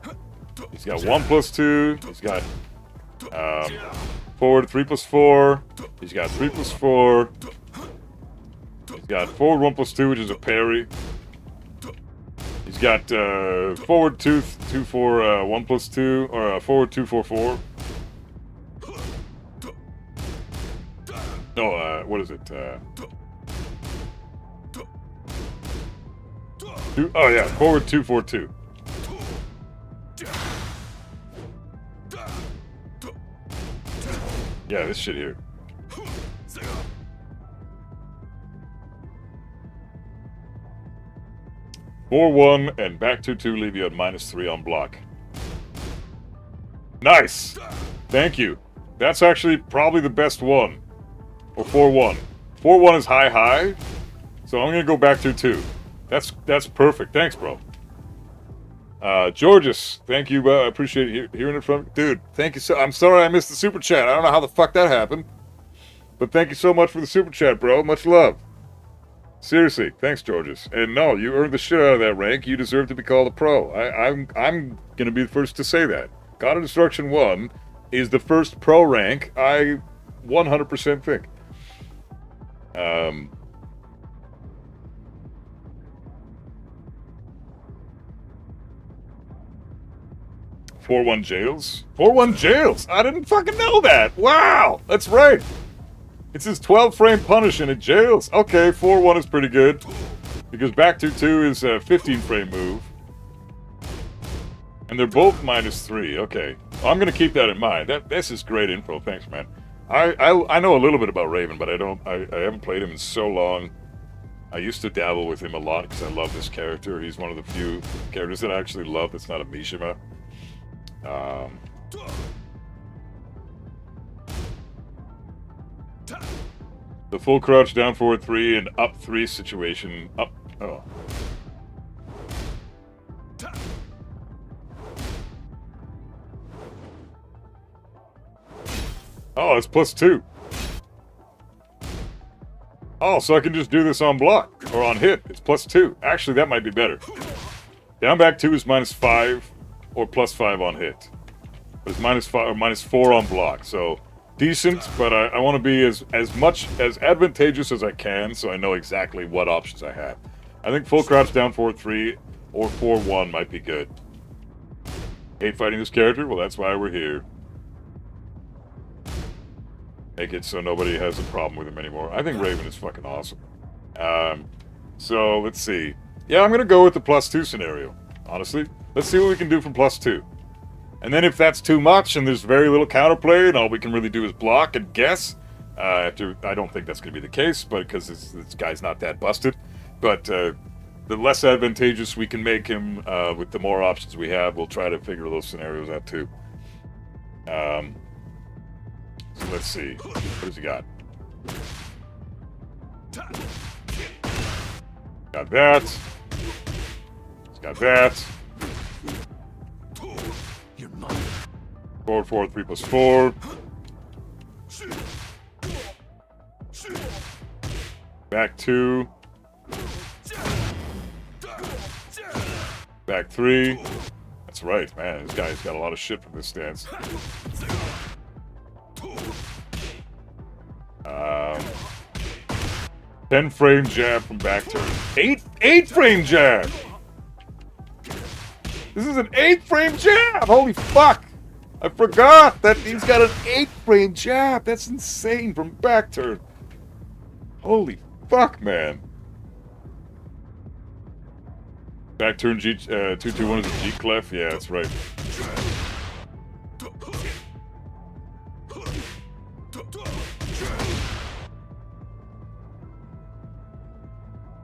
he's got 1+2, he's got forward 3+4. He's got 3+4. He's got forward 1+2, which is a parry. He's got forward 2-4 1+2, or forward 2-4-4. No, what is it? Oh yeah, forward 2-4-2. Yeah, this shit here. (4-1) and back 2-2 leave you at -3 on block. Nice! Thank you. That's actually probably the best one. Or 4-1. 4-1 is high, so I'm gonna go back 2-2. That's perfect. Thanks, bro. Georges, thank you. I appreciate hearing it from you. Dude, thank you so... I'm sorry I missed the super chat. I don't know how the fuck that happened. But thank you so much for the super chat, bro. Much love. Seriously, thanks, Georges. And no, you earned the shit out of that rank. You deserve to be called a pro. I'm going to be the first to say that. God of Destruction 1 is the first pro rank, I 100% think. 4-1 jails? 4-1 jails! I didn't fucking know that! Wow! That's right! It's his 12-frame punish and it jails. Okay, 4-1 is pretty good. Because back 2-2 is a 15-frame move. And they're both -3. Okay. I'm gonna keep that in mind. This is great info. Thanks, man. I know a little bit about Raven, but I haven't played him in so long. I used to dabble with him a lot because I love this character. He's one of the few characters that I actually love that's not a Mishima. The full crouch down forward 3 and up 3 situation. Up. Oh. Oh, it's +2. Oh, so I can just do this on block or on hit. It's +2. Actually, that might be better. Down back 2 is -5 or +5 on hit. But it's -5 or -4 on block. So decent, but I want to be as much as advantageous as I can, so I know exactly what options I have. I think full crouch down forward 3 or 4-1 might be good. Hate fighting this character? Well, that's why we're here. Make it so nobody has a problem with him anymore. I think Raven is fucking awesome. So, let's see. Yeah, I'm going to go with the +2 scenario, honestly. Let's see what we can do from +2. And then if that's too much and there's very little counterplay and all we can really do is block and guess, I don't think that's going to be the case, but because this guy's not that busted. But the less advantageous we can make him with the more options we have, we'll try to figure those scenarios out too. So let's see. What does he got? Got that. He's got that. 4, 4, 3 plus 4. Back 2. Back 3. That's right, man. This guy's got a lot of shit from this stance. 10 frame jab from back turn. 8 frame jab! This is an 8 frame jab! Holy fuck! I forgot that he's got an 8 frame jab! That's insane from back turn. Holy fuck, man. Back turn G, 221 is a G clef? Yeah, that's right.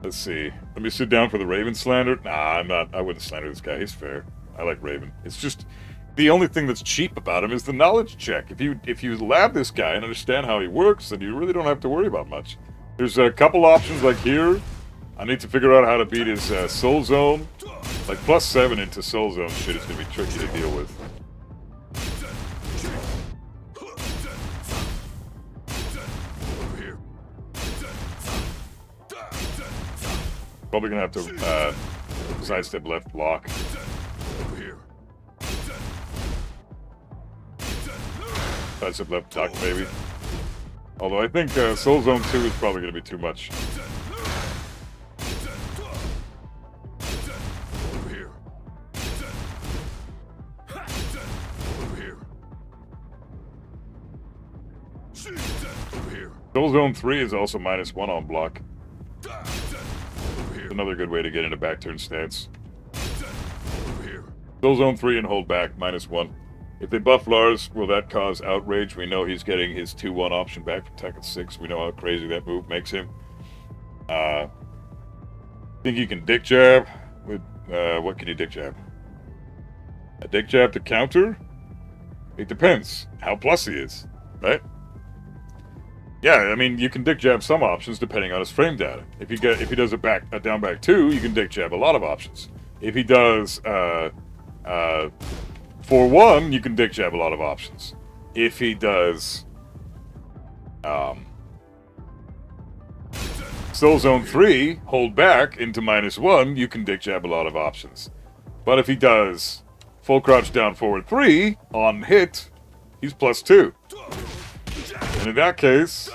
Let's see. Let me sit down for the Raven slander. Nah, I'm not. I wouldn't slander this guy. He's fair. I like Raven. It's just the only thing that's cheap about him is the knowledge check. If you lab this guy and understand how he works, then you really don't have to worry about much. There's a couple options like here. I need to figure out how to beat his soul zone. Like +7 into soul zone shit is gonna be tricky to deal with. Probably gonna have to sidestep left block. Sidestep left duck, maybe. Although I think Soul Zone 2 is probably gonna be too much. Soul Zone 3 is also -1 on block. Another good way to get into back turn stance. Soul Zone 3 and hold back, -1. If they buff Lars, will that cause outrage? We know he's getting his 2-1 option back from Tekken 6. We know how crazy that move makes him. Think you can dick jab? With what can you dick jab? A dick jab to counter? It depends how plus he is, right? Yeah, I mean, you can dick jab some options depending on his frame data. If he does a down back 2, you can dick jab a lot of options. If he does 4-1, you can dick jab a lot of options. If he does Soul Zone 3, hold back into -1, you can dick jab a lot of options. But if he does full crouch down forward 3 on hit, he's +2. And in that case,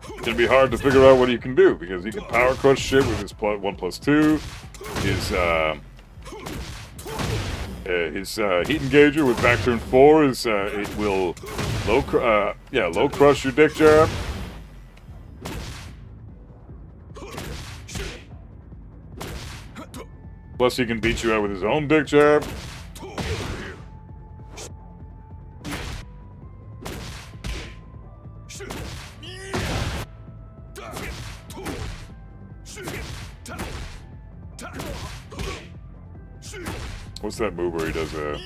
it's gonna be hard to figure out what he can do, because he can power crush shit with his 1+2, his heat engager with back turn 4 is it will low crush your dick jab. Plus, he can beat you out with his own dick jab. What's that move where he does a...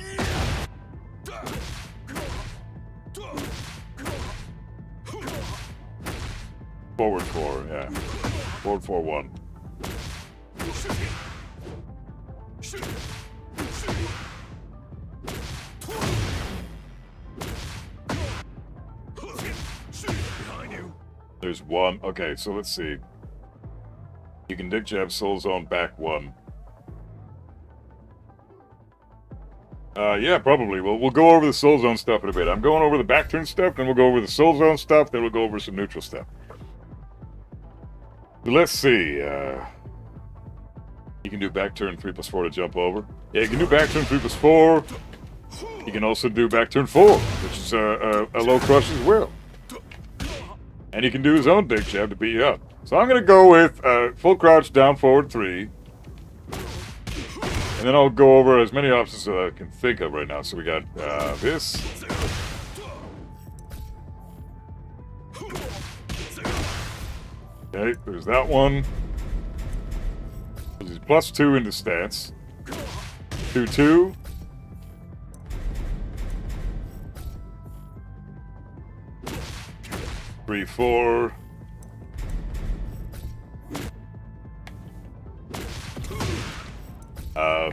Forward 4, yeah. Forward 4-1. There's one. Okay, so let's see. You can dick jab Soul Zone back 1. Yeah, probably. We'll go over the Soul Zone stuff in a bit. I'm going over the back turn stuff, then we'll go over the Soul Zone stuff, then we'll go over some neutral stuff. But let's see. You can do back turn 3+4 to jump over. Yeah, you can do back turn 3+4. You can also do back turn 4, which is a low crush as well. And he can do his own dick jab to beat you up. So I'm going to go with full crouch down forward 3. And then I'll go over as many options as I can think of right now. So we got this. Okay, there's that one. He's +2 into stats. 2-2. Three, 4.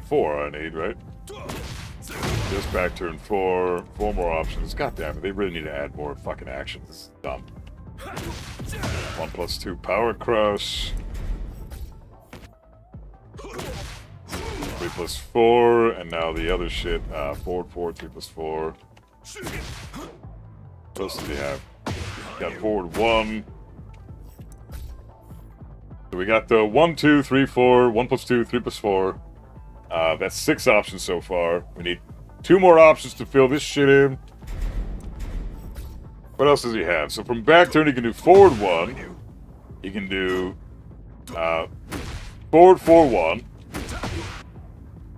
Four I need, right? Just back turn 4. 4 more options. God damn it, they really need to add more fucking actions. This is dumb. 1+2 power crush. 3+4, and now the other shit. Forward 4, 3+4. What else does he have? Got forward 1. So we got the 1, 2, 3, 4, 1+2, 3+4. That's 6 options so far. We need 2 more options to fill this shit in. What else does he have? So from back turn, he can do forward 1. He can do forward 4-1.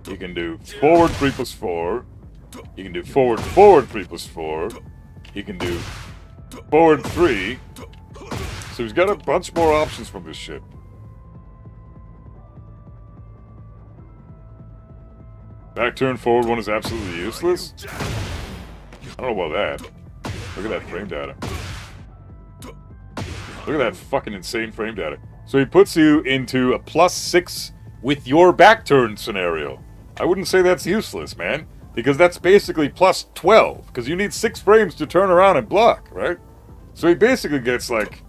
He can do forward 3+4. He can do forward 3+4. He can do forward 3. So he's got a bunch more options from this shit. Back turn forward 1 is absolutely useless. I don't know about that. Look at that frame data. Look at that fucking insane frame data. So he puts you into a +6 with your back turn scenario. I wouldn't say that's useless, man. Because that's basically +12. Because you need 6 frames to turn around and block, right? So he basically gets like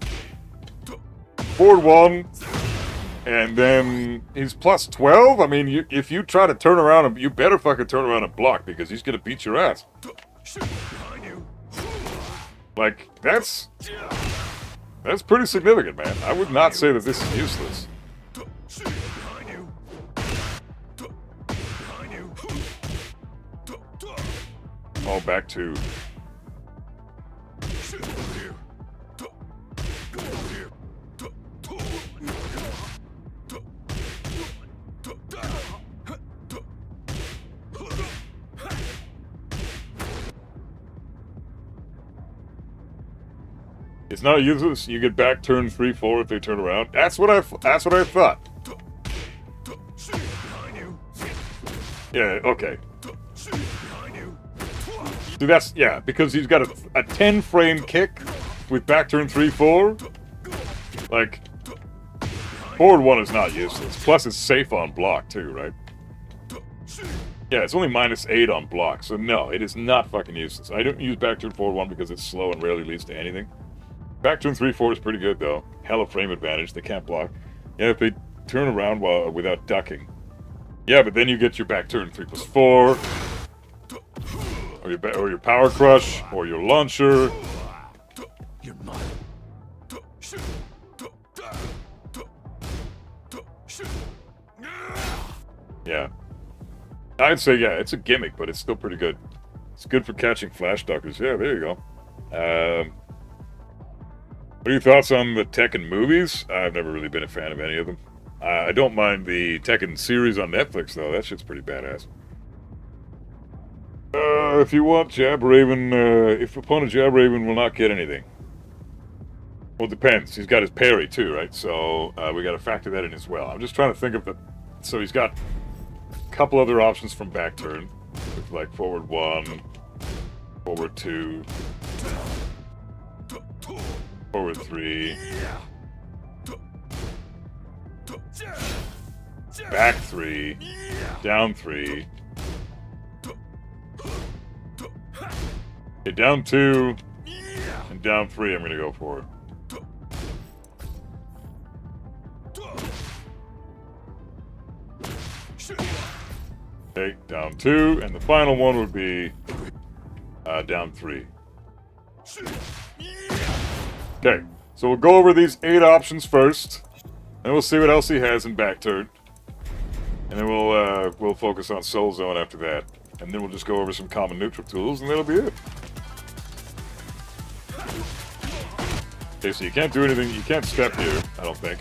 forward 1, and then he's +12. I mean, if you try to turn around, you better fucking turn around and block because he's gonna beat your ass. Like, that's pretty significant, man. I would not say that this is useless. Oh, back to... It's not useless. You get back turn 3-4 if they turn around. That's what I thought. Yeah, okay. So that's, yeah, because he's got a 10 frame kick with back turn 3-4. Like, forward 1 is not useless. Plus it's safe on block too, right? Yeah, it's only -8 on block, so no, it is not fucking useless. I don't use back turn forward 1 because it's slow and rarely leads to anything. Back turn 3-4 is pretty good though. Hella frame advantage, they can't block. Yeah, if they turn around without ducking. Yeah, but then you get your back turn 3+4. Or your power crush, or your launcher. Yeah. I'd say, yeah, it's a gimmick, but it's still pretty good. It's good for catching flash duckers. Yeah, there you go. What are your thoughts on the Tekken movies? I've never really been a fan of any of them. I don't mind the Tekken series on Netflix, though. That shit's pretty badass. If you want Jab Raven, if opponent Jab Raven will not get anything. Well, it depends. He's got his parry, too, right? So, we gotta factor that in as well. I'm just trying to think of the... So he's got a couple other options from back turn. With, like, forward 1, forward 2... Forward 3. Back 3. Down 3. Okay, down 2. And down 3 I'm gonna go for. Okay, down 2. And the final one would be down 3. Okay, so we'll go over these 8 options first, and we'll see what else he has in back turn, and then we'll focus on Soul Zone after that, and then we'll just go over some common neutral tools, and that'll be it. Okay, so you can't do anything. You can't step here, I don't think.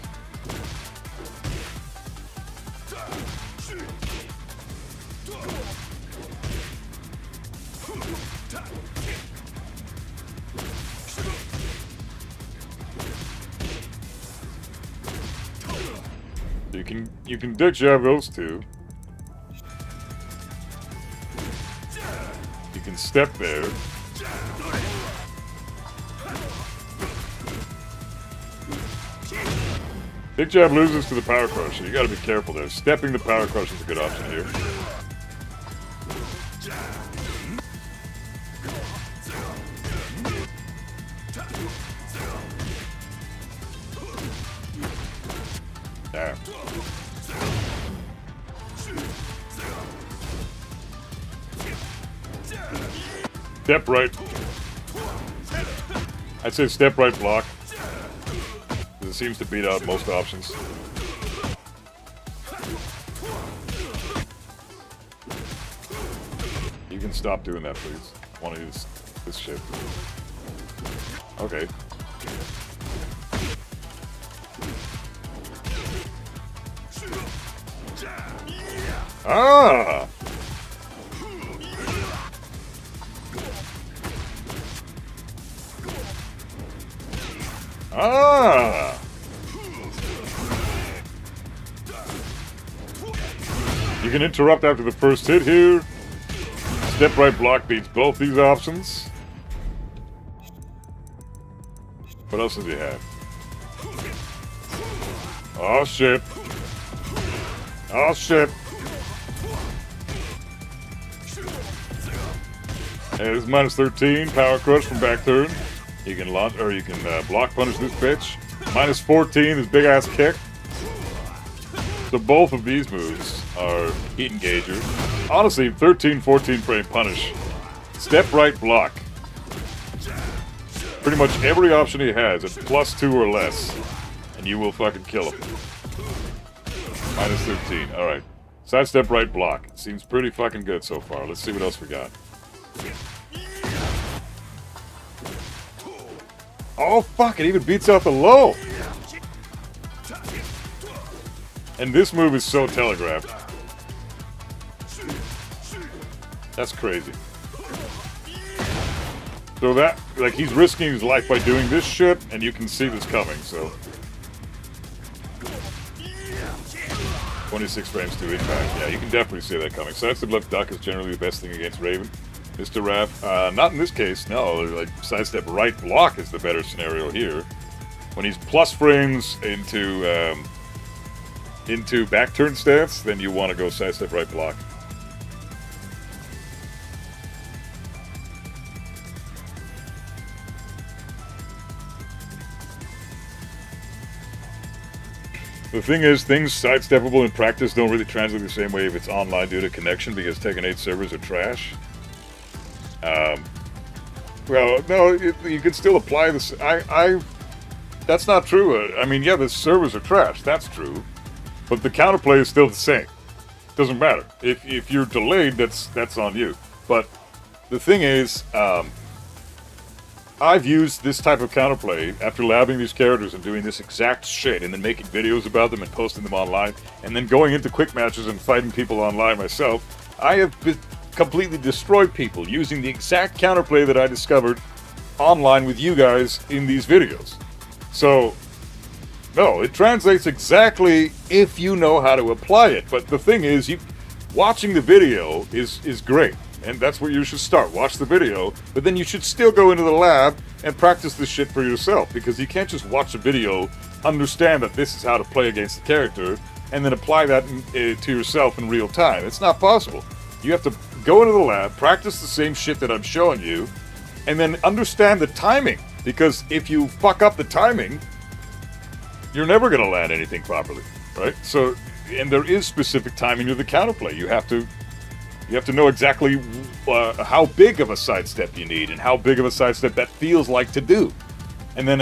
You can dick jab those two. You can step there. Dick jab loses to the power crush, so you gotta be careful there. Stepping the power crush is a good option here. Damn. Step right. I'd say step right block. It seems to beat out most options. You can stop doing that, please. I want to use this shit. Okay. Ah! Ah! You can interrupt after the first hit here. Step right block beats both these options. What else does he have? Oh shit. Oh shit. Hey, this is minus 13. Power crush from back turn. You can launch, or you can block punish this bitch. Minus 14 is big ass kick. So both of these moves are heat engager. Honestly, 13, 14 frame punish. Step right block. Pretty much every option he has at +2 or less, and you will fucking kill him. Minus 13. All right. Sidestep right block. Seems pretty fucking good so far. Let's see what else we got. Oh, fuck, it even beats out the low. And this move is so telegraphed. That's crazy. So that, like, he's risking his life by doing this shit, and you can see this coming, so. 26 frames to impact. Yeah, you can definitely see that coming. Sidestep left duck is generally the best thing against Raven. Mr. Raph, not in this case, no. Like, sidestep right block is the better scenario here. When he's plus frames into back turn stance, then you want to go sidestep right block. The thing is, things sidesteppable in practice don't really translate the same way if it's online due to connection, because Tekken 8 servers are trash. Well, no, you can still apply this. That's not true. I mean, yeah, the servers are trash. That's true, but the counterplay is still the same. Doesn't matter if you're delayed. That's on you. But the thing is, I've used this type of counterplay after labbing these characters and doing this exact shit, and then making videos about them and posting them online, and then going into quick matches and fighting people online myself. I have completely destroyed people using the exact counterplay that I discovered online with you guys in these videos. So, no, it translates exactly if you know how to apply it. But the thing is, watching the video is great, and that's where you should start. Watch the video, but then you should still go into the lab and practice this shit for yourself, because you can't just watch a video, understand that this is how to play against the character, and then apply that to yourself in real time. It's not possible. You have to go into the lab, practice the same shit that I'm showing you, and then understand the timing. Because if you fuck up the timing, you're never going to land anything properly, right? So, and there is specific timing to the counterplay. You have to know exactly how big of a sidestep you need, and how big of a sidestep that feels like to do, and then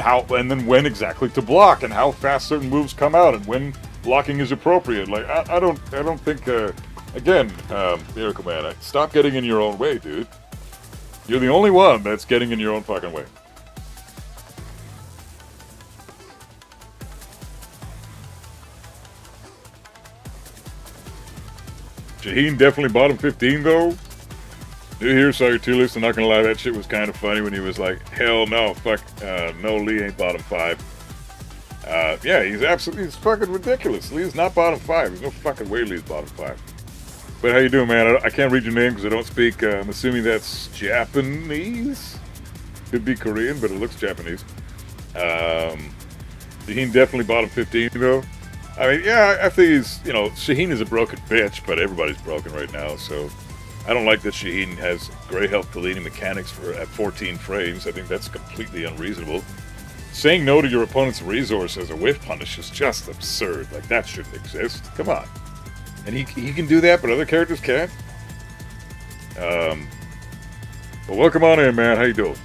when exactly to block, and how fast certain moves come out, and when blocking is appropriate. Like I don't think. Again, Miracle Man, stop getting in your own way, dude. You're the only one that's getting in your own fucking way. Shaheen definitely bottom 15, though. New here, saw your tier list. I'm not gonna lie, that shit was kind of funny when he was like, hell no, fuck, no, Lee ain't bottom 5. Yeah, he's fucking ridiculous. Lee's not bottom 5. There's no fucking way Lee's bottom 5. But how you doing, man? I can't read your name because I don't speak. I'm assuming that's Japanese. Could be Korean, but it looks Japanese. Shaheen definitely bottom 15, though. I mean, yeah, I think he's, you know, Shaheen is a broken bitch, but everybody's broken right now, so I don't like that Shaheen has gray health deleting mechanics at 14 frames. I think that's completely unreasonable. Saying no to your opponent's resource as a whiff punish is just absurd. Like, that shouldn't exist. Come on. And he can do that, but other characters can't? Well, welcome on in, man. How you doing?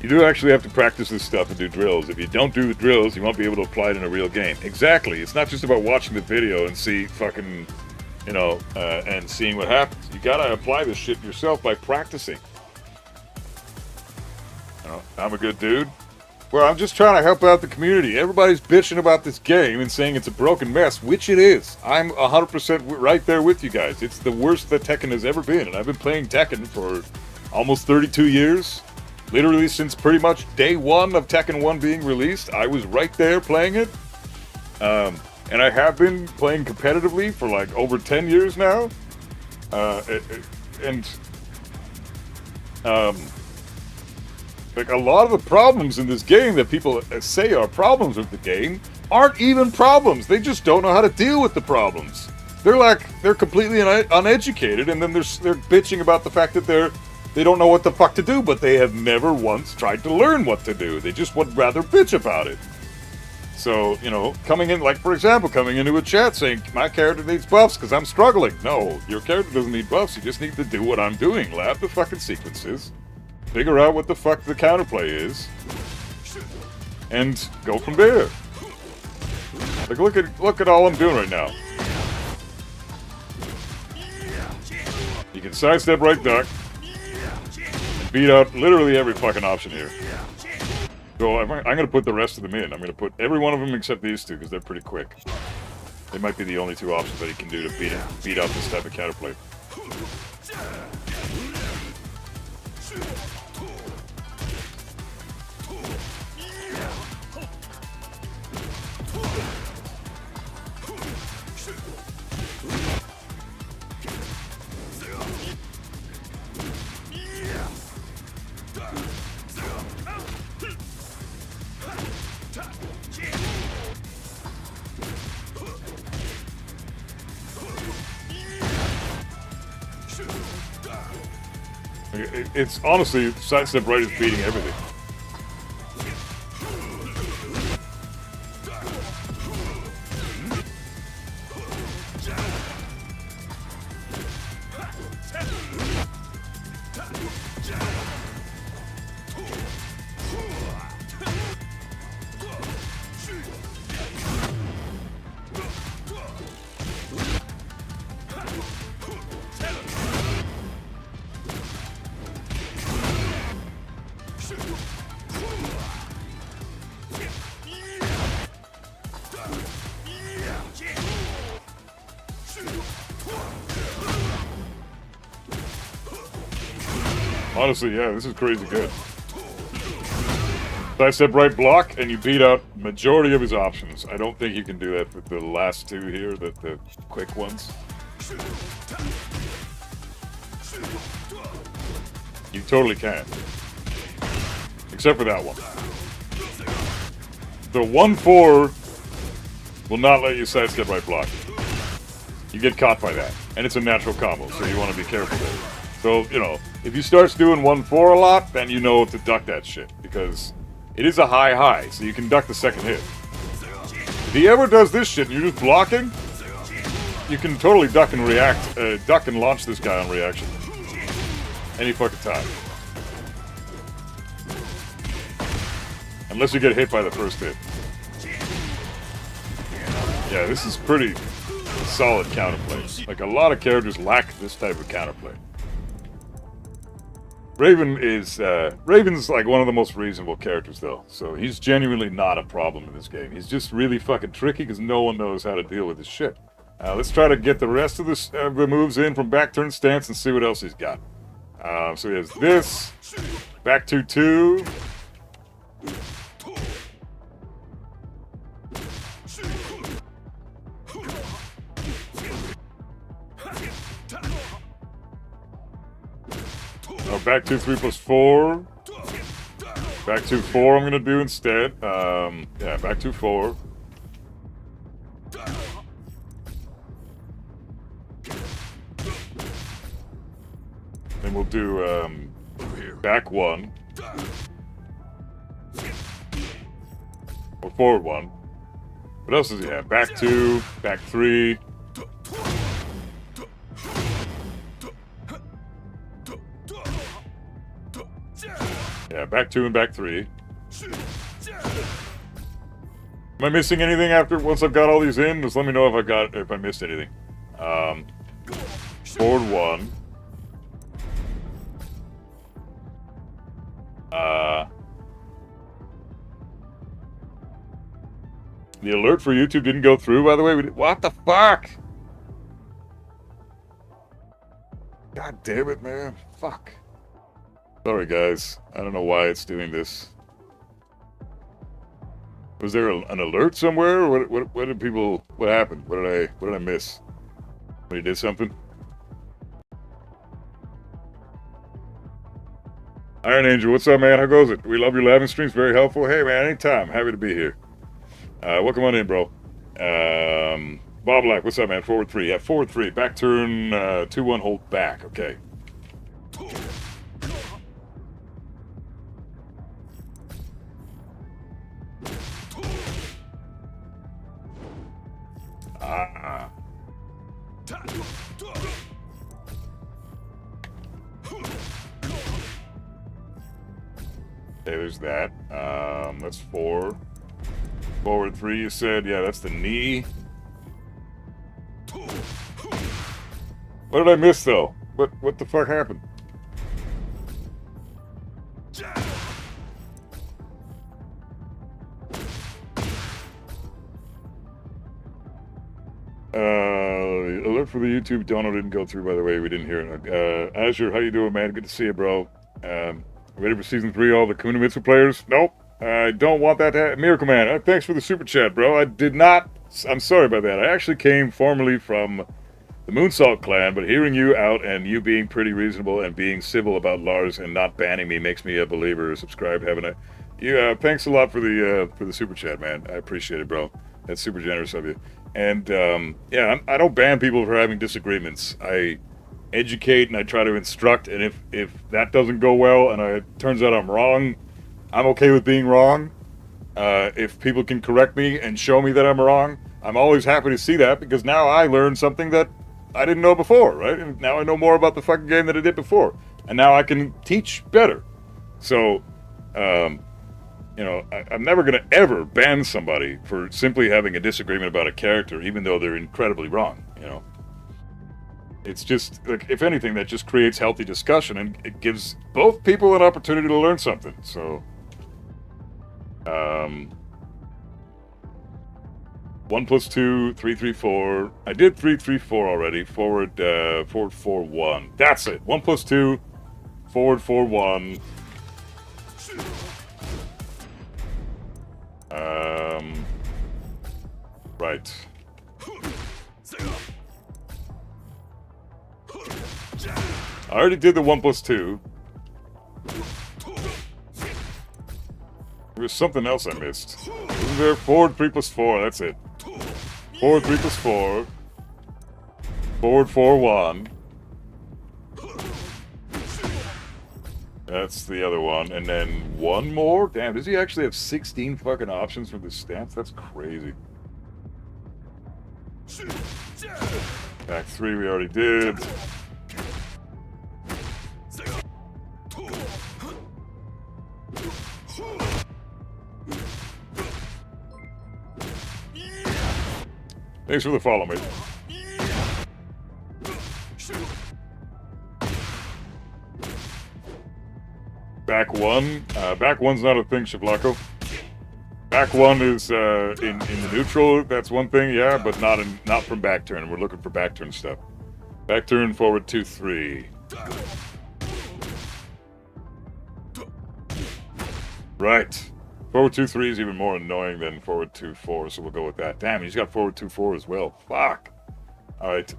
You do actually have to practice this stuff and do drills. If you don't do the drills, you won't be able to apply it in a real game. Exactly. It's not just about watching the video and see fucking, you know, and seeing what happens. You gotta apply this shit yourself by practicing. You know, I'm a good dude. Well, I'm just trying to help out the community. Everybody's bitching about this game and saying it's a broken mess, which it is. I'm 100% right there with you guys. It's the worst that Tekken has ever been, and I've been playing Tekken for almost 32 years. Literally since pretty much day one of Tekken 1 being released, I was right there playing it. And I have been playing competitively for like over 10 years now. Like a lot of the problems in this game that people say are problems with the game aren't even problems. They just don't know how to deal with the problems. They're completely uneducated, and then they're bitching about the fact that they don't know what the fuck to do, but they have never once tried to learn what to do. They just would rather bitch about it. So, you know, coming in, like, for example, coming into a chat saying, my character needs buffs because I'm struggling. No, your character doesn't need buffs. You just need to do what I'm doing. Lab the fucking sequences. Figure out what the fuck the counterplay is. And go from there. Like, look at all I'm doing right now. You can sidestep right duck. Beat out literally every fucking option here. So I'm going to put the rest of them in. I'm going to put every one of them except these two because they're pretty quick. They might be the only two options that he can do to beat out this type of counterplay. It's honestly, sidestep right is beating everything. Honestly, yeah, this is crazy good. Sidestep right block, and you beat out majority of his options. I don't think you can do that with the last two here, the quick ones. You totally can. Except for that one. The 1-4 will not let you sidestep right block. You get caught by that. And it's a natural combo, so you want to be careful there. So, you know, if he starts doing 1-4 a lot, then you know to duck that shit. Because it is a high, so you can duck the second hit. If he ever does this shit and you're just blocking, you can totally duck and react, duck and launch this guy on reaction. Any fucking time. Unless you get hit by the first hit. Yeah, this is pretty solid counterplay. Like, a lot of characters lack this type of counterplay. Raven's like one of the most reasonable characters though, so he's genuinely not a problem in this game. He's just really fucking tricky because no one knows how to deal with his shit. Let's try to get the rest of the moves in from back turn stance and see what else he's got. So he has this, back 2-2, Oh, back 2, 3 plus 4. Back 2, 4 I'm gonna do instead. Yeah, back 2, 4. Then we'll do back 1. Or forward 1. What else does he have? Back 2, back 3. Yeah, back 2 and back 3. Am I missing anything once I've got all these in? Just let me know if I missed anything. Forward 1. The alert for YouTube didn't go through, by the way. What the fuck? God damn it, man. Fuck. Sorry, guys. I don't know why it's doing this. Was there an alert somewhere? Or what did people... What happened? What did I miss? Somebody did something? Iron Angel, what's up, man? How goes it? We love your live streams. Very helpful. Hey, man, anytime. Happy to be here. Welcome on in, bro. Bob Black, what's up, man? Forward 3. Yeah, forward 3. Back turn 2-1, hold back. Okay. Ah. Okay, there's that. That's 4. Forward 3, you said. Yeah, that's the knee. What did I miss, though? What the fuck happened? Alert for the YouTube dono didn't go through, by the way. We didn't hear it. Azure, how you doing, man? Good to see you, bro. Ready for Season 3, all the Kunimitsu players? Nope. I don't want that to happen. Miracle Man, thanks for the super chat, bro. I did not... I'm sorry about that. I actually came formerly from the Moonsalt clan, but hearing you out and you being pretty reasonable and being civil about Lars and not banning me makes me a believer. Subscribe, haven't I? Yeah, thanks a lot for the super chat, man. I appreciate it, bro. That's super generous of you. And, yeah, I don't ban people for having disagreements. I educate and I try to instruct, and if that doesn't go well and it turns out I'm wrong, I'm okay with being wrong. If people can correct me and show me that I'm wrong, I'm always happy to see that, because now I learned something that I didn't know before, right? And now I know more about the fucking game than I did before. And now I can teach better. So, you know, I'm never going to ever ban somebody for simply having a disagreement about a character, even though they're incredibly wrong, you know? It's just, like, if anything, that just creates healthy discussion, and it gives both people an opportunity to learn something, so... 1 plus 2, 3, 3, 4. I did 3, 3, 4 already. Forward, 4, 4, 1. That's it. 1 plus 2, forward, 4, 1. Right. I already did the 1 plus 2. There was something else I missed. Isn't there? Forward 3 plus 4, that's it. Forward 3 plus 4. Forward 4, 1. That's the other one. And then one more? Damn, does he actually have 16 fucking options for this stance? That's crazy. Back 3 we already did. Thanks for the follow, mate. Back 1. Back 1's not a thing, Shavlako. Back 1 is in the neutral. That's one thing, yeah, but not from back turn. We're looking for back turn stuff. Back turn, forward 2, 3. Right. Forward 2-3 is even more annoying than forward 2-4, so we'll go with that. Damn, he's got forward 2-4 as well. Fuck. Alright,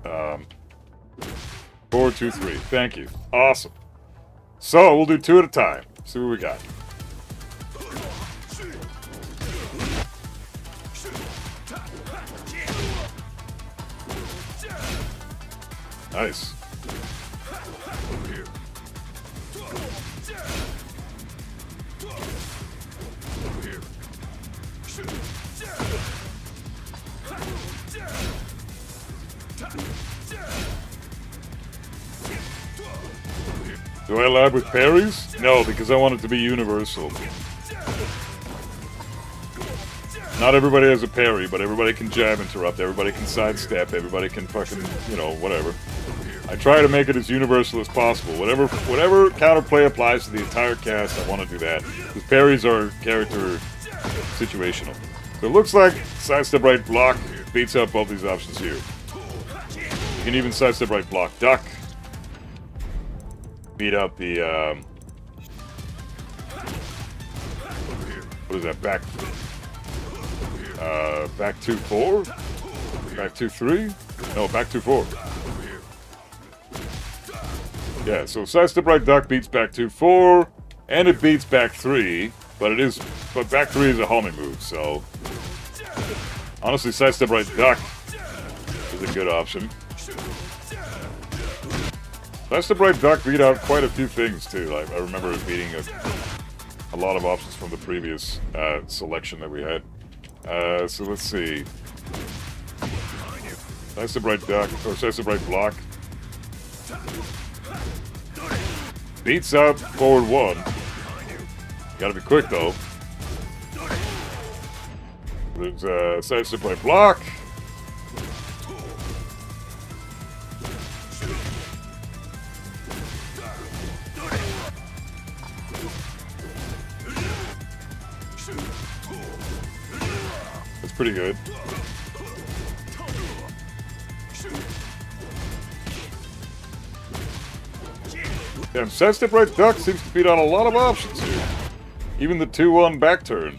forward 2-3. Thank you. Awesome. So, we'll do 2 at a time. See what we got. Nice. Do I lab with parries? No, because I want it to be universal. Not everybody has a parry, but everybody can jab interrupt, everybody can sidestep, everybody can fucking, you know, whatever. I try to make it as universal as possible. Whatever counterplay applies to the entire cast, I want to do that. Because parries are character situational. So it looks like sidestep right block beats up both these options here. You can even sidestep right block duck. Beat out the, what is that, back 2-4? Back 2-3? No, back 2-4. Yeah, so sidestep right duck beats back 2-4, and it beats back 3, but back 3 is a homing move, so honestly, sidestep right duck is a good option. Sidestep right duck beat out quite a few things too. I remember it beating a lot of options from the previous selection that we had. So let's see. Sidestep right duck, or sidestep right block. Beats out forward 1. Gotta be quick though. There's sidestep right block. That's pretty good. Damn, sidestep right duck seems to beat on a lot of options here. Even the 2-1 back turn.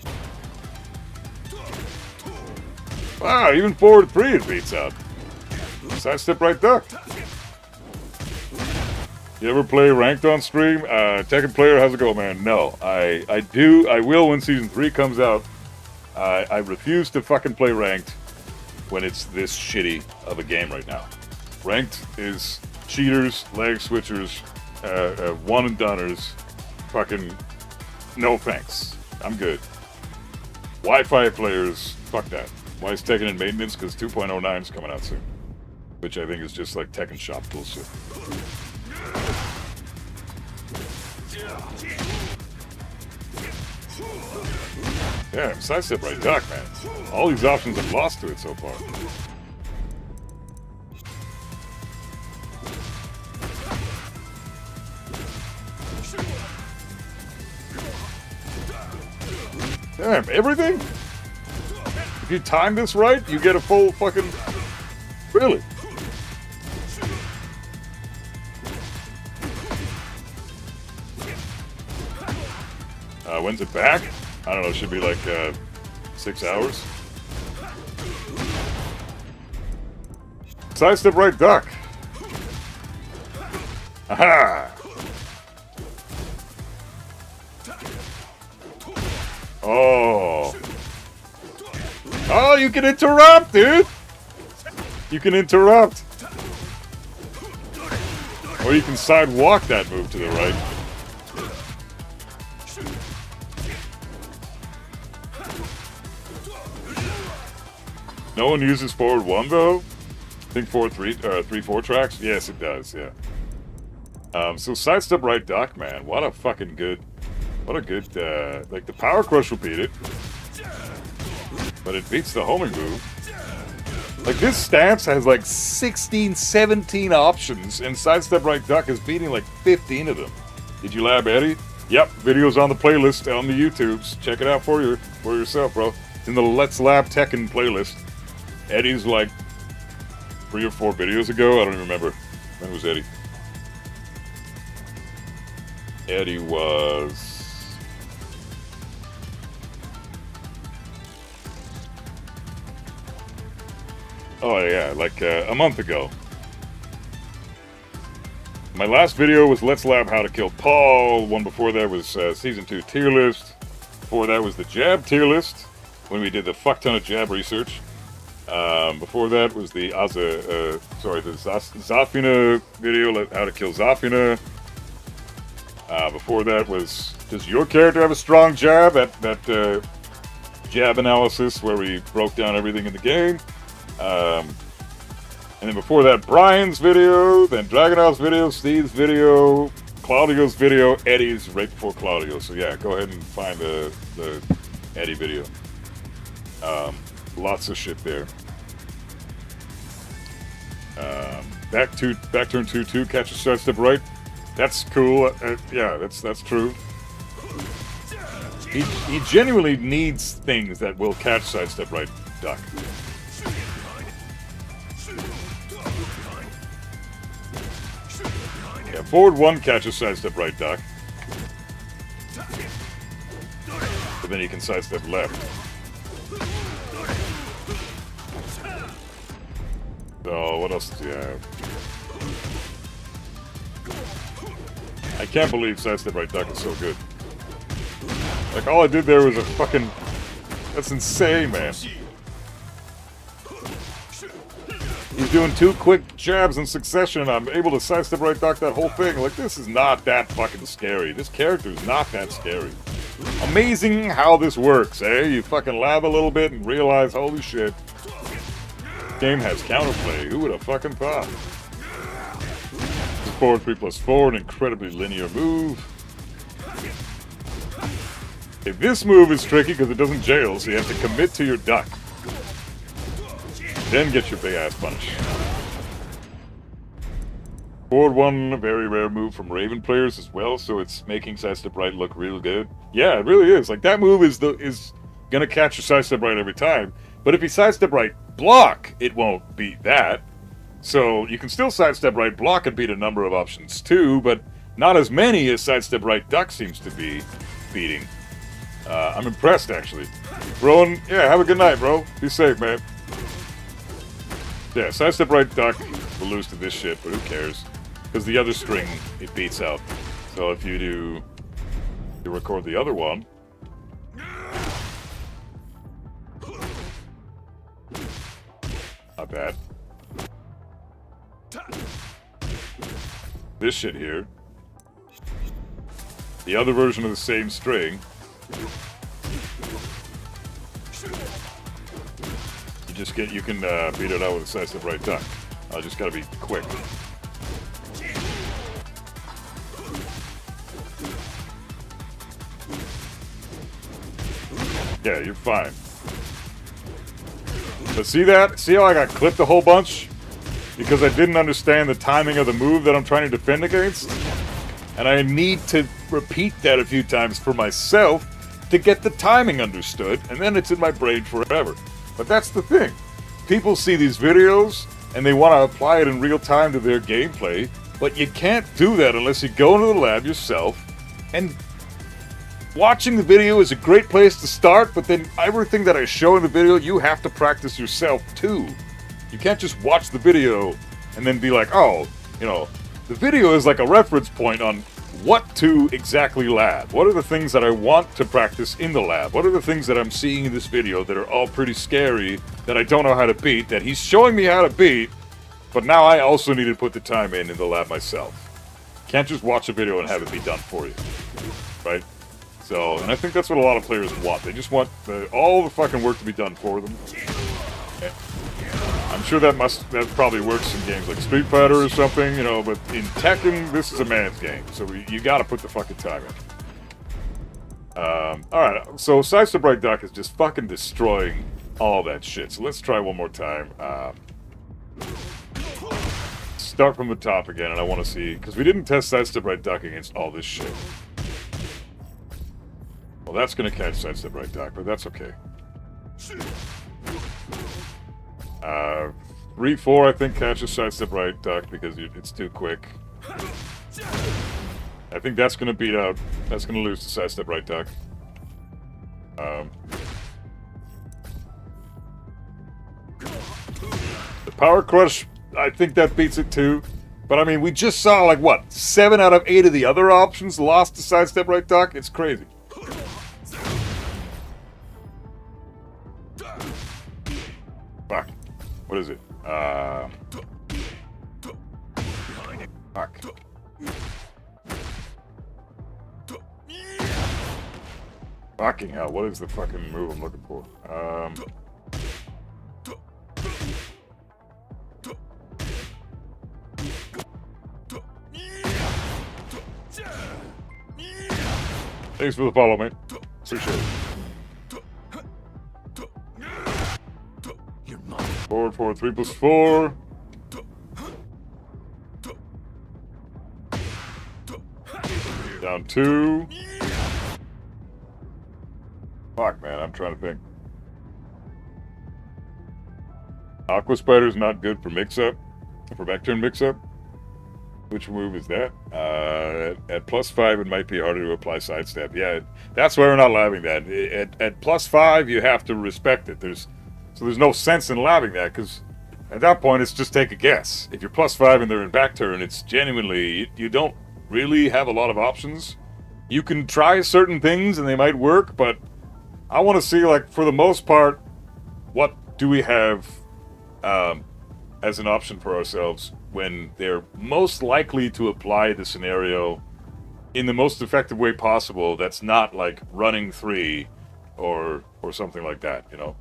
Wow, even forward 3 it beats out. Sidestep right duck. You ever play ranked on stream? Tekken player, how's it go, man? No, I will when season 3 comes out. I refuse to fucking play ranked when it's this shitty of a game right now. Ranked is cheaters, leg switchers, one and doners. Fucking no thanks. I'm good. Wi-Fi players, fuck that. Why is Tekken in maintenance? Because 2.09 is coming out soon. Which I think is just like Tekken shop bullshit. Yeah, sidestep right duck, man. All these options have lost to it so far. Damn, everything? If you time this right, you get a full fucking... Really? When's it back? I don't know, it should be like 6 hours. Sidestep right duck. Aha! Oh. Oh, you can interrupt, dude! You can interrupt. Or you can sidewalk that move to the right. No one uses forward 1 though? I think 3-4 tracks? Yes, it does, yeah. So sidestep right duck, man. What a fucking good... What a good, like the power crush will beat it. But it beats the homing move. Like this stance has like 16, 17 options, and sidestep right duck is beating like 15 of them. Did you lab Eddie? Yep, videos on the playlist on the YouTubes. Check it out for yourself, bro. It's in the Let's Lab Tekken playlist. Eddie's like 3 or 4 videos ago. I don't even remember. When was Eddie? Eddie was... Oh yeah, like a month ago. My last video was Let's Lab How to Kill Paul. One before that was Season 2 tier list. Before that was the Jab tier list, when we did the fuck ton of Jab research. Before that was the Zafina video, How to Kill Zafina. Before that was, does your character have a strong jab? That jab analysis where we broke down everything in the game. And then before that, Brian's video, then Dragonov's video, Steve's video, Claudio's video, Eddie's right before Claudio. So yeah, go ahead and find the Eddie video. Lots of shit there. Back turn 2-2, catch a sidestep right. That's cool. Yeah, that's true. He genuinely needs things that will catch sidestep right duck. Yeah, forward 1 catches sidestep right duck. But then he can sidestep left. So what else does he have? I can't believe sidestep right duck is so good. Like, all I did there was a fucking... That's insane, man. He's doing 2 quick jabs in succession, and I'm able to sidestep right duck that whole thing. Like, this is not that fucking scary. This character is not that scary. Amazing how this works, eh? You fucking lab a little bit and realize, holy shit. This game has counterplay. Who would have fucking thought? Forward 3+4, an incredibly linear move. Okay, this move is tricky because it doesn't jail, so you have to commit to your duck. Then get your big ass punish. Forward 1, a very rare move from Raven players as well, so it's making sidestep right look real good. Yeah, it really is. Like, that move is gonna catch your sidestep right every time. But if you sidestep right block, it won't beat that. So you can still sidestep right block and beat a number of options too, but not as many as sidestep right duck seems to be beating. I'm impressed, actually. Rowan, yeah, have a good night, bro. Be safe, man. Yeah, sidestep right duck will lose to this shit, but who cares? Because the other string, it beats out. So if you record the other one. Not bad. This shit here. The other version of the same string. You can beat it out with a sidestep right duck. I just gotta be quick. Yeah, you're fine. But see that? See how I got clipped a whole bunch? Because I didn't understand the timing of the move that I'm trying to defend against. And I need to repeat that a few times for myself to get the timing understood, and then it's in my brain forever. But that's the thing. People see these videos, and they want to apply it in real time to their gameplay, but you can't do that unless you go into the lab yourself, and watching the video is a great place to start, but then everything that I show in the video, you have to practice yourself too. You can't just watch the video and then be like, oh, you know, the video is like a reference point on what to exactly lab. What are the things that I want to practice in the lab? What are the things that I'm seeing in this video that are all pretty scary, that I don't know how to beat, that he's showing me how to beat, but now I also need to put the time in the lab myself. Can't just watch a video and have it be done for you, right? So, and I think that's what a lot of players want. They just want all the fucking work to be done for them. And I'm sure that probably works in games like Street Fighter or something, you know, but in Tekken, this is a man's game, so you gotta put the fucking time in. Alright, so sidestep right duck is just fucking destroying all that shit. So let's try one more time. Start from the top again, and I want to see, because we didn't test sidestep right duck against all this shit. Well, that's gonna catch sidestep right duck, but that's okay. 3-4, I think, catches sidestep right duck because it's too quick. I think that's gonna beat out. That's gonna lose to sidestep right duck. Power Crush, I think that beats it too. But I mean, we just saw like what, 7 out of 8 of the other options lost to sidestep right duck. It's crazy. Fuck. What is it? Fuck. Fucking hell, what is the fucking move I'm looking for? Thanks for the follow, mate. Appreciate it. 4, 4, 3 plus 4. Down 2. Fuck, man, I'm trying to think. Aqua Spider's not good for mix-up. For back-turn mix-up. Which move is that? At +5, it might be harder to apply sidestep. Yeah, that's why we're not allowing that. At +5, you have to respect it. There's no sense in allowing that, because at that point, it's just take a guess. If you're +5 and they're in back turn, it's genuinely, you don't really have a lot of options. You can try certain things and they might work, but I want to see, like, for the most part, what do we have as an option for ourselves when they're most likely to apply the scenario in the most effective way possible that's not like running 3 or something like that, you know?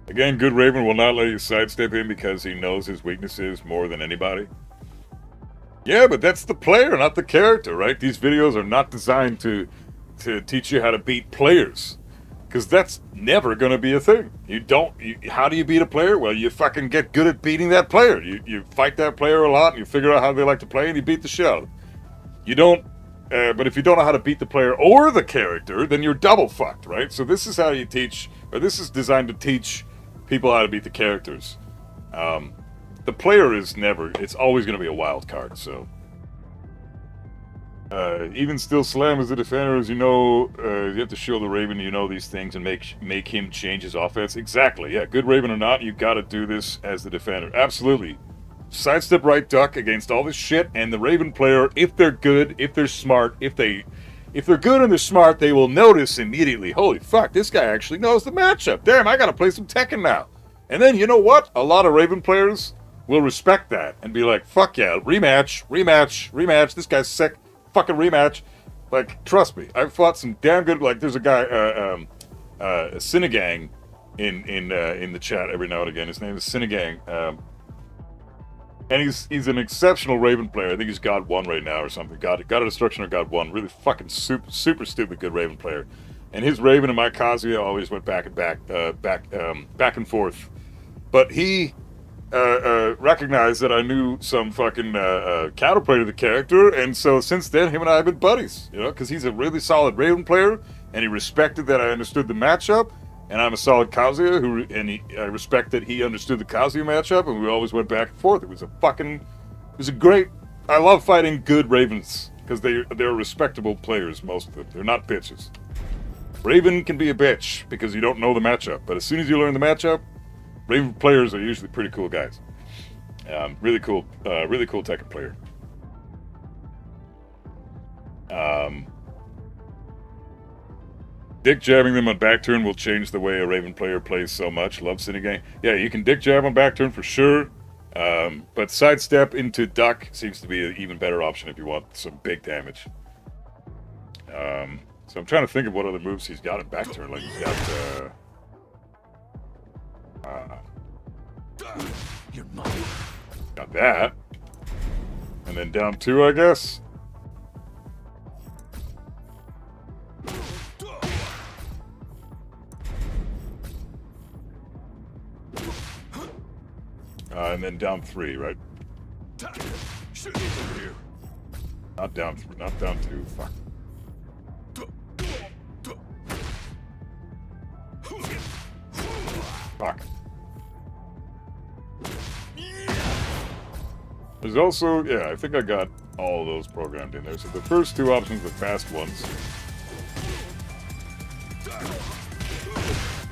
Again, Good Raven will not let you sidestep him because he knows his weaknesses more than anybody. Yeah, but that's the player, not the character, right? These videos are not designed to teach you how to beat players, because that's never going to be a thing. How do you beat a player? Well, you fucking get good at beating that player. You fight that player a lot, and you figure out how they like to play, and you beat the shit out of them. You don't, but if you don't know how to beat the player or the character, then you're double fucked, right? So this is how you teach, or this is designed to teach people how to beat the characters. The player is never, it's always going to be a wild card, so. Even still, Slam as a defender, as you know, you have to show the Raven you know these things and make him change his offense. Exactly, yeah, Good Raven or not, you got to do this as the defender. Absolutely. Sidestep right duck against all this shit, and the Raven player, if they're good, if they're smart, if they're good and they're smart, they will notice immediately, holy fuck, this guy actually knows the matchup. Damn, I got to play some Tekken now. And then, you know what? A lot of Raven players will respect that and be like, fuck yeah, rematch, rematch, rematch, this guy's sick, fucking rematch. Like, trust me, I've fought some damn good, like, there's a guy, Cinegang in the chat every now and again. His name is Cinegang, and he's an exceptional Raven player. I think he's God 1 right now or something. God of Destruction or God 1. Really fucking super stupid good Raven player. And his Raven and my Kazuya always went back and forth. But he recognized that I knew some fucking counterplay to the character, and so since then, him and I have been buddies, you know, because he's a really solid Raven player, and he respected that I understood the matchup, and I'm a solid Kazuya, I respect that he understood the Kazuya matchup, and we always went back and forth. It was a great, I love fighting good Ravens, because they're respectable players, most of them. They're not bitches. Raven can be a bitch, because you don't know the matchup, but as soon as you learn the matchup, Raven players are usually pretty cool guys. Really cool Tekken player. Dick jabbing them on back turn will change the way a Raven player plays so much. Love Cinegang. Yeah, you can dick jab on back turn for sure. But sidestep into duck seems to be an even better option if you want some big damage. So I'm trying to think of what other moves he's got in back turn. Like he's got got that, and then down 2, I guess. And then down 3, right? Not down 2. Fuck. Fuck. There's also, yeah, I think I got all of those programmed in there. So the first two options are fast ones.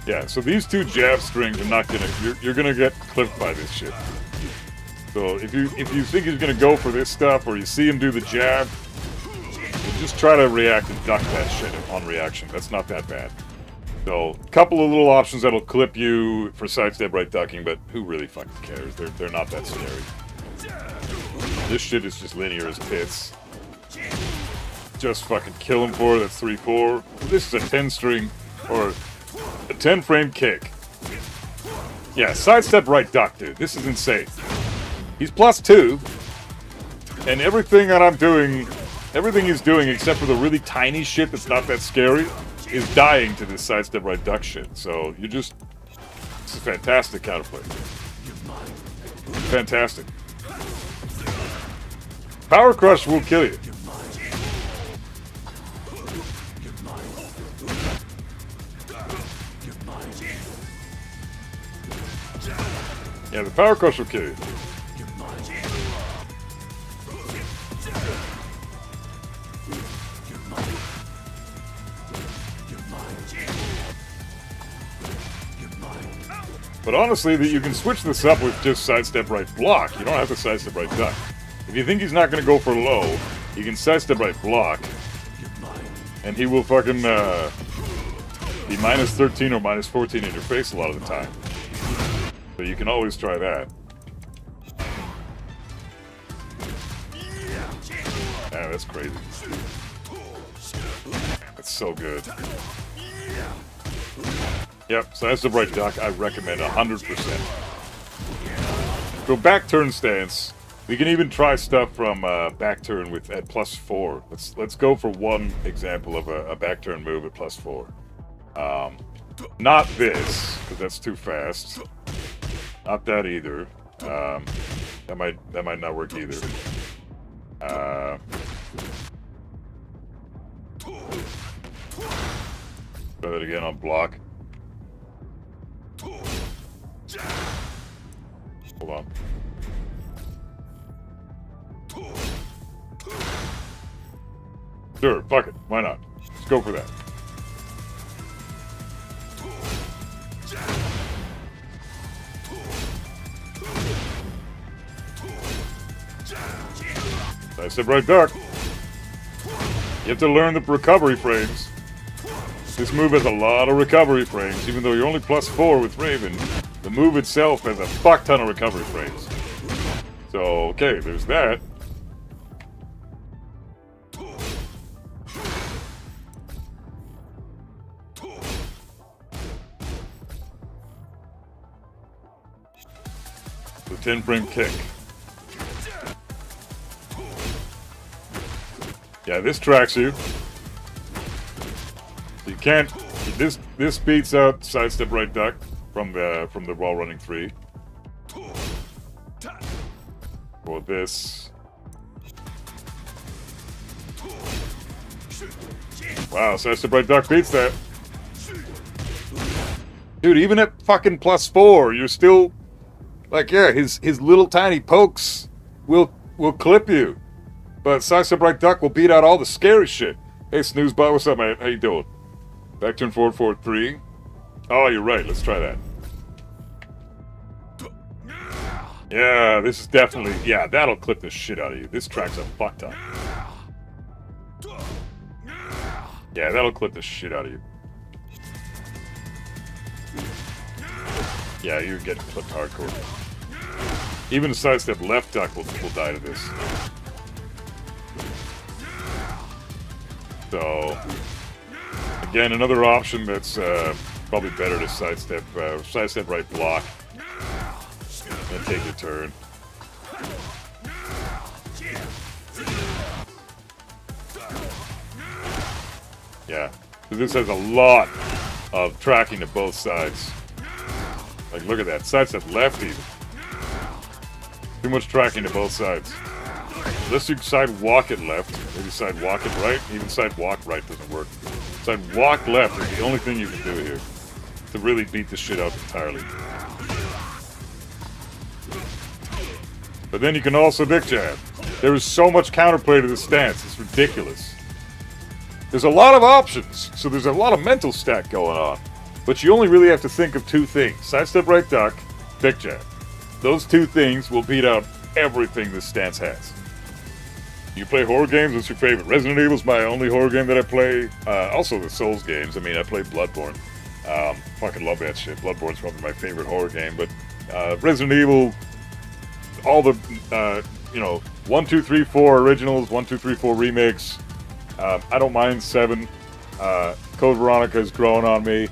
Yeah, so these two jab strings are not gonna, you're gonna get clipped by this shit. So if you think he's gonna go for this stuff, or you see him do the jab, just try to react and duck that shit on reaction. That's not that bad. So, a couple of little options that'll clip you for sidestep right ducking, but who really fucking cares? They're not that scary. This shit is just linear as tits. Just fucking kill him for it. That's 3-4. This is a 10 string, or a 10 frame kick. Yeah, sidestep right duck, dude. This is insane. He's +2, and everything that I'm doing, everything he's doing except for the really tiny shit that's not that scary, is dying to this sidestep right duck shit. So you just, this is fantastic counterplay. Fantastic. Power crush will kill you. Yeah, the power crush will kill you. But honestly, that you can switch this up with just sidestep right block. You don't have to sidestep right duck. If you think he's not going to go for low, you can sidestep right block, and he will fucking be -13 or -14 in your face a lot of the time. So you can always try that. Yeah, that's crazy. That's so good. Yep, sidestep right duck, I recommend 100%. Go back turn stance. We can even try stuff from back turn with at +4. Let's go for one example of a back turn move at +4. Not this, because that's too fast. Not that either. That might not work either. Try that again on block. Hold on. Sure, fuck it. Why not? Let's go for that. Sidestep right duck. You have to learn the recovery frames. This move has a lot of recovery frames, even though you're only +4 with Raven. The move itself has a fuck ton of recovery frames. So, okay, there's that. The 10 frame kick. Yeah, this tracks you. You can't. This beats out sidestep right duck from the wall running 3. For this. Wow, sidestep right duck beats that. Dude, even at fucking +4, you're still like, yeah, his little tiny pokes will clip you. But sidestep right duck will beat out all the scary shit. Hey, Snoozebot, what's up, man? How you doing? Back turn forward, forward 3. Oh, you're right. Let's try that. Yeah, this is definitely... Yeah, that'll clip the shit out of you. This track's a fuck ton. Yeah, that'll clip the shit out of you. Yeah, you're getting clipped hardcore. Even a sidestep left duck will die to this. So, again, another option that's probably better to sidestep right block and take your turn. Yeah, because this has a lot of tracking to both sides. Like, look at that, sidestep left even. Too much tracking to both sides. Unless you side walk it left, maybe side walk it right, even side walk right doesn't work. Side walk left is the only thing you can do here to really beat this shit out entirely. But then you can also dick jab. There is so much counterplay to this stance. It's ridiculous. There's a lot of options, so there's a lot of mental stack going on. But you only really have to think of two things. Sidestep right duck, dick jab. Those two things will beat out everything this stance has. You play horror games? What's your favorite? Resident Evil's my only horror game that I play. Also the Souls games. I mean, I play Bloodborne. Fucking love that shit. Bloodborne's probably my favorite horror game. But Resident Evil, all the, 1, 2, 3, 4 originals, 1, 2, 3, 4 remakes. I don't mind 7. Code Veronica's growing on me.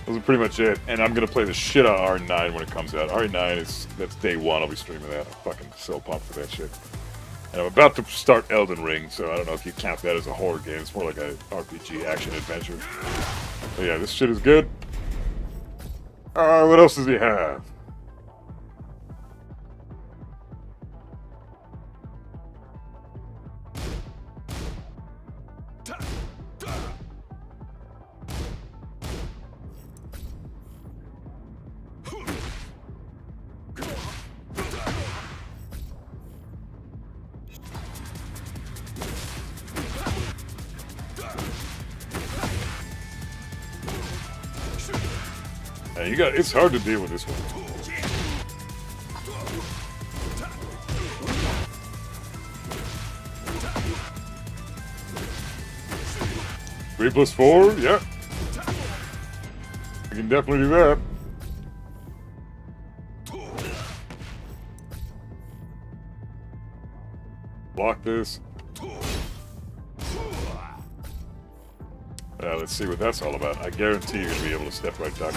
Those are pretty much it. And I'm going to play the shit out of RE9 when it comes out. RE9 that's day 1. I'll be streaming that. I'm fucking so pumped for that shit. And I'm about to start Elden Ring, so I don't know if you count that as a horror game. It's more like a RPG action adventure. But yeah, this shit is good. What else does he have? It's hard to deal with this one. 3 plus 4, yeah. We can definitely do that. Block this. Let's see what that's all about. I guarantee you're going to be able to step right duck.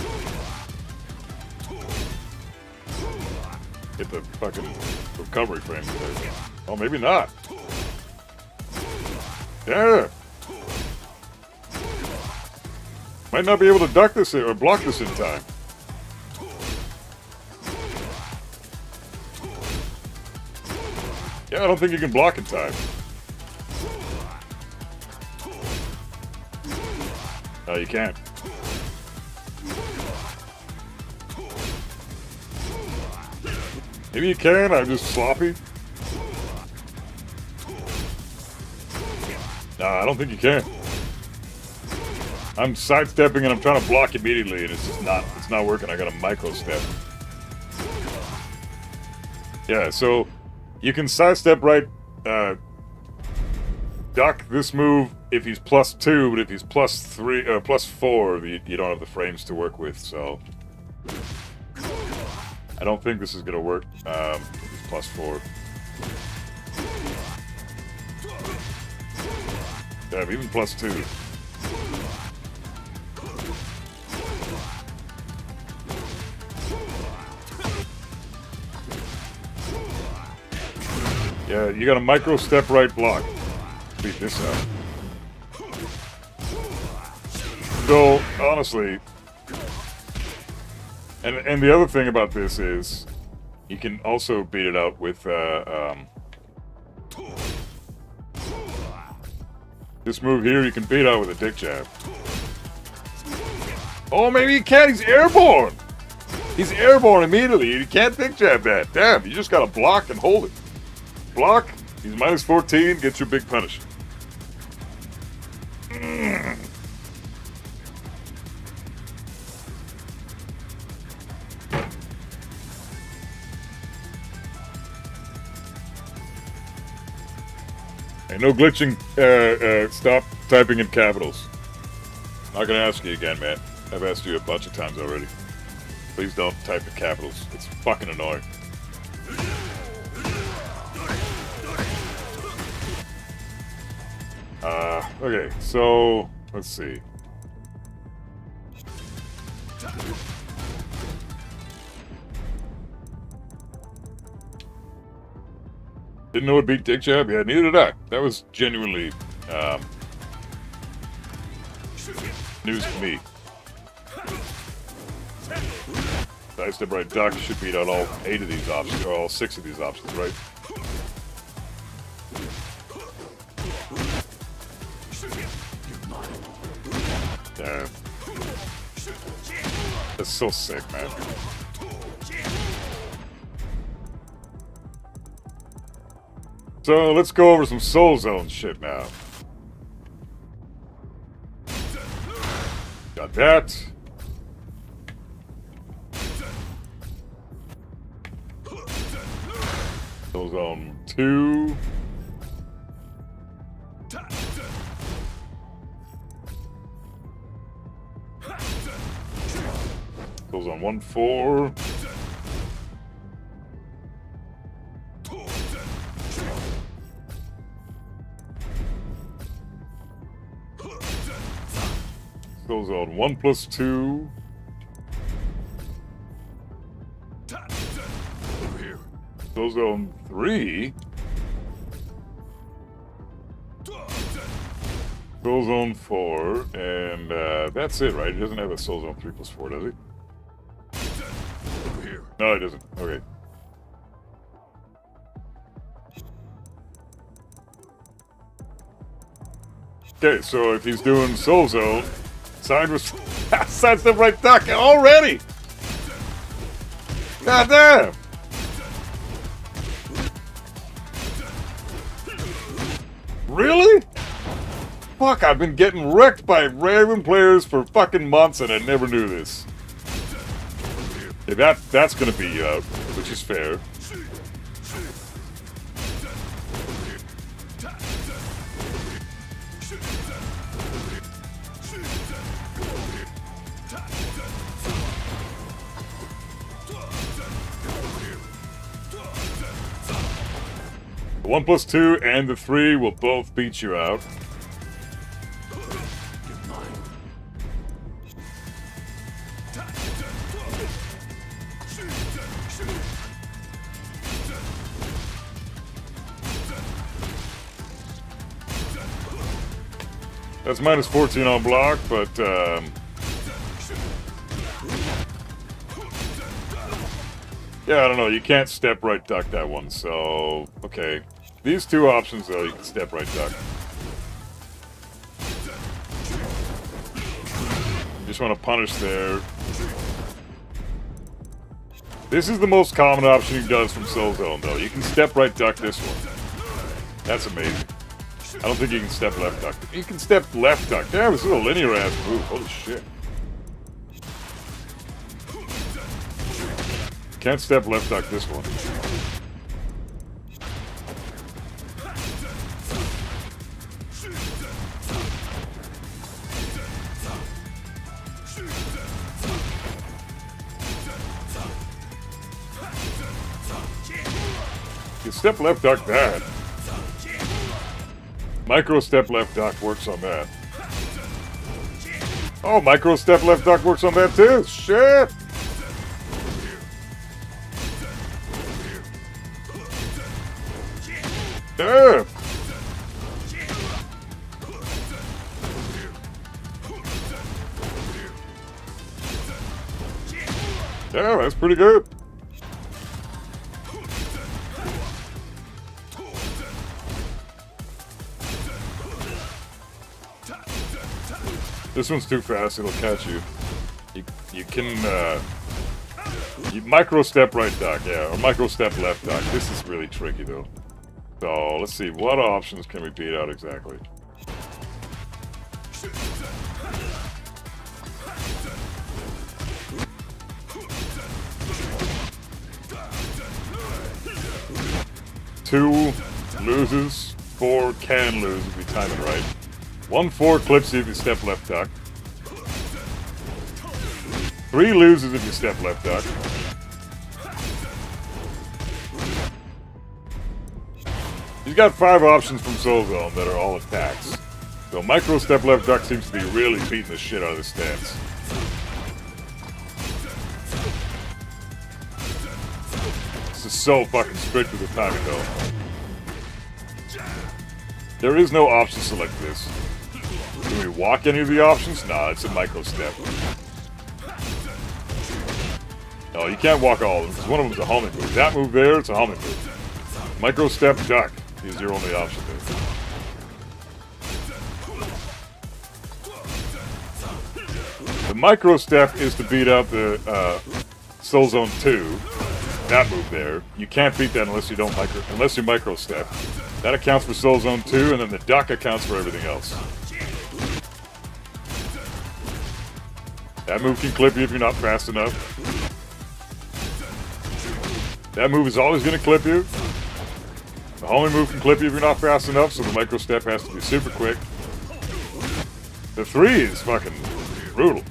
Get the fucking recovery frame there. Oh, maybe not. Yeah. Might not be able to duck this or block this in time. Yeah, I don't think you can block in time. No, you can't. Maybe you can, I'm just sloppy. Nah, I don't think you can. I'm sidestepping and I'm trying to block immediately and it's just not working. I got a micro step. Yeah, so you can sidestep right, duck this move if he's +2, but if he's +3 or +4, you don't have the frames to work with, so I don't think this is gonna work. If he's +4. Yeah, even +2. Yeah, you got a micro step right block. Beat this out. So, honestly, and the other thing about this is, you can also beat it out with, this move here, you can beat out with a dick jab. Oh, maybe you can't, he's airborne! He's airborne immediately, you can't dick jab that. Damn, you just gotta block and hold it. Block, he's -14, get your big punish. Hey, no glitching, stop typing in capitals. Not gonna ask you again, man. I've asked you a bunch of times already. Please don't type in capitals. It's fucking annoying. Okay, so, let's see. Didn't know it beat dick jab? Yeah, neither did I. That was genuinely, news to me. Sidestep right duck should beat out all 8 of these options, or all 6 of these options, right? Damn. That's so sick, man. So let's go over some Soul Zone shit now. Got that. Soul Zone 2. Soul Zone 1-4. Soul Zone 1+2. Soul Zone 3. Soul Zone 4. And that's it, right? He doesn't have a Soul Zone 3+4, does he? No, he doesn't. Okay. Okay, so if he's doing Soul Zone, sidestep right duck already! God damn! Really? Fuck, I've been getting wrecked by Raven players for fucking months and I never knew this. Yeah, that's gonna be out, which is fair. The 1+2 and the 3 will both beat you out. That's -14 on block, but yeah, I don't know. You can't step right duck that one, so okay. These two options, though, you can step right duck. You just want to punish there. This is the most common option he does from Soul Zone, though. You can step right duck this one. That's amazing. I don't think you can step left duck. You can step left duck. Damn, this is a linear ass move. Holy shit. Can't step left duck this one. You step left duck that. Micro step left duck works on that. Oh, micro step left duck works on that too. Shit. Damn. Yeah, that's pretty good. This one's too fast, it'll catch you. You can, you micro step right duck, yeah, or micro step left duck. This is really tricky, though. So, let's see, what options can we beat out exactly? Two loses, 4 can lose if you time it right. 1-4 clips you if you step left duck. 3 loses if you step left duck. He's got 5 options from Soul Zone that are all attacks. So micro step left duck seems to be really beating the shit out of his stance. This is so fucking strict with the timing though. There is no option select this. Can we walk any of the options? Nah, it's a micro step. No, you can't walk all of them, because one of them's a homing move. That move there, it's a homing move. Micro step duck is your only option there. The micro step is to beat out the Soul Zone 2. that move there. You can't beat that unless you micro step. That accounts for Soul Zone 2, and then the duck accounts for everything else. That move can clip you if you're not fast enough. That move is always going to clip you. The homing move can clip you if you're not fast enough, so the micro step has to be super quick. The 3 is fucking brutal.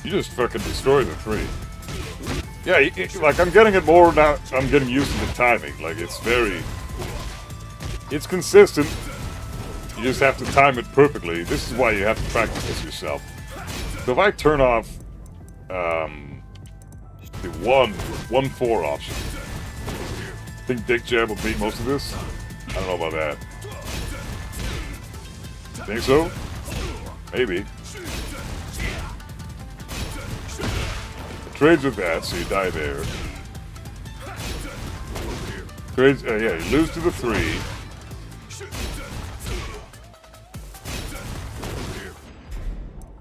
You just fucking destroy the 3. Yeah, like, I'm getting it more now. I'm getting used to the timing. Like, it's consistent. You just have to time it perfectly. This is why you have to practice this yourself. So if I turn off the 1-4 option, I think Dick Jab will beat most of this. I don't know about that. Think so? Maybe. Trades with that, so you die there. Trades, yeah, you lose to the 3.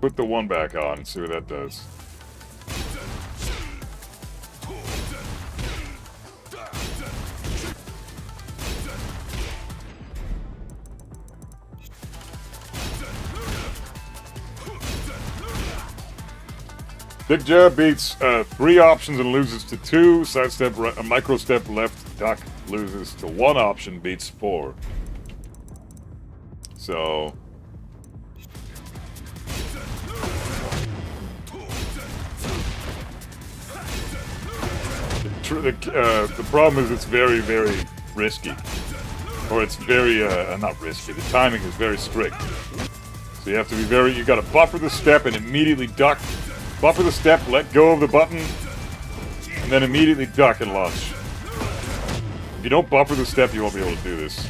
Put the 1 back on and see what that does. Big Jab beats 3 options and loses to 2. Sidestep, micro step left duck loses to 1 option, beats 4. So the problem is it's very, very risky. Or it's very, not risky. The timing is very strict. So you have to be very, you gotta buffer the step and immediately duck. Buffer the step, let go of the button, and then immediately duck and launch. If you don't buffer the step, you won't be able to do this.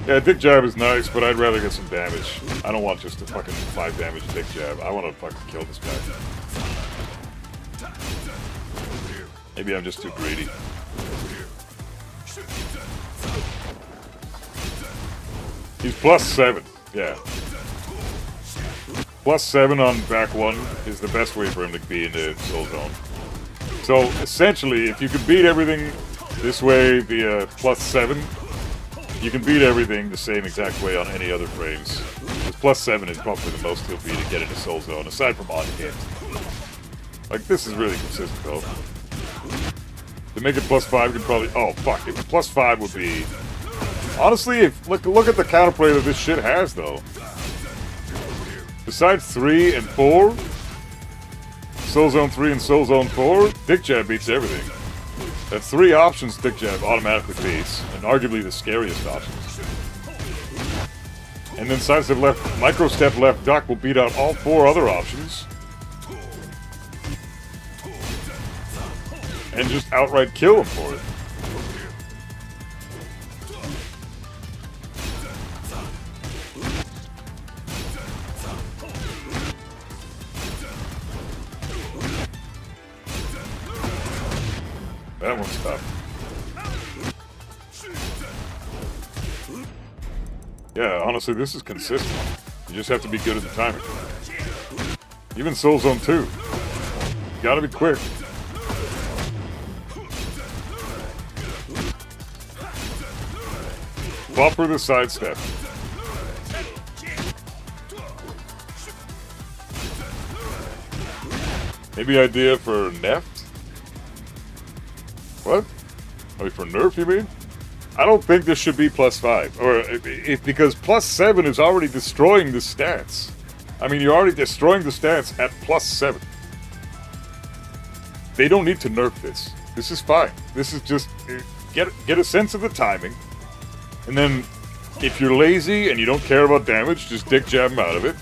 Yeah, Dick Jab is nice, but I'd rather get some damage. I don't want just a fucking 5 damage Dick Jab. I want to fucking kill this guy. Maybe I'm just too greedy. He's +7, yeah. +7 on back 1 is the best way for him to be in the Soul Zone. So, essentially, if you can beat everything this way via +7, you can beat everything the same exact way on any other frames. Because +7 is probably the most he'll be to get into Soul Zone, aside from on hit. Like, this is really consistent, though. To make it +5, you can probably... Oh, fuck. If +5 would be... Honestly, if look at the counterplay that this shit has, though. Besides 3 and 4, Soul Zone 3 and Soul Zone 4, Dick Jab beats everything. That's 3 options Dick Jab automatically beats, and arguably the scariest options. And then sidestep left, micro step left duck will beat out all 4 other options. And just outright kill him for it. That one's tough. Yeah, honestly, this is consistent. You just have to be good at the timing. Even Soul Zone 2. You gotta be quick. Buffer the sidestep. Maybe idea for Neft? What? I mean, for nerf, you mean? I don't think this should be +5. Or, because +7 is already destroying the stats. I mean, you're already destroying the stats at +7. They don't need to nerf this. This is fine. This is just... Get a sense of the timing. And then, if you're lazy and you don't care about damage, just Dick Jab him out of it.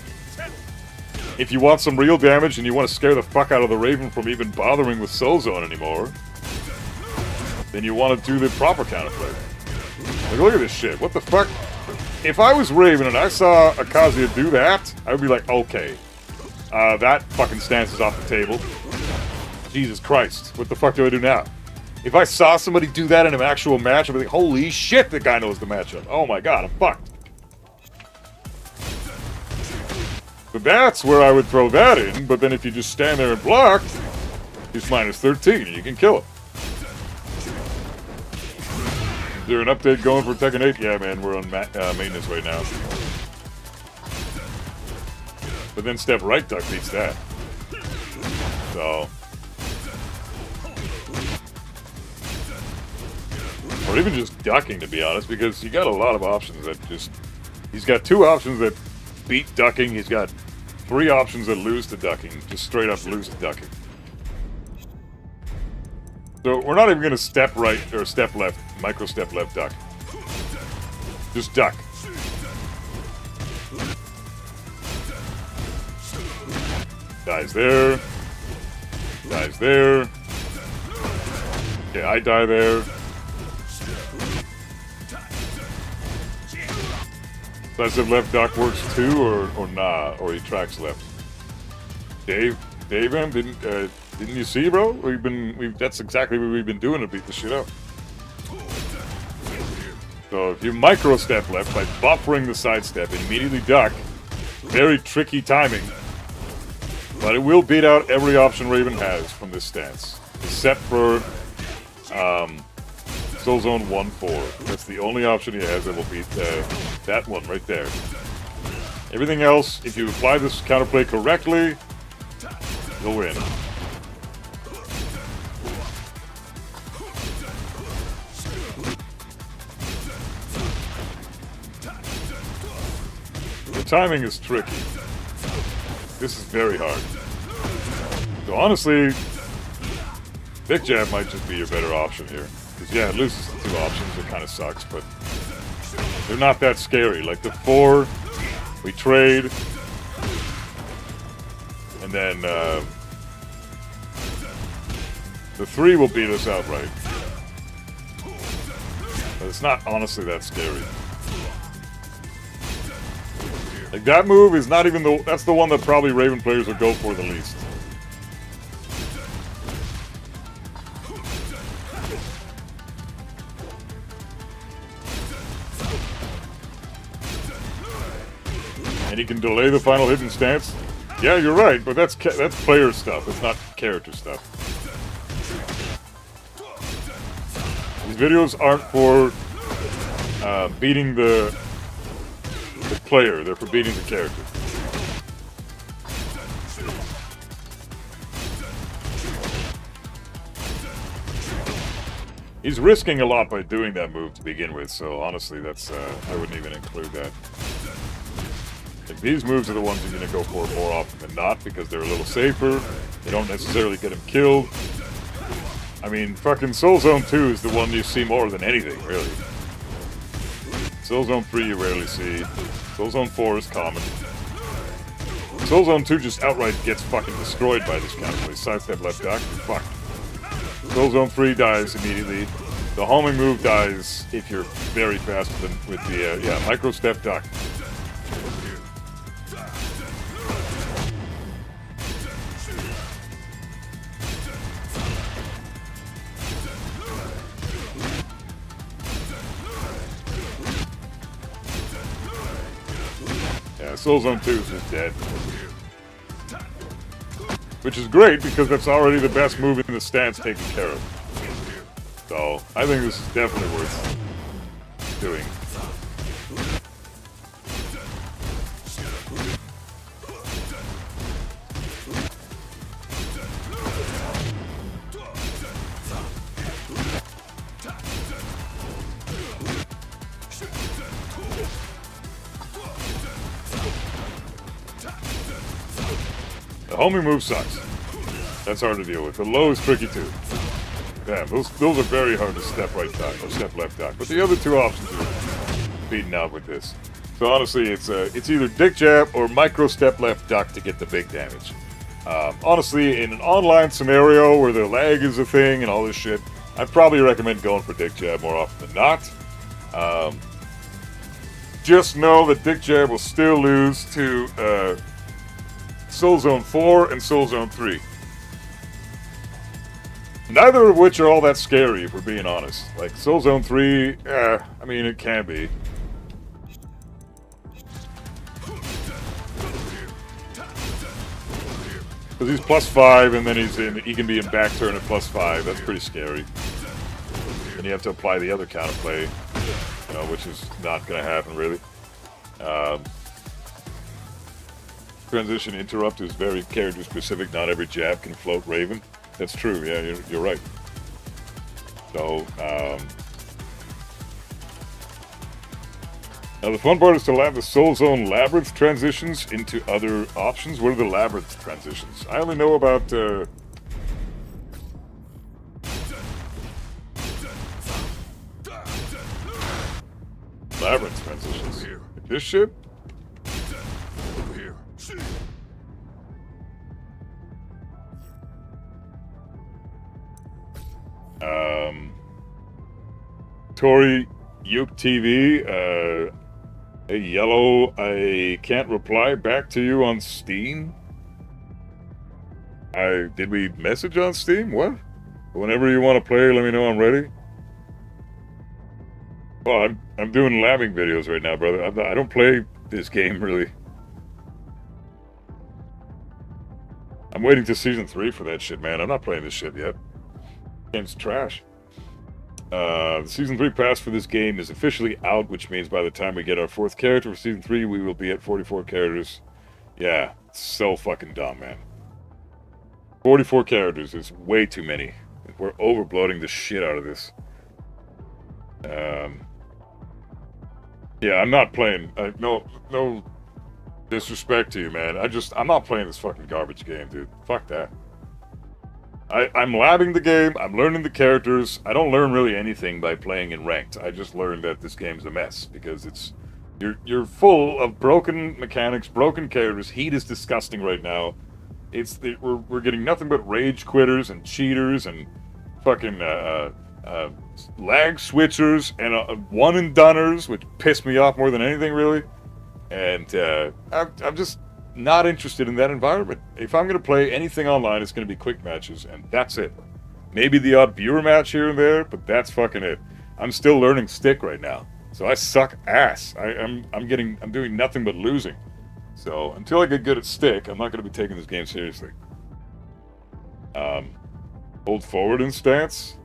If you want some real damage and you want to scare the fuck out of the Raven from even bothering with Soul Zone anymore, then you want to do the proper counterplay. Like, look at this shit. What the fuck? If I was Raven and I saw Akazuya do that, I would be like, okay. That fucking stance is off the table. Jesus Christ. What the fuck do I do now? If I saw somebody do that in an actual match, I'd be like, holy shit, the guy knows the matchup. Oh my god, I'm fucked. So that's where I would throw that in, but then if you just stand there and block, he's minus 13 and you can kill him. Is there an update going for Tekken 8? Yeah, man, we're on maintenance right now. But then step right duck beats that. So. Or even just ducking, to be honest, because you got a lot of options that just... He's got 2 options that beat ducking. He's got 3 options that lose to ducking. Just straight up lose to ducking. So we're not even going to step right or step left, micro step left duck. Just duck. Dies there. Dies there. Okay, I die there. Side step left duck works too, or nah, or he tracks left. Dave M, didn't you see, bro? That's exactly what we've been doing to beat the shit up. So if you micro step left by buffering the sidestep and immediately duck, very tricky timing, but it will beat out every option Raven has from this stance, except for Soul Zone 1-4. That's the only option he has that will beat that one right there. Everything else, if you apply this counterplay correctly, you'll win. The timing is tricky. This is very hard. So honestly, Big Jab might just be your better option here. Because yeah, it loses the 2 options, it kind of sucks, but they're not that scary. Like the 4, we trade, and then the 3 will beat us outright. But it's not honestly that scary. Like that move is not even that's the one that probably Raven players would go for the least. And he can delay the final hidden stance. Yeah, you're right, but that's player stuff. It's not character stuff. These videos aren't for beating the player. They're for beating the character. He's risking a lot by doing that move to begin with, so honestly, that's I wouldn't even include that. Like, these moves are the ones you're going to go for more often than not because they're a little safer. They don't necessarily get him killed. I mean, fucking Soul Zone 2 is the one you see more than anything, really. Soul Zone 3 you rarely see. Soul Zone 4 is common. Soul Zone 2 just outright gets fucking destroyed by this counterplay. Sidestep left duck, you're fucked. Soul Zone 3 dies immediately. The homing move dies if you're very fast with the micro step duck. Soul Zone 2 is just dead. Which is great, because that's already the best move in the stance taken care of. So, I think this is definitely worth doing. The homing move sucks. That's hard to deal with. The low is tricky too. Damn, those are very hard to step right duck or step left duck. But the other 2 options are beaten out with this. So honestly, it's either dick jab or micro step left duck to get the big damage. Honestly, in an online scenario where the lag is a thing and all this shit, I'd probably recommend going for dick jab more often than not. Just know that dick jab will still lose to Soul Zone 4 and Soul Zone 3. Neither of which are all that scary, if we're being honest. Like, Soul Zone 3, I mean, it can be. Because he's +5, and then he can be in back turn at +5. That's pretty scary. And you have to apply the other counterplay, you know, which is not going to happen, really. Transition interrupt is very character specific. Not every jab can float Raven. That's true. Yeah, you're right. So, now the fun part is to lab the Soul Zone Labyrinth transitions into other options. What are the Labyrinth transitions? I only know about, Labyrinth transitions. This shit? Tori Yuke TV, a yellow, I can't reply back to you on Steam. Did we message on Steam? What? Whenever you want to play, let me know I'm ready. Well, I'm doing labbing videos right now, brother. I don't play this game, really. I'm waiting to Season 3 for that shit, man. I'm not playing this shit yet. Game's trash. The Season 3 pass for this game is officially out, which means by the time we get our 4th character for Season 3, we will be at 44 characters. Yeah, it's so fucking dumb, man. 44 characters is way too many. We're overbloating the shit out of this. Yeah, I'm not playing. No disrespect to you, man. I'm not playing this fucking garbage game, dude. Fuck that. I'm labbing the game, I'm learning the characters. I don't learn really anything by playing in ranked. I just learned that this game's a mess because you're full of broken mechanics, broken characters. Heat is disgusting right now. We're getting nothing but rage quitters and cheaters and fucking lag switchers and one and doneers, which piss me off more than anything, really. And I'm just not interested in that environment. If I'm going to play anything online, it's going to be quick matches, and that's it. Maybe the odd viewer match here and there, but that's fucking it. I'm still learning stick right now, so I suck ass. I'm doing nothing but losing. So until I get good at stick, I'm not going to be taking this game seriously. Hold forward in stance.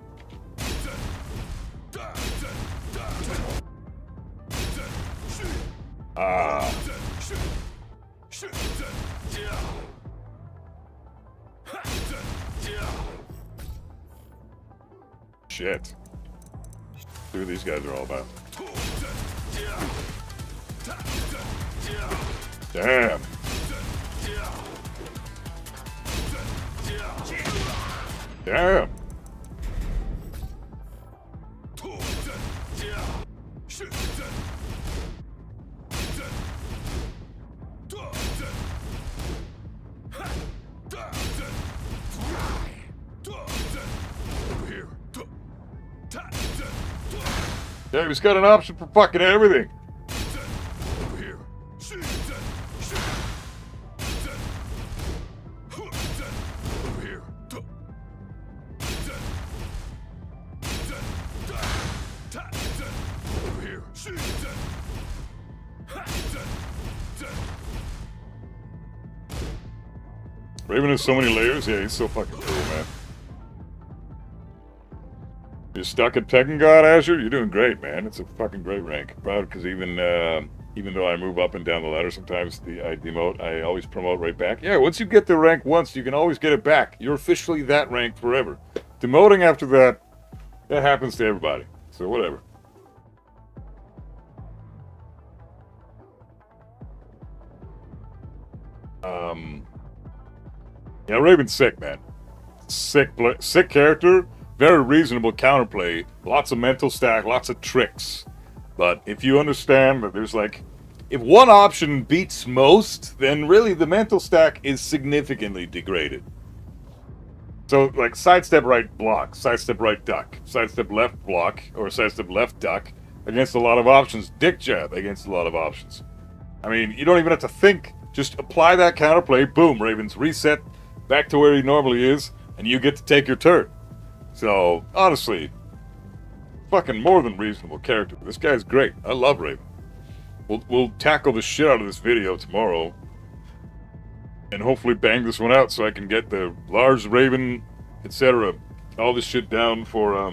Shit. See what these guys are all about. Damn. Damn. Yeah, he's got an option for fucking everything. Raven has so many layers. Yeah, he's so fucking cool, man. You're stuck at Tekken God, Azure? You're doing great, man. It's a fucking great rank. Proud because even though I move up and down the ladder sometimes, I demote, I always promote right back. Yeah, once you get the rank once, you can always get it back. You're officially that rank forever. Demoting after that happens to everybody. So whatever. Yeah, Raven's sick, man. Sick character. Very reasonable counterplay, lots of mental stack, lots of tricks. But if you understand that there's like, if one option beats most, then really the mental stack is significantly degraded. So like sidestep right block, sidestep right duck, sidestep left block, or sidestep left duck against a lot of options, dick jab against a lot of options. I mean, you don't even have to think, just apply that counterplay, boom, Ravens reset back to where he normally is, and you get to take your turn. So, honestly, fucking more than reasonable character. This guy's great. I love Raven. We'll tackle the shit out of this video tomorrow. And hopefully bang this one out so I can get the Lars, Raven, etc. all this shit down for,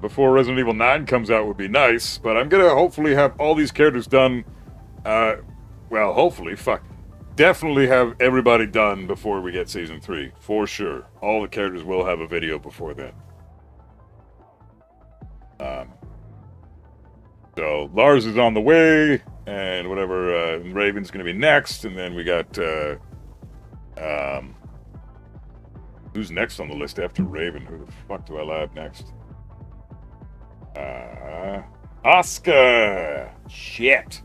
before Resident Evil 9 comes out would be nice. But I'm gonna hopefully have all these characters done, well, hopefully, definitely have everybody done before we get Season 3, for sure. All the characters will have a video before then. So, Lars is on the way, and whatever, Raven's gonna be next, and then we got, who's next on the list after Raven? Who the fuck do I lab next? Oscar! Shit!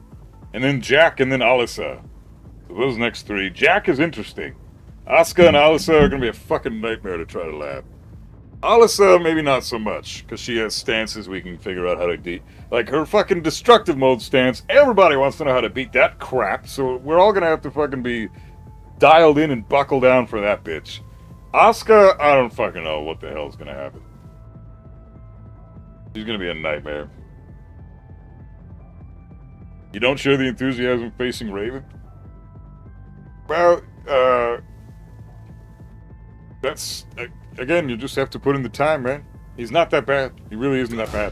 And then Jack, and then Alyssa. So those next three. Jack is interesting. Oscar and Alyssa are gonna be a fucking nightmare to try to lab. Alyssa, maybe not so much, because she has stances we can figure out how to like her fucking destructive mode stance. Everybody wants to know how to beat that crap, so we're all gonna have to fucking be dialed in and buckle down for that bitch. Oscar, I don't fucking know what the hell's gonna happen. She's gonna be a nightmare. You don't share the enthusiasm facing Raven? Well, that's... Again, you just have to put in the time, man. He's not that bad. He really isn't that bad.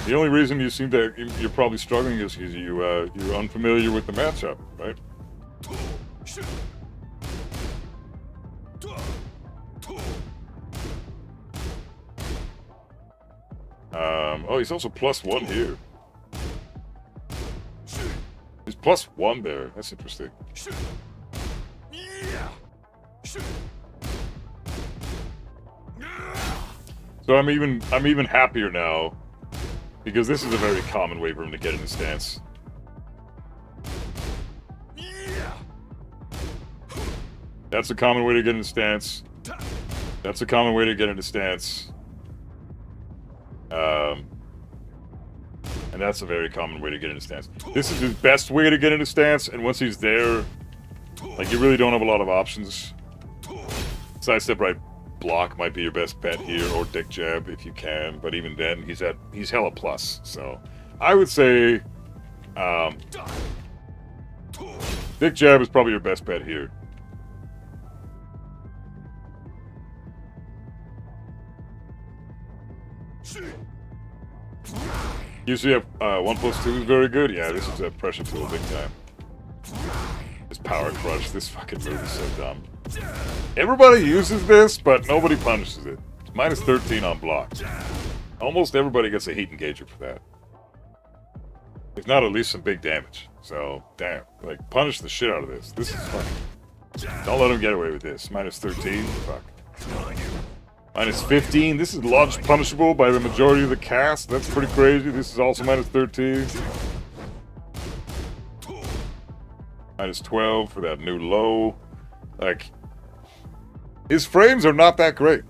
The only reason you seem to... You're probably struggling is because you're unfamiliar with the matchup, right? Oh, he's also +1 here. He's +1 there. That's interesting. So I'm even happier now, because this is a very common way for him to get into stance. That's a common way to get into stance. That's a common way to get into stance. And that's a very common way to get into stance. This is his best way to get into stance, and once he's there, like, you really don't have a lot of options. Sidestep right block might be your best bet here, or dick jab if you can, but even then, he's hella plus, so I would say dick jab is probably your best bet here. Usually 1+2 is very good. Yeah, this is a pressure tool big time. This power crush, this fucking move is so dumb. Everybody uses this, but nobody punishes it. It's -13 on block. Almost everybody gets a heat engager for that. If not, at least some big damage. So, damn. Like, punish the shit out of this. This is fucking... Don't let him get away with this. -13? Fuck. -15. This is launch punishable by the majority of the cast. That's pretty crazy. This is also -13. -12 for that new low. Like, his frames are not that great.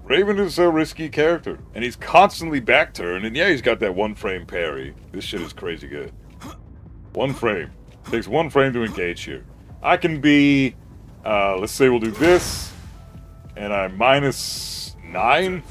Raven is a risky character, and he's constantly back-turned, and yeah, he's got that one-frame parry. This shit is crazy good. One frame. Takes one frame to engage here. I can be, let's say we'll do this, and I'm -9.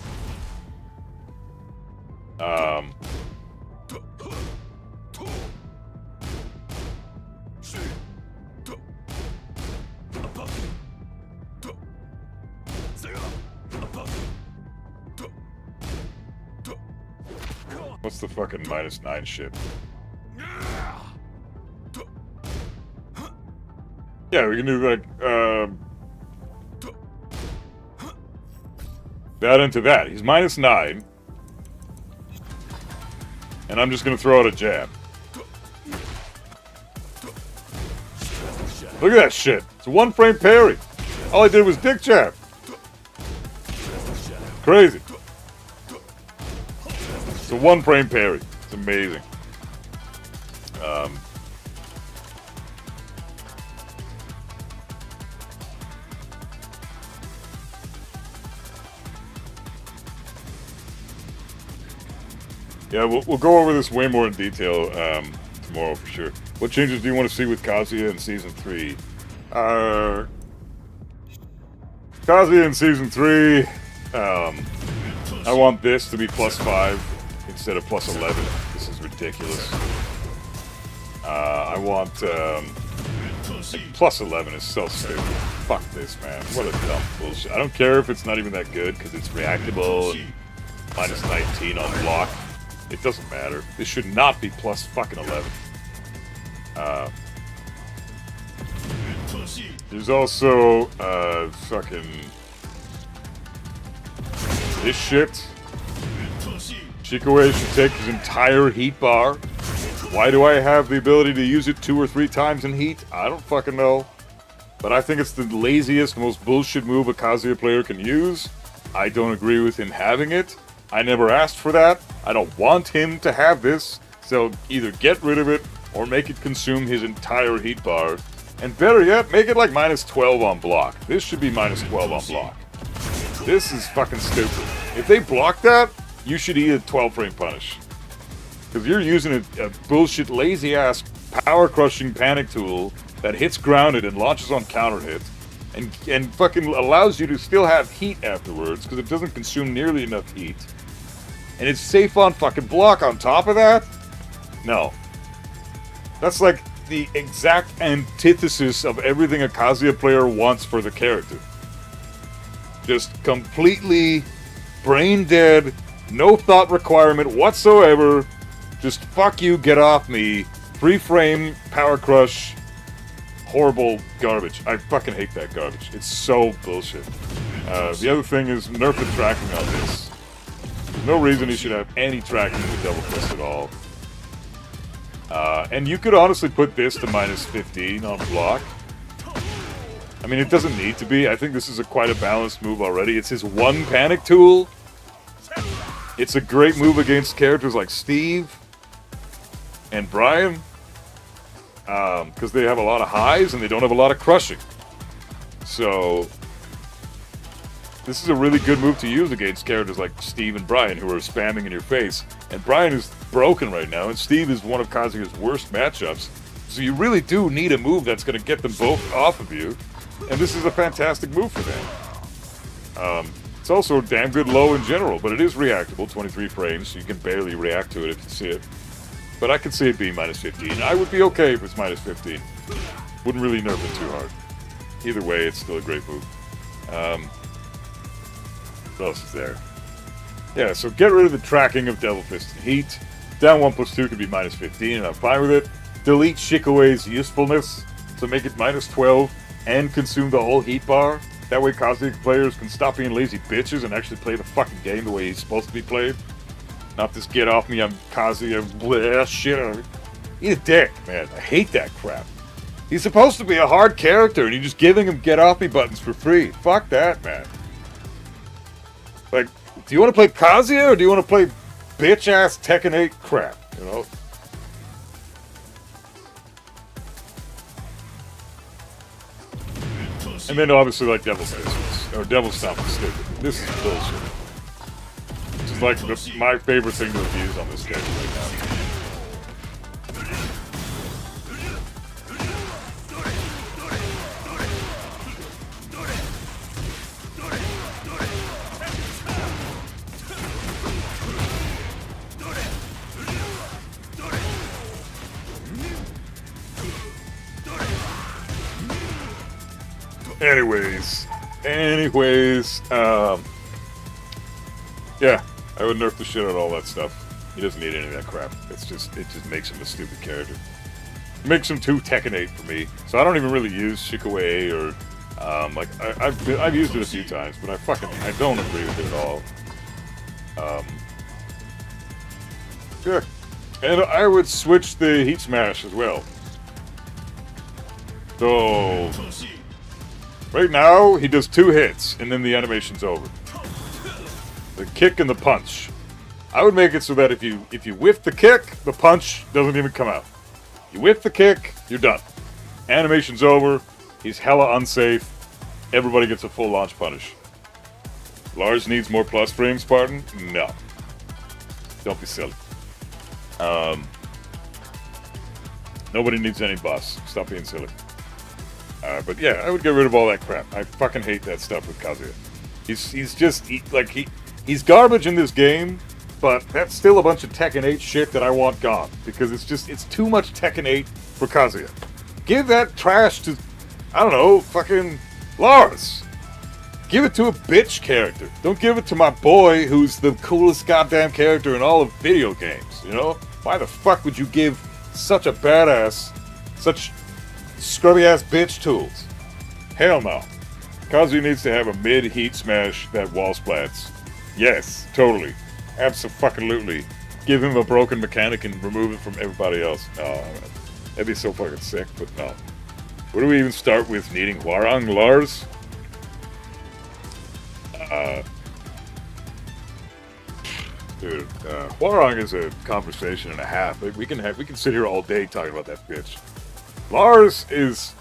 What's the fucking -9 shit? Yeah, we can do like, that into that. He's -9. And I'm just gonna throw out a jab. Look at that shit. It's a one-frame parry. All I did was dick jab. Crazy. It's a one-frame parry. It's amazing. Yeah, we'll go over this way more in detail tomorrow for sure. What changes do you want to see with Kazuya in Season 3? Kazuya in Season 3, I want this to be +5 instead of +11. This is ridiculous. I want, +11 is so stupid. Fuck this, man. What a dumb bullshit. I don't care if it's not even that good, because it's reactable and -19 on block. It doesn't matter. This should not be +11. There's also, fucking... this shit. Shikaway should take his entire heat bar. Why do I have the ability to use it 2 or 3 times in heat? I don't fucking know. But I think it's the laziest, most bullshit move a Kazuya player can use. I don't agree with him having it. I never asked for that. I don't want him to have this. So either get rid of it or make it consume his entire heat bar. And better yet, make it like -12 on block. This should be -12 on block. This is fucking stupid. If they block that, you should eat a 12-frame punish. Because you're using a bullshit, lazy-ass, power-crushing panic tool that hits grounded and launches on counter hit, and fucking allows you to still have heat afterwards, because it doesn't consume nearly enough heat. And it's safe on fucking block on top of that? No. That's like the exact antithesis of everything a Kazuya player wants for the character. Just completely brain dead, no thought requirement whatsoever. Just fuck you, get off me. 3-frame, power crush, horrible garbage. I fucking hate that garbage. It's so bullshit. The other thing is nerf the tracking on this. There's no reason he should have any tracking with Double Fist at all. And you could honestly put this to -15 on block. I mean, it doesn't need to be. I think this is quite a balanced move already. It's his one panic tool. It's a great move against characters like Steve and Brian. Because they have a lot of highs and they don't have a lot of crushing. So, this is a really good move to use against characters like Steve and Brian, who are spamming in your face. And Brian is broken right now, and Steve is one of Kazuya's worst matchups. So you really do need a move that's going to get them both off of you. And this is a fantastic move for them. It's also damn good low in general, but it is reactable, 23 frames, so you can barely react to it if you see it. But I could see it being -15. I would be okay if it's -15. Wouldn't really nerf it too hard. Either way, it's still a great move. What else is there? Yeah, so get rid of the tracking of Devil Fist and Heat. Down 1+2 could be -15, and I'm fine with it. Delete Shikaway's usefulness, so make it -12 and consume the whole heat bar. That way Kazuya players can stop being lazy bitches and actually play the fucking game the way he's supposed to be played. Not this get off me, I'm Kazuya, blah, shit. Eat a dick, man. I hate that crap. He's supposed to be a hard character, and you're just giving him get off me buttons for free. Fuck that, man. Like, do you want to play Kazuya, or do you want to play bitch-ass Tekken 8 crap, you know? And then obviously like Devil Fist, or Devil Stomp is stupid. This is bullshit. This is like my favorite thing to abuse on this character right now. Anyways, yeah, I would nerf the shit out of all that stuff. He doesn't need any of that crap. It just makes him a stupid character. It makes him too Tekken 8 for me. So I don't even really use Shikaway or like I've used it a few times, but I don't agree with it at all. Yeah, and I would switch the Heat Smash as well. So right now, he does 2 hits, and then the animation's over. The kick and the punch. I would make it so that if you whiff the kick, the punch doesn't even come out. You whiff the kick, you're done. Animation's over, he's hella unsafe, everybody gets a full launch punish. Lars needs more plus frames, Spartan? No. Don't be silly. Nobody needs any buffs. Stop being silly. But yeah, I would get rid of all that crap. I fucking hate that stuff with Kazuya. He's garbage in this game, but that's still a bunch of Tekken 8 shit that I want gone. Because it's too much Tekken 8 for Kazuya. Give that trash to, I don't know, fucking Lars. Give it to a bitch character. Don't give it to my boy who's the coolest goddamn character in all of video games, you know? Why the fuck would you give such a badass, such scrubby-ass bitch tools? Hell no. Kazuya needs to have a mid-heat smash that wall splats. Yes, totally. Abso-fucking-lutely. Give him a broken mechanic and remove it from everybody else. Oh, that'd be so fucking sick, but no. Where do we even start with needing Hwoarang, Lars? Dude, Hwoarang is a conversation and a half. We can sit here all day talking about that bitch. Lars is,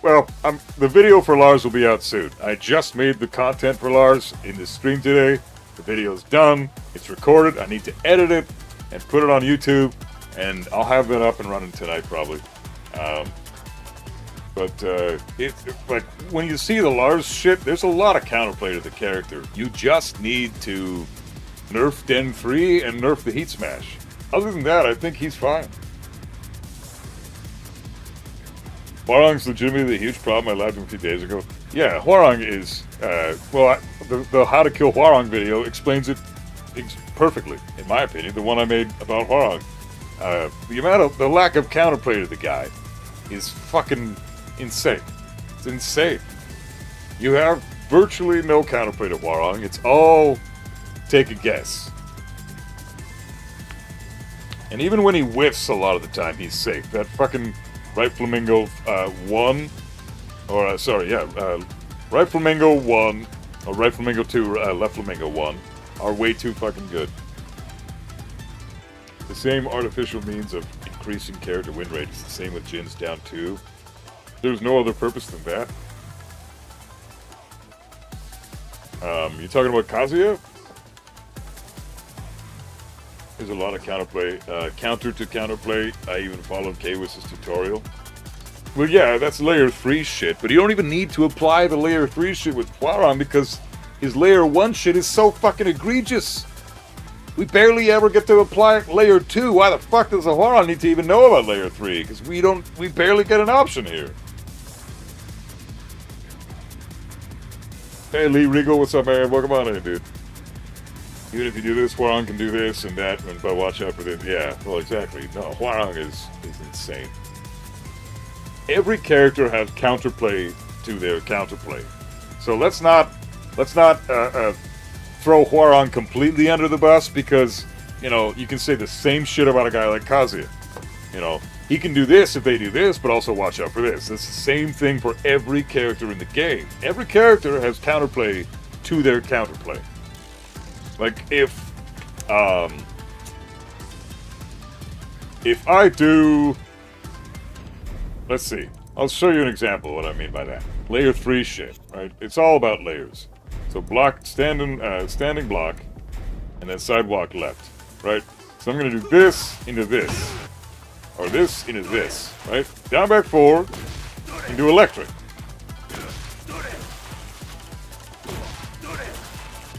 well, the video for Lars will be out soon. I just made the content for Lars in this stream today. The video's done. It's recorded. I need to edit it and put it on YouTube, and I'll have that up and running tonight probably. But when you see the Lars shit, there's a lot of counterplay to the character. You just need to nerf Den 3 and nerf the Heat Smash. Other than that, I think he's fine. Hwoarang's legitimately a huge problem. I laughed him a few days ago. Yeah, Hwoarang is, the How to Kill Hwoarang video explains it perfectly, in my opinion, the one I made about Hwoarang. The lack of counterplay to the guy is fucking insane. It's insane. You have virtually no counterplay to Hwoarang. It's all take a guess. And even when he whiffs a lot of the time, he's safe. That fucking Right Flamingo 1, Right Flamingo 1, or Right Flamingo 2, Left Flamingo 1, are way too fucking good. The same artificial means of increasing character win rate is the same with Jin's down 2. There's no other purpose than that. You talking about Kazuya? There's a lot of counterplay. Counter to counterplay. I even followed K-Wiss's tutorial. Well, yeah, that's layer 3 shit, but you don't even need to apply the layer 3 shit with Hwoarang because his layer 1 shit is so fucking egregious. We barely ever get to apply layer 2. Why the fuck does a Hwoarang need to even know about layer 3? Because we barely get an option here. Hey, Lee Regal, what's up, man? Welcome on in, dude. Even if you do this, Hwoarang can do this and that, but watch out for this. Yeah, well, exactly. No, Hwoarang is insane. Every character has counterplay to their counterplay. So let's not throw Hwoarang completely under the bus because, you know, you can say the same shit about a guy like Kazuya. You know, he can do this if they do this, but also watch out for this. It's the same thing for every character in the game. Every character has counterplay to their counterplay. Like, if I do, let's see, I'll show you an example of what I mean by that. Layer 3 shit, right? It's all about layers. So standing block, and then sidewalk left, right? So I'm gonna do this into this, or this into this, right? Down back 4, and do electric.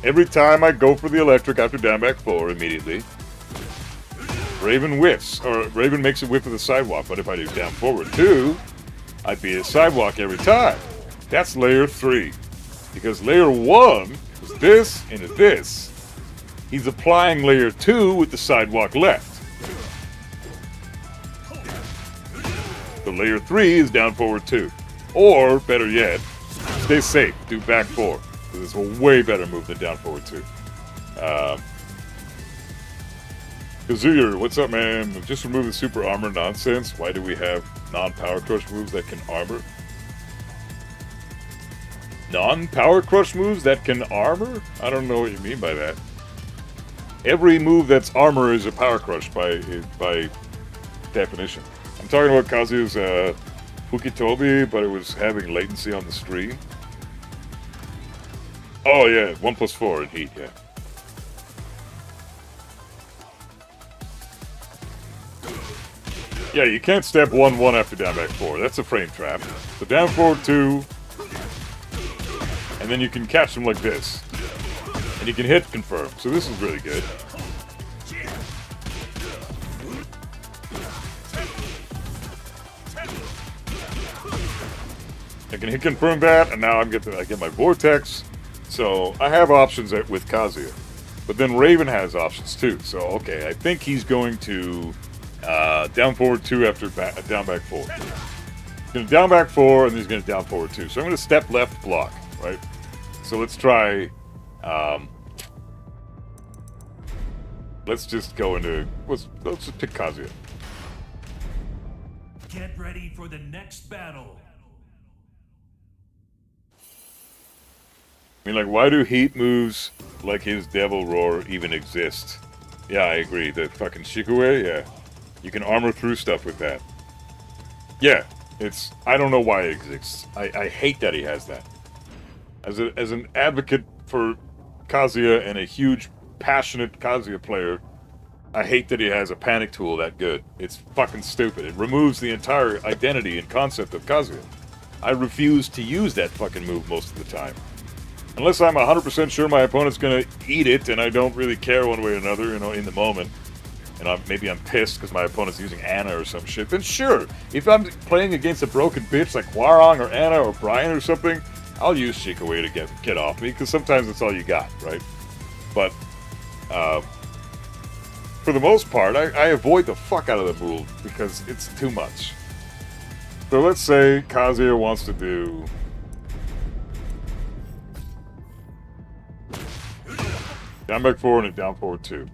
Every time I go for the electric after down back 4 immediately, Raven whiffs, or Raven makes a whiff of the sidewalk, but if I do down forward 2, I'd be a sidewalk every time. That's layer 3. Because layer 1 is this into this. He's applying layer 2 with the sidewalk left. The layer 3 is down forward 2. Or, better yet, stay safe, do back 4. It's a way better move than down forward 2. Kazuya, what's up, man? Just remove the super armor nonsense. Why do we have non-power crush moves that can armor? Non-power crush moves that can armor? I don't know what you mean by that. Every move that's armor is a power crush by definition. I'm talking about Kazuya's Fukitobi, but it was having latency on the stream. Oh yeah, 1+4 in heat, yeah. Yeah, you can't step 1-1 after down back 4. That's a frame trap. So down forward 2. And then you can catch them like this. And you can hit confirm. So this is really good. I can hit confirm that, and now I get my vortex. So I have options with Kazuya. But then Raven has options too. So okay, I think he's going to down forward 2 after down back 4. He's going to down back 4, and then he's going to down forward 2. So I'm going to step left block, right? So let's try. Let's just go into. Let's just pick Kazuya. Get ready for the next battle. I mean, like, why do heat moves like his Devil Roar even exist? Yeah, I agree. The fucking Shikue, yeah. You can armor through stuff with that. Yeah, it's... I don't know why it exists. I hate that he has that. As an advocate for Kazuya and a huge, passionate Kazuya player, I hate that he has a panic tool that good. It's fucking stupid. It removes the entire identity and concept of Kazuya. I refuse to use that fucking move most of the time. Unless I'm 100% sure my opponent's gonna eat it and I don't really care one way or another, you know, in the moment. And maybe I'm pissed because my opponent's using Anna or some shit, then sure. If I'm playing against a broken bitch like Hwarang or Anna or Brian or something, I'll use Shikaway to get off me, because sometimes that's all you got, right? But, for the most part, I avoid the fuck out of the move because it's too much. So let's say Kazuya wants to do... down back 4 and a down forward 2.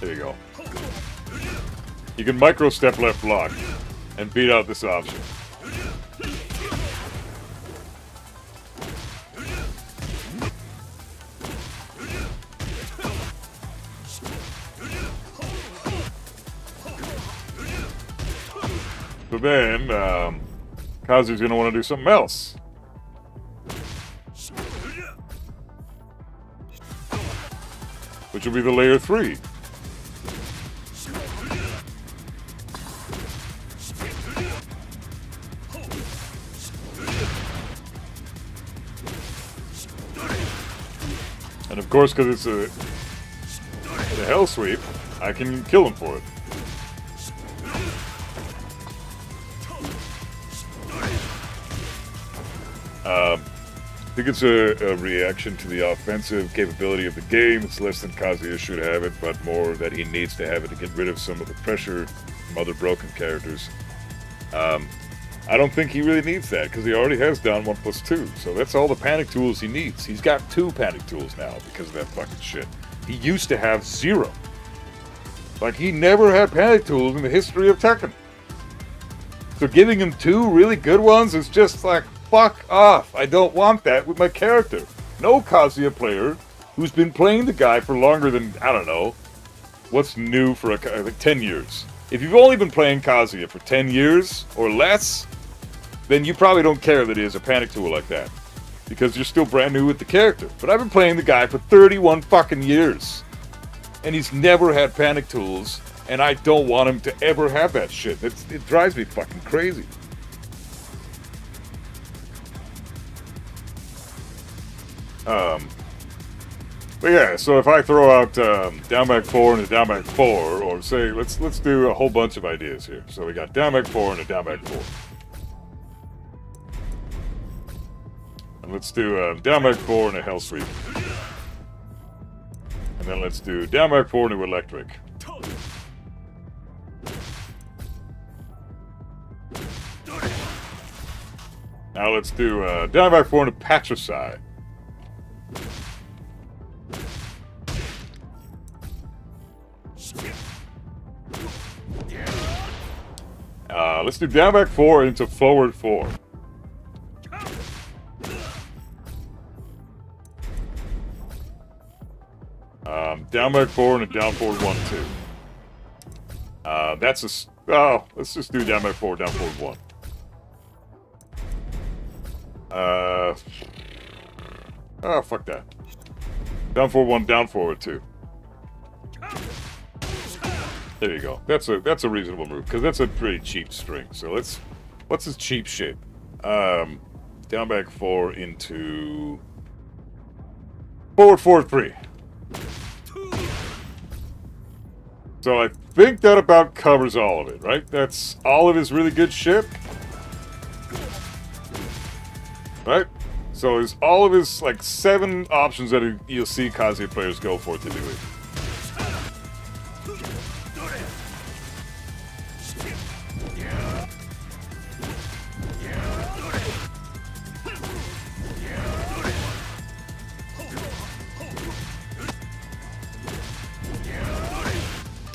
There you go. You can micro step left block and beat out this option. But then, Kazu's going to want to do something else. Which will be the layer 3. And of course, because it's a hell sweep, I can kill him for it. I think it's a reaction to the offensive capability of the game. It's less than Kazuya should have it, but more that he needs to have it to get rid of some of the pressure from other broken characters. I don't think he really needs that, because he already has down 1+2. So that's all the panic tools he needs. He's got 2 panic tools now because of that fucking shit. He used to have 0. Like, he never had panic tools in the history of Tekken. So giving him 2 really good ones is just like, fuck off. I don't want that with my character. No Kazuya player who's been playing the guy for longer than, I don't know, what's new for like 10 years. If you've only been playing Kazuya for 10 years or less, then you probably don't care that he has a panic tool like that, because you're still brand new with the character. But I've been playing the guy for 31 fucking years, and he's never had panic tools, and I don't want him to ever have that shit. It drives me fucking crazy. But yeah, so if I throw out down back 4 and a down back 4, or say let's do a whole bunch of ideas here. So we got down back 4 and a down back 4, and let's do down back 4 and a hell sweep, and then let's do down back 4 and a electric. Now let's do down back 4 and a patricide. Let's do down back 4 into forward 4. Down back 4 and a down forward 1-2. Let's just do down back 4, down forward 1. Oh, fuck that. Down forward 1, down forward 2. There you go. That's a reasonable move, because that's a pretty cheap string. So what's his cheap shit? Down back 4 into forward 4-3. So I think that about covers all of it, right? That's all of his really good shit. Right? So there's all of his, like, 7 options that you'll see Kazuya players go for to do it.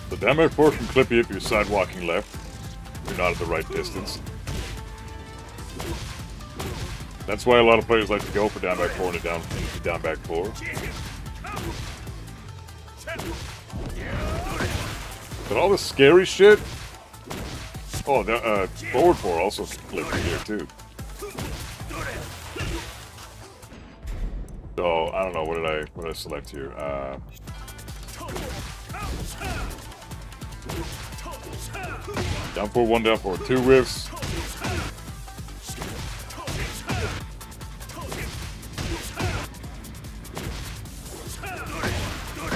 The down back 4 can clip you if you're sidewalking left. If you're not at the right distance. That's why a lot of players like to go for down back 4 into down back 4. But all the scary shit. Oh, forward 4 also can clip you here too. So I don't know, what did I select here? Down 4 1, down 4 2 whiffs.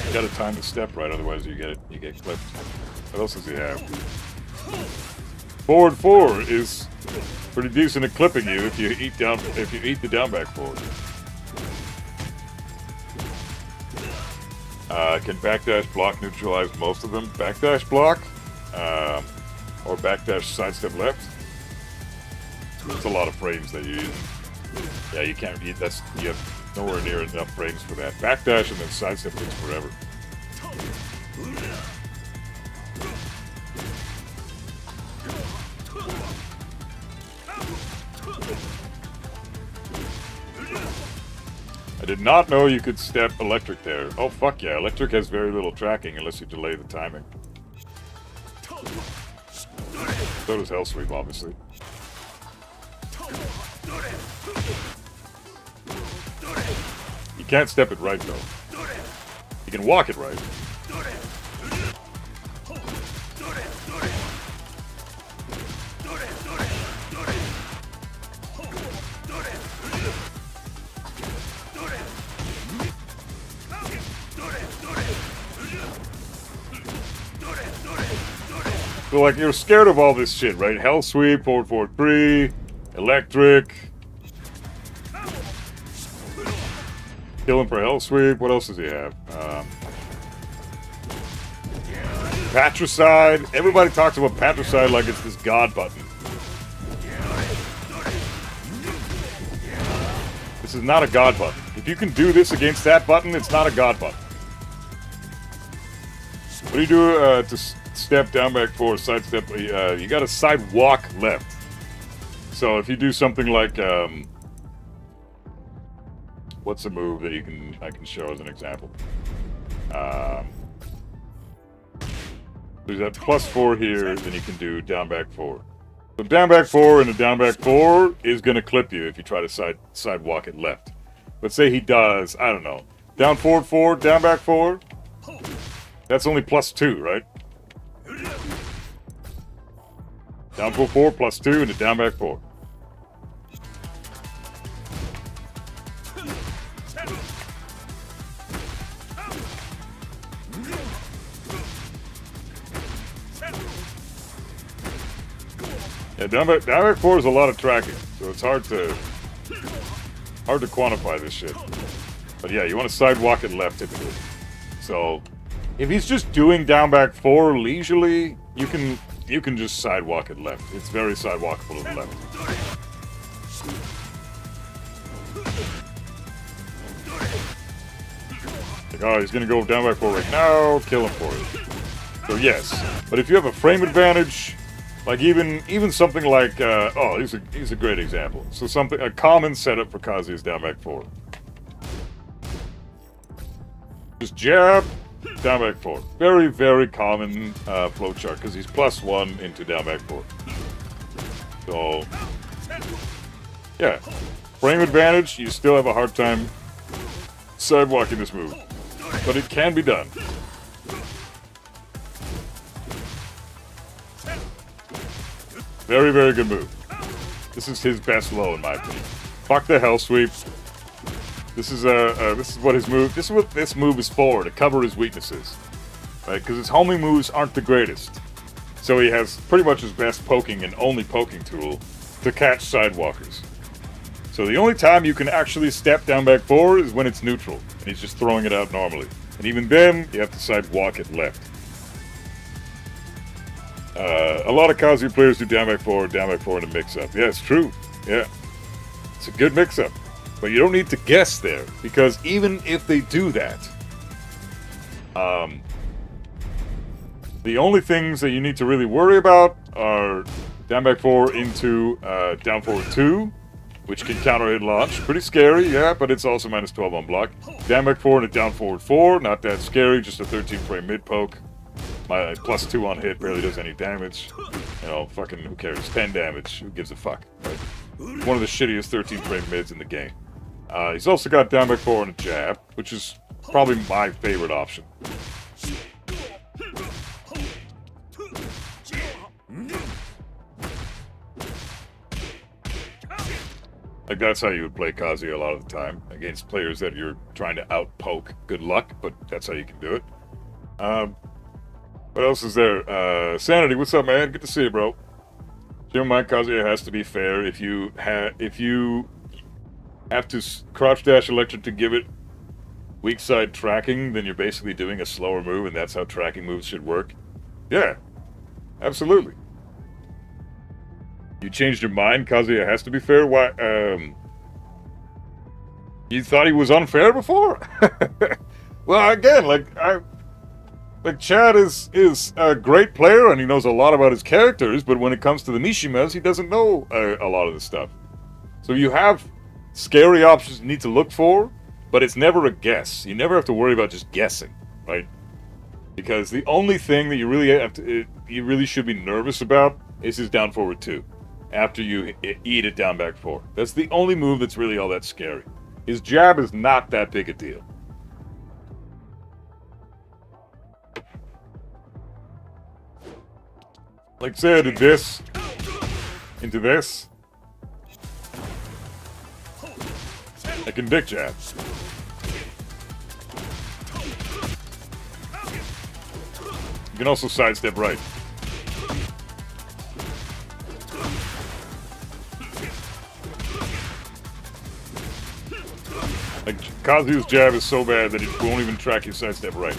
You gotta time the step right, otherwise you get clipped. What else does he have? Forward 4 is pretty decent at clipping you if you eat the down back forward. Can backdash block neutralize most of them? Backdash block? Or backdash sidestep left? That's a lot of frames that you use. Yeah, you can't. You have nowhere near enough frames for that. Backdash and then sidestep takes forever. I did not know you could step electric there. Oh, fuck yeah. Electric has very little tracking unless you delay the timing. So does Hell Sweep, obviously. You can't step it right, though. You can walk it right. So, like, you're scared of all this shit, right? Hell Sweep, forward 3, electric. Kill him for Hell Sweep. What else does he have? Patricide. Everybody talks about Patricide like it's this god button. This is not a god button. If you can do this against that button, it's not a god button. What do you do to step down back 4, side step? You got to side walk left. So if you do something like what's a move that I can show as an example? There's that +4 here, then you can do down back 4. So down back 4 and a down back 4 is going to clip you if you try to side walk it left. But say he does, I don't know, down forward 4, down back 4. That's only +2, right? Down 4 +2 and a down back 4. Yeah, down back 4 is a lot of tracking, so it's hard to quantify this shit. But yeah, you want to sidewalk it left typically. So if he's just doing down back 4 leisurely, you can just sidewalk it left. It's very sidewalkable to the left. Like, oh, he's gonna go down back 4 right now. Kill him for it. So yes, but if you have a frame advantage. Like even something like oh, he's a great example. So a common setup for Kazuya's down back 4. Just jab, down back 4. Very, very common flowchart because he's +1 into down back 4. So yeah, frame advantage, you still have a hard time sidewalking this move. But it can be done. Very, very good move. This is his best low, in my opinion. Fuck the hell sweep. This is what his move. This is what this move is for, to cover his weaknesses, right? Because his homing moves aren't the greatest, so he has pretty much his best poking and only poking tool to catch sidewalkers. So the only time you can actually step down back forward is when it's neutral, and he's just throwing it out normally. And even then, you have to sidewalk it left. A lot of Kazuya players do down back forward in a mix-up. Yeah, it's true. Yeah. It's a good mix-up. But you don't need to guess there, because even if they do that, the only things that you need to really worry about are down back 4 into down forward 2, which can counter hit launch. Pretty scary, yeah, but it's also minus 12 on block. Down back 4 into down forward 4, not that scary, just a 13 frame mid poke. My plus 2 on hit barely does any damage. You know, fucking who cares? 10 damage, who gives a fuck, right? One of the shittiest 13 frame mids in the game. He's also got down back 4 and a jab, which is probably my favorite option. Like, that's how you would play Kazuya a lot of the time, against players that you're trying to out-poke. Good luck, but that's how you can do it. What else is there? Sanity, what's up, man? Good to see you, bro. Jim Mike, Kazuya has to be fair. If you have to crouch dash electric to give it weak side tracking, then you're basically doing a slower move, and that's how tracking moves should work. Yeah, absolutely. You changed your mind? Kazuya has to be fair? Why? You thought he was unfair before? Well, again, Chad is a great player, and he knows a lot about his characters, but when it comes to the Mishimas, he doesn't know a lot of this stuff. So you have scary options you need to look for, but it's never a guess. You never have to worry about just guessing, right? Because the only thing that you really should be nervous about is his down forward 2. After you eat it down back 4. That's the only move that's really all that scary. His jab is not that big a deal. Like say I did this into this. I can dick jab. You can also sidestep right. Like, Kazuya's jab is so bad that it won't even track your sidestep right.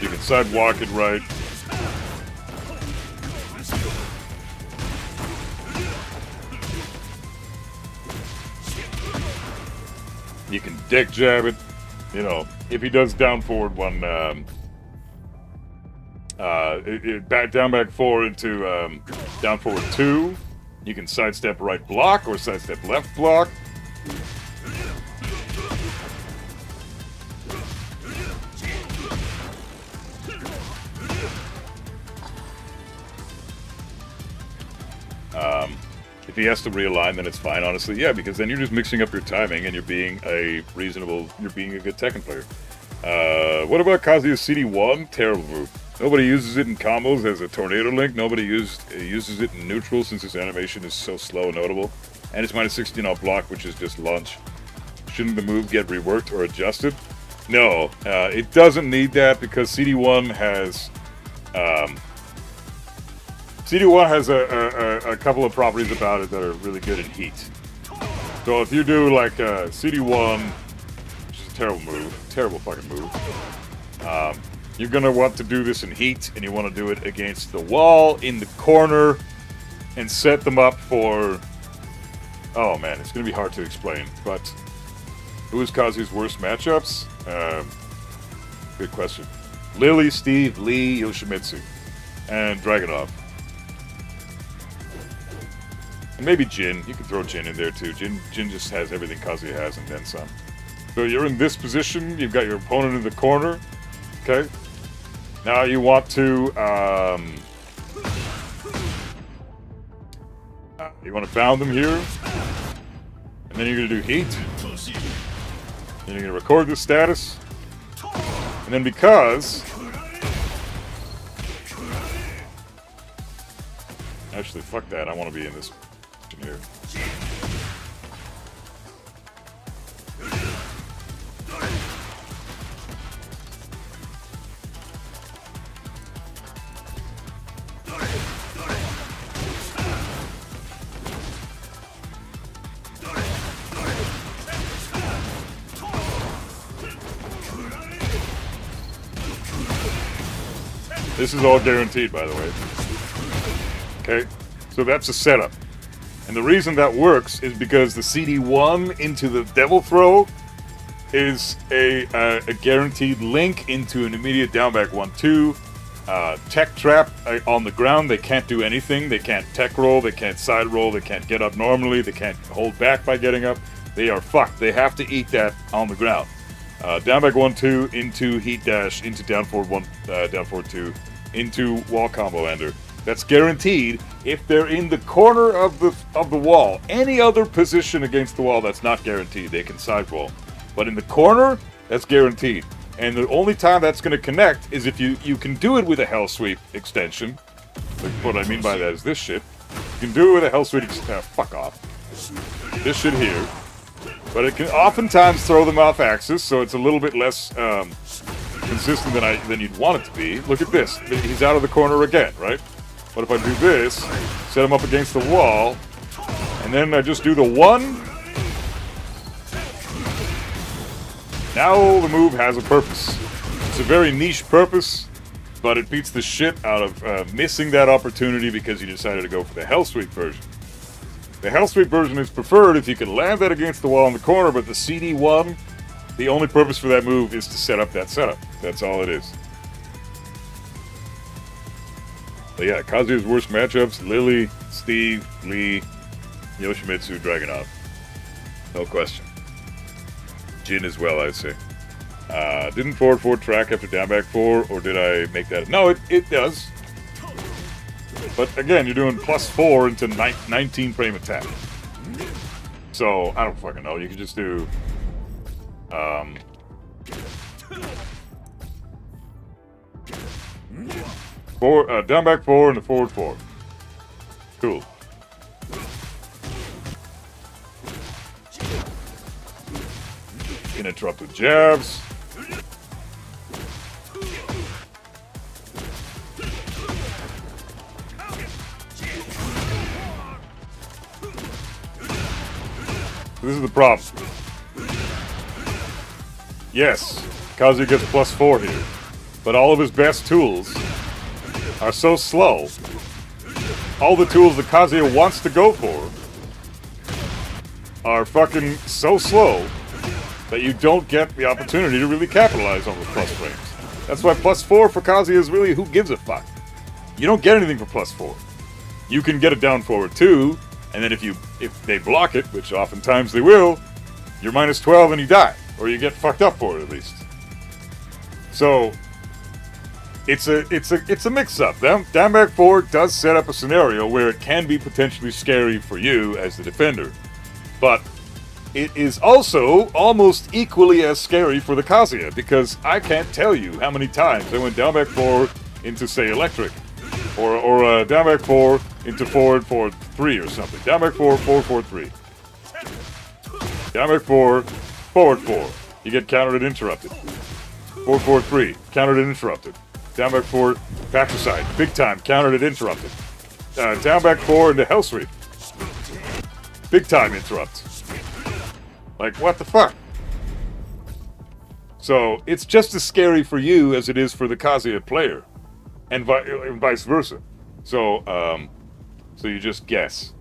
You can sidewalk it right. You can dick jab it. You know, if he does down forward one, down back 4 into down forward 2. You can sidestep right block or sidestep left block. If he has to realign, then it's fine, honestly. Yeah, because then you're just mixing up your timing and you're being a good Tekken player. What about Kazuya's CD1? Terrible move. Nobody uses it in combos as a tornado link. Nobody uses it in neutral since his animation is so slow and notable. And it's minus 16 on block, which is just launch. Shouldn't the move get reworked or adjusted? No, it doesn't need that because CD1 has a couple of properties about it that are really good in heat. So if you do like CD1, which is a terrible move, terrible fucking move, you're going to want to do this in heat, and you want to do it against the wall, in the corner, and set them up for... Oh man, it's going to be hard to explain, but who is Kazuya's worst matchups? Good question. Lily, Steve, Lee, Yoshimitsu, and Dragunov. And maybe Jin. You can throw Jin in there too. Jin just has everything Kazuya has and then some. So you're in this position, you've got your opponent in the corner, okay? Now you want to You want to bound them here, and then you're going to do heat. Then you're going to record the status, and then because... Actually, fuck that. I want to be in this here. This is all guaranteed, by the way. Okay, so that's a setup. And the reason that works is because the CD1 into the Devil Throw is a guaranteed link into an immediate down back 1-2. Tech trap on the ground, they can't do anything. They can't tech roll, they can't side roll, they can't get up normally, they can't hold back by getting up. They are fucked. They have to eat that on the ground. Down back 1-2 into heat dash, into down forward 1, down forward 2, into wall combo ender. That's guaranteed if they're in the corner of the wall. Any other position against the wall, that's not guaranteed. They can side roll. But in the corner, that's guaranteed. And the only time that's going to connect is if you can do it with a Hell Sweep extension. Like, what I mean by that is this shit. You can do it with a Hell Sweep extension. Fuck off. This shit here. But it can oftentimes throw them off axis, so it's a little bit less consistent than you'd want it to be. Look at this. He's out of the corner again, right? But if I do this, set him up against the wall, and then I just do the 1, now the move has a purpose. It's a very niche purpose, but it beats the shit out of missing that opportunity because you decided to go for the Hell Sweep version. The Hell Sweep version is preferred if you can land that against the wall in the corner, but the CD1, the only purpose for that move is to set up that setup. That's all it is. But yeah, Kazuya's worst matchups, Lily, Steve, Lee, Yoshimitsu, Dragunov. No question. Jin as well, I'd say. Didn't forward track after down back 4, or did I make that? No, it does. But again, you're doing +4 into 19 frame attack. So, I don't fucking know. You can just do... down back 4 and a forward 4. Cool. Can interrupt with jabs. This is the problem. Yes, Kazuya gets +4 here, but all of his best tools are so slow. All the tools that Kazuya wants to go for are fucking so slow that you don't get the opportunity to really capitalize on the plus frames. That's why +4 for Kazuya is really who gives a fuck. You don't get anything for +4. You can get it down forward too, and then if they block it, which oftentimes they will, you're -12 and you die, or you get fucked up for it at least. So it's a mix-up. Down back 4 does set up a scenario where it can be potentially scary for you as the defender, but it is also almost equally as scary for the Kazuya, because I can't tell you how many times I went down back 4 into, say, electric, or down back 4 into forward 3 or something. Down back 4, forward 4, 3. Down back 4, forward 4. You get countered and interrupted. Forward 4, 3. Countered and interrupted. Down back 4, patricide. Big time. Countered and interrupted. Down back 4 into hell sweep. Big time interrupt. Like, what the fuck? So, it's just as scary for you as it is for the Kazuya player. And vice versa. So, so you just guess.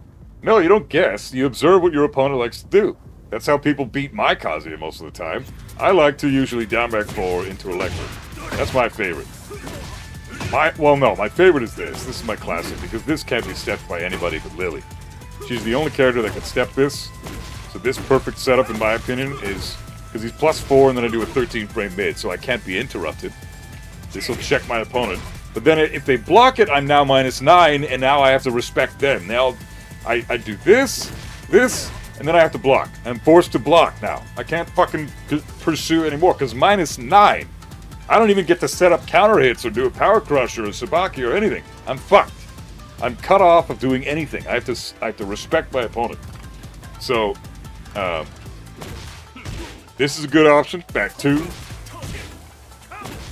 No, you don't guess. You observe what your opponent likes to do. That's how people beat my Kazuya most of the time. I like to usually down back 4 into electric. That's my favorite. My favorite is this. This is my classic, because this can't be stepped by anybody but Lily. She's the only character that can step this. So this perfect setup, in my opinion, is... because he's +4 and then I do a 13 frame mid, so I can't be interrupted. This will check my opponent. But then if they block it, I'm now -9, and now I have to respect them. Now I do this, and then I have to block. I'm forced to block now. I can't fucking pursue anymore, because -9. I don't even get to set up counter hits or do a power crush or a sabaki or anything. I'm fucked. I'm cut off of doing anything. I have to respect my opponent. So, this is a good option. Back 2.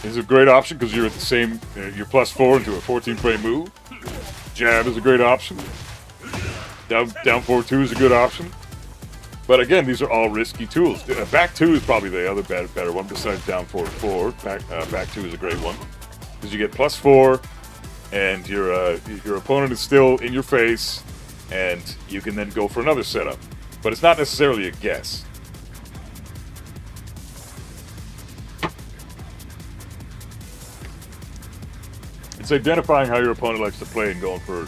This is a great option because you're at the same, you're +4 into a 14-frame move. Jab is a great option. Down forward 2 is a good option. But again, these are all risky tools. Back 2 is probably the other better one besides down forward 4. Back 2 is a great one because you get +4, and your opponent is still in your face, and you can then go for another setup. But it's not necessarily a guess. It's identifying how your opponent likes to play and going for...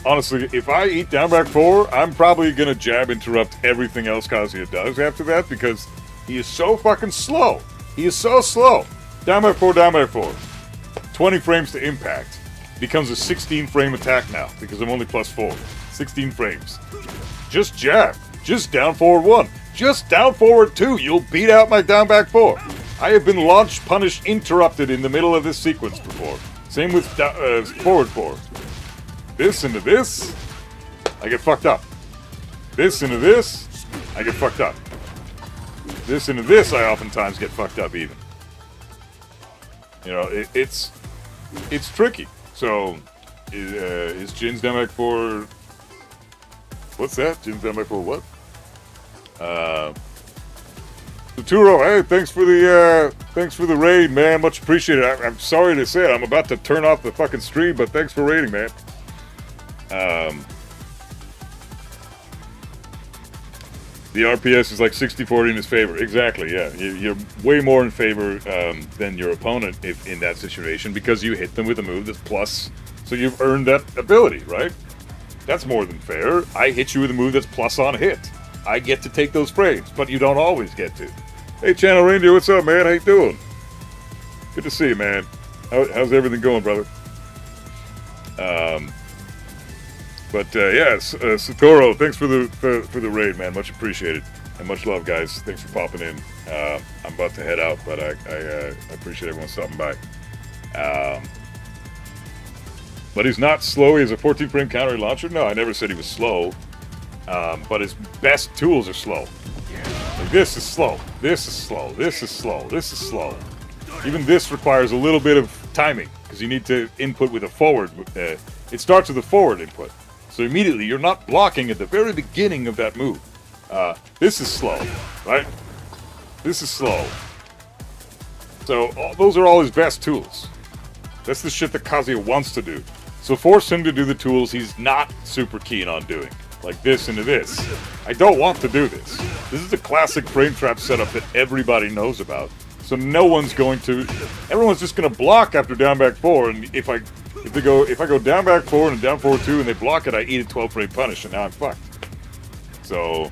Honestly, if I eat down back 4, I'm probably going to jab interrupt everything else Kazuya does after that because he is so fucking slow. He is so slow. Down back 4, down back 4. 20 frames to impact. Becomes a 16-frame attack now because I'm only +4. 16 frames. Just jab. Just down forward 1. Just down forward 2. You'll beat out my down back 4. I have been launch, punish, interrupted in the middle of this sequence before. Same with forward 4. This into this, I get fucked up. This into this, I get fucked up. This into this, I oftentimes get fucked up even. You know, it's tricky. So, is Jin's down back 4... What's that? Jin's down back 4 what? Turo, hey, thanks for the raid, man. Much appreciated. I'm sorry to say it. I'm about to turn off the fucking stream, but thanks for raiding, man. The RPS is like 60-40 in his favor. Exactly, yeah. You're way more in favor than your opponent if in that situation because you hit them with a move that's plus. So you've earned that ability, right? That's more than fair. I hit you with a move that's plus on hit. I get to take those frames, but you don't always get to. Hey, Channel Reindeer, what's up, man? How you doing? Good to see you, man. How's everything going, brother? Satoru, thanks for the raid, man. Much appreciated, and much love, guys. Thanks for popping in. I'm about to head out, but I appreciate everyone stopping by. But he's not slow. He has a 14-frame counter launcher. No, I never said he was slow. But his best tools are slow. Like this is slow. This is slow. This is slow. This is slow. Even this requires a little bit of timing because you need to input with a forward. It starts with a forward input. So immediately you're not blocking at the very beginning of that move. This is slow, right? This is slow. So those are all his best tools. That's the shit that Kazuya wants to do. So force him to do the tools he's not super keen on doing. Like this into this. I don't want to do this. This is the classic frame trap setup that everybody knows about. So no one's going to... Everyone's just going to block after down back 4, and if I go down back 4 and down forward 2 and they block it, I eat a 12-frame punish, and now I'm fucked. So,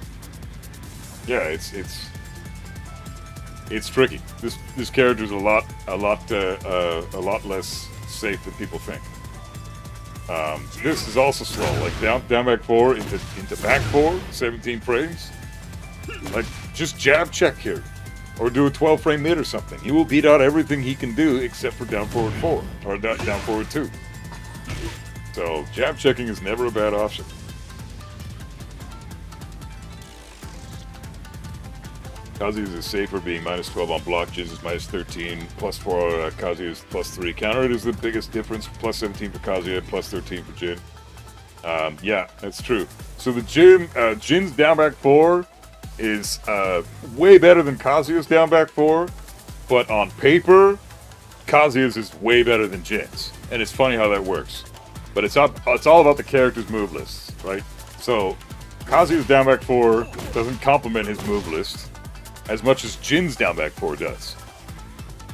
yeah, it's tricky. This character's a lot less safe than people think. This is also slow, like down back 4 into back 4, 17 frames. Like just jab check here, or do a 12-frame mid or something. He will beat out everything he can do except for down forward 4 or down forward 2. So jab checking is never a bad option. Kazuya is safer being -12 on block. Jiz is -13. +4. Kazuya is +3. Counter it is the biggest difference. +17 for Kazuya. +13 for Jin. Yeah, that's true. So the Jin's down back 4 is way better than Kazuya's down back 4, but on paper, Kazuya's is way better than Jin's, and it's funny how that works. But it's all about the character's move lists, right? So Kazuya's down back 4 doesn't complement his move list as much as Jin's down back 4 does.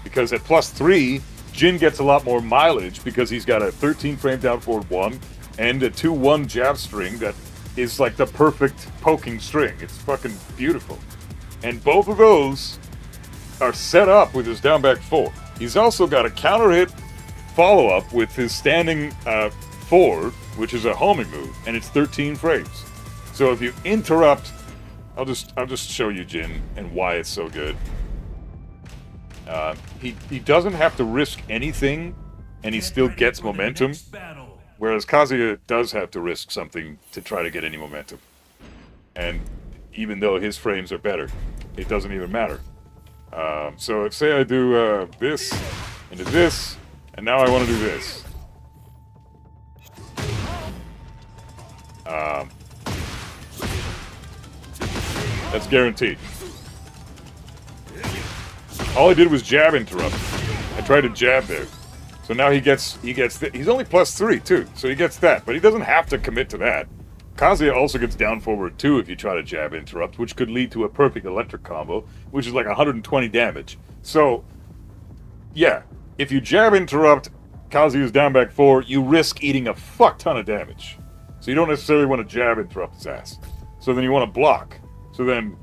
Because at +3, Jin gets a lot more mileage because he's got a 13-frame down forward 1 and a 2-1 jab string that is like the perfect poking string. It's fucking beautiful. And both of those are set up with his down back 4. He's also got a counter hit follow-up with his standing 4, which is a homing move, and it's 13 frames. So if you interrupt, I'll just show you Jin and why it's so good. He doesn't have to risk anything, and he still gets momentum. Whereas Kazuya does have to risk something to try to get any momentum. And even though his frames are better, it doesn't even matter. So say I do this into this, and now I want to do this. That's guaranteed. All I did was jab interrupt. I tried to jab there. So now he's only +3 too, so he gets that, but he doesn't have to commit to that. Kazuya also gets down forward too if you try to jab interrupt, which could lead to a perfect electric combo, which is like 120 damage. So, yeah, if you jab interrupt Kazuya's down back 4, you risk eating a fuck ton of damage. So you don't necessarily want to jab interrupt his ass. So then you want to block. So then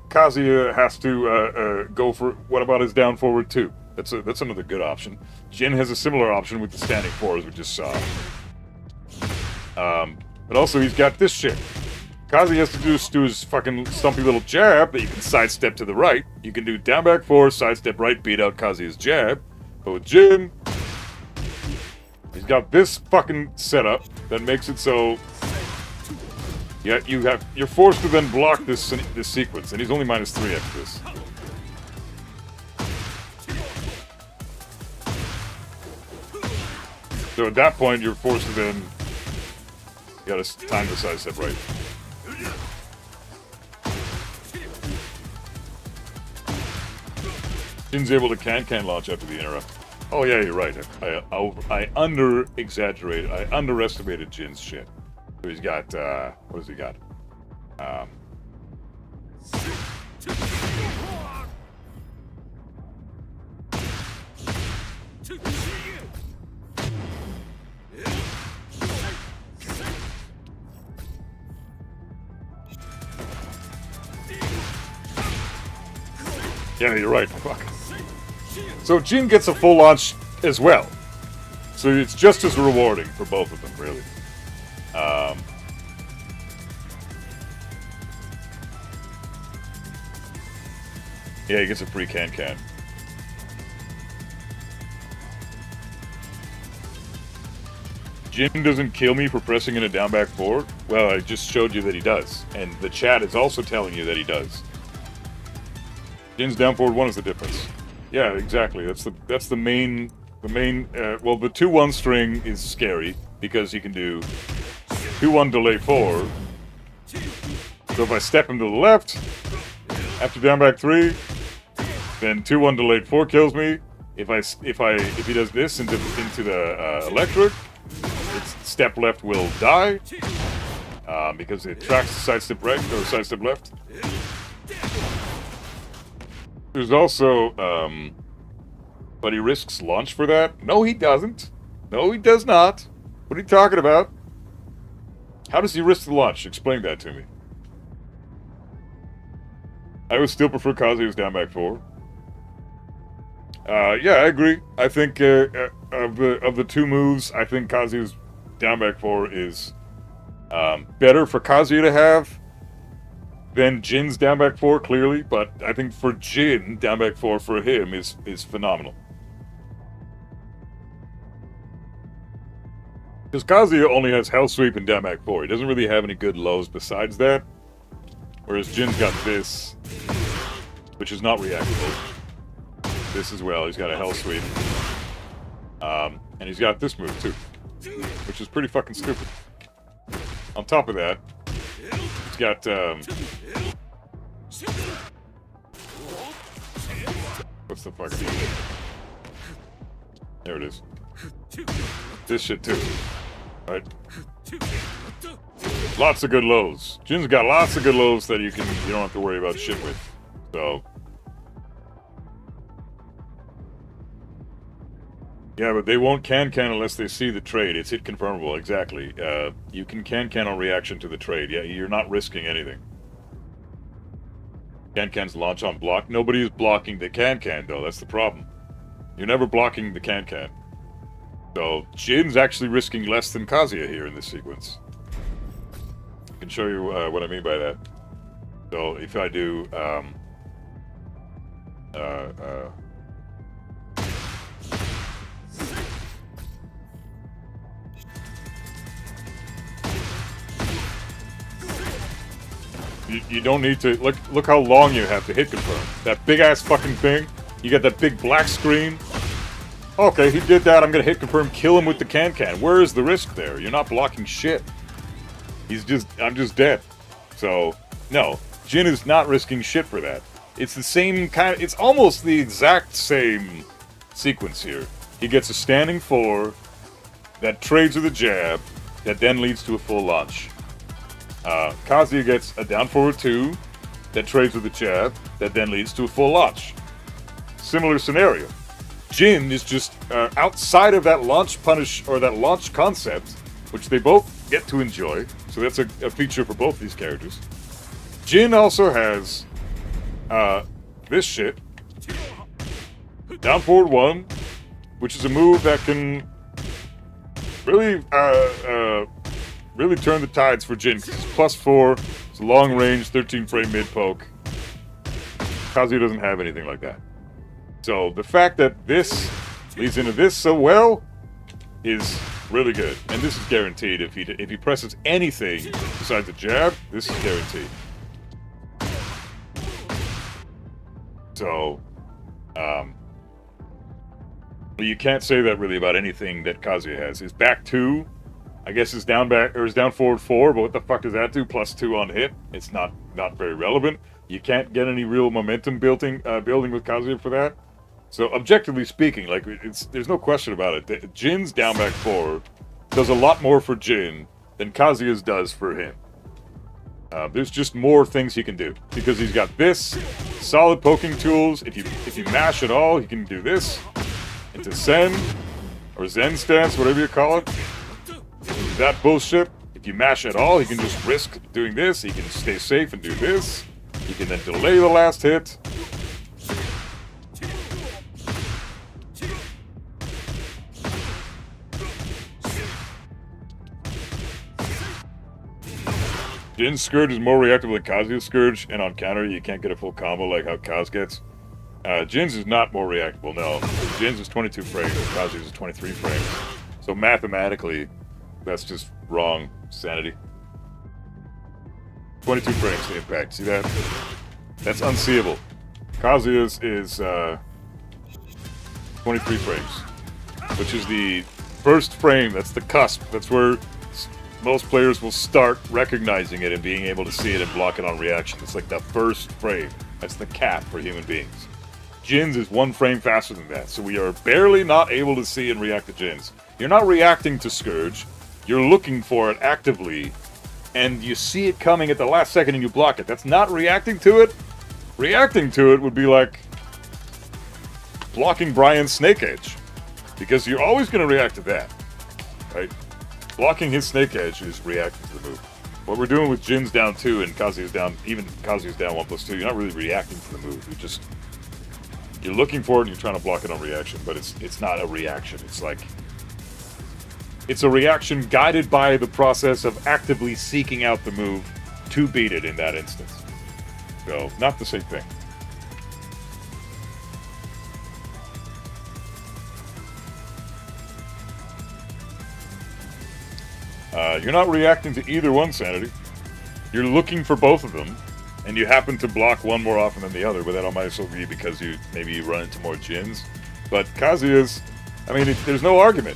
Kazuya has to go for, what about his down forward too? That's another good option. Jin has a similar option with the standing 4, as we just saw. But also he's got this shit. Kazuya has to do his fucking stumpy little jab that you can sidestep to the right. You can do down back 4, sidestep right, beat out Kazuya's jab. But with Jin, he's got this fucking setup that makes it so you're forced to then block this sequence, and he's only -3 after this. So at that point, you're forced to then... You gotta time the sidestep right. Jin's able to can launch after the interrupt. Oh yeah, you're right. I under-exaggerated. I underestimated Jin's shit. So he's got, what has he got? Yeah, you're right. Fuck. So Jin gets a full launch as well. So it's just as rewarding for both of them, really. Yeah, he gets a free can. Jin doesn't kill me for pressing in a down back 4. Well, I just showed you that he does, and the chat is also telling you that he does. Jin's down forward 1 is the difference. Yeah, exactly. That's the main. Well, the 2-1 string is scary because he can do 2-1 delay 4. So if I step him to the left after down back 3, then 2-1 delayed 4 kills me. If he does this into the electric, its step left will die because it tracks sidestep right or sidestep left. There's also, but he risks launch for that? No, he doesn't. No, he does not. What are you talking about? How does he risk the launch? Explain that to me. I would still prefer Kazuya's down back 4. Yeah, I agree. I think of the 2 moves, I think Kazuya's down back 4 is better for Kazuya to have than Jin's down back 4, clearly, but I think for Jin, down back 4 for him is phenomenal. Because Kazuya only has Hell Sweep and down back 4. He doesn't really have any good lows besides that. Whereas Jin's got this, which is not reactable. This as well, he's got a Hell Sweep. And he's got this move too, which is pretty fucking stupid. On top of that, he's got, what's the fuck? There it is. This shit too. Right? Lots of good lows. Jin's got lots of good lows that you don't have to worry about shit with. So yeah, but they won't can unless they see the trade. It's hit confirmable, exactly. You can can on reaction to the trade. Yeah, you're not risking anything. Can's launch on block. Nobody is blocking the can though. That's the problem. You're never blocking the can. So Jin's actually risking less than Kazuya here in this sequence. I can show you what I mean by that. So if I do you don't need to look how long you have to hit confirm. That big ass fucking thing. You got that big black screen. Okay, he did that. I'm gonna hit confirm, kill him with the can. Where is the risk there? You're not blocking shit. I'm just dead. So no, Jin is not risking shit for that. It's the same kind. It's almost the exact same sequence here. He gets a standing 4 that trades with a jab that then leads to a full launch. Kazuya gets a down forward 2 that trades with a jab that then leads to a full launch. Similar scenario. Jin is just outside of that launch punish or that launch concept, which they both get to enjoy. So that's a feature for both these characters. Jin also has this shit. Down forward 1, which is a move that can really really turn the tides for Jin. It's +4, it's a long range, 13 frame mid poke. Kazuya doesn't have anything like that. So the fact that this leads into this so well is really good. And this is guaranteed. If he presses anything besides the jab, this is guaranteed. So, but you can't say that really about anything that Kazuya has. His back 2, I guess his down forward 4, but what the fuck does that do? +2 on hit. It's not very relevant. You can't get any real momentum building with Kazuya for that. So objectively speaking, like there's no question about it. Jin's down back 4 does a lot more for Jin than Kazuya's does for him. There's just more things he can do because he's got this solid poking tools. If you mash at all, he can do this into Sen or Zen stance, whatever you call it. That bullshit. If you mash at all, he can just risk doing this. He can stay safe and do this. He can then delay the last hit. Jin's Scourge is more reactive than Kazuya's Scourge, and on counter you can't get a full combo like how Kaz gets. Jin's is not more reactable, no. Jin's is 22 frames, Kazuya's is 23 frames. So mathematically, that's just wrong sanity. 22 frames to impact, see that? That's unseeable. Kazuya's is 23 frames, which is the first frame, that's the cusp, that's where most players will start recognizing it and being able to see it and block it on reaction. It's like the first frame. That's the cap for human beings. Jin's is 1 frame faster than that, so we are barely not able to see and react to Jin's. You're not reacting to Scourge, you're looking for it actively, and you see it coming at the last second and you block it. That's not reacting to it. Reacting to it would be like blocking Brian's Snake Edge, because you're always going to react to that, right? Blocking his Snake Edge is reacting to the move. What we're doing with Jin's down 2 and Kazuya's down, even Kazuya's down 1+2, you're not really reacting to the move. You're looking for it and you're trying to block it on reaction, but it's not a reaction. It's a reaction guided by the process of actively seeking out the move to beat it in that instance. So, not the same thing. You're not reacting to either one, Sanity. You're looking for both of them, and you happen to block one more often than the other, but that might also be because maybe you run into more Jins. But Kazuya's, there's no argument.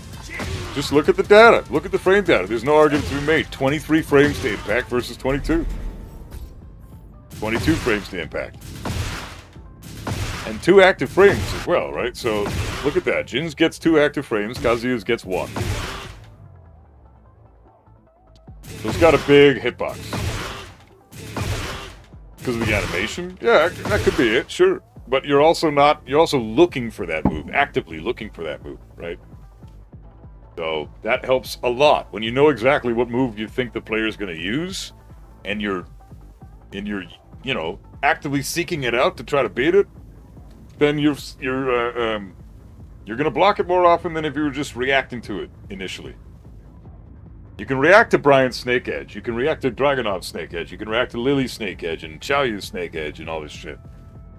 Just look at the data. Look at the frame data. There's no argument to be made. 23 frames to impact versus 22. 22 frames to impact. And 2 active frames as well, right? So, look at that. Jin's gets 2 active frames, Kazuya's gets 1. So it's got a big hitbox. Because of the animation? Yeah, that could be it, sure. But you're also looking for that move, actively looking for that move, right? So that helps a lot. When you know exactly what move you think the player is going to use, and you're actively seeking it out to try to beat it, then you're You're going to block it more often than if you were just reacting to it initially. You can react to Brian's Snake Edge. You can react to Dragonov's Snake Edge. You can react to Lily's Snake Edge and Chaoyu's Snake Edge and all this shit.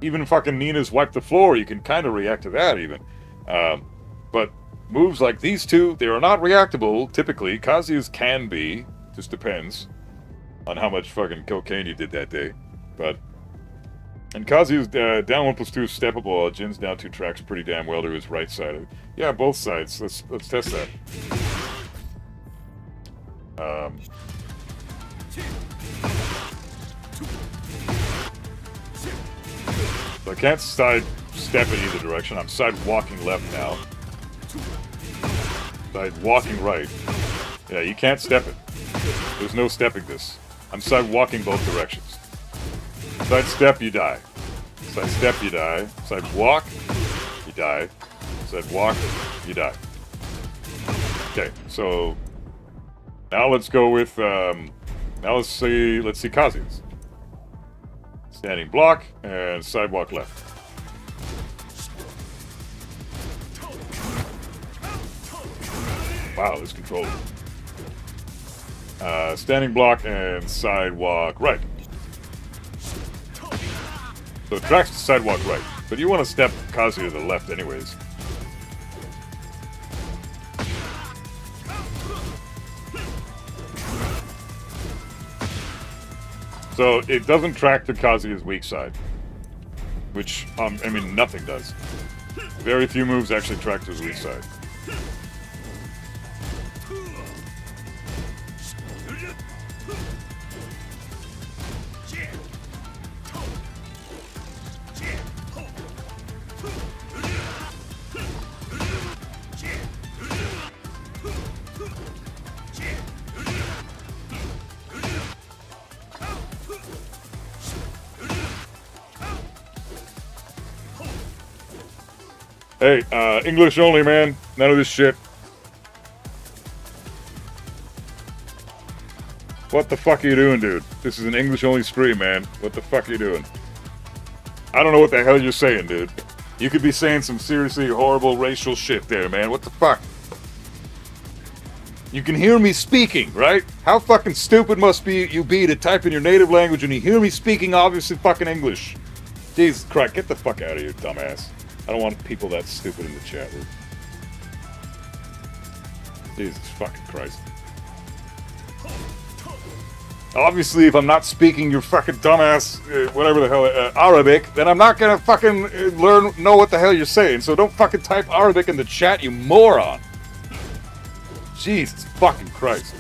Even fucking Nina's Wipe the Floor, you can kind of react to that even. But moves like these two, they are not reactable, typically. Kazuya's can be. Just depends on how much fucking cocaine you did that day. And Kazuya's down 1 plus 2 is steppable. Jin's down 2 tracks pretty damn well to his right side. Yeah, both sides. Let's test that. So I can't side step in either direction. I'm side walking left now. Side walking right. Yeah, you can't step it. There's no stepping this. I'm side walking both directions. Side step, you die. Side step, you die. Side walk, you die. Side walk, you die. Okay, so now let's go with now let's see Kazuya's. Standing block and sidewalk left. Wow, this controller. Standing block and sidewalk right. So it tracks to sidewalk right, but you want to step Kazuya to the left anyways. So it doesn't track to Kazuya's weak side, which, I mean, nothing does. Very few moves actually track to his weak side. Hey, English only, man. None of this shit. What the fuck are you doing, dude? This is an English only stream, man. What the fuck are you doing? I don't know what the hell you're saying, dude. You could be saying some seriously horrible racial shit there, man. What the fuck? You can hear me speaking, right? How fucking stupid must you be to type in your native language and you hear me speaking obviously fucking English? Jesus Christ, get the fuck out of here, dumbass. I don't want people that stupid in the chat room. Jesus fucking Christ. Obviously, if I'm not speaking your fucking dumbass, whatever the hell, Arabic, then I'm not gonna fucking know what the hell you're saying. So don't fucking type Arabic in the chat, you moron. Jesus fucking Christ.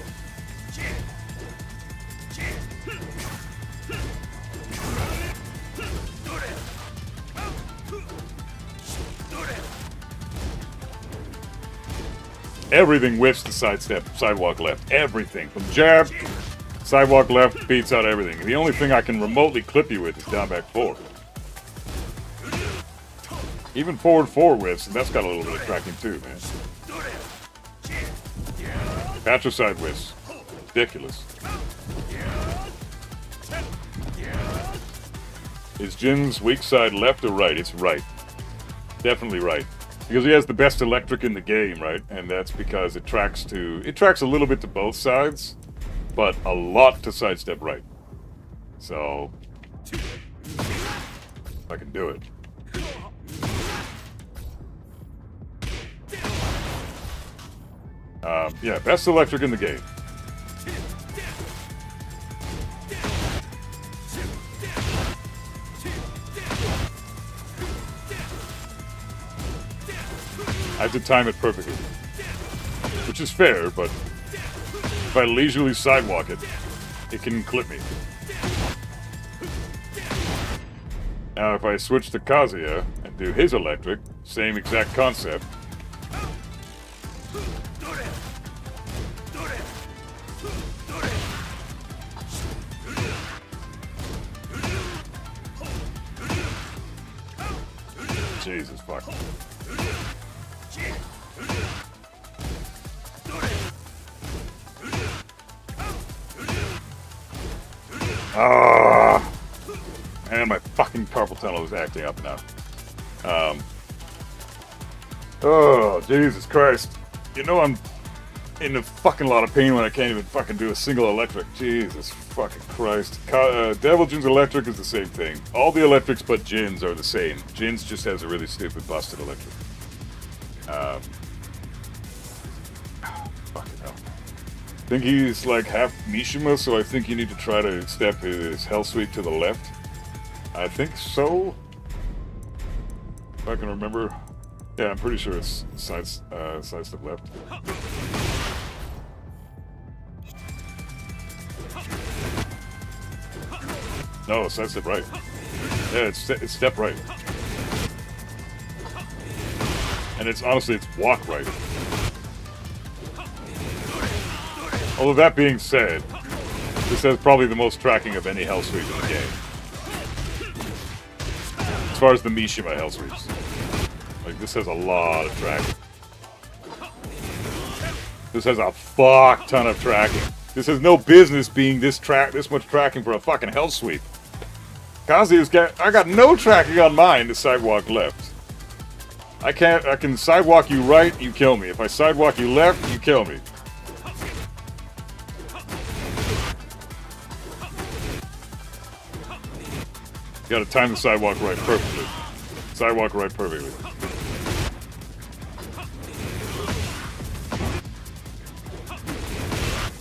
Everything whiffs to sidestep, sidewalk left. Everything. From jab, sidewalk left, beats out everything. The only thing I can remotely clip you with is down back 4. Even forward 4 whiffs, and that's got a little bit of tracking too, man. Patricide whiffs. Ridiculous. Is Jin's weak side left or right? It's right. Definitely right. Because he has the best electric in the game, right? And that's because it tracks a little bit to both sides, but a lot to sidestep right. So, I can do it. Yeah, best electric in the game. I have to time it perfectly. Which is fair, but if I leisurely sidewalk it, it can clip me. Now if I switch to Kazuya and do his electric, same exact concept. Jesus fuck. And my fucking carpal tunnel is acting up now. Oh, Jesus Christ. You know I'm in a fucking lot of pain when I can't even fucking do a single electric. Jesus fucking Christ. Devil Jin's electric is the same thing. All the electrics but Jin's are the same. Jin's just has a really stupid busted electric. Fucking hell. I think he's like half Mishima, so I think you need to try to step his hell sweep to the left. I think so. If I can remember. Yeah, I'm pretty sure it's side step left. No, side step right. Yeah, it's step right. And it's honestly, it's walk right. Although that being said, this has probably the most tracking of any hell sweep in the game. As far as the Mishima hell sweeps. Like, this has a lot of tracking. This has a fuck ton of tracking. This has no business being this much tracking for a fucking hell sweep. I got no tracking on mine to sidewalk left. I can sidewalk you right, you kill me. If I sidewalk you left, you kill me. You gotta time the sidewalk right perfectly. Sidewalk right perfectly.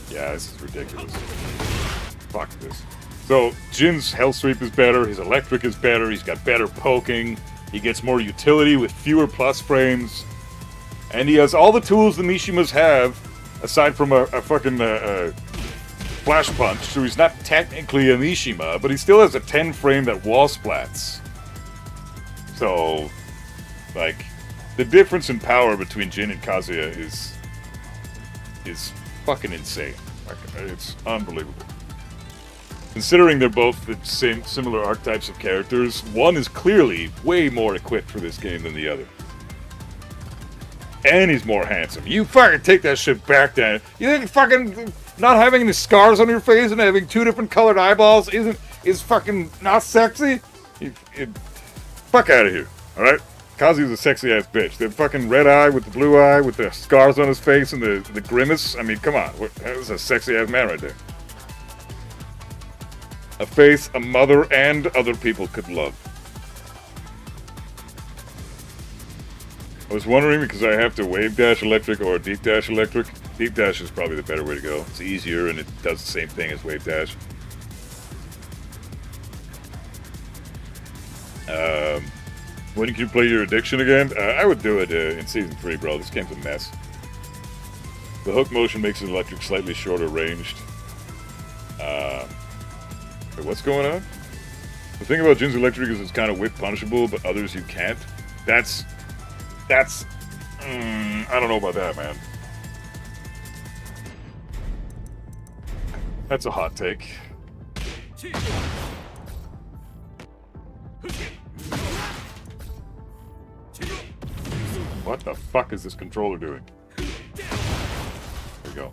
Yeah, this is ridiculous. Fuck this. So, Jin's hell sweep is better, his electric is better, he's got better poking, he gets more utility with fewer plus frames, and he has all the tools the Mishimas have, aside from a fucking flash punch, so he's not technically a Mishima, but he still has a 10 frame that wall splats. So, like, the difference in power between Jin and Kazuya is fucking insane. Like, it's unbelievable. Considering they're both the same, similar archetypes of characters, one is clearly way more equipped for this game than the other. And he's more handsome. You fucking take that shit back down. You think fucking not having any scars on your face and having 2 different colored eyeballs is fucking not sexy? Fuck out of here, alright? Kazuya's a sexy ass bitch. The fucking red eye with the blue eye with the scars on his face and the grimace. I mean, come on. That's a sexy ass man right there. A face a mother and other people could love. I was wondering because I have to wave dash electric or deep dash electric. Deep dash is probably the better way to go. It's easier and it does the same thing as wave dash. When can you play your addiction again? I would do it in Season 3, bro. This game's a mess. The hook motion makes the electric slightly shorter ranged. Wait, what's going on? The thing about Jin's electric is it's kind of whip punishable, but others you can't. That's I don't know about that, man. That's a hot take. What the fuck is this controller doing? There we go.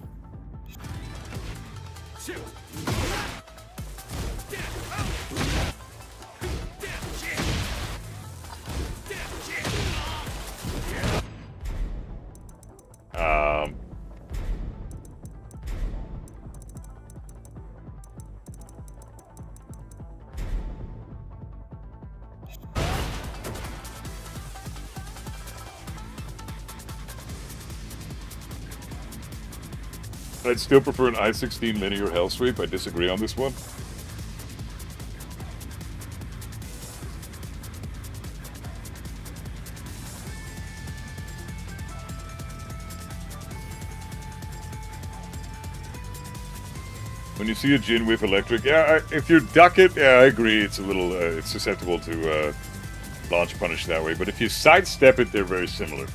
I'd still prefer an I-16 linear hell sweep. I disagree on this one. When you see a Jin with electric, yeah, if you duck it, yeah, I agree. It's a little, it's susceptible to launch punish that way. But if you sidestep it, they're very similar.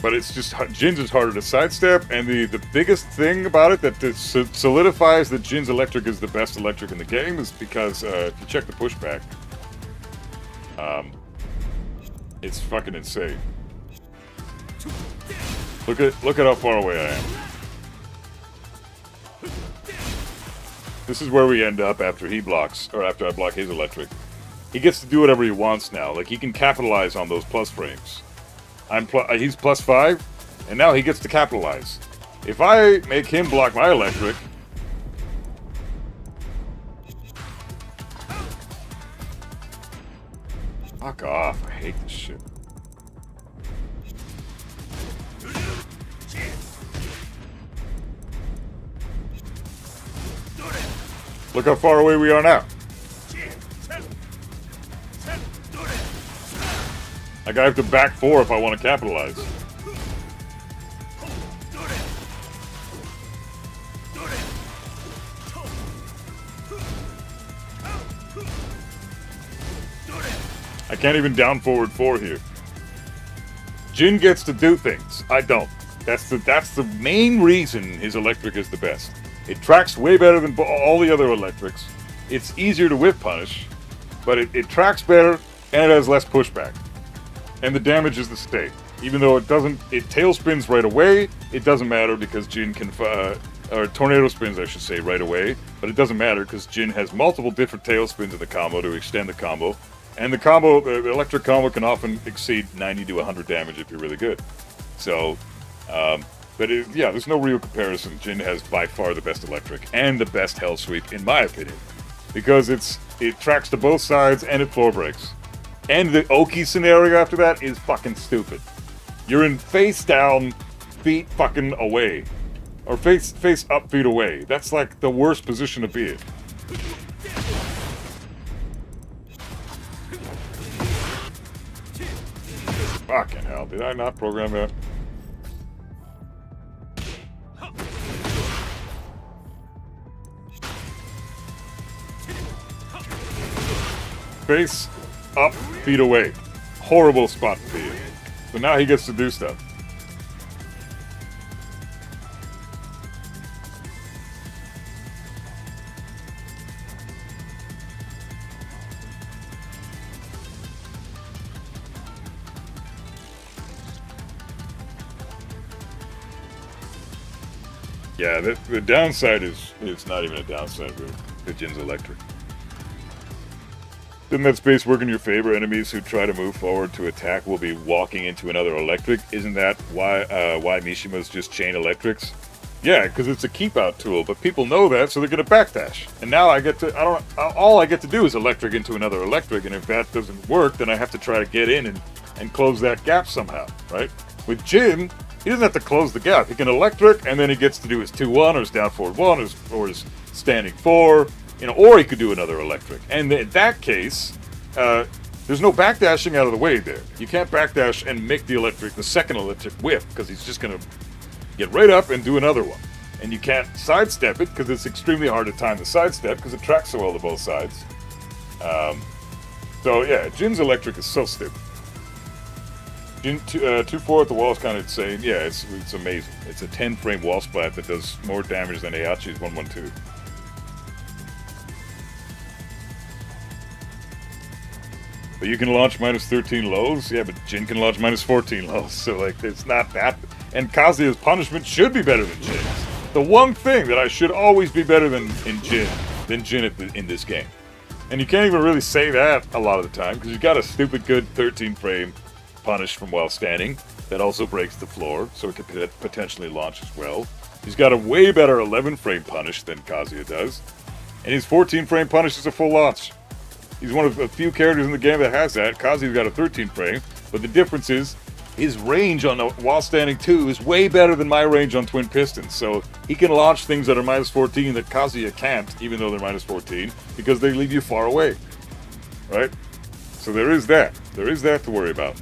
But it's just, Jin's is harder to sidestep, and the biggest thing about it that solidifies that Jin's electric is the best electric in the game is because if you check the pushback, it's fucking insane. Look at how far away I am. This is where we end up after he blocks, or after I block his electric. he gets to do whatever he wants now. Like, he can capitalize on those plus frames. He's +5, and now he gets to capitalize. If I make him block my electric... Fuck off, I hate this shit. Look how far away we are now. Like, I have to back 4 if I want to capitalize. I can't even down forward 4 here. Jin gets to do things. I don't. That's the main reason his electric is the best. It tracks way better than all the other electrics. It's easier to whip punish, but it tracks better and it has less pushback. And the damage is the same. Even though it tail spins right away, it doesn't matter because Jin can, or tornado spins I should say right away, but it doesn't matter because Jin has multiple different tail spins in the combo to extend the combo. And the electric combo can often exceed 90 to 100 damage if you're really good. So, yeah, there's no real comparison. Jin has by far the best electric and the best hell sweep, in my opinion. Because it tracks to both sides and it floor breaks. And the Oki scenario after that is fucking stupid. You're in face down, feet fucking away. Or face up, feet away. That's like the worst position to be in. Fucking hell, did I not program that? Face up, feet away. Horrible spot to be in. So now he gets to do stuff. Yeah, the downside is it's not even a downside really. The Jin's electric. Didn't that space work in your favor? Enemies who try to move forward to attack will be walking into another electric. Isn't that why Mishima's just chain electrics? Yeah, because it's a keep out tool, but people know that, so they're gonna backdash. And now all I get to do is electric into another electric, and if that doesn't work, then I have to try to get in and close that gap somehow, right? With Jin, he doesn't have to close the gap. He can electric, and then he gets to do his 2-1, or his down forward 1, or his standing 4, or he could do another electric. And in that case, there's no backdashing out of the way there. You can't backdash and make the second electric whip, because he's just going to get right up and do another one. And you can't sidestep it, because it's extremely hard to time the sidestep, because it tracks so well to both sides. So yeah, Jin's electric is so stupid. Jin 2-4 at the wall is kind of insane. Yeah, it's amazing. It's a 10-frame wall splat that does more damage than Heihachi's 1-1-2. But you can launch -13 lows? Yeah, but Jin can launch -14 lows, so like, it's not that... And Kazuya's punishment should be better than Jin's. The one thing that I should always be better than Jin in this game. And you can't even really say that a lot of the time, because you've got a stupid good 13-frame punish from while standing that also breaks the floor, so it could potentially launch as well. He's got a way better 11-frame punish than Kazuya does. And his 14-frame punish is a full launch. He's one of a few characters in the game that has that. Kazuya's got a 13-frame, but the difference is his range on a while standing 2 is way better than my range on twin pistons. So he can launch things that are -14 that Kazuya can't, even though they're -14, because they leave you far away. Right? So there is that. There is that to worry about.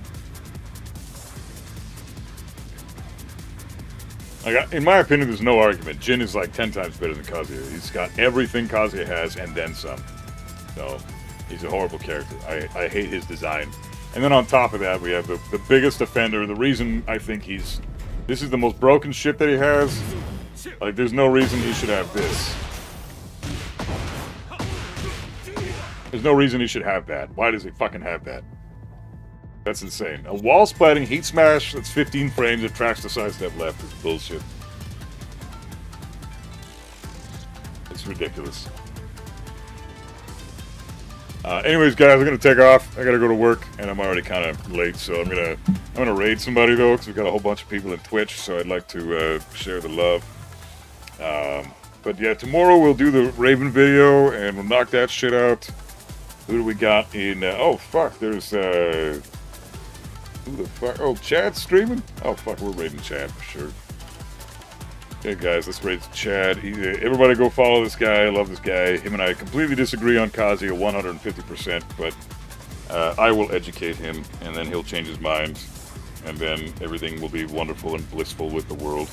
Like, in my opinion, there's no argument. Jin is like 10 times better than Kazuya. He's got everything Kazuya has and then some. So he's a horrible character. I hate his design. And then on top of that, we have the biggest offender. The reason I think this is the most broken shit that he has. Like, there's no reason he should have this. There's no reason he should have that. Why does he fucking have that? That's insane. A wall splatting heat smash that's 15 frames that tracks the sidestep left is bullshit. It's ridiculous. Anyways, guys, I'm gonna take off. I gotta go to work, and I'm already kind of late, so I'm gonna raid somebody though, because we've got a whole bunch of people in Twitch, so I'd like to share the love. But yeah, tomorrow we'll do the Raven video, and we'll knock that shit out. Who do we got in? Oh fuck, there's who the fuck? Oh, Chad's streaming. Oh fuck, we're raiding Chad for sure. Okay, guys, let's raid Chad. Everybody go follow this guy. I love this guy. Him and I completely disagree on Kazi 150%, but I will educate him, and then he'll change his mind, and then everything will be wonderful and blissful with the world.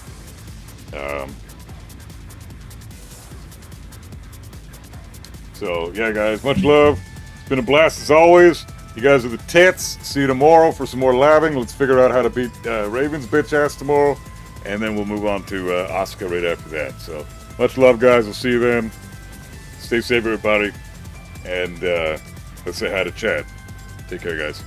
So, yeah, guys, much love. It's been a blast as always. You guys are the tits. See you tomorrow for some more laughing. Let's figure out how to beat Raven's bitch ass tomorrow. And then we'll move on to Asuka right after that. So, much love, guys. We'll see you then. Stay safe, everybody. And let's say hi to Chad. Take care, guys.